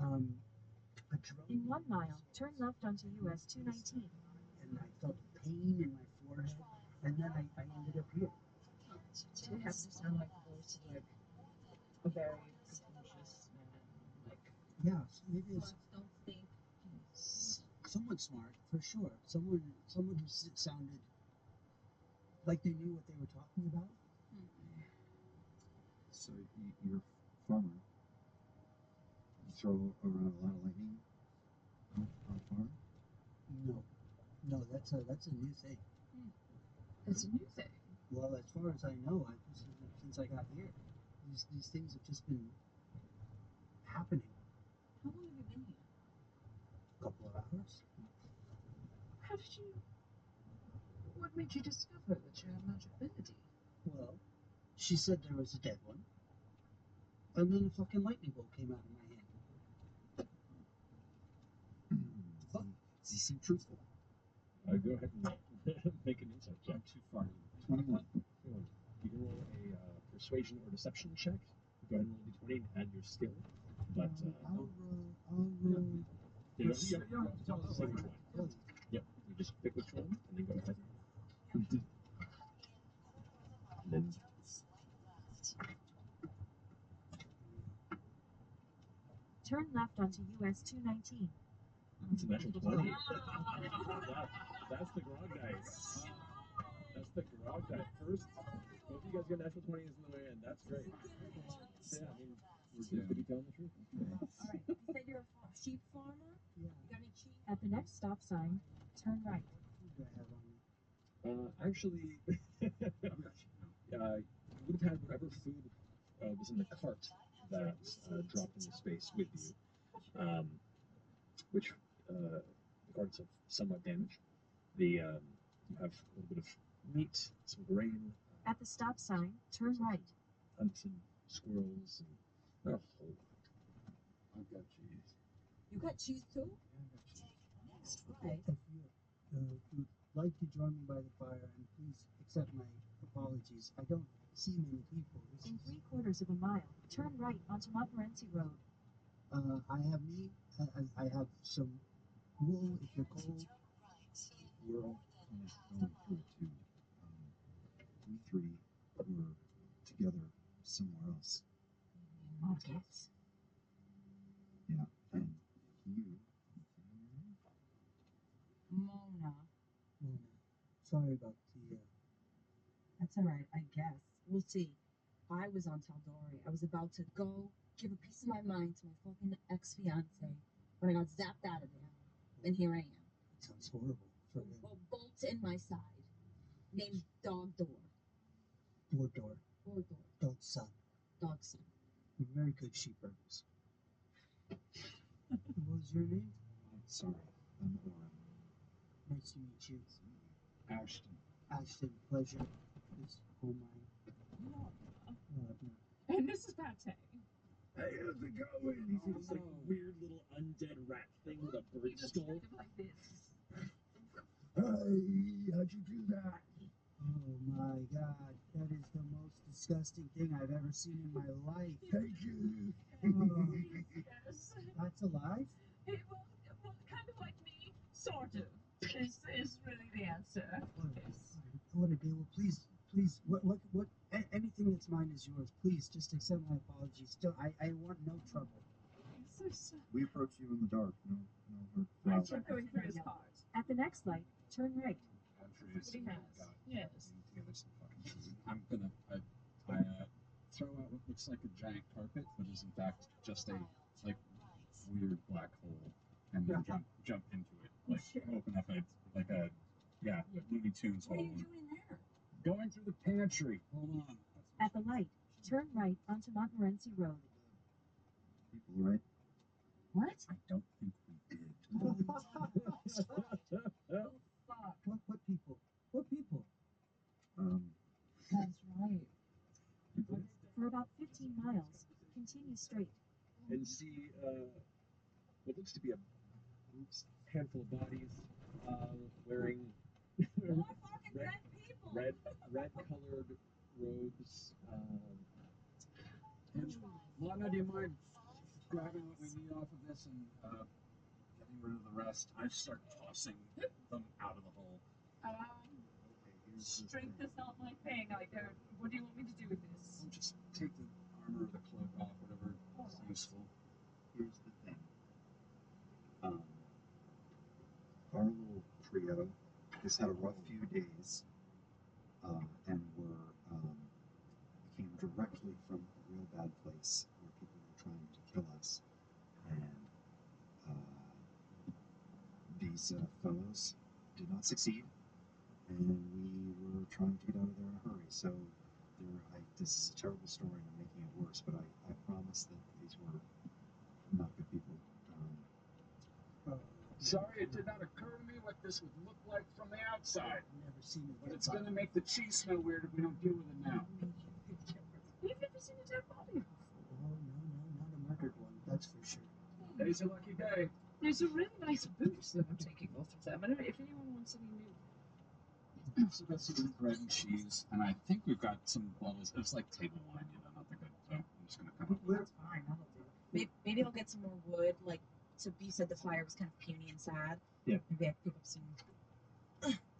drone. In 1 mile, turn left onto US 219. And I felt pain in my forehead, and then I ended up here. So it has to sound like the voice of like a very precocious man. Like, Yeah, it is. don't think he's Someone smart, for sure. Someone who sounded like they knew what they were talking about. So you're a farmer. You throw around a lot of lightning on a farm? No, that's a new thing. It's a new thing. Well, as far as I know, since I got here, these things have just been happening. How long have you been here? A couple of hours. How did you... What made you discover that you had magic ability? Well, she said there was a dead one, and then a fucking lightning bolt came out of my hand. Does he seem truthful? Go ahead and make an insight check. I'm too far. 21. You can roll a persuasion or deception check. Go ahead and roll d20 and add your skill. But I'll roll. you don't have to tell us which one. Yep. You just pick which one and then go ahead. And then Turn left onto US 219. it's a natural 20. That's the grog dice. That's the grog dice. First, both of you guys get natural 20s in the way, and that's great. Yeah, I mean, we're just to be telling the truth. Alright, you said you're a sheep farmer? Yeah. You got any sheep? At the next stop sign, turn right. What do I have on me? Actually, you would have had whatever food was in the cart that dropped into space with you, which the cart's somewhat damaged. you have a little bit of meat, some grain, At the stop sign, turn right. hunt some squirrels, and not a whole lot. I've got cheese. You got cheese too? Yeah, I've got cheese. Next Right. If you'd like to join me by the fire, and please accept my apologies. I don't see many people. In 3/4 of a mile, turn right onto Montmorency Road. I have meat. I have some wool if you're cold. We're all kind of going through it too. We three were together somewhere else. Markets. Yeah, and you. Mona. Sorry about the. That's all right, I guess. We'll see. I was on Taldori. I was about to go give a piece of my mind to my fucking ex-fiance when I got zapped out of there. And here I am. It sounds horrible. For A bolt in my side. Named Dog Door. Door. Door Door. Dog's son. Dog son. Very good sheepherds. What was your name? Sorry, I'm Oren. Nice to meet you. Ashton. Ashton, pleasure. It's all mine. And this is Pate. Hey, how's it going? He's this like weird little undead rat thing with a bird skull. Like this. Hey, how'd you do that? Oh my god, that is the most disgusting thing I've ever seen in my life. Thank you. Yes. That's alive? Well, kind of like me, sort of. Is really the answer. Yes. What a deal. Well, please, anything that's mine is yours. Please, just accept my apologies. I want no trouble. So sorry. We approached you in the dark. No hurt. I Wow. kept going through his heart. At the next light, turn right. Countries. He has. Yes. Together some fucking food. I'm gonna throw out what looks like a giant carpet, but is in fact just a like weird black hole, and then jump into it, like open up a Looney Tunes What are hole. you doing there? Going through the pantry. Hold on. At the light, turn right onto Montmorency Road. People, right? What? I don't think we did. Oh, fuck. What people? What people? That's right. For about 15 miles, continue straight. And see what looks to be a handful of bodies wearing More fucking red people. red colored robes. And Lana, do you mind grabbing what we need off of this and getting rid of the rest? I start tossing them out of the hole. Strength is not my thing. I don't. What do you want me to do with this? I'll just take the armor or the cloak off, whatever is useful. Here's the thing. Our little trio has had a rough few days, and came directly from a real bad place where people were trying to kill us. And these fellows did not succeed, and we were trying to get out of there in a hurry. So this is a terrible story, and I'm making it worse, but I promise that these were not good people. Sorry, it did not occur to me what this would look like from the outside. Never seen it. But it's going to make the cheese smell weird if we don't deal with it now. You've never seen a dead body before. Oh, no, not a murdered one, that's for sure. Today's a lucky day. There's a really nice boot that I'm taking off of them. I don't know if anyone wants any new. So got some bread and cheese, and I think we've got some bottles. It's like table wine, nothing good. So I'm just going to come up with That's fine. That'll do. Maybe I'll get some more wood. Like, so B said the fire was kind of puny and sad. Yeah. Maybe I can pick up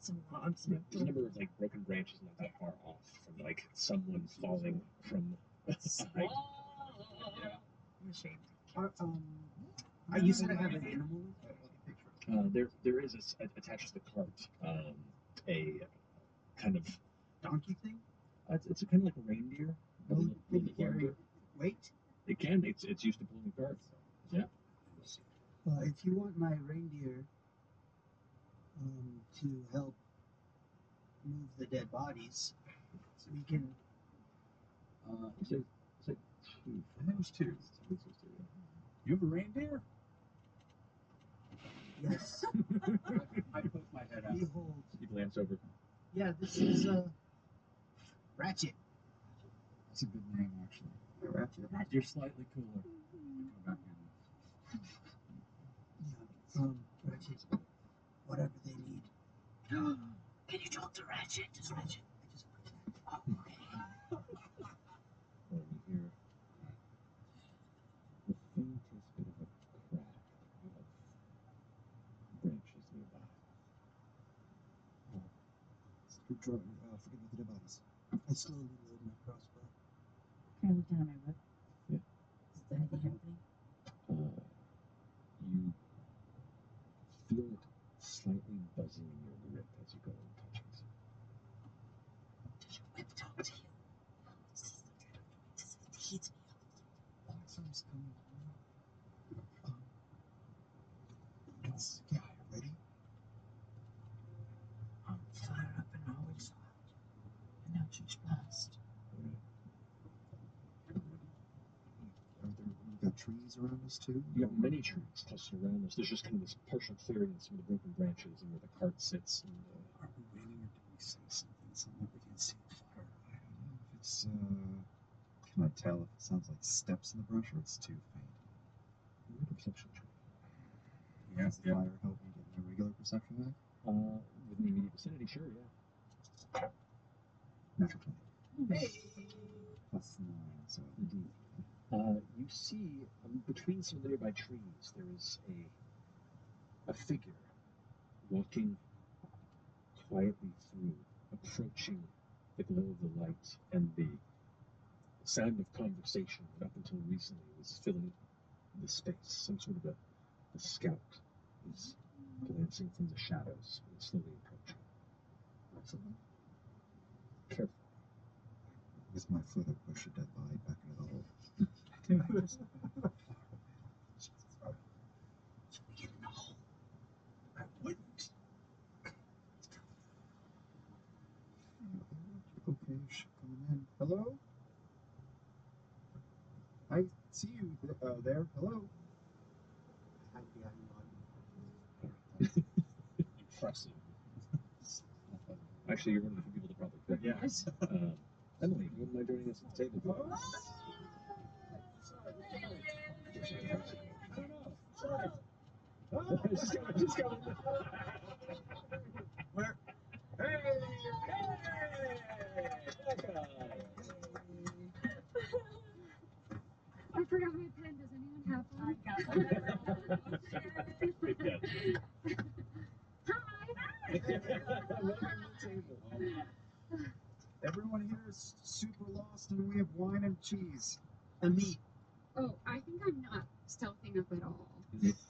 some logs. There's a number of like broken branches not that far off from like someone falling from the height. I'm ashamed. You said I have an animal? There is attached to the cart a kind of donkey thing. It's a kind of like a reindeer. A little bit larger. Wait. It can. It's used to pulling the cart. Yeah. If you want my reindeer to help move the dead bodies, we can. It's like two. I think it was two. You have a reindeer? Yes. I poke my head out. Behold. You glance over. Yeah, this is Ratchet. That's a good name, actually. Ratchet. You're slightly cooler. I go back in. Yeah. Ratchet. Whatever they need. Can you talk to Ratchet? Just Ratchet. I just pretend. Oh, okay. When you hear the faintest bit of a crack of branches nearby. Forget about the dead bodies. I slowly load my crossbow. Can I look down at my whip? Yeah. Is there anything happening? You feel it slightly buzzing in your grip as you go and touch it. Does your whip talk to you? Does it heat me up? Blackstorm's coming. Yeah, ready? Fire up an knowledge slot. An eldritch blast. We've got trees around us too? You have many trees clustered around us. There's just kind of this partial clearing in some of the broken branches and where the cart sits. And, Are we waiting or do we say something that we can see the fire? I don't know if it's, can I tell if it sounds like steps in the brush or it's too faint? Make a perception check. Does the fire help me get my regular perception back? Within the immediate vicinity, sure, yeah. Natural 20. Hey. Plus 9, so. Indeed. You see, between some of the nearby trees, there is a figure walking quietly through, approaching the glow of the light and the sound of conversation that up until recently was filling the space. Some sort of a scout is glancing from the shadows and slowly approaching. Excellent. Careful. With my foot, I push a dead body back into the hole. Should we get in the hole? I wouldn't. Okay, coming in. Hello? I see you there. Hello? Hide behind one. Impressive. Actually, you're one of the few people to probably recognize. Emily, you wouldn't mind joining us at the table? She's coming. Where? Hey! I forgot my pen. Does anyone have one? I got one. Hi. Everyone here is super lost and we have wine and cheese. And meat. Oh, I think I'm not stealthing up at all.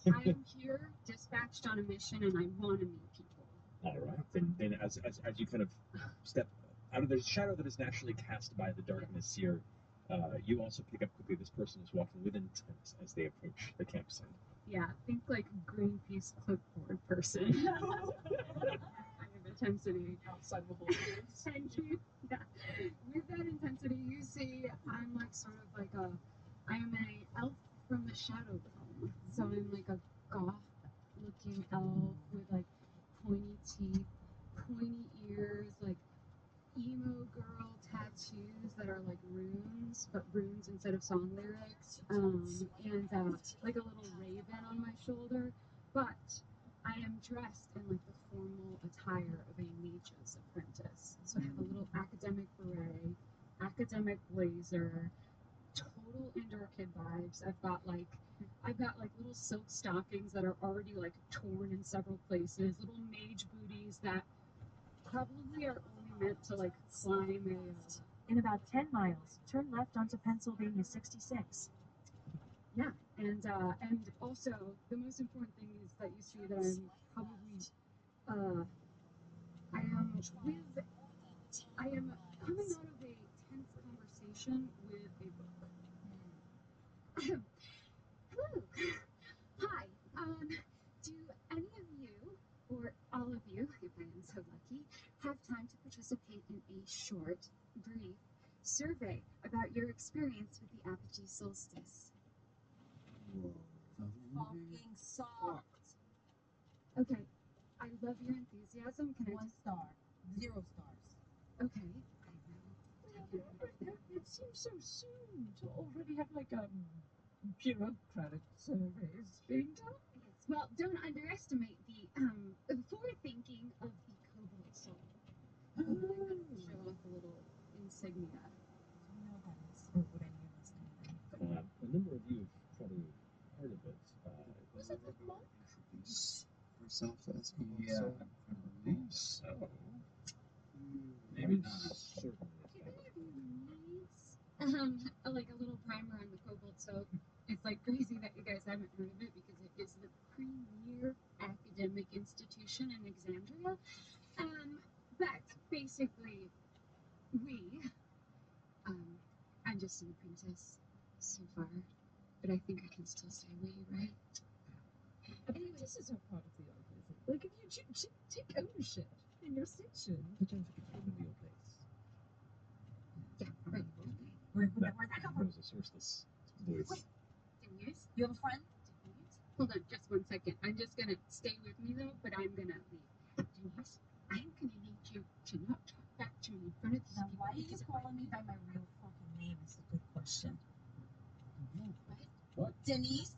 I am here, dispatched on a mission, and I want to meet people. All right. Then as you kind of step out of the shadow that is naturally cast by the darkness here, you also pick up quickly this person is walking with intent as they approach the campsite. Yeah, think like Greenpeace clipboard person. Kind of intensity. Outside the whole Thank you. Yeah. With that intensity, you see, I'm like sort of like I am a elf from the Shadow Realm. So I'm like a goth-looking elf with like pointy teeth, pointy ears, like emo girl tattoos that are like runes, but runes instead of song lyrics, and like a little raven on my shoulder. But I am dressed in like the formal attire of a mage's apprentice. So I have a little academic beret, academic blazer, total indoor kid vibes. I've got like little silk stockings that are already like torn in several places, little mage booties that probably are only meant to like climb a In about 10 miles, turn left onto Pennsylvania 66. yeah, and also the most important thing is that you see that I'm probably I am coming out of a tense conversation with a book. Hello. Hi. Do any of you, or all of you, if I am so lucky, have time to participate in a short, brief survey about your experience with the apogee solstice? Whoa. Fucking sucked. Okay, I love your enthusiasm. Can I 1 star. 0 stars. Okay. It seems so soon to already have like bureaucratic surveys being done. Yes. Well, don't underestimate the forethinking of the cobalt soul. Show off a little insignia. Do you know what that is? Or would any of us know that? A number of you have probably heard of it. Was it the monk? Introduce herself as Cobalt Yeah, Soul? I believe so. Maybe not as certainly as that. Like a little primer on the cobalt soap. It's like crazy that you guys haven't heard of it because it is the premier academic institution in Exandria. But basically, I'm just an apprentice so far, but I think I can still say we, right? Apprentices are part of the organism. Like, if you take ownership in your section. But don't forget to remember your place. Yeah, right. Where'd that come from? That was a sourceless voice. Wait, Denise? You have a friend? Denise? Hold on just 1 second. I'm just gonna stay with me though, but I'm gonna leave. Denise, I'm gonna need you to not talk back to me in front of these Now, people. why are you calling me by my real fucking name? Is a good question. What? Denise?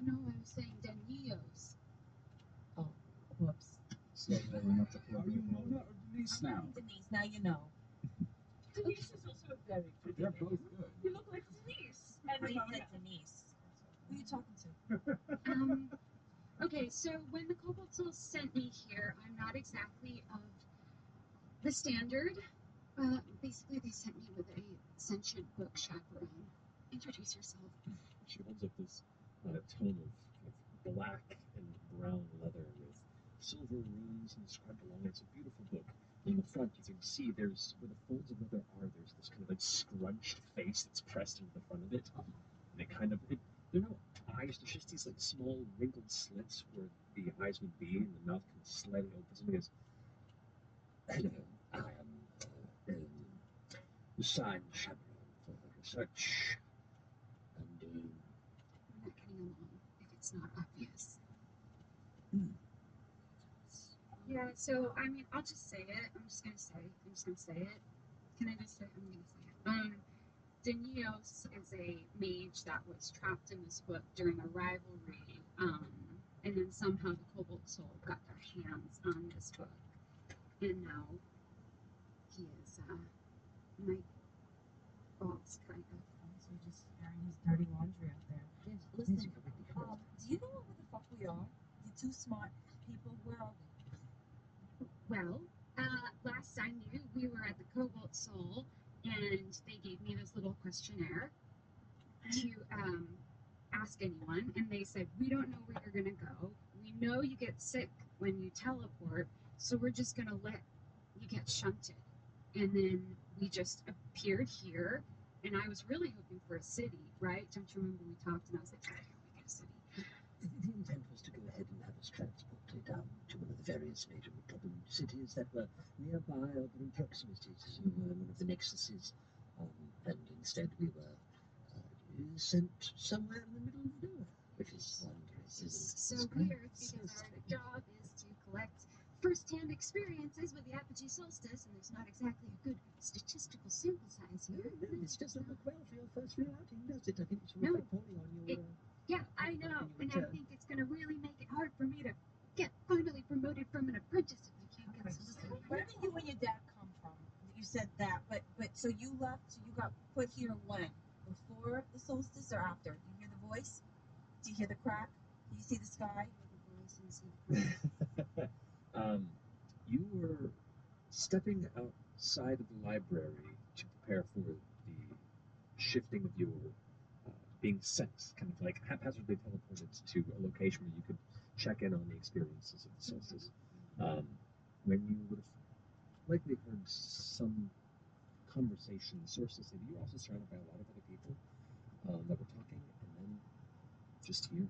No, I was saying Denios. Oh, whoops. So rolling up the Are you Mona or Denise now? Denise, now you know. Denise is also a very pretty They're name. both good. You look like Denise. And I Ramona. said Denise. Who are you talking to? Okay, so when the Cobalt Souls sent me here, I'm not exactly of the standard. Basically, they sent me with a sentient book chaperone. Introduce yourself. She holds up this tome of kind of black and brown leather with silver runes inscribed along it. It's a beautiful book. On the front, you can see there's, where the folds of leather are, there's this kind of like scrunched face that's pressed into the front of it. And it kind of, they're not eyes, there's just these like small wrinkled slits where the eyes would be, and the mouth kind of slightly opens. And he goes, "Hello, I am the sign chaperone for the research. And We're not getting along if it's not obvious. Yeah, so I mean, I'll just say it. I'm just gonna say it. Can I just say it? I'm gonna say it. Denios is a mage that was trapped in this book during a rivalry, and then somehow the Cobalt Soul got their hands on this book, and now he is my boss, kind of. So just airing his dirty laundry out there. Listen, do you know what the fuck we are? You two smart people. Where are we? Well, last I knew, we were at the Cobalt Soul, and they gave me this little questionnaire to ask anyone, and they said, we don't know where you're gonna go. We know you get sick when you teleport, so we're just gonna let you get shunted. And then we just appeared here, and I was really hoping for a city, right? Don't you remember we talked, and I was like, I can't make it a city. The intent was to go ahead and have us transported down to one of the various major metropolitan cities that were nearby or in proximity to one of the nexuses, and instead we were sent somewhere in the middle of nowhere, which is wondrous. This is so weird because our job is to collect first-hand experiences with the apogee solstice, and there's not exactly a good statistical sample size here. No, this does not look well for your first real outing, does it? I think it should No. reflect poorly on your... Yeah, I know, and I think it's gonna really make it hard for me to get finally promoted from an apprentice if I can't get some. Where did you and your dad come from? You said that, but so you left, so you got put here when? Before the solstice or after? Do you hear the voice? Do you hear the crack? Do you see the sky? You were stepping outside of the library to prepare for the shifting of your being sent, kind of like haphazardly teleported to a location where you could check in on the experiences of the solstice. When you would have likely heard some conversation, sources that you were also surrounded by a lot of other people that were talking, and then just here.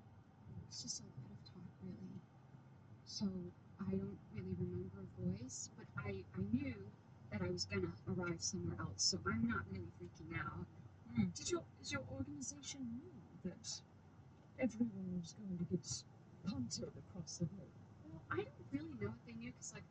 It's just a lot of talk, really. So I don't really remember a voice, but I knew that I was gonna arrive somewhere else, so I'm not really freaking out. Is your organization knew that everyone was going to get punted across the road? I don't really know what they knew because, like,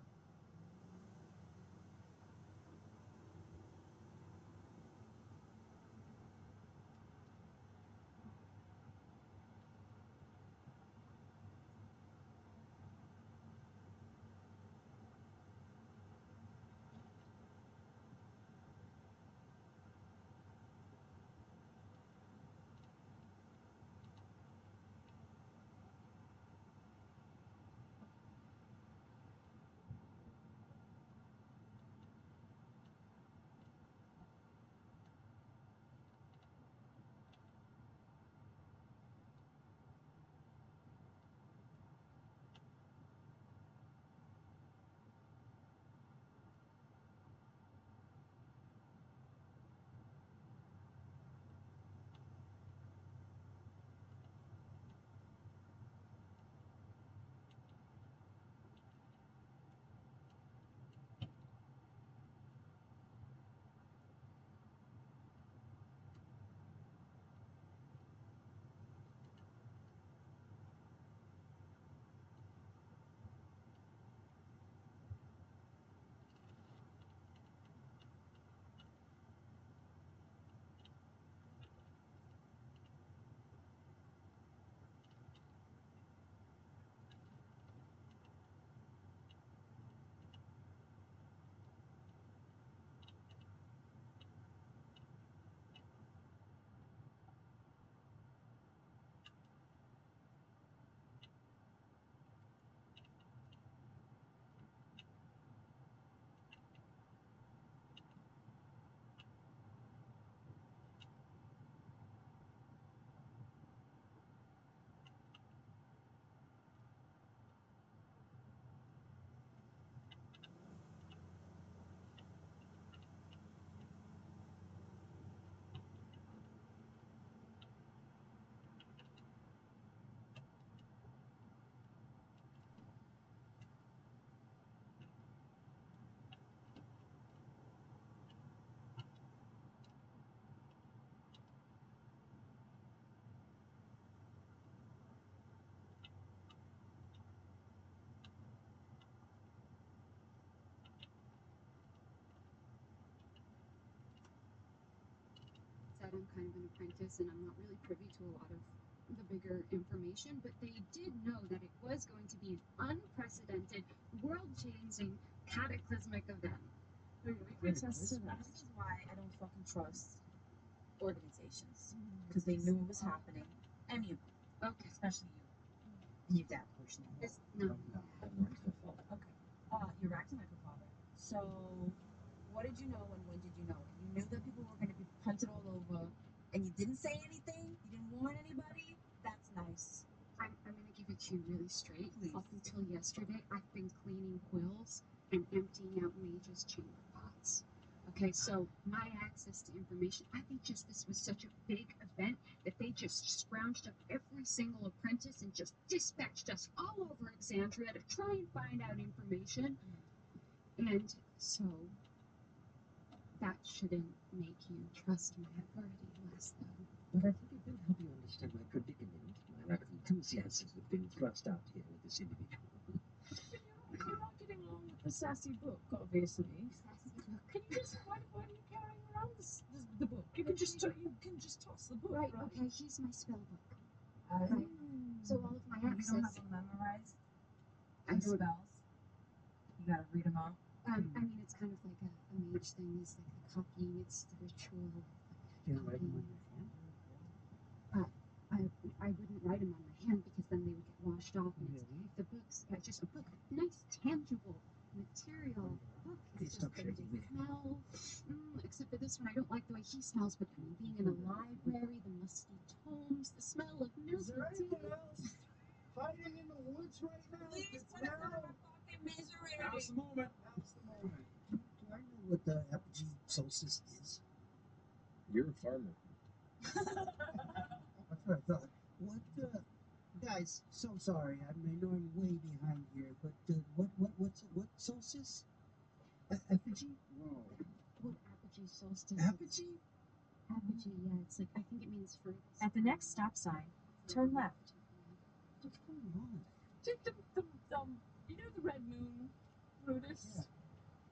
said I'm kind of an apprentice and I'm not really privy to a lot of the bigger information, but they did know that it was going to be an unprecedented, world-changing, cataclysmic event. We can attest to that. This is why I don't fucking trust organizations. Because they knew it was happening. Any of them. Okay. Especially you. And your dad personally. No. Okay. You're acting like a father. So, what did you know and when did you know it? You knew that people were going to be punted all over and you didn't say anything? You didn't warn anybody? That's nice. I'm going to give it to you really straight. Please. Up until yesterday, I've been cleaning quills and emptying out Mage's chamber pots. Okay, so my access to information, I think just this was such a big event that they just scrounged up every single apprentice and just dispatched us all over Exandria to try and find out information. And so that shouldn't make you trust my authority less, though. But I think it will help you understand my predicament, my lack of enthusiasm with being thrust out here with this individual. You're not getting along with the sassy book, obviously. Sassy book. Can you just why are you carrying around the book? You can just toss the book. Right, okay, here's my spell book. Right. So all of my You access. don't have them memorized? I The don't. spells? You gotta read them out? I mean, it's kind of like a mage thing. It's like the copying. It's the ritual of copying. I wouldn't write them on my hand because then they would get washed off. And it's, if the book's just a book, nice, tangible, material book. It's just the smell. Except for this one, I don't like the way he smells. But I mean, being in a library, the musty tomes, the smell of milk. Is there anyone else hiding in the woods right now? Please put us out of our fucking misery. Now's the moment. Now's the moment. Do I know what the apogee solstice is? You're a farmer. That's what I thought. What, guys, so sorry. I know I'm way behind here, but what solstice? Apogee? Whoa. What apogee solstice? Apogee? Apogee, yeah. It's like, I think it means furthest. At the next stop sign, turn left. What's going on? You know the red moon, Brutus?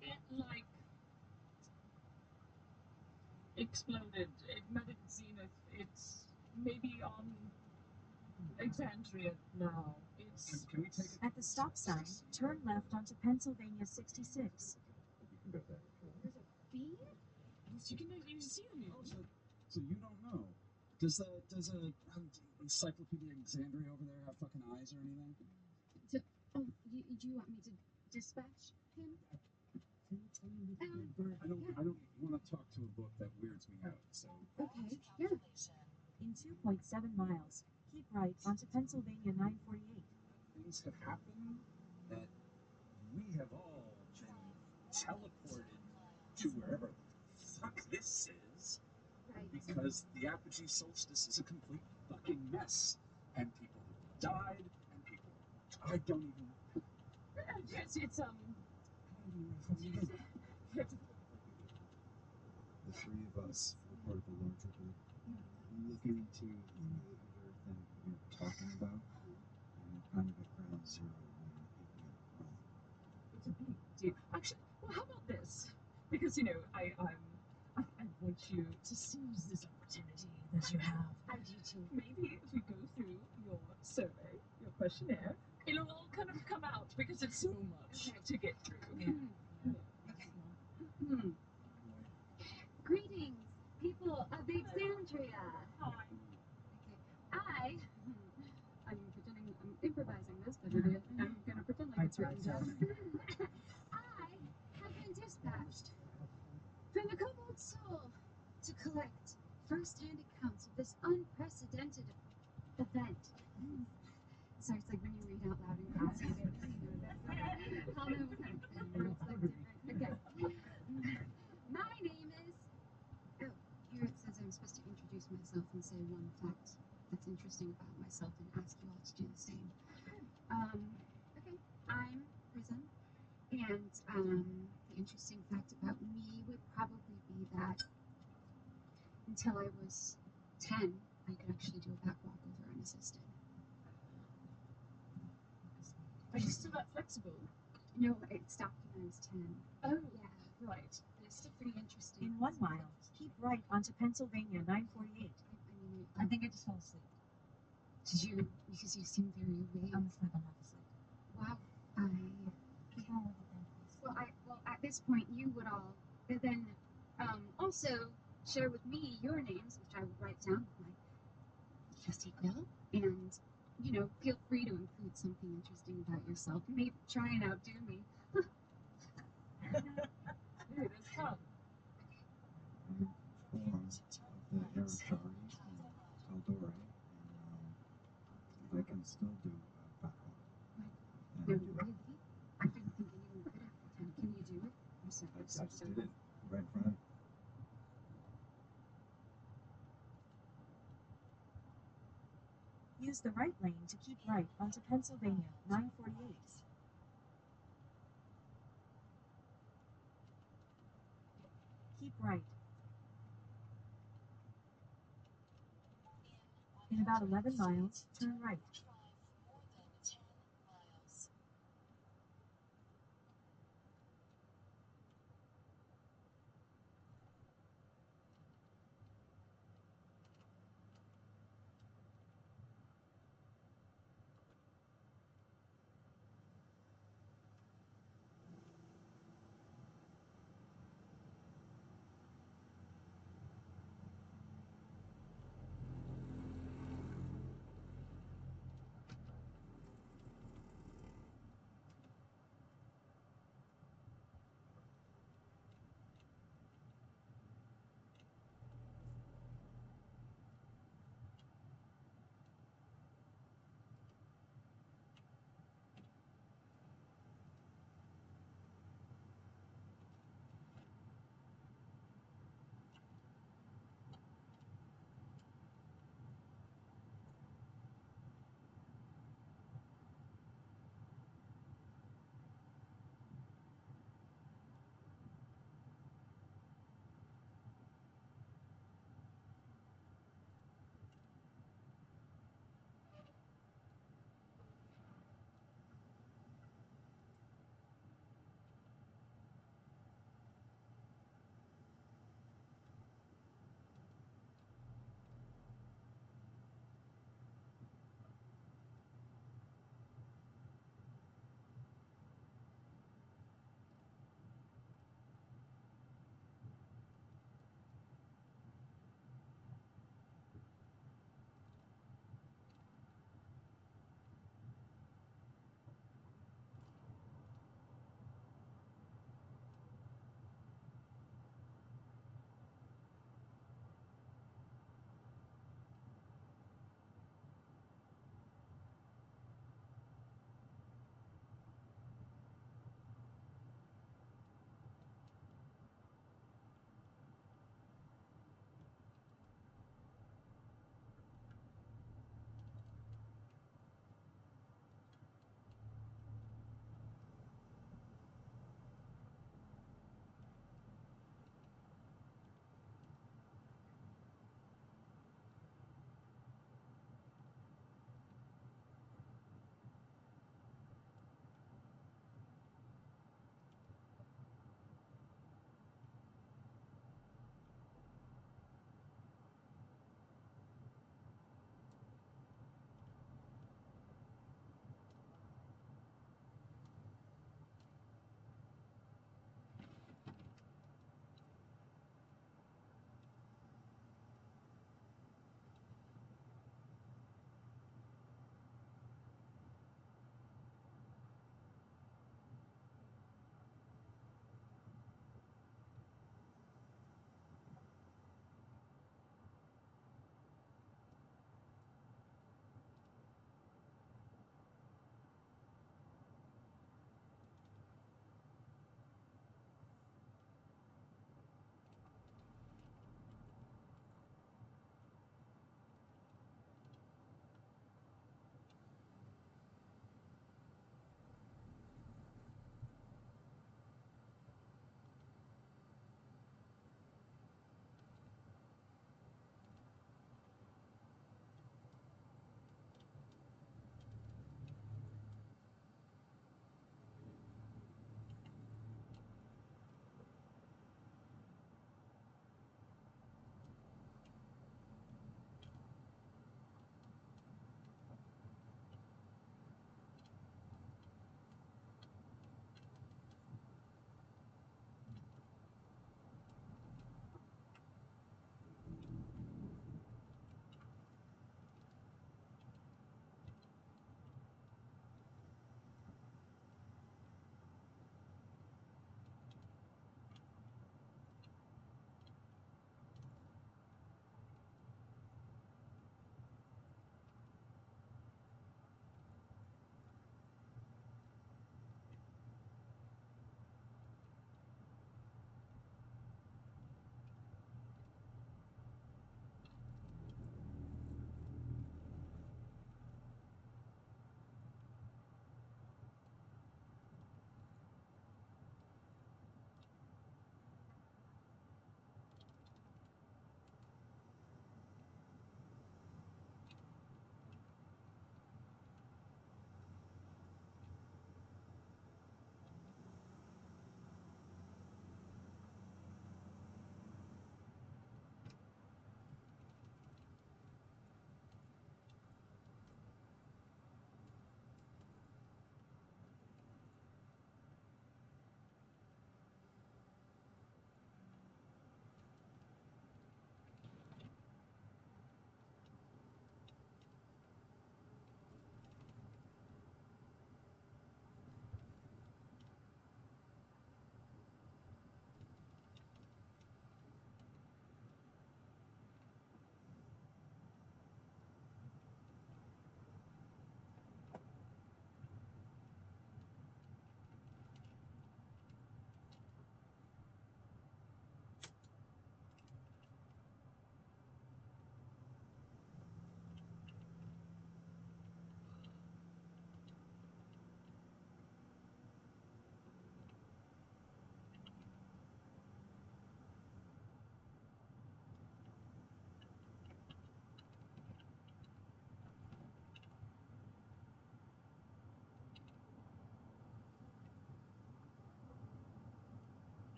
It, like, exploded. It met its zenith. It's maybe on Exandria now. It's... Can we take it? At the stop sign, turn left onto Pennsylvania 66. You can go there if you want. There's a bee? Yes, you can see a moon. Oh, so you don't know? Does Encyclopedia Alexandria over there have fucking eyes or anything? Oh, do you want me to dispatch him? I don't want to talk to a book that weirds me out. So Okay, yeah. In 2.7 miles, keep right onto Pennsylvania 948. things have happened that we have all been teleported to wherever the fuck this is. Right. Because the apogee solstice is a complete fucking mess, and people have died, and people I don't even. Yes, it's The three of us were part of a larger group looking into the very thing you're talking about, and we're kind of at ground zero when it went wrong. It's a big deal. Actually, well, how about this? Because I want you to seize this opportunity that you have. I do too. Maybe if we go through your survey, your questionnaire, it'll all kind of come out because it's so much to get through. Greetings, people of Exandria. Hi. Okay, I'm pretending I'm improvising this, but I'm gonna pretend like it's written down. I have been dispatched from the Cobalt Soul to collect first-hand accounts of this unprecedented event. So it's like when you read out loud in class, you know, I'll know what kind of thing. It's like different. Okay. My name is. Oh, here it says I'm supposed to introduce myself and say one fact that's interesting about myself and ask you all to do the same. Okay, I'm Prison, and the interesting fact about me would probably be that until I was 10, I could actually do a back walkover unassisted. Are you still that flexible? No, it stopped when I was 10. Oh, Yeah, right. but it's still pretty interesting. In 1 mile, keep right onto Pennsylvania 948. I think I just fell asleep. Did you? Because you seem very awake. I'm asleep. I'm half asleep. Wow. Well, Well, at this point, you would all then also share with me your names, which I will write down with my trusty quill, and feel free to include something interesting about yourself. Maybe try and outdo me. It is fun. I'm formed of the Arashari and Eldore, and I can still do a back walk. No, really? I didn't think anyone could after 10. Can you do it? I'm so I just did it right in front of Use the right lane to keep right onto Pennsylvania 948. Keep right. In about 11 miles, turn right. More than 10 miles.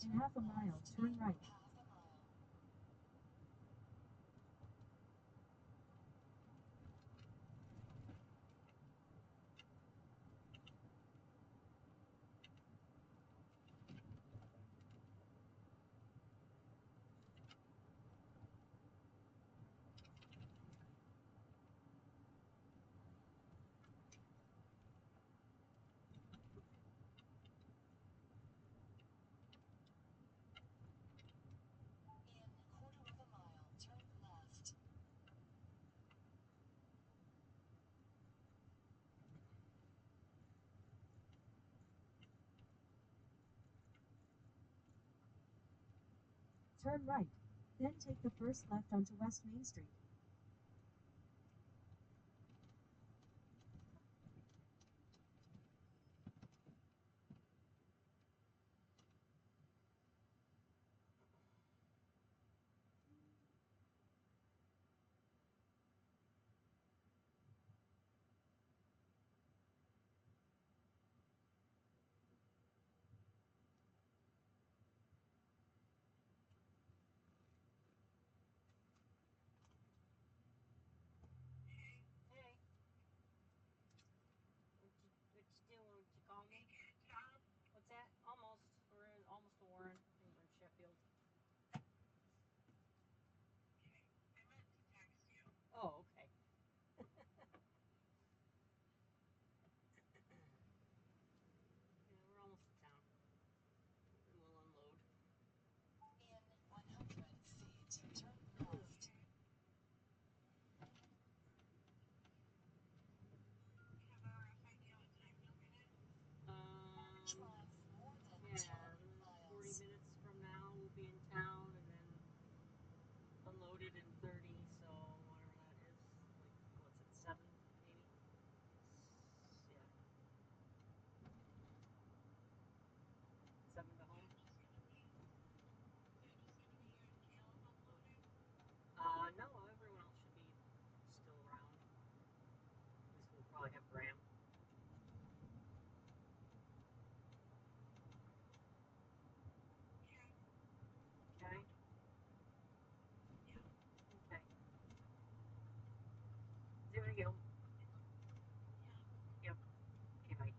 In half a mile, turn right. In quarter of a mile, turn left. Turn right. Then take the first left onto West Main Street. Hey. What you doing? What you call me? What's that? Almost. We're in, almost to Warren. We're in Sheffield. Oh, okay. Yeah, we're almost to town. And we'll unload. In 100 feet, turn left. Drive more than 10 40 miles. minutes from now we'll be in town, and then unloaded in 30, so whatever that is, like, what's it, 7 maybe? Yeah. 7 to home. No, everyone else should be still around. At least we'll probably have Graham. Okay. Okay. There we go. Yep. Okay, bye.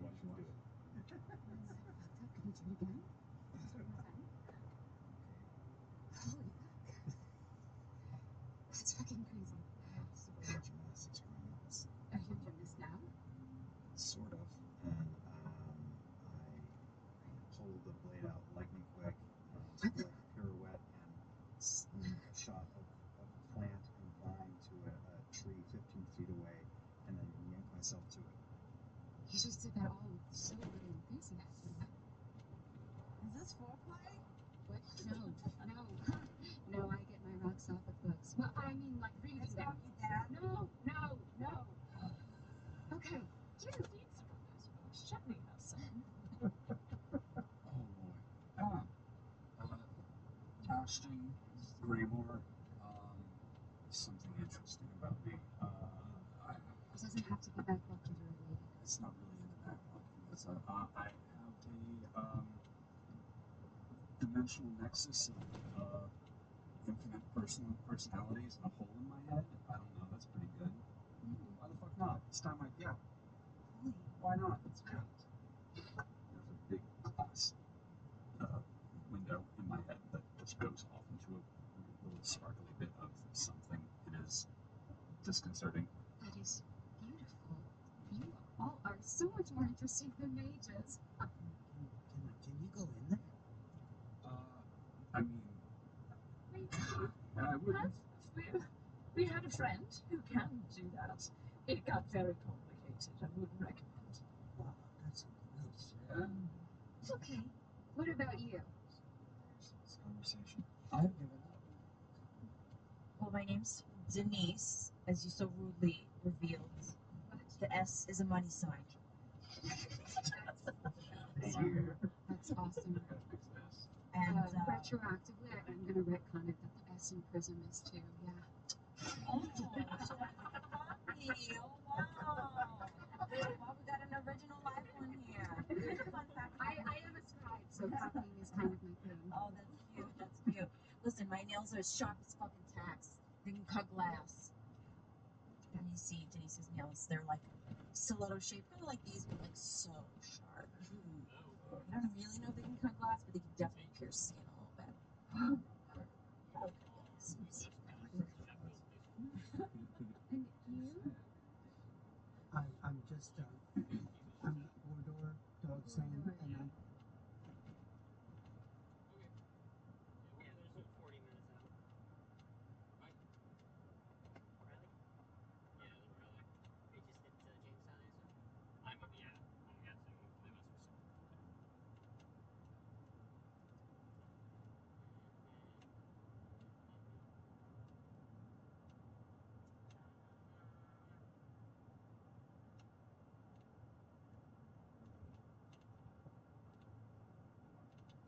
Watch him do it. Can you do it again? Just one more time. Holy fuck. That's fucking crazy. It's the way gymnastics grounds. Are you a gymnast now? Sort of. And I pull the blade out lightning quick, and do like a pirouette and a shot of a plant and vine to a tree 15 feet away, and then yank myself to it. You just did that all with so little enthusiasm. Is this foreplay? What? No, no. No, I get my rocks off with books. Well, I mean, like reading It's them. not me, Dad. No, no, no. Okay. Your feet some of those. Shut me up, son. Oh boy. Ashton Graymore, something interesting about me. It doesn't have to be backwalking related. It's not really in the backwalking. It's I have a dimensional nexus of infinite personalities and a hole in my head. I don't know. That's pretty good. Why the fuck not? This time yeah. Holy Why not? It's great. There's a big glass window in my head that just goes off into a little sparkly bit of something. It is disconcerting. That is beautiful. You all are so much more interesting than mages. Can you go in there? I mean, I wouldn't. We had a friend who can do that. It got very complicated. I wouldn't recommend. Wow, that's something else. It's okay. What about you? This conversation. I've given up. Well, my name's Denise, as you so rudely revealed. The S is a money sign. That's awesome. And retroactively, I'm going to retcon it that the S in prism is too. Yeah. Oh, so I copy. Oh, wow. Well, we got an original live one here. Fun fact. I am a scribe, so copying is kind of my thing. Oh, that's cute. That's cute. Listen, my nails are as sharp as fucking tacks. They can cut glass. And you see Denise's nails, they're like stiletto shaped, kind of like these, but like so sharp. I don't really know if they can cut glass, but they can definitely pierce skin a little bit. And you? I'm just I'm Mordor, dog son, and I'm. Yeah, there's 40 minutes out. Right? Riley? Yeah, there's Riley. They just did Jamestown, I assume? I'm guessing they must have sold it.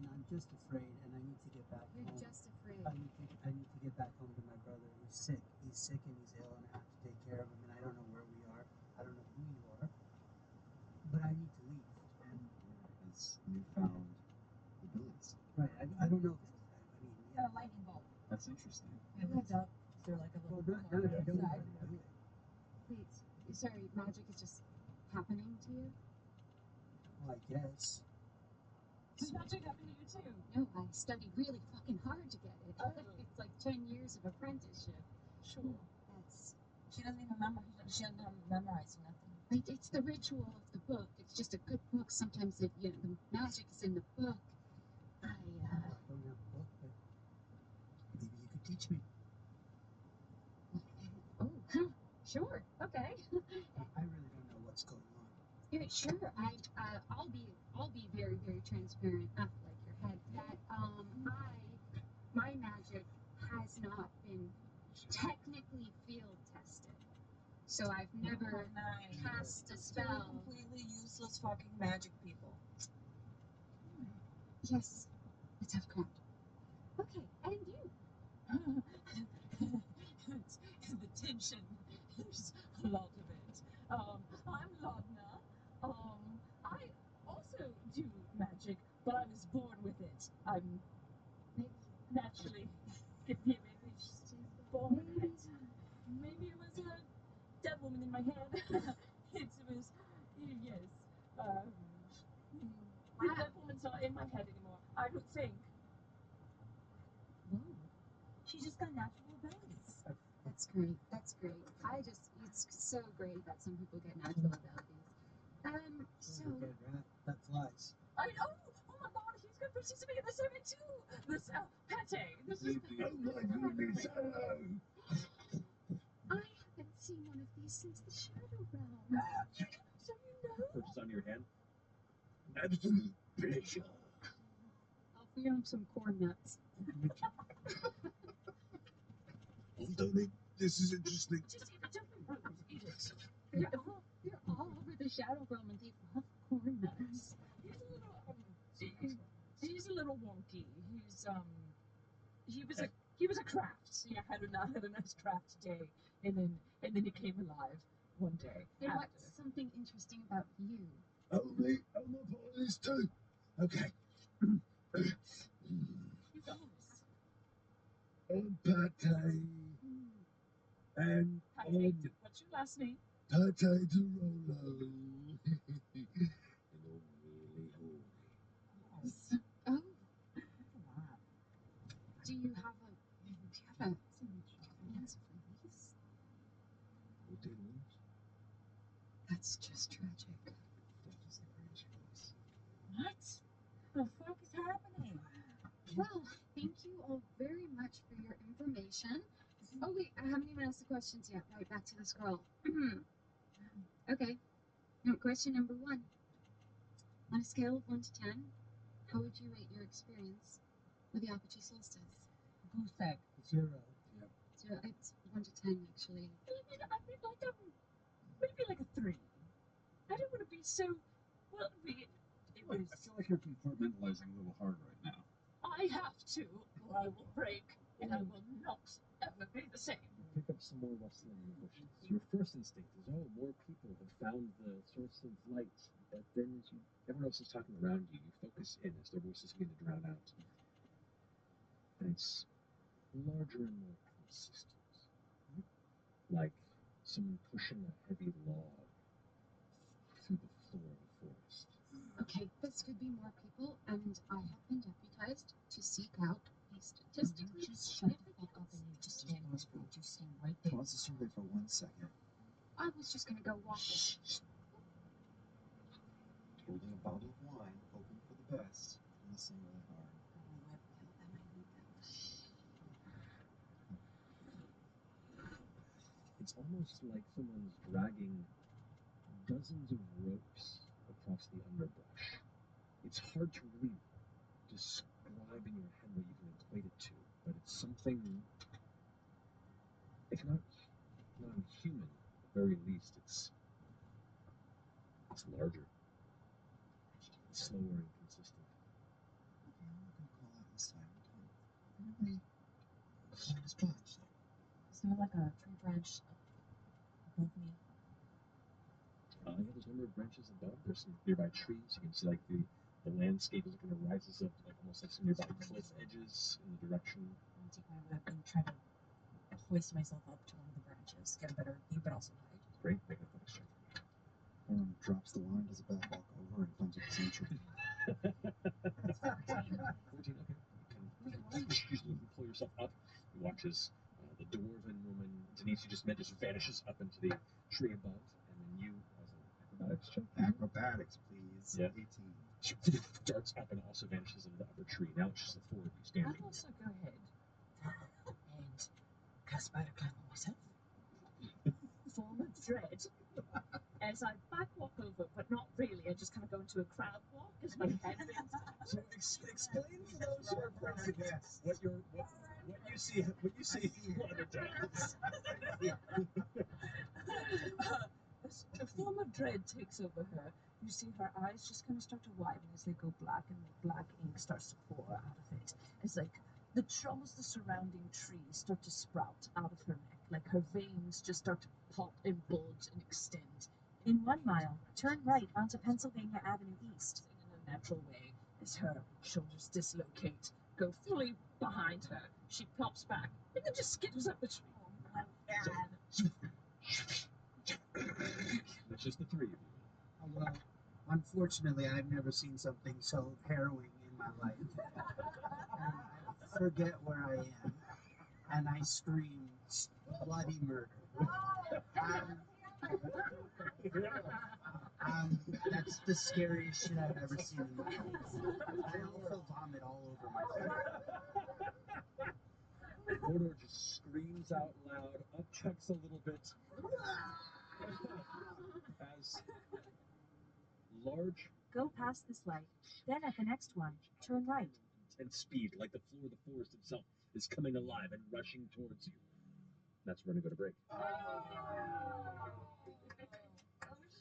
And I'm just afraid, and I need to get back You're home. just afraid. I need to get back home to my brother. He's sick. He's sick and he's ill, and I have to take care of him. And I don't know where we are. I don't know who you are. But I need to leave. And His newfound abilities. right, I don't know. I mean, Got a lightning bolt. That's interesting. I looked up. Is there like a little well, not if you don't side? know. Okay. Wait, sorry, magic is just happening to you? Well, I guess. Does magic happen to you too? No, I studied really fucking hard to get it. It's like 10 years of apprenticeship. Sure. That's... She doesn't even memorize. She doesn't memorize nothing. It's the ritual of the book. It's just a good book. Sometimes the magic is in the book. I don't have a book, but maybe you could teach me. Oh, sure, okay. I really don't know what's going on. Yeah, sure. I'll be very, very transparent. Like your head. That my magic has not been technically field tested. So I've never cast a spell. Completely useless fucking magic people. Yes, let's have ground. Okay, and you? The tension. There's a lot of it. I'm Ladna. I also do magic, but I was born with it. I'm naturally gifted. Born with it. Maybe it was a dead woman in my head. It was, yes. That woman's not in my head anymore. I don't think. Whoa. She just got natural abilities. That's great. That's great. It's so great that some people get natural abilities. So. That flies. I know! Oh my god, he's gonna participate in the survey too! This, Pate, this is... Oh my goodness, hello! I haven't seen one of these since the Shadow Realm. So you know? Perches on your hand. Absolute pleasure. I'll feed him some corn nuts. Although this is interesting. Just eat the jumping rope. Eat it. They're all over the Shadow Realm and they love corn nuts. He's a little wonky. He was a craft. He had a nice craft day, and then he came alive one day. And what's something interesting about you? Only I'm a part of this too. Okay. You got this. Pate. And Pate. What's your last name? Rolo. And really holy. Oh, do you have an answer for these? What they want? That's just tragic. Death is the greatest release. What the fuck is happening? Well, thank you all very much for your information. Oh wait, I haven't even asked the questions yet. Right, back to the scroll. Okay. Now, question number 1. On a scale of 1 to 10, how would you rate your experience with the Apogee Solstice? Goose egg. 0. Yep. So it's 1 to 10 actually. Maybe like a 3. I don't want to be so. Well, I feel like you're compartmentalizing a little hard right now. I have to, or I will break, and I will not ever be the same. Pick up some more rustling in the bushes. Your first instinct is, oh, more people have found the source of light. But then as everyone else is talking around you, you focus in as their voices begin to drown out. And it's larger and more consistent. Like someone pushing a heavy log through the floor of a forest. Okay, this could be more people, and I have been deputized to seek out a statistically Just shut the fuck up and you just stand right there. Just stand right there. Pause the survey for 1 second. I was just gonna go walk. Holding a bottle of wine, hoping for the best. Listening really hard. It's almost like someone's dragging dozens of ropes across the underbrush. It's hard to really describe in your head what you can equate it to, but it's something, if not non-human, at the very least, it's larger, it's slower and consistent. Okay, I'm not going to call out this time. Everybody, find his bunch. Is there like a tree branch above me? Yeah, there's a number of branches above. There's some nearby trees. You can see like the landscape is kind of rises up like almost like some nearby cliff edges in the direction. I'm gonna take my whip and try to hoist myself up to one of the branches, get a better view, but also hide. Great, make an athletics check. Orm drops the wine, does a back walk over, and climbs up the same tree. 14, okay. You can pull yourself up. You watch as the dwarven woman, Denise, you just met, just vanishes up into the tree above, and then you, as an acrobatics check. Acrobatics, please. Yeah. 18. Darts up and also vanishes into the upper tree. Now it's just the 4 of you standing. I'll also go ahead And cast spider climb on myself. form of dread as I back walk over, but not really. I just kind of go into a crab walk as my head bends. So explain for those who are present what you see Lana does. As a form of dread takes over her, you see her eyes just kind of start to widen as they go black, and the black ink starts to pour out of it. It's like almost the surrounding trees start to sprout out of her neck, like her veins just start to pop and bulge and extend. In 1 mile, turn right onto Pennsylvania Avenue East. In a natural way, as her shoulders dislocate, go fully behind her. She plops back and then just skitters up the tree. Oh my god. It's just the 3 of you. Well, unfortunately, I've never seen something so harrowing in my life. I forget where I am, and I scream bloody murder. That's the scariest shit I've ever seen in my life. I also vomit all over my face. Mordor just screams out loud, upchucks a little bit, as large Go past this light, then at the next one, turn right. and speed, like the floor of the forest itself, is coming alive and rushing towards you. That's where we're going to go to break.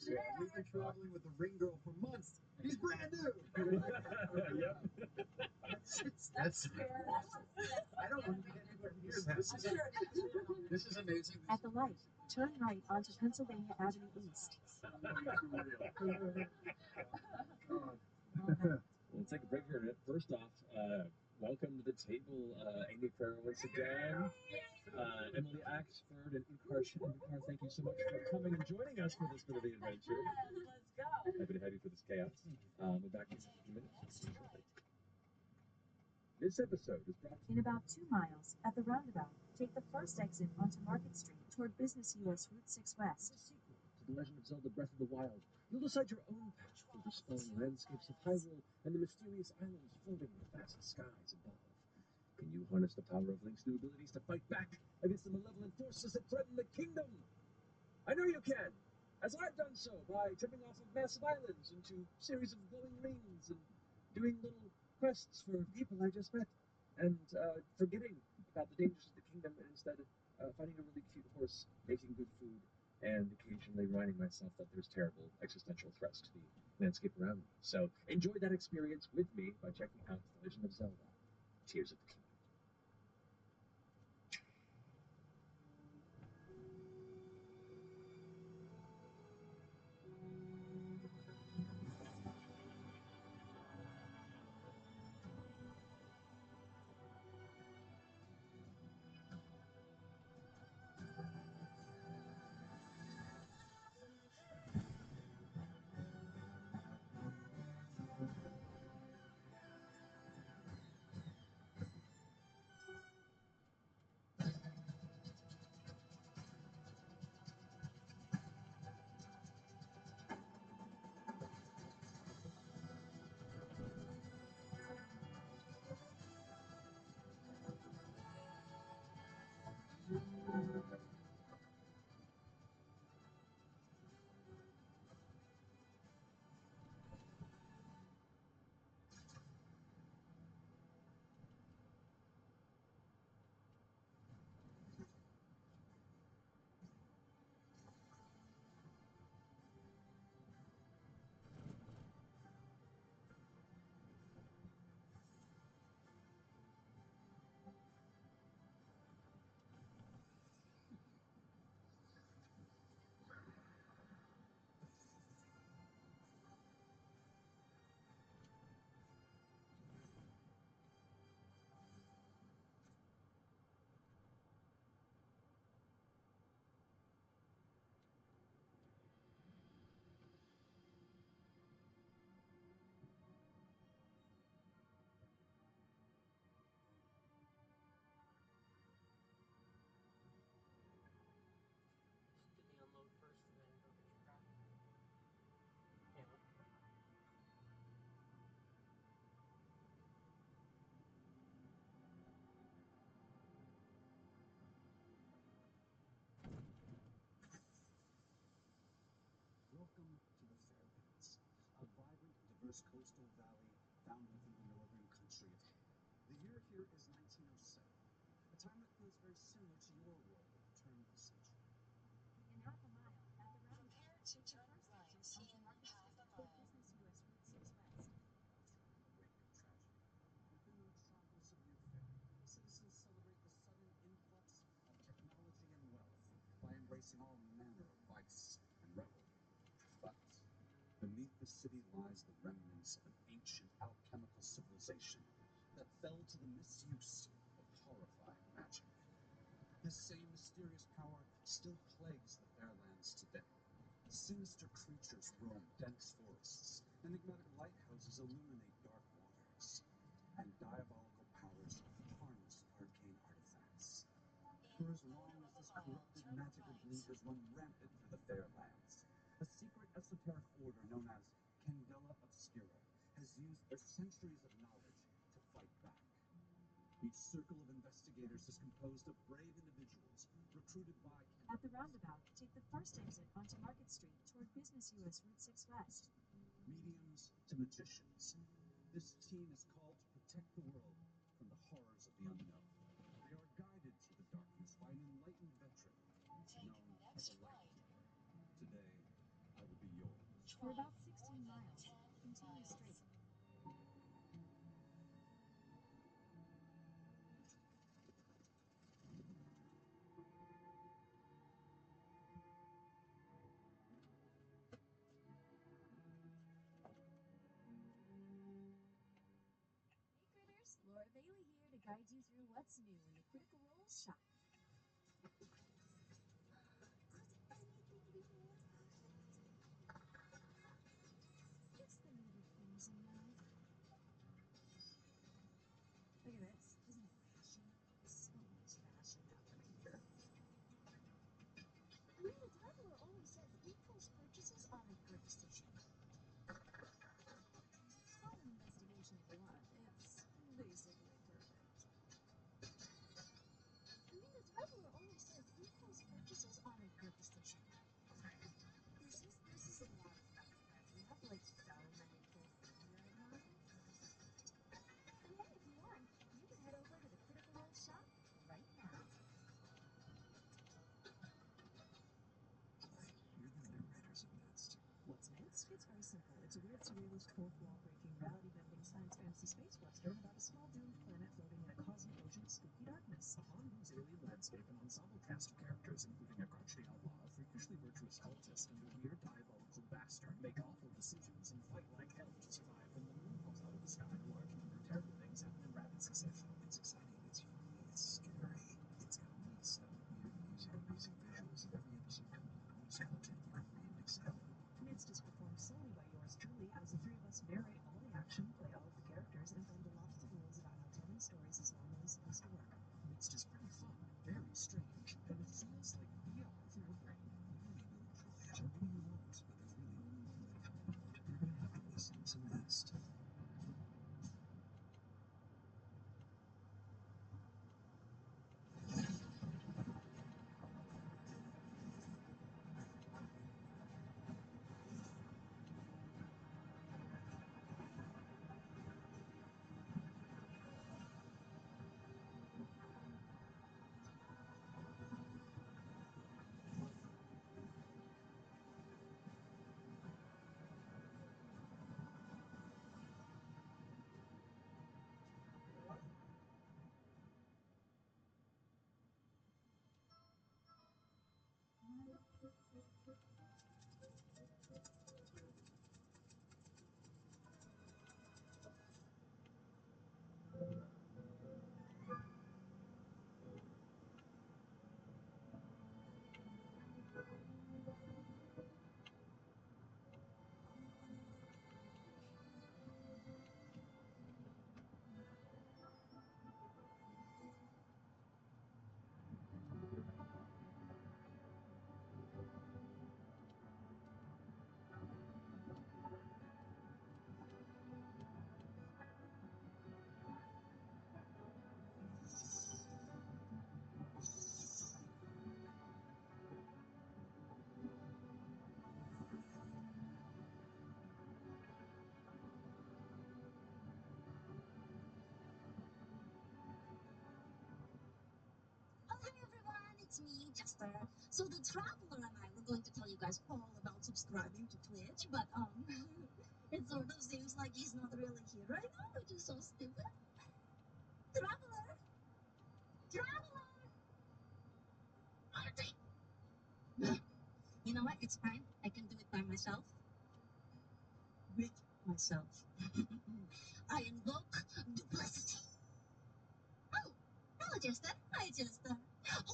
Yeah, we've been traveling with the ring girl for months. He's brand new. Yep. That's I don't want to be anywhere near that. This is amazing. At the light, turn right onto Pennsylvania Avenue East. We'll take a break here in a minute. First off, Welcome to the table, Amy Farrell once again. Emily Axford and Inkar Chandikar, thank you so much for coming and joining us for this bit of the adventure. Yes, let's go. Happy to have you for this chaos. We'll be back in just a few minutes. Shortly. This episode is brought to you In about 2 miles, at the roundabout, take the first exit onto Market Street toward Business US Route 6 West. to The Legend of Zelda Breath of the Wild. You'll decide your own path through the sprawling landscapes of Hyrule and the mysterious islands floating in the vast skies above. Can you harness the power of Link's new abilities to fight back against the malevolent forces that threaten the kingdom? I know you can, as I've done so by tripping off of massive islands into a series of glowing rings and doing little quests for people I just met, and forgetting about the dangers of the kingdom and instead finding a really cute horse, making good food, and occasionally reminding myself that there's terrible existential threats to the landscape around me. So enjoy that experience with me by checking out The Legend of Zelda: Tears of the Kingdom. Did they unload first and then go get your crap? Yeah. Welcome to the Fairlands, a vibrant, diverse coastal valley found within the northern country of Hyrule. The year here is 1907, a time that feels very similar to your world at the turn of the century. In half a mile, at the roundabout, Prepare to take the turn first right exit onto in Market half Street a toward mile. Business US Route 6 West. Wake of tragedy. Within the metropolis of New Fair, citizens celebrate the sudden influx of technology and wealth by embracing all manner of vice and revelry. But beneath the city lies the remnants of an ancient alchemical civilization that fell to the misuse of horrifying magic. This same mysterious power still plagues the Fairlands today. Sinister creatures roam dense forests, enigmatic lighthouses illuminate dark waters, and diabolical powers harness arcane artifacts. For as long as this corrupted magical bleed has run rampant through the Fairlands, a secret esoteric order known as Candela Obscura has used their centuries of knowledge to fight back. Each circle of investigators is composed of brave individuals recruited by At the roundabout, take the first exit onto Market Street toward Business US Route 6 West. mediums to magicians. This team is called to protect the world from the horrors of the unknown. They are guided through the darkness by an enlightened veteran Take known as next a light right. keeper. Today, I will be yours. For Drive about 16 more than miles, 10 continue miles. straight. Hey critters, Laura Bailey here to guide you through what's new in the Critical Role shop. Could anything be more perfect? It's the little things in life. Look at this. Isn't it fashion? So much fashion happening here. I mean, the traveler always says impulse purchases are a good decision. Call an investigation if you want. It's basically perfect. I mean, the traveler always says impulse purchases are a good decision. This is a lot of stuff, you guys. We have like so many cool things right now. And hey, if you want, you can head over to the Critical Role shop right now. You're the narrators of Midst. What's Midst? It's very simple. It's a weird, surrealist, fourth wall-breaking, reality-bending science fantasy space western about a small doomed planet floating in a cosmic ocean of spooky darkness. Upon whose alien landscape, an ensemble cast of characters, including a crotchety outlaw, a freakishly virtuous cultist, and a weird diabolical bastard, make awful decisions and fight like hell to survive when the moon falls out of the sky. A large number of terrible things happen in rapid succession. It's exciting, it's funny, it's scary, it's got some weird music, amazing visuals, and every episode comes with bonus content you can read and excel. Midst is performed solely by yours truly, as the three of us narrate all the action, play all of the characters, and bend a lot of the rules about how telling stories is normally supposed to work. Midst is pretty fun, very strange, and it feels like VR for your brain. You really will enjoy it. Tell me you won't, but there's really only one way to find out. You're going to have to listen to Midst. Oh, hi everyone, it's me, Jester. So the Traveler and I were going to tell you guys all about subscribing to Twitch, but it sort of seems like he's not really here right now, which is so stupid. Traveler! Traveler! Artie! You know what? It's fine. I can do it by myself. With myself. I invoke duplicity. Oh, hello, Jester. Hi, Jester.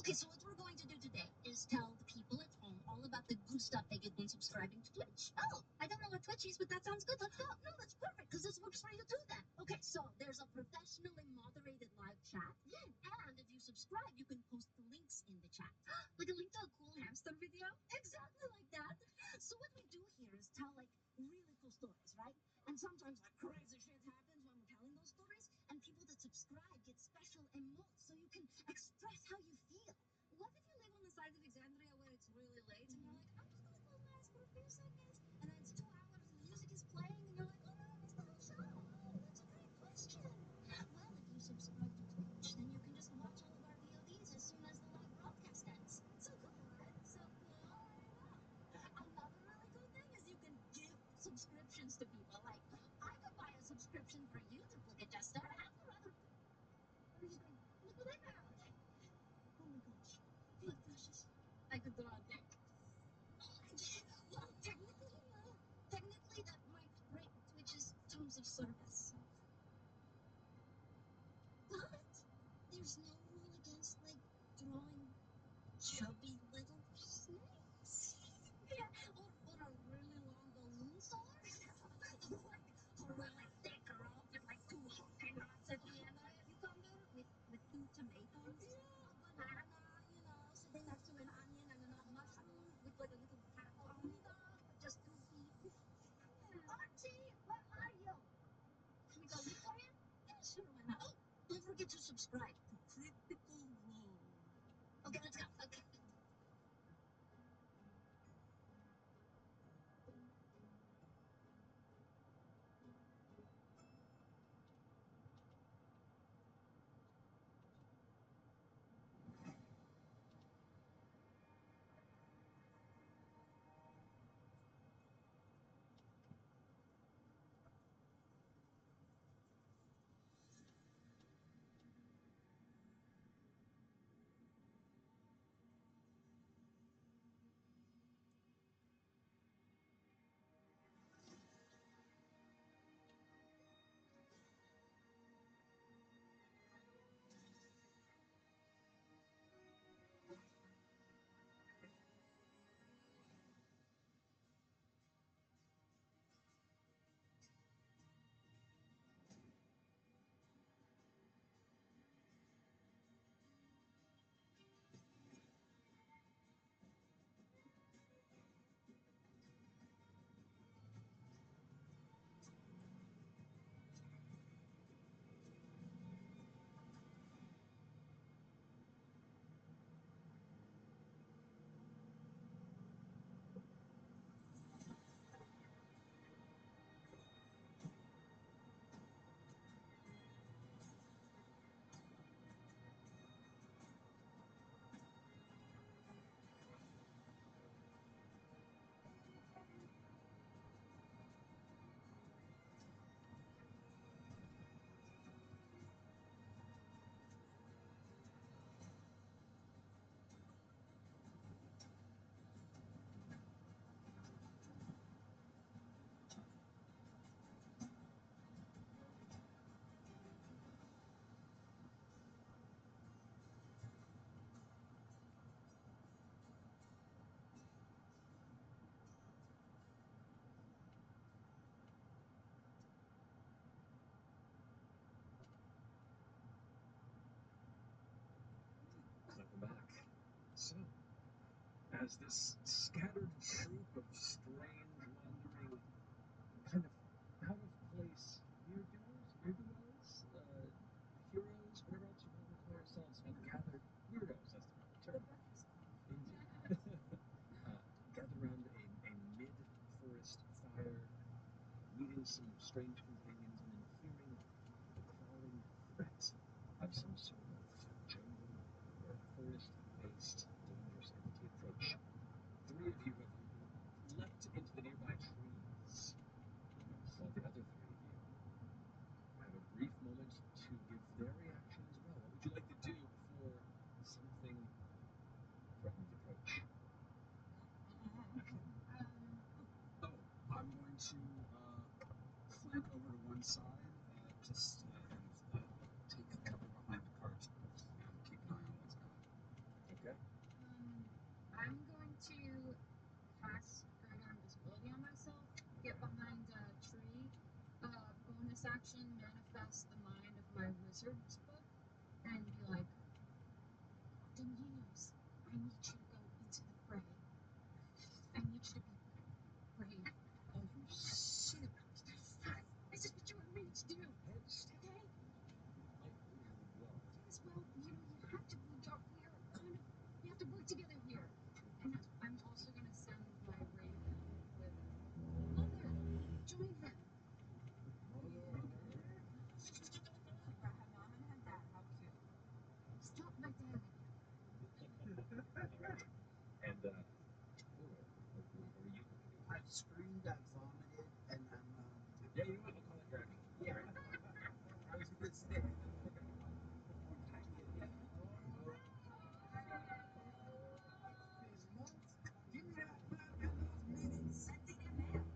Okay, so what we're going to do today is tell the people at home all about the good stuff they get when subscribing to Twitch. Oh, I don't know what Twitch is, but that sounds good. Let's go. No, that's perfect, because this works for you too then. Okay, so there's a professionally moderated live chat, and if you subscribe, you can post the links in the chat. Like a link to a cool hamster video? Exactly like that. So what we do here is tell, like, really cool stories, right? And sometimes, like, crazy shit happens when we're telling those stories, and people that subscribe get special emotes so you can express how you feel. What if you live on the side of Exandria where it's really late and you're like, I'm just gonna close my eyes for a few seconds, and then it's 2 hours and music is playing and you're like, oh no, I missed the whole show. Oh, that's a great question. Well, if you subscribe to Twitch, then you can just watch all of our VODs as soon as the live broadcast ends. So cool, right? So cool. Another really cool thing is you can give subscriptions to people. Like, I could buy a subscription for you, Duplicate Jester, and for other. What are you doing? Look what I found. Oh my gosh. Look, precious. I could draw a dick. Well, technically that might break Twitch's terms of service. forget to subscribe to Critical Role. Okay, let's go. Okay. Welcome back. So, as this scattered troop of strange, wandering, kind of out of place weirdos, heroes, whatever else you want to call yourselves, have gathered. Weirdos, that's the right term. Indeed. Gathered around a mid-forest fire, meeting some strange companions, and then hearing the crawling threat of some sort of jungle or forest-based dangerous entity approach. Three of you have leapt into the nearby trees, while the other three of you have a brief moment to give their reaction as well. What would you like to do before something threatens to approach? Oh, I'm going to flank over to one side, just and take cover behind the cart and keep an eye on what's going on. Okay. I'm going to cast Greater Invisibility on myself, get behind a tree, bonus action, manifest the mind of my wizard's book, and be like, Deninos, I need you to go into the fray. I need you to be brave. Oh, you shit. This is what you were made to do. Okay? Yes, well, you have to, we have to work together here. And I'm also going to send my raven with Mother. Join him. Stop my dad. And, what were you? I screamed, I vomited, and I'm, Yeah, you know what? I'll call it your action. yeah. I was gonna say, we're gonna go one time again. These months, give me that map and those minutes. I think I'm out.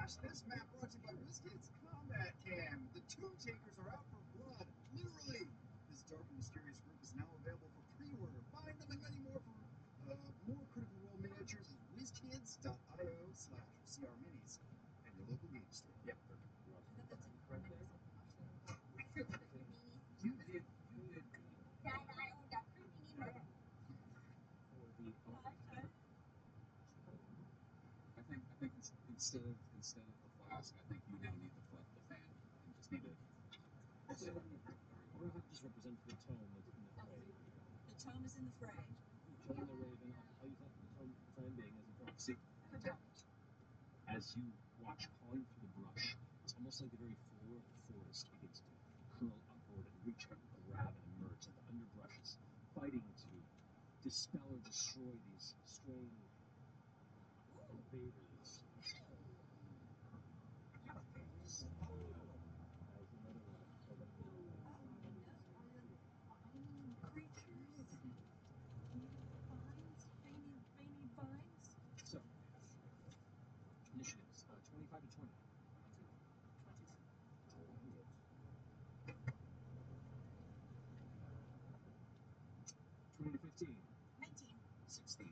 Watch this map brought to you by WizKids Combat Cam. The Tomb Takers are out for blood, literally. This dark and mysterious group is now available for pre-order. Find them and many more for more Critical Role miniatures at wizkids.io/CR Minis and your local game store. Yep. You did good. Dad, I owned a creepy man. I think instead of the flask, I think you now need the fan. You just need to. What do I have to just represent the tome that's in the fray? The tome is in the fray. The tome and the raven. I'll use that for the tome for the time being as a proxy. As you watch crawling through the brush, it's almost like the very floor of the forest begins to curl upward and reach out and grab and emerge, and the underbrush is fighting to dispel or destroy these strange invaders. So, initiatives, 25 to 20. 20 to 15. 19. 16.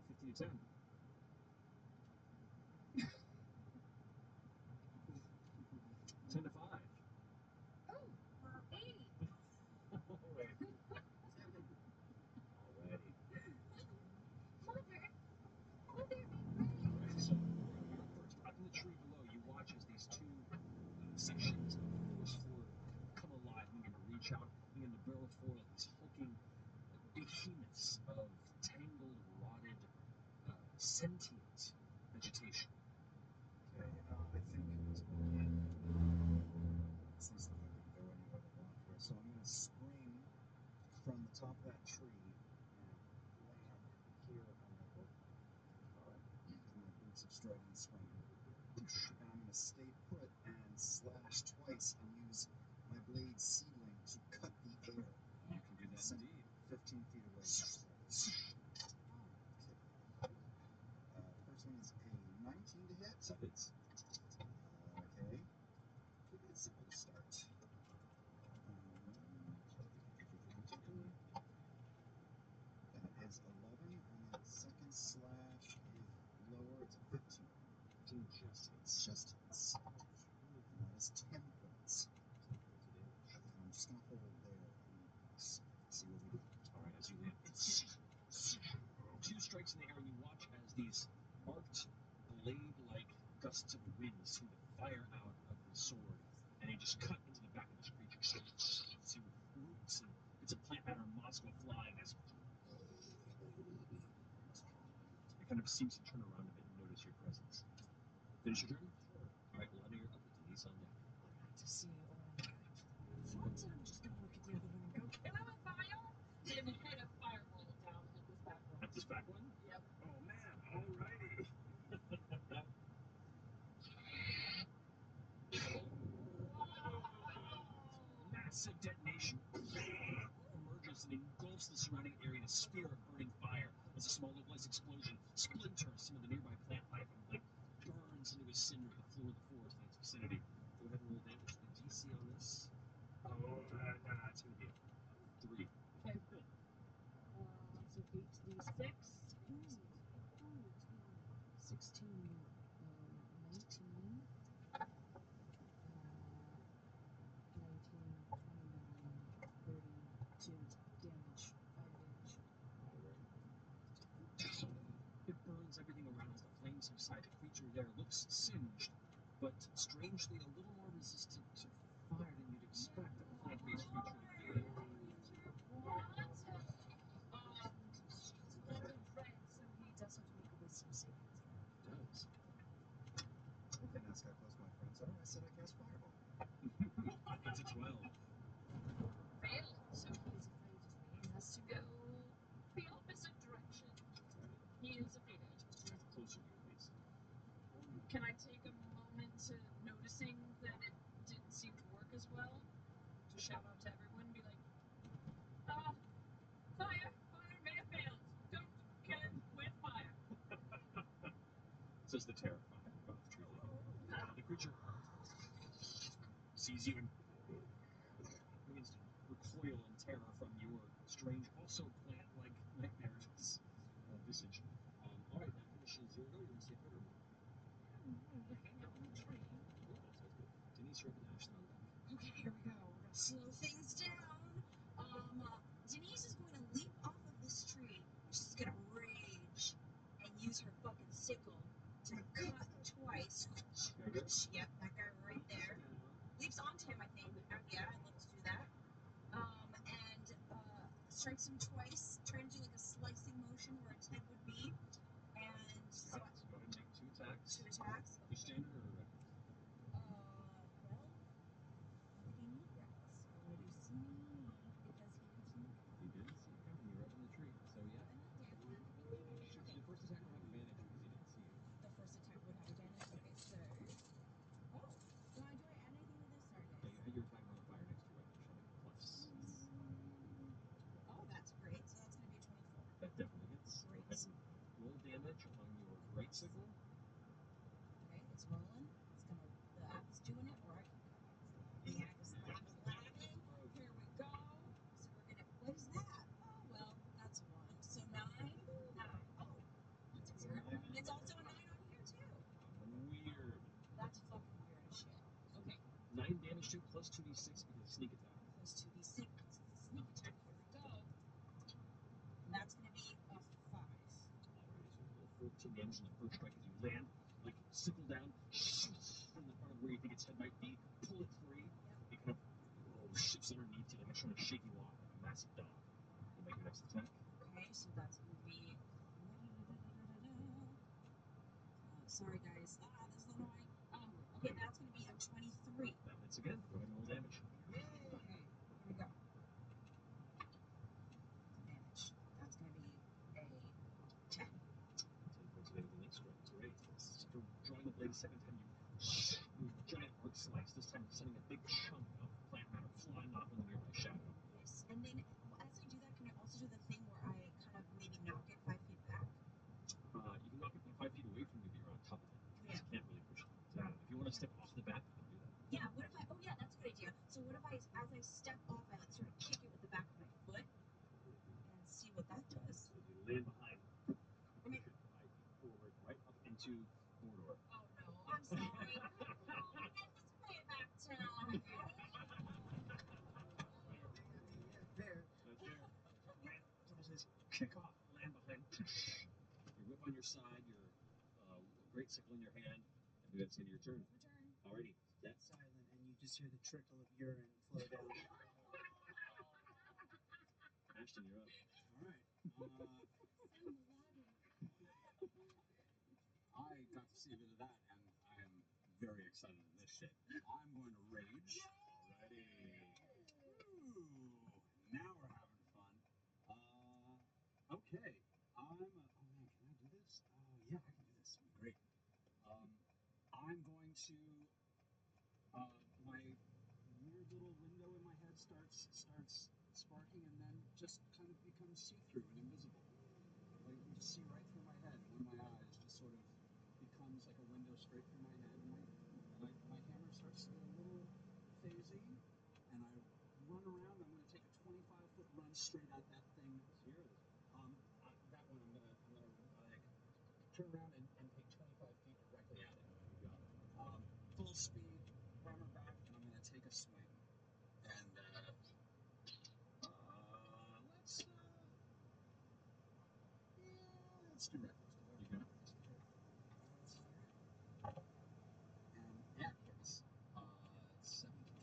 15 to 10. 10 to 5. Oh, 8. Alrighty. Alright, so you're first. Up in the tree below, you watch as these two sections of the forest floor come alive and begin to reach out, begin to barrel forward like these hulking behemoths of tangled, rotted, sentient vegetation. Okay, I think to begin, this is not going to go anywhere I want here, so I'm going to spring from the top of that tree and land here on my boat. Alright, my boots of striding swing. And I'm going to stay put and slash twice and use my blade seedling to cut the air. You can do that indeed. 15 feet away. Okay. First one is a 19 to hit. That hits. Okay. It's simple to start. That is 11, and then second slash is lower, it's a 15. 15 just hits. Just hits. And that is 10 points. And I'm just going to hold there and see what we do. Alright, as you land, two strikes in the air, and you watch as these arced, blade-like gusts of wind seem to fire out of the sword, and they just cut into the back of this creature. See roots and bits of plant matter and moss go flying as it kind of seems to turn around a bit and notice your presence. Finish your turn? Alright, well, you're up with Denise on deck. To see what? I'm just gonna look at the other one and go, can I have a vial? And hit a fireball down at this back one. At this back one? Yep. Oh man, alrighty. Massive detonation emerges and engulfs the surrounding area in a sphere of burning fire as a small localized explosion splinters some of the nearby plant life and like burns into a cinder the floor of the forest in its vicinity. Go ahead and roll damage. The DC on this. Oh, it's going to be a 3. Okay. So 8d6. 16, 19, 32 damage. 5 damage. It burns everything around as the flames subside. The creature there looks singed, but strangely a little more resistant to fire than you'd expect a plant-based creature to be. What? He's a good friend, so he does have to make a wisdom saving throw. It does. And ask how close my friends are. I said I cast Fireball. That's a 12. Fail. So he's afraid of me and has to go the opposite direction. He is afraid. Closer to you, please. Can I take a moment to noticing that it didn't seem to work as well? To shout out to everyone and be like, says the terrified above the tree. The creature sees you and begins to recoil in terror from your strange, also plant-like nightmarish visage. All right, that finishes your go. You want to stay put or move? Hang out in the tree. Cool, that sounds good. Denise, you're up with Ashton on deck. Okay, here we go. We're gonna slow things down. Denise is going to leap off of this tree. She's gonna rage and use her fucking sickle to cut twice. Yep, that guy right there. Leaps onto him, I think. Yeah, I'd love to do that. And strikes him twice. Try to do like a slicing motion where its head would be. And so Go ahead and make 2 attacks. 2 attacks. Your standard or reckless? Well, he need reckless. What do you see? Because he didn't see me. He didn't see you coming. You're up in the tree. So yeah. Shoot, your first attack will have advantage because he didn't see you. The first attack would have advantage. Okay, so. Oh, do I add anything to this? Sorry, guys. Yeah, you had your attack modifier next to your weapon showing plus. Oh, that's great. So that's going to be a 24. That definitely hits. Great. Go ahead and roll damage on your great sickle. Okay, it's rolling. It's gonna. The app is doing it, or I can do it. The app is lagging. Here we go. So we're gonna. What is that? Oh well, that's a 1. So 9. 9. Oh, that's weird. It's also a 9 on here too. Weird. That's fucking weird as shit. Okay. 9 damage to plus 2d6 because of sneak attack. Plus 2d6. Sneak attack. Here we go. And that's gonna be a 5. Alright, so roll 14 damage in the first strike as you land, like sickle down, from the front of where you think its head might be, pull it free. It kind of shifts underneath you like it's trying to shake you off like a massive dog. You make your next attack. Okay, so that's gonna be. Sorry guys. This is annoying. Okay, that's gonna be a 23. That hits again. Go ahead and roll damage. Yay! Here we go. Damage. That's gonna be a 10. 10 points of damage the next roll. Great. After drawing the blade a second time, you giant arc slice, this time sending a big chunk of plant matter flying off in the nearby shadow. Yes. And then as I do that, can I also do the thing where I kind of maybe knock it 5 feet back? You can knock it 5 feet away from you, but you're on top of it. Yeah. You can't really push it down. If you want to step off the bat, you can do that. Yeah, what if I, oh yeah, that's a good idea. So what if I, as I step off, I like sort of kick it with the back of my foot and see what that does? So you land behind, I mean, 5 feet forward, right up into corridor. oh no, I'm sorry. Let's play it back down. Fair. That's fair. Land, does this kick off, land behind, your whip on your side, your great sickle in your hand, and that's the end of your turn. My turn. Alrighty, that's Silent, and you just hear the trickle of urine flow down. Ashton, you're up. All right. I got to see a bit of that, and I am very excited in this shit. I'm going to rage. Alrighty. Ooh, now we're having fun. Okay. Oh man, can I do this? Yeah, I can do this. It'll be great. I'm going to, my weird little window in my head starts sparking and then just kind of becomes see-through and invisible. Like you can just see right through my head. One of my eyes just sort of becomes like a window straight through my head, and my hammer starts to get a little phasey, and I run around. I'm going to take a 25-foot run straight at that thing. Here, That one, I'm gonna like turn around and take 25 feet directly at it. you got it. Full speed, hammer back, and I'm gonna take a swing. And let's do reckless. You got it. And that hits.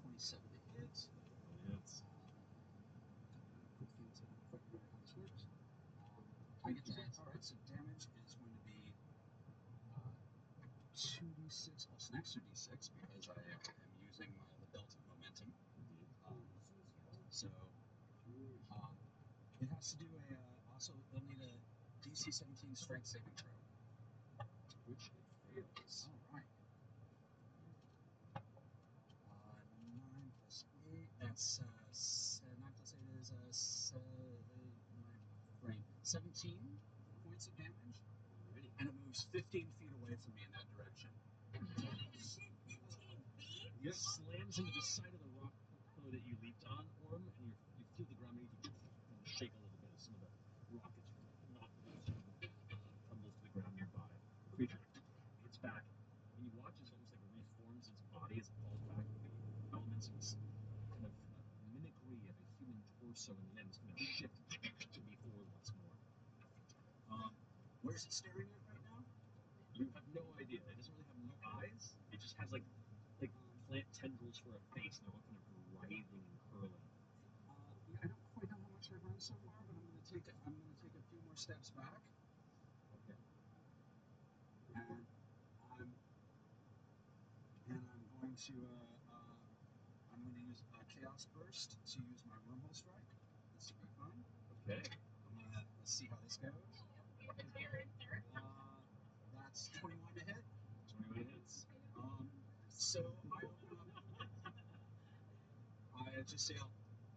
27 to hit. It's Quick things, I don't quite remember how this works. I get to hit. Alright, so damage is going to be 2d6 plus an extra d6 because I am using the belt of momentum. So it has to do also they'll need a DC 17 strength saving throw. which it fails. Alright. 9 plus 8, that's 9 plus 8 is my brain. 17 points of damage. Alrighty. and it moves 15 feet away from me in that direction. Shit, 15 feet? It slams into the side of the rock pillar that you leaped on, Orm, and you feel the ground beneath you kind of shake a little bit as some of the rock gets knocked loose and tumbles to the ground nearby. The creature hits back, and you watch as it almost like reforms its body as it falls back. The elements of its kind of mimicry of a human torso and limbs kind of shift to be forward once more. Where's it staring at right now? You have no idea. It doesn't really have no eyes. It just has like plant tendrils for a face, and they're all kind of writhing and curling. Yeah, I don't quite know how much I've run so far, but I'm gonna take a few more steps back. Okay. And I'm going to use Chaos Burst to use my Wormhole Strike. This will be fun. Okay. Let's see how this goes. That's 21 to hit. 21 hits. So I open up. I just yell,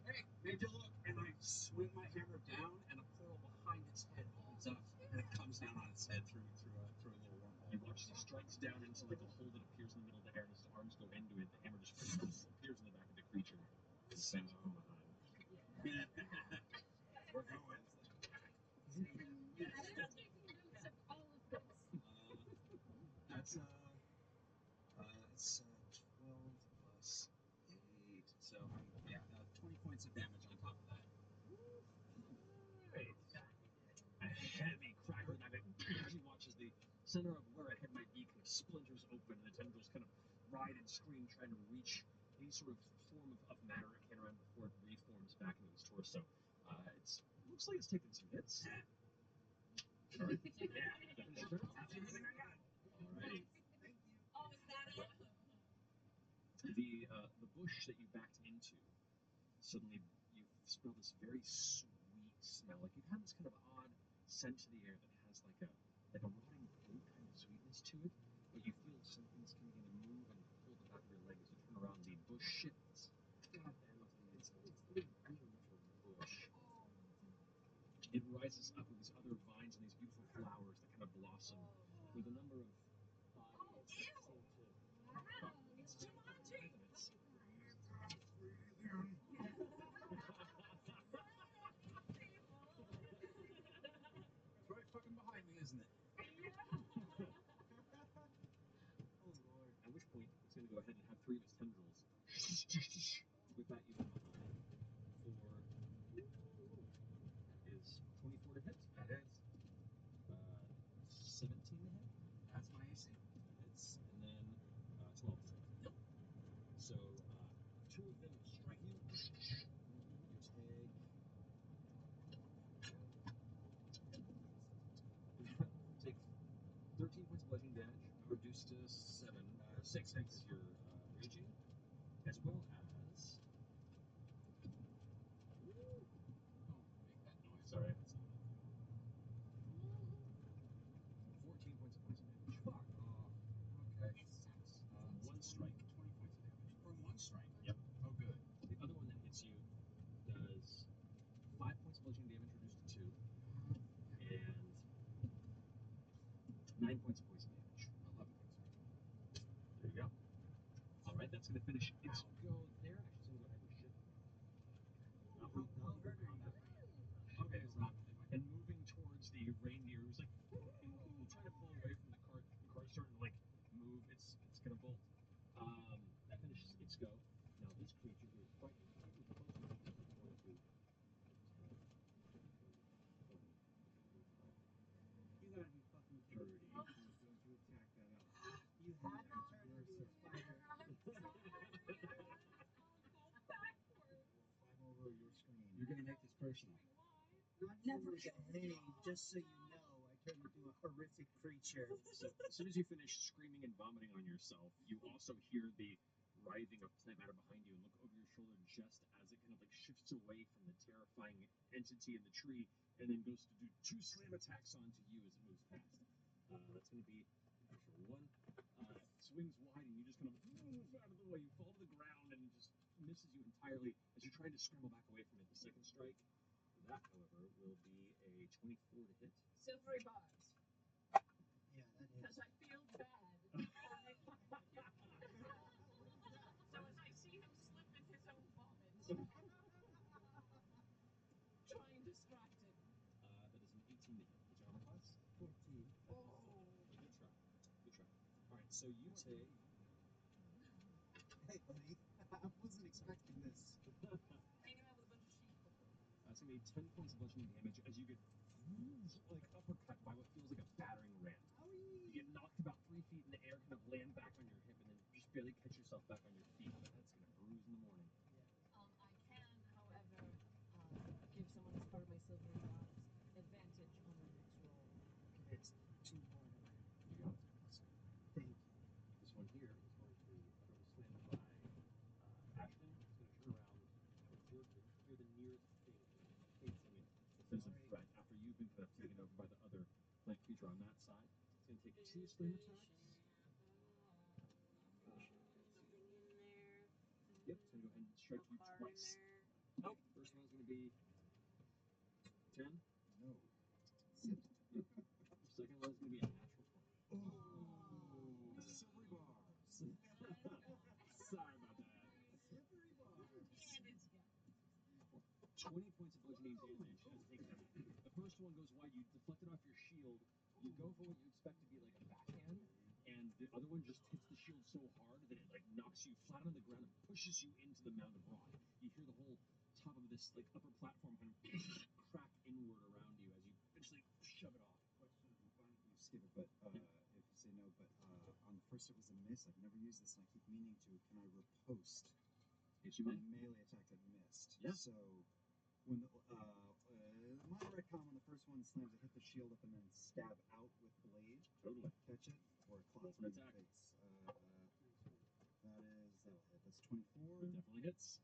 "Hey, made you look!" And I swing my hammer down, and a portal behind its head opens up, and it comes down on its head through a little wormhole. You watch as he strikes down into like a hole that appears in the middle of the air, and as his arms go into it, the hammer just appears in the back of the creature. And sends it from behind. We're going. That's 12 plus 8. So 20 points of damage on top of that. Right. A heavy crack with that. She watches the center of where a head might be kind of splinters open, and the tendrils kind of writhe and scream, trying to reach any sort of form of matter it can around before it reforms back into its torso. Looks like it's taken some hits. All right. Yeah. That's everything I got. All right. Thank you. Oh, is that it? The bush that you backed into, suddenly you smell this very sweet smell. Like you've had this kind of odd scent to the air that has like a rotting fruit kind of sweetness to it, but you feel something's kind of going to move and pull the back of your leg as you turn around. The bush shifts, and it's a beautiful bush. It rises up with these other vines and these beautiful flowers that kind of blossom with a number of bodies that seem to Wow, it's Jumanji. It's right fucking behind me, isn't it? Oh Lord. At which point it's going to go ahead and have 3 of its tendrils whip at you from behind is 24 to hit. That is. 17 to hit. That's my AC. Hits. And then 12 to hit. Yep. So 2 of them strike you. You take 13 points of bludgeoning damage, reduced to 6 because you're raging, as well as. Oh, make that noise. Sorry, that's 14 points of poison damage. Fuck off. Okay. One strike. 20 points of damage. From one strike? Yep. Oh, good. The other one that hits you does 5 points of bludgeoning damage, reduced to 2, and 9 points of poison damage. 11 points of damage. There you go. All right, that's going to finish its go there. Actually, it's going to go ahead and shift. Okay, it's not. And moving towards the reindeer, who's like trying to pull away from the cart. The cart's starting to like move. It's going to bolt. That finishes its go. Now this creature here is quite close enough to going to. You gotta be fucking kidding me. Going to attack that elf. You had to turn into a spider. Climb over your screen. You're going to make this personal. Never. Hey, just so you know, I turned into a horrific creature. So as soon as you finish screaming and vomiting on yourself, you also hear the writhing of plant matter behind you and look over your shoulder just as it kind of like shifts away from the terrifying entity in the tree and then goes to do 2 slam attacks onto you as it moves past. That's going to be actually 1 swings wide and you just kind of move out of the way. You fall to the ground and it just misses you entirely as you're trying to scramble back away from it. The second strike, that however will be a 24 to hit. Silvery bars. So you take. Hey, buddy, I wasn't expecting this. Hanging out with a bunch of sheep. That's gonna be 10 points of bludgeoning damage as you get like uppercut by what feels like a battering ram. You get knocked about 3 feet in the air, kind of land back on your hip, and then just barely catch yourself back on your feet. But that's gonna bruise in the morning. I can, however, give someone as part of my silvery lives advantage on their next roll. It's 2 more than that. You got it. Thank you. This one here is going to be utterly slammed by Ashton. It's going to turn around towards your kid. You're the nearest thing facing it. There's a threat after you've been kind of taken over by the other plant creature on that side. It's going to take 2 slam attacks. Something in there. Yep, it's going to go ahead and strike you twice. Nope. First one's going to be 10. No. Zip. Yep. Second one's going to be a natural 20. Oh, silvery bars. Sorry about that. Silvery bars. And it's got 20 points of bludgeoning damage as they kind of, the first one goes wide, you deflect it off your shield, you go for what you expect to be like a backhand, and the other one just hits the shield so hard that it like knocks you flat on the ground and pushes you into the mound of rock. You hear the whole top of this like upper platform kind of crack inward around you as you eventually shove it off. Question, why don't you skip it, but if you say no, but on the first it was a miss. I've never used this and I keep meaning to. Can I riposte Yes, you a may. melee attack that missed? Yeah. So when the minor retcon on the first one slams, it hit the shield up and then stab out with blade. Totally. Catch it or Roll clots for an me in the attack. face. That'll hit. That's 24. That definitely hits.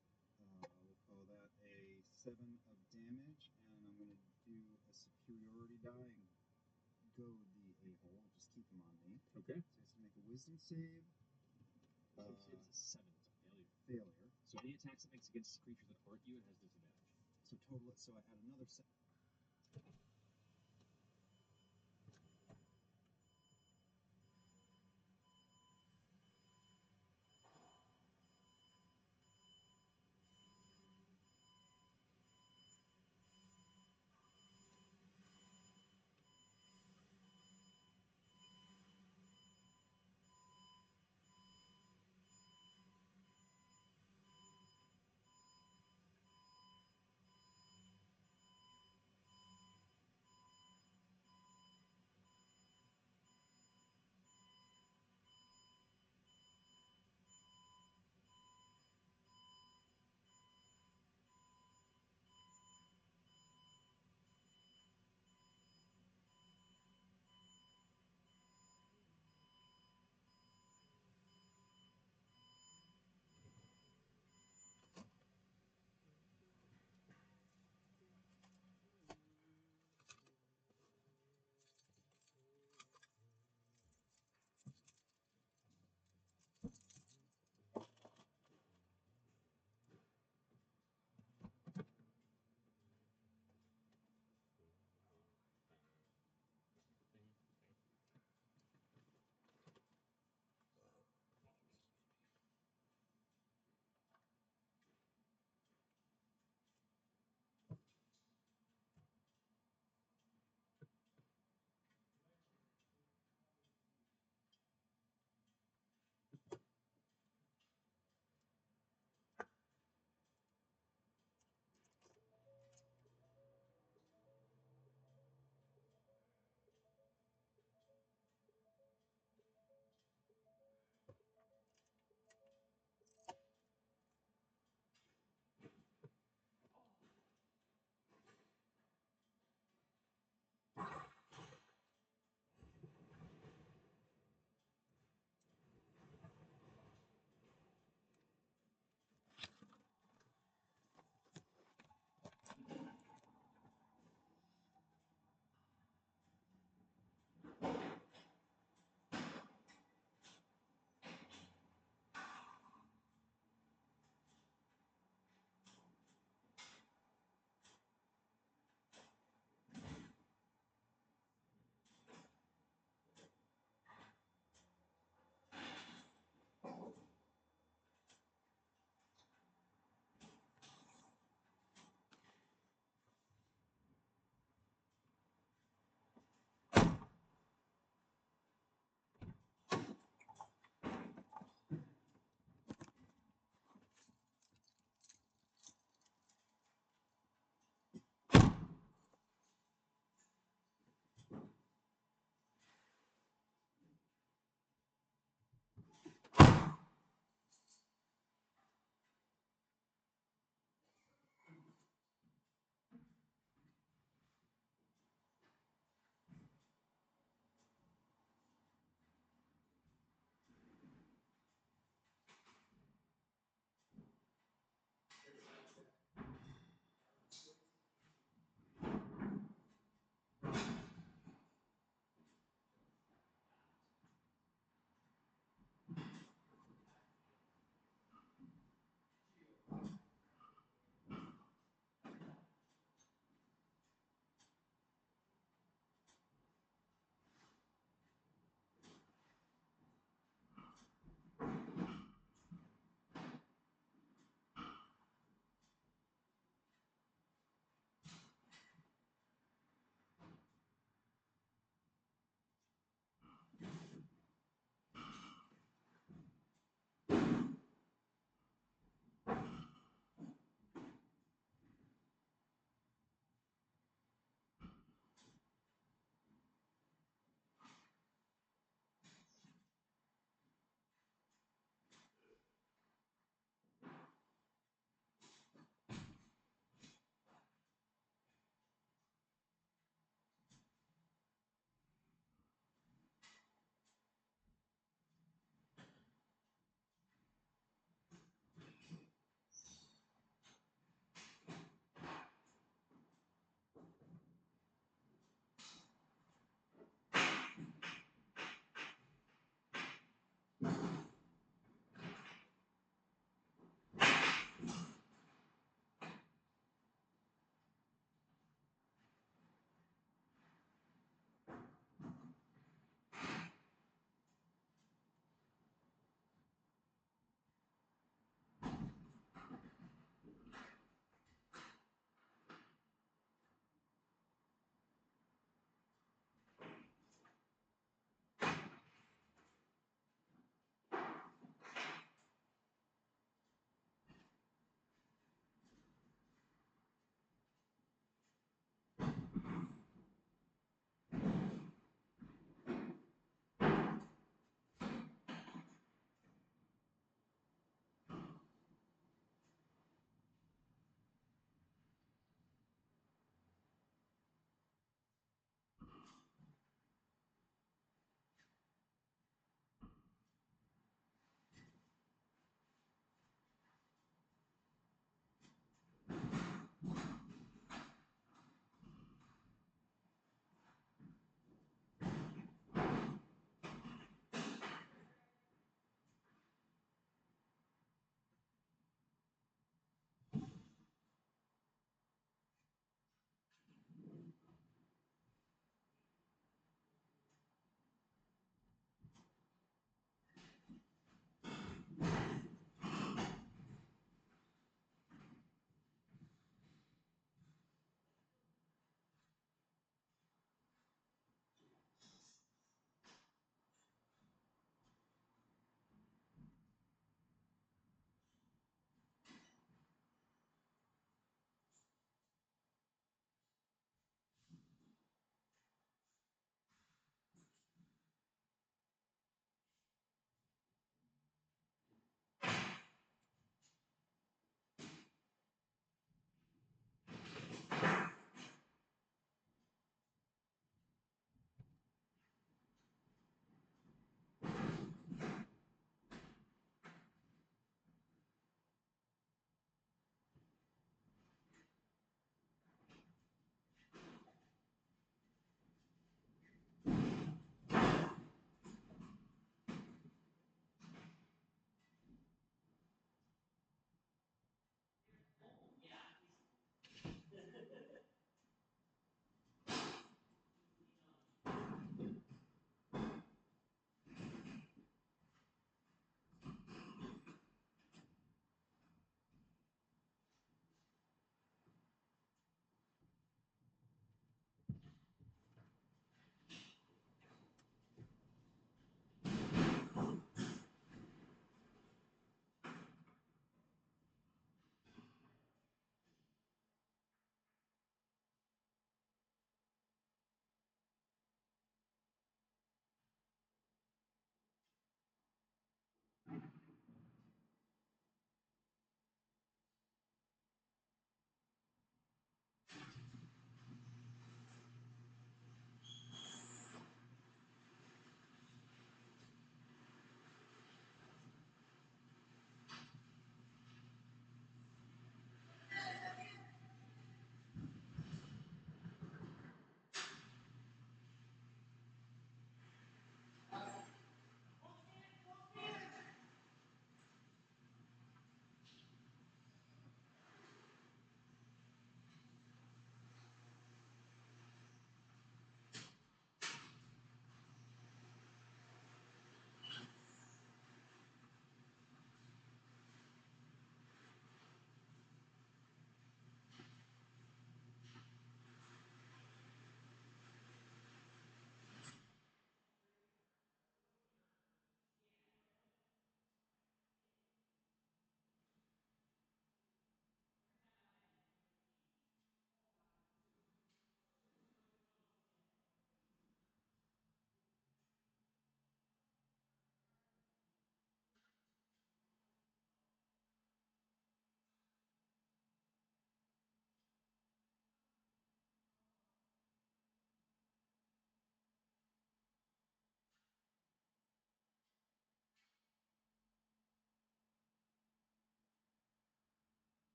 We'll call that a 7 of damage, and I'm going to do a superiority die and goad the a-hole. Just keep him on me. Okay. So he has to make a wisdom save. Save is a 7. It's a failure. Failure. So any attacks it makes against creatures that aren't you, it has disadvantage. So total it. So I had another 7.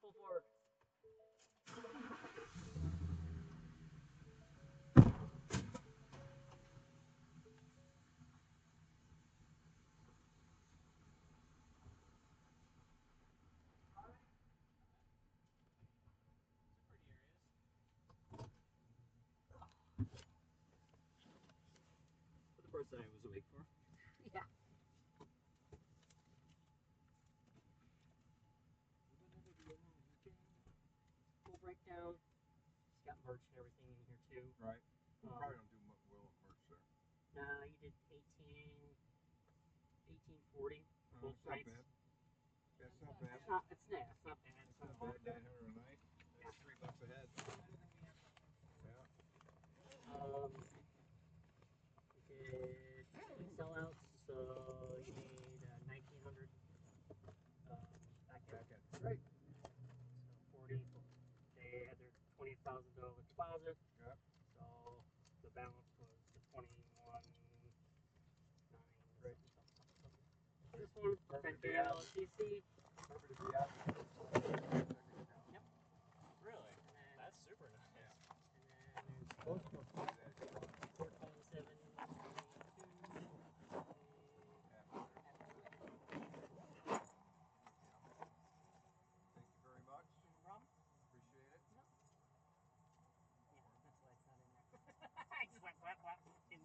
Pull forward. For the person I was awake for. Yeah. Full breakdown. It's got merch and everything in here too. Right. You probably don't do well merch there. Nah, you did 1840 both That's not nights. bad. That's not bad. It's not bad. It's not bad. 900 a night. That's $3 a head. Yeah. You did 16 sellouts, so you need 1900 back end. Right. So 40. They had their $20,000 deposit. Yep. So the balance was the 21. Great. This one, 10K LLCC. Perfect to be out. Yep. Really? That's super nice. Yeah. And then there's 427. Thank you very much. No problem. Appreciate it. No. Yeah, that's why it's not in there. I just went whap whap in the bag.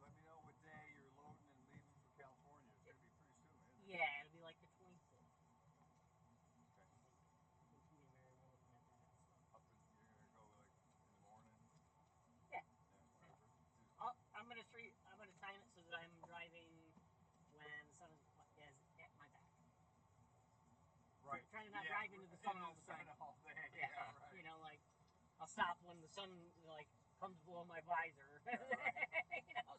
Let me know what day you're loading and leaving for California. It's going to be pretty soon, isn't it? Yeah, it'll be like the 25th. Okay. Me and Mary were looking at that. So. You're going to go like in the morning? Yeah. Whatever. I'm going to time it so that I'm driving when the sun is at my back. Right. Trying to not drive into the sun all the time. All day. Yeah, right. You know, like I'll stop when the sun like comes below my visor. Yeah, right. You know,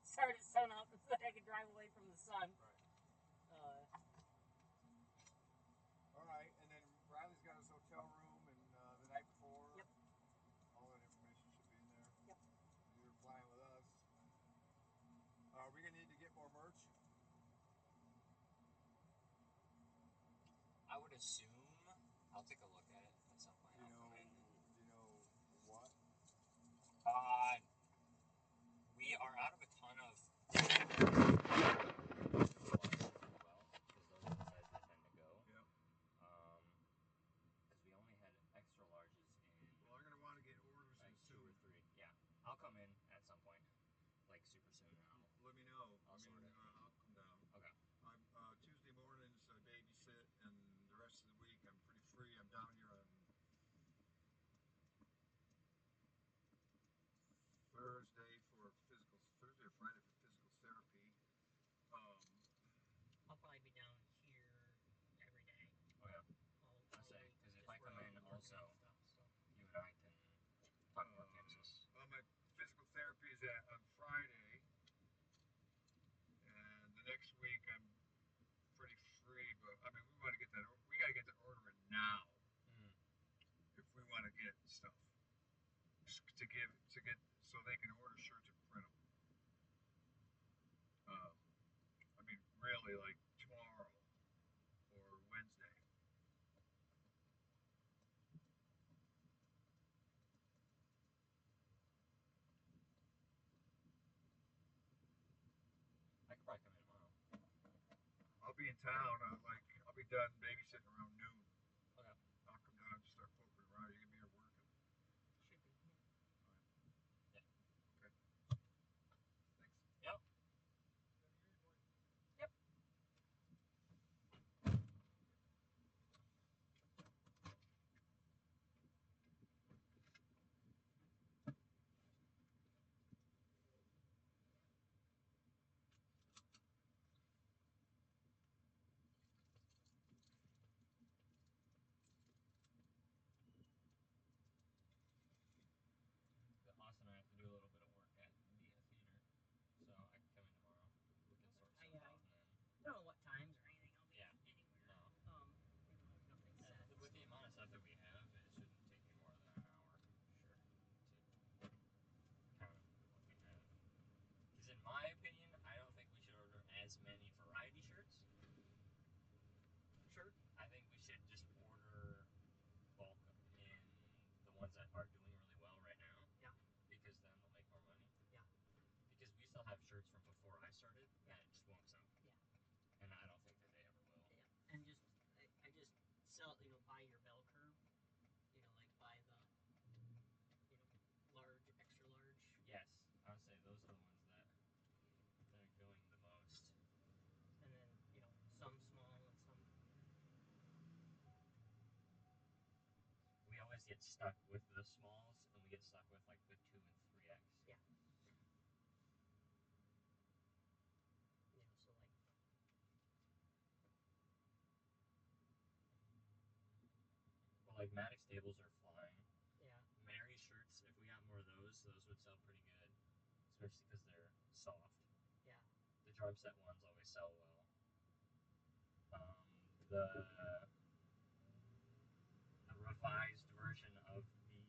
start at sun up so that I can drive away from the sun. Right. All right, and then Riley's got his hotel room and the night before. Yep. All that information should be in there. Yep. You're flying with us. Are we gonna need to get more merch? I would assume. I'll take a look at it at some point. Do you know what? We are out of a ton of well, because those are the sizes that tend to go. Yep. Because we only had extra larges in. Well, I'm gonna want to get orders like soon. 2 or 3. Yeah, I'll come in at some point, like super soon. Let me know. I'll sort it. I'll come down. Okay. I'm Tuesday mornings I babysit, and the rest of the week I'm pretty free. I'm down here on Thursday or Friday for physical therapy. I'll probably be down here every day. Oh yeah. I'll say because if I come in also, you and I can talk about Kansas. Well, my physical therapy is on Friday, and the next week I'm pretty free. But I mean, we got to get that order in now if we want to get stuff to get so they can order shirts and print them. I mean, really, like tomorrow or Wednesday. I could probably come in tomorrow. I'll be in town. I'll be done babysitting around noon. Okay. I'll come down and start poking around. You can be here working. Should be. Yeah. All right. Yeah. Okay. Thanks. Yep. Yep. get stuck with the smalls, and we get stuck with like the 2 and 3X. Yeah. You know, so like. Well, like Maddox tables are flying. Yeah. Mary shirts, if we got more of those would sell pretty good, especially because they're soft. Yeah. The drum set ones always sell well. The revised version of the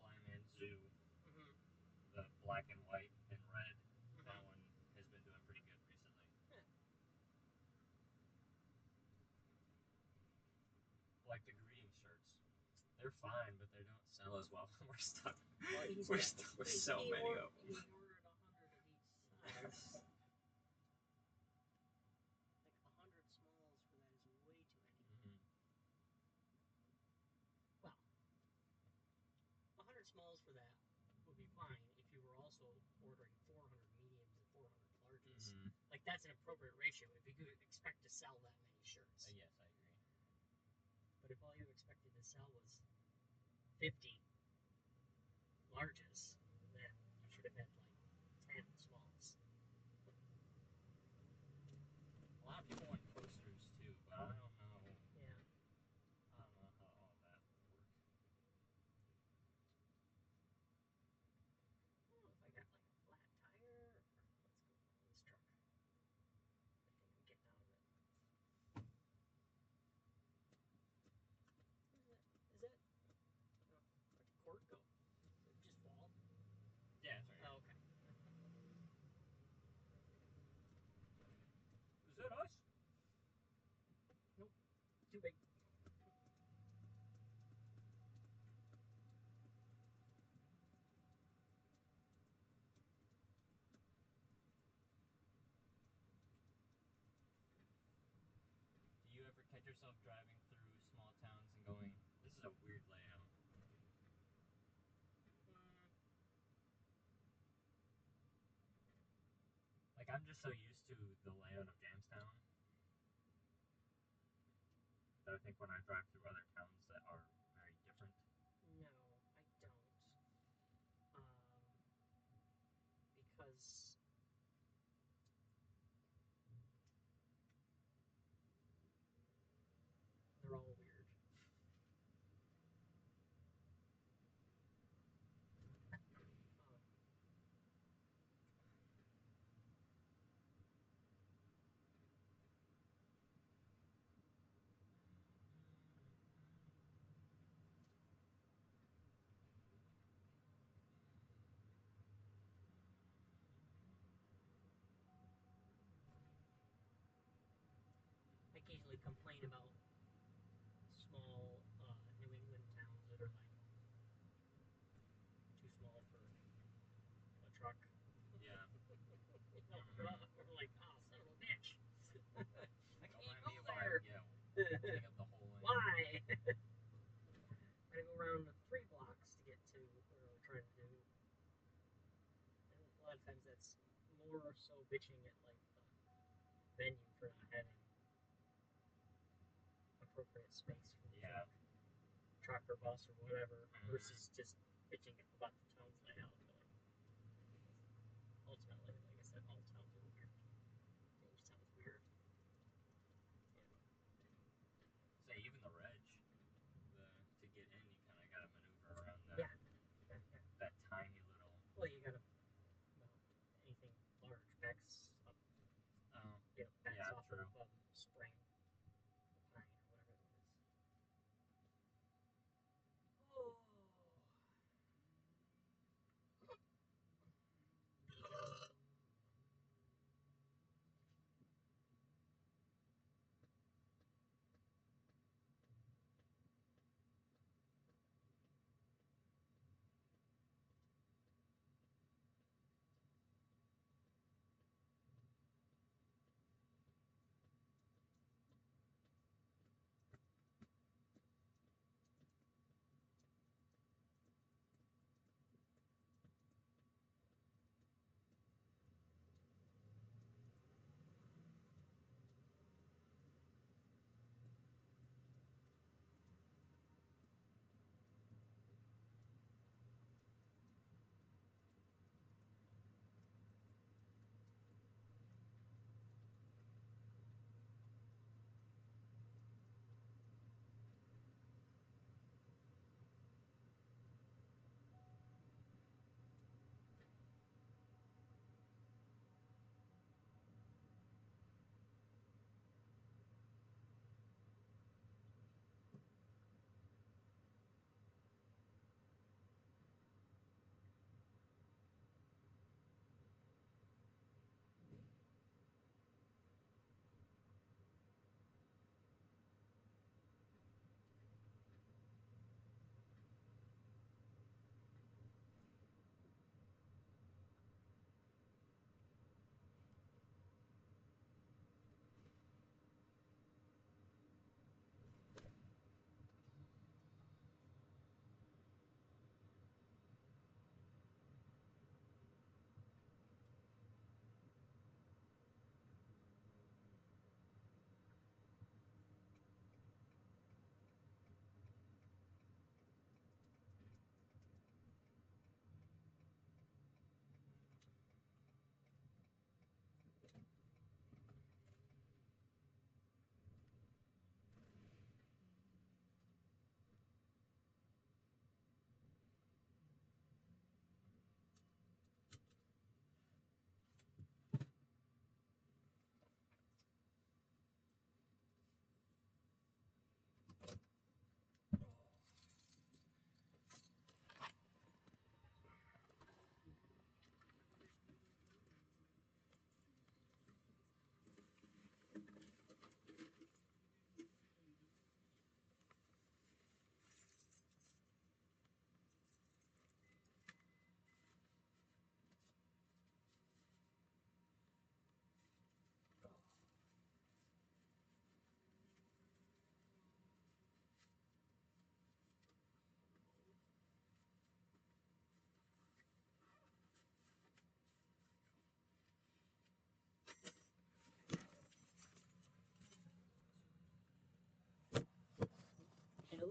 Blind Man Zoo, the black and white and red, that one has been doing pretty good recently. Yeah. Like the greeting shirts, they're fine, but they don't sell as well. We're stuck. Well, We're stuck with so many of them. He ordered 100 of each size. Like 100 smalls for that is way too many. Well, 100 smalls for that would be fine if you were also ordering 400 mediums and 400 larges. Like, that's an appropriate ratio if you could expect to sell that many shirts. Yes, I agree. But if all you expected to sell was 50 larges, then you should have had like 10 smalls. A lot of people want posters too, but I don't know. Yeah. I don't know how all that would work. I don't know if I got like a flat tire or what's going on with this truck. I think I'm getting out of it. Is that? Oh, where'd the cord go? Did it just fall? Yeah, it's right here. Oh, okay. Is that us? Nope. Too big. Do you ever catch yourself driving through small towns and going, this is a weird layout? Like, I'm just so used to the layout of Jamestown that I think when I drive through other towns that are very different. No, I don't. Because they're all weird. I occasionally complain about small New England towns that are like too small for a truck. Yeah. We're like, oh, son of a bitch. I can't go there. there. Yeah, take up the whole lane. Why? I gotta go around 3 blocks to get to where we're trying to do. And a lot of times that's more so bitching at like the venue for not having appropriate space for the truck or bus or whatever, versus just bitching about the town's layout. But ultimately, like I said, all towns are weird. Jamestown's weird. Say, even the reg, to get in, you kind of got to maneuver around that tiny little. Well, you gotta, anything large backs up. Backs off true. of Spring, Pine, or whatever it is. Oh.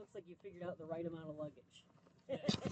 looks like you figured out the right amount of luggage.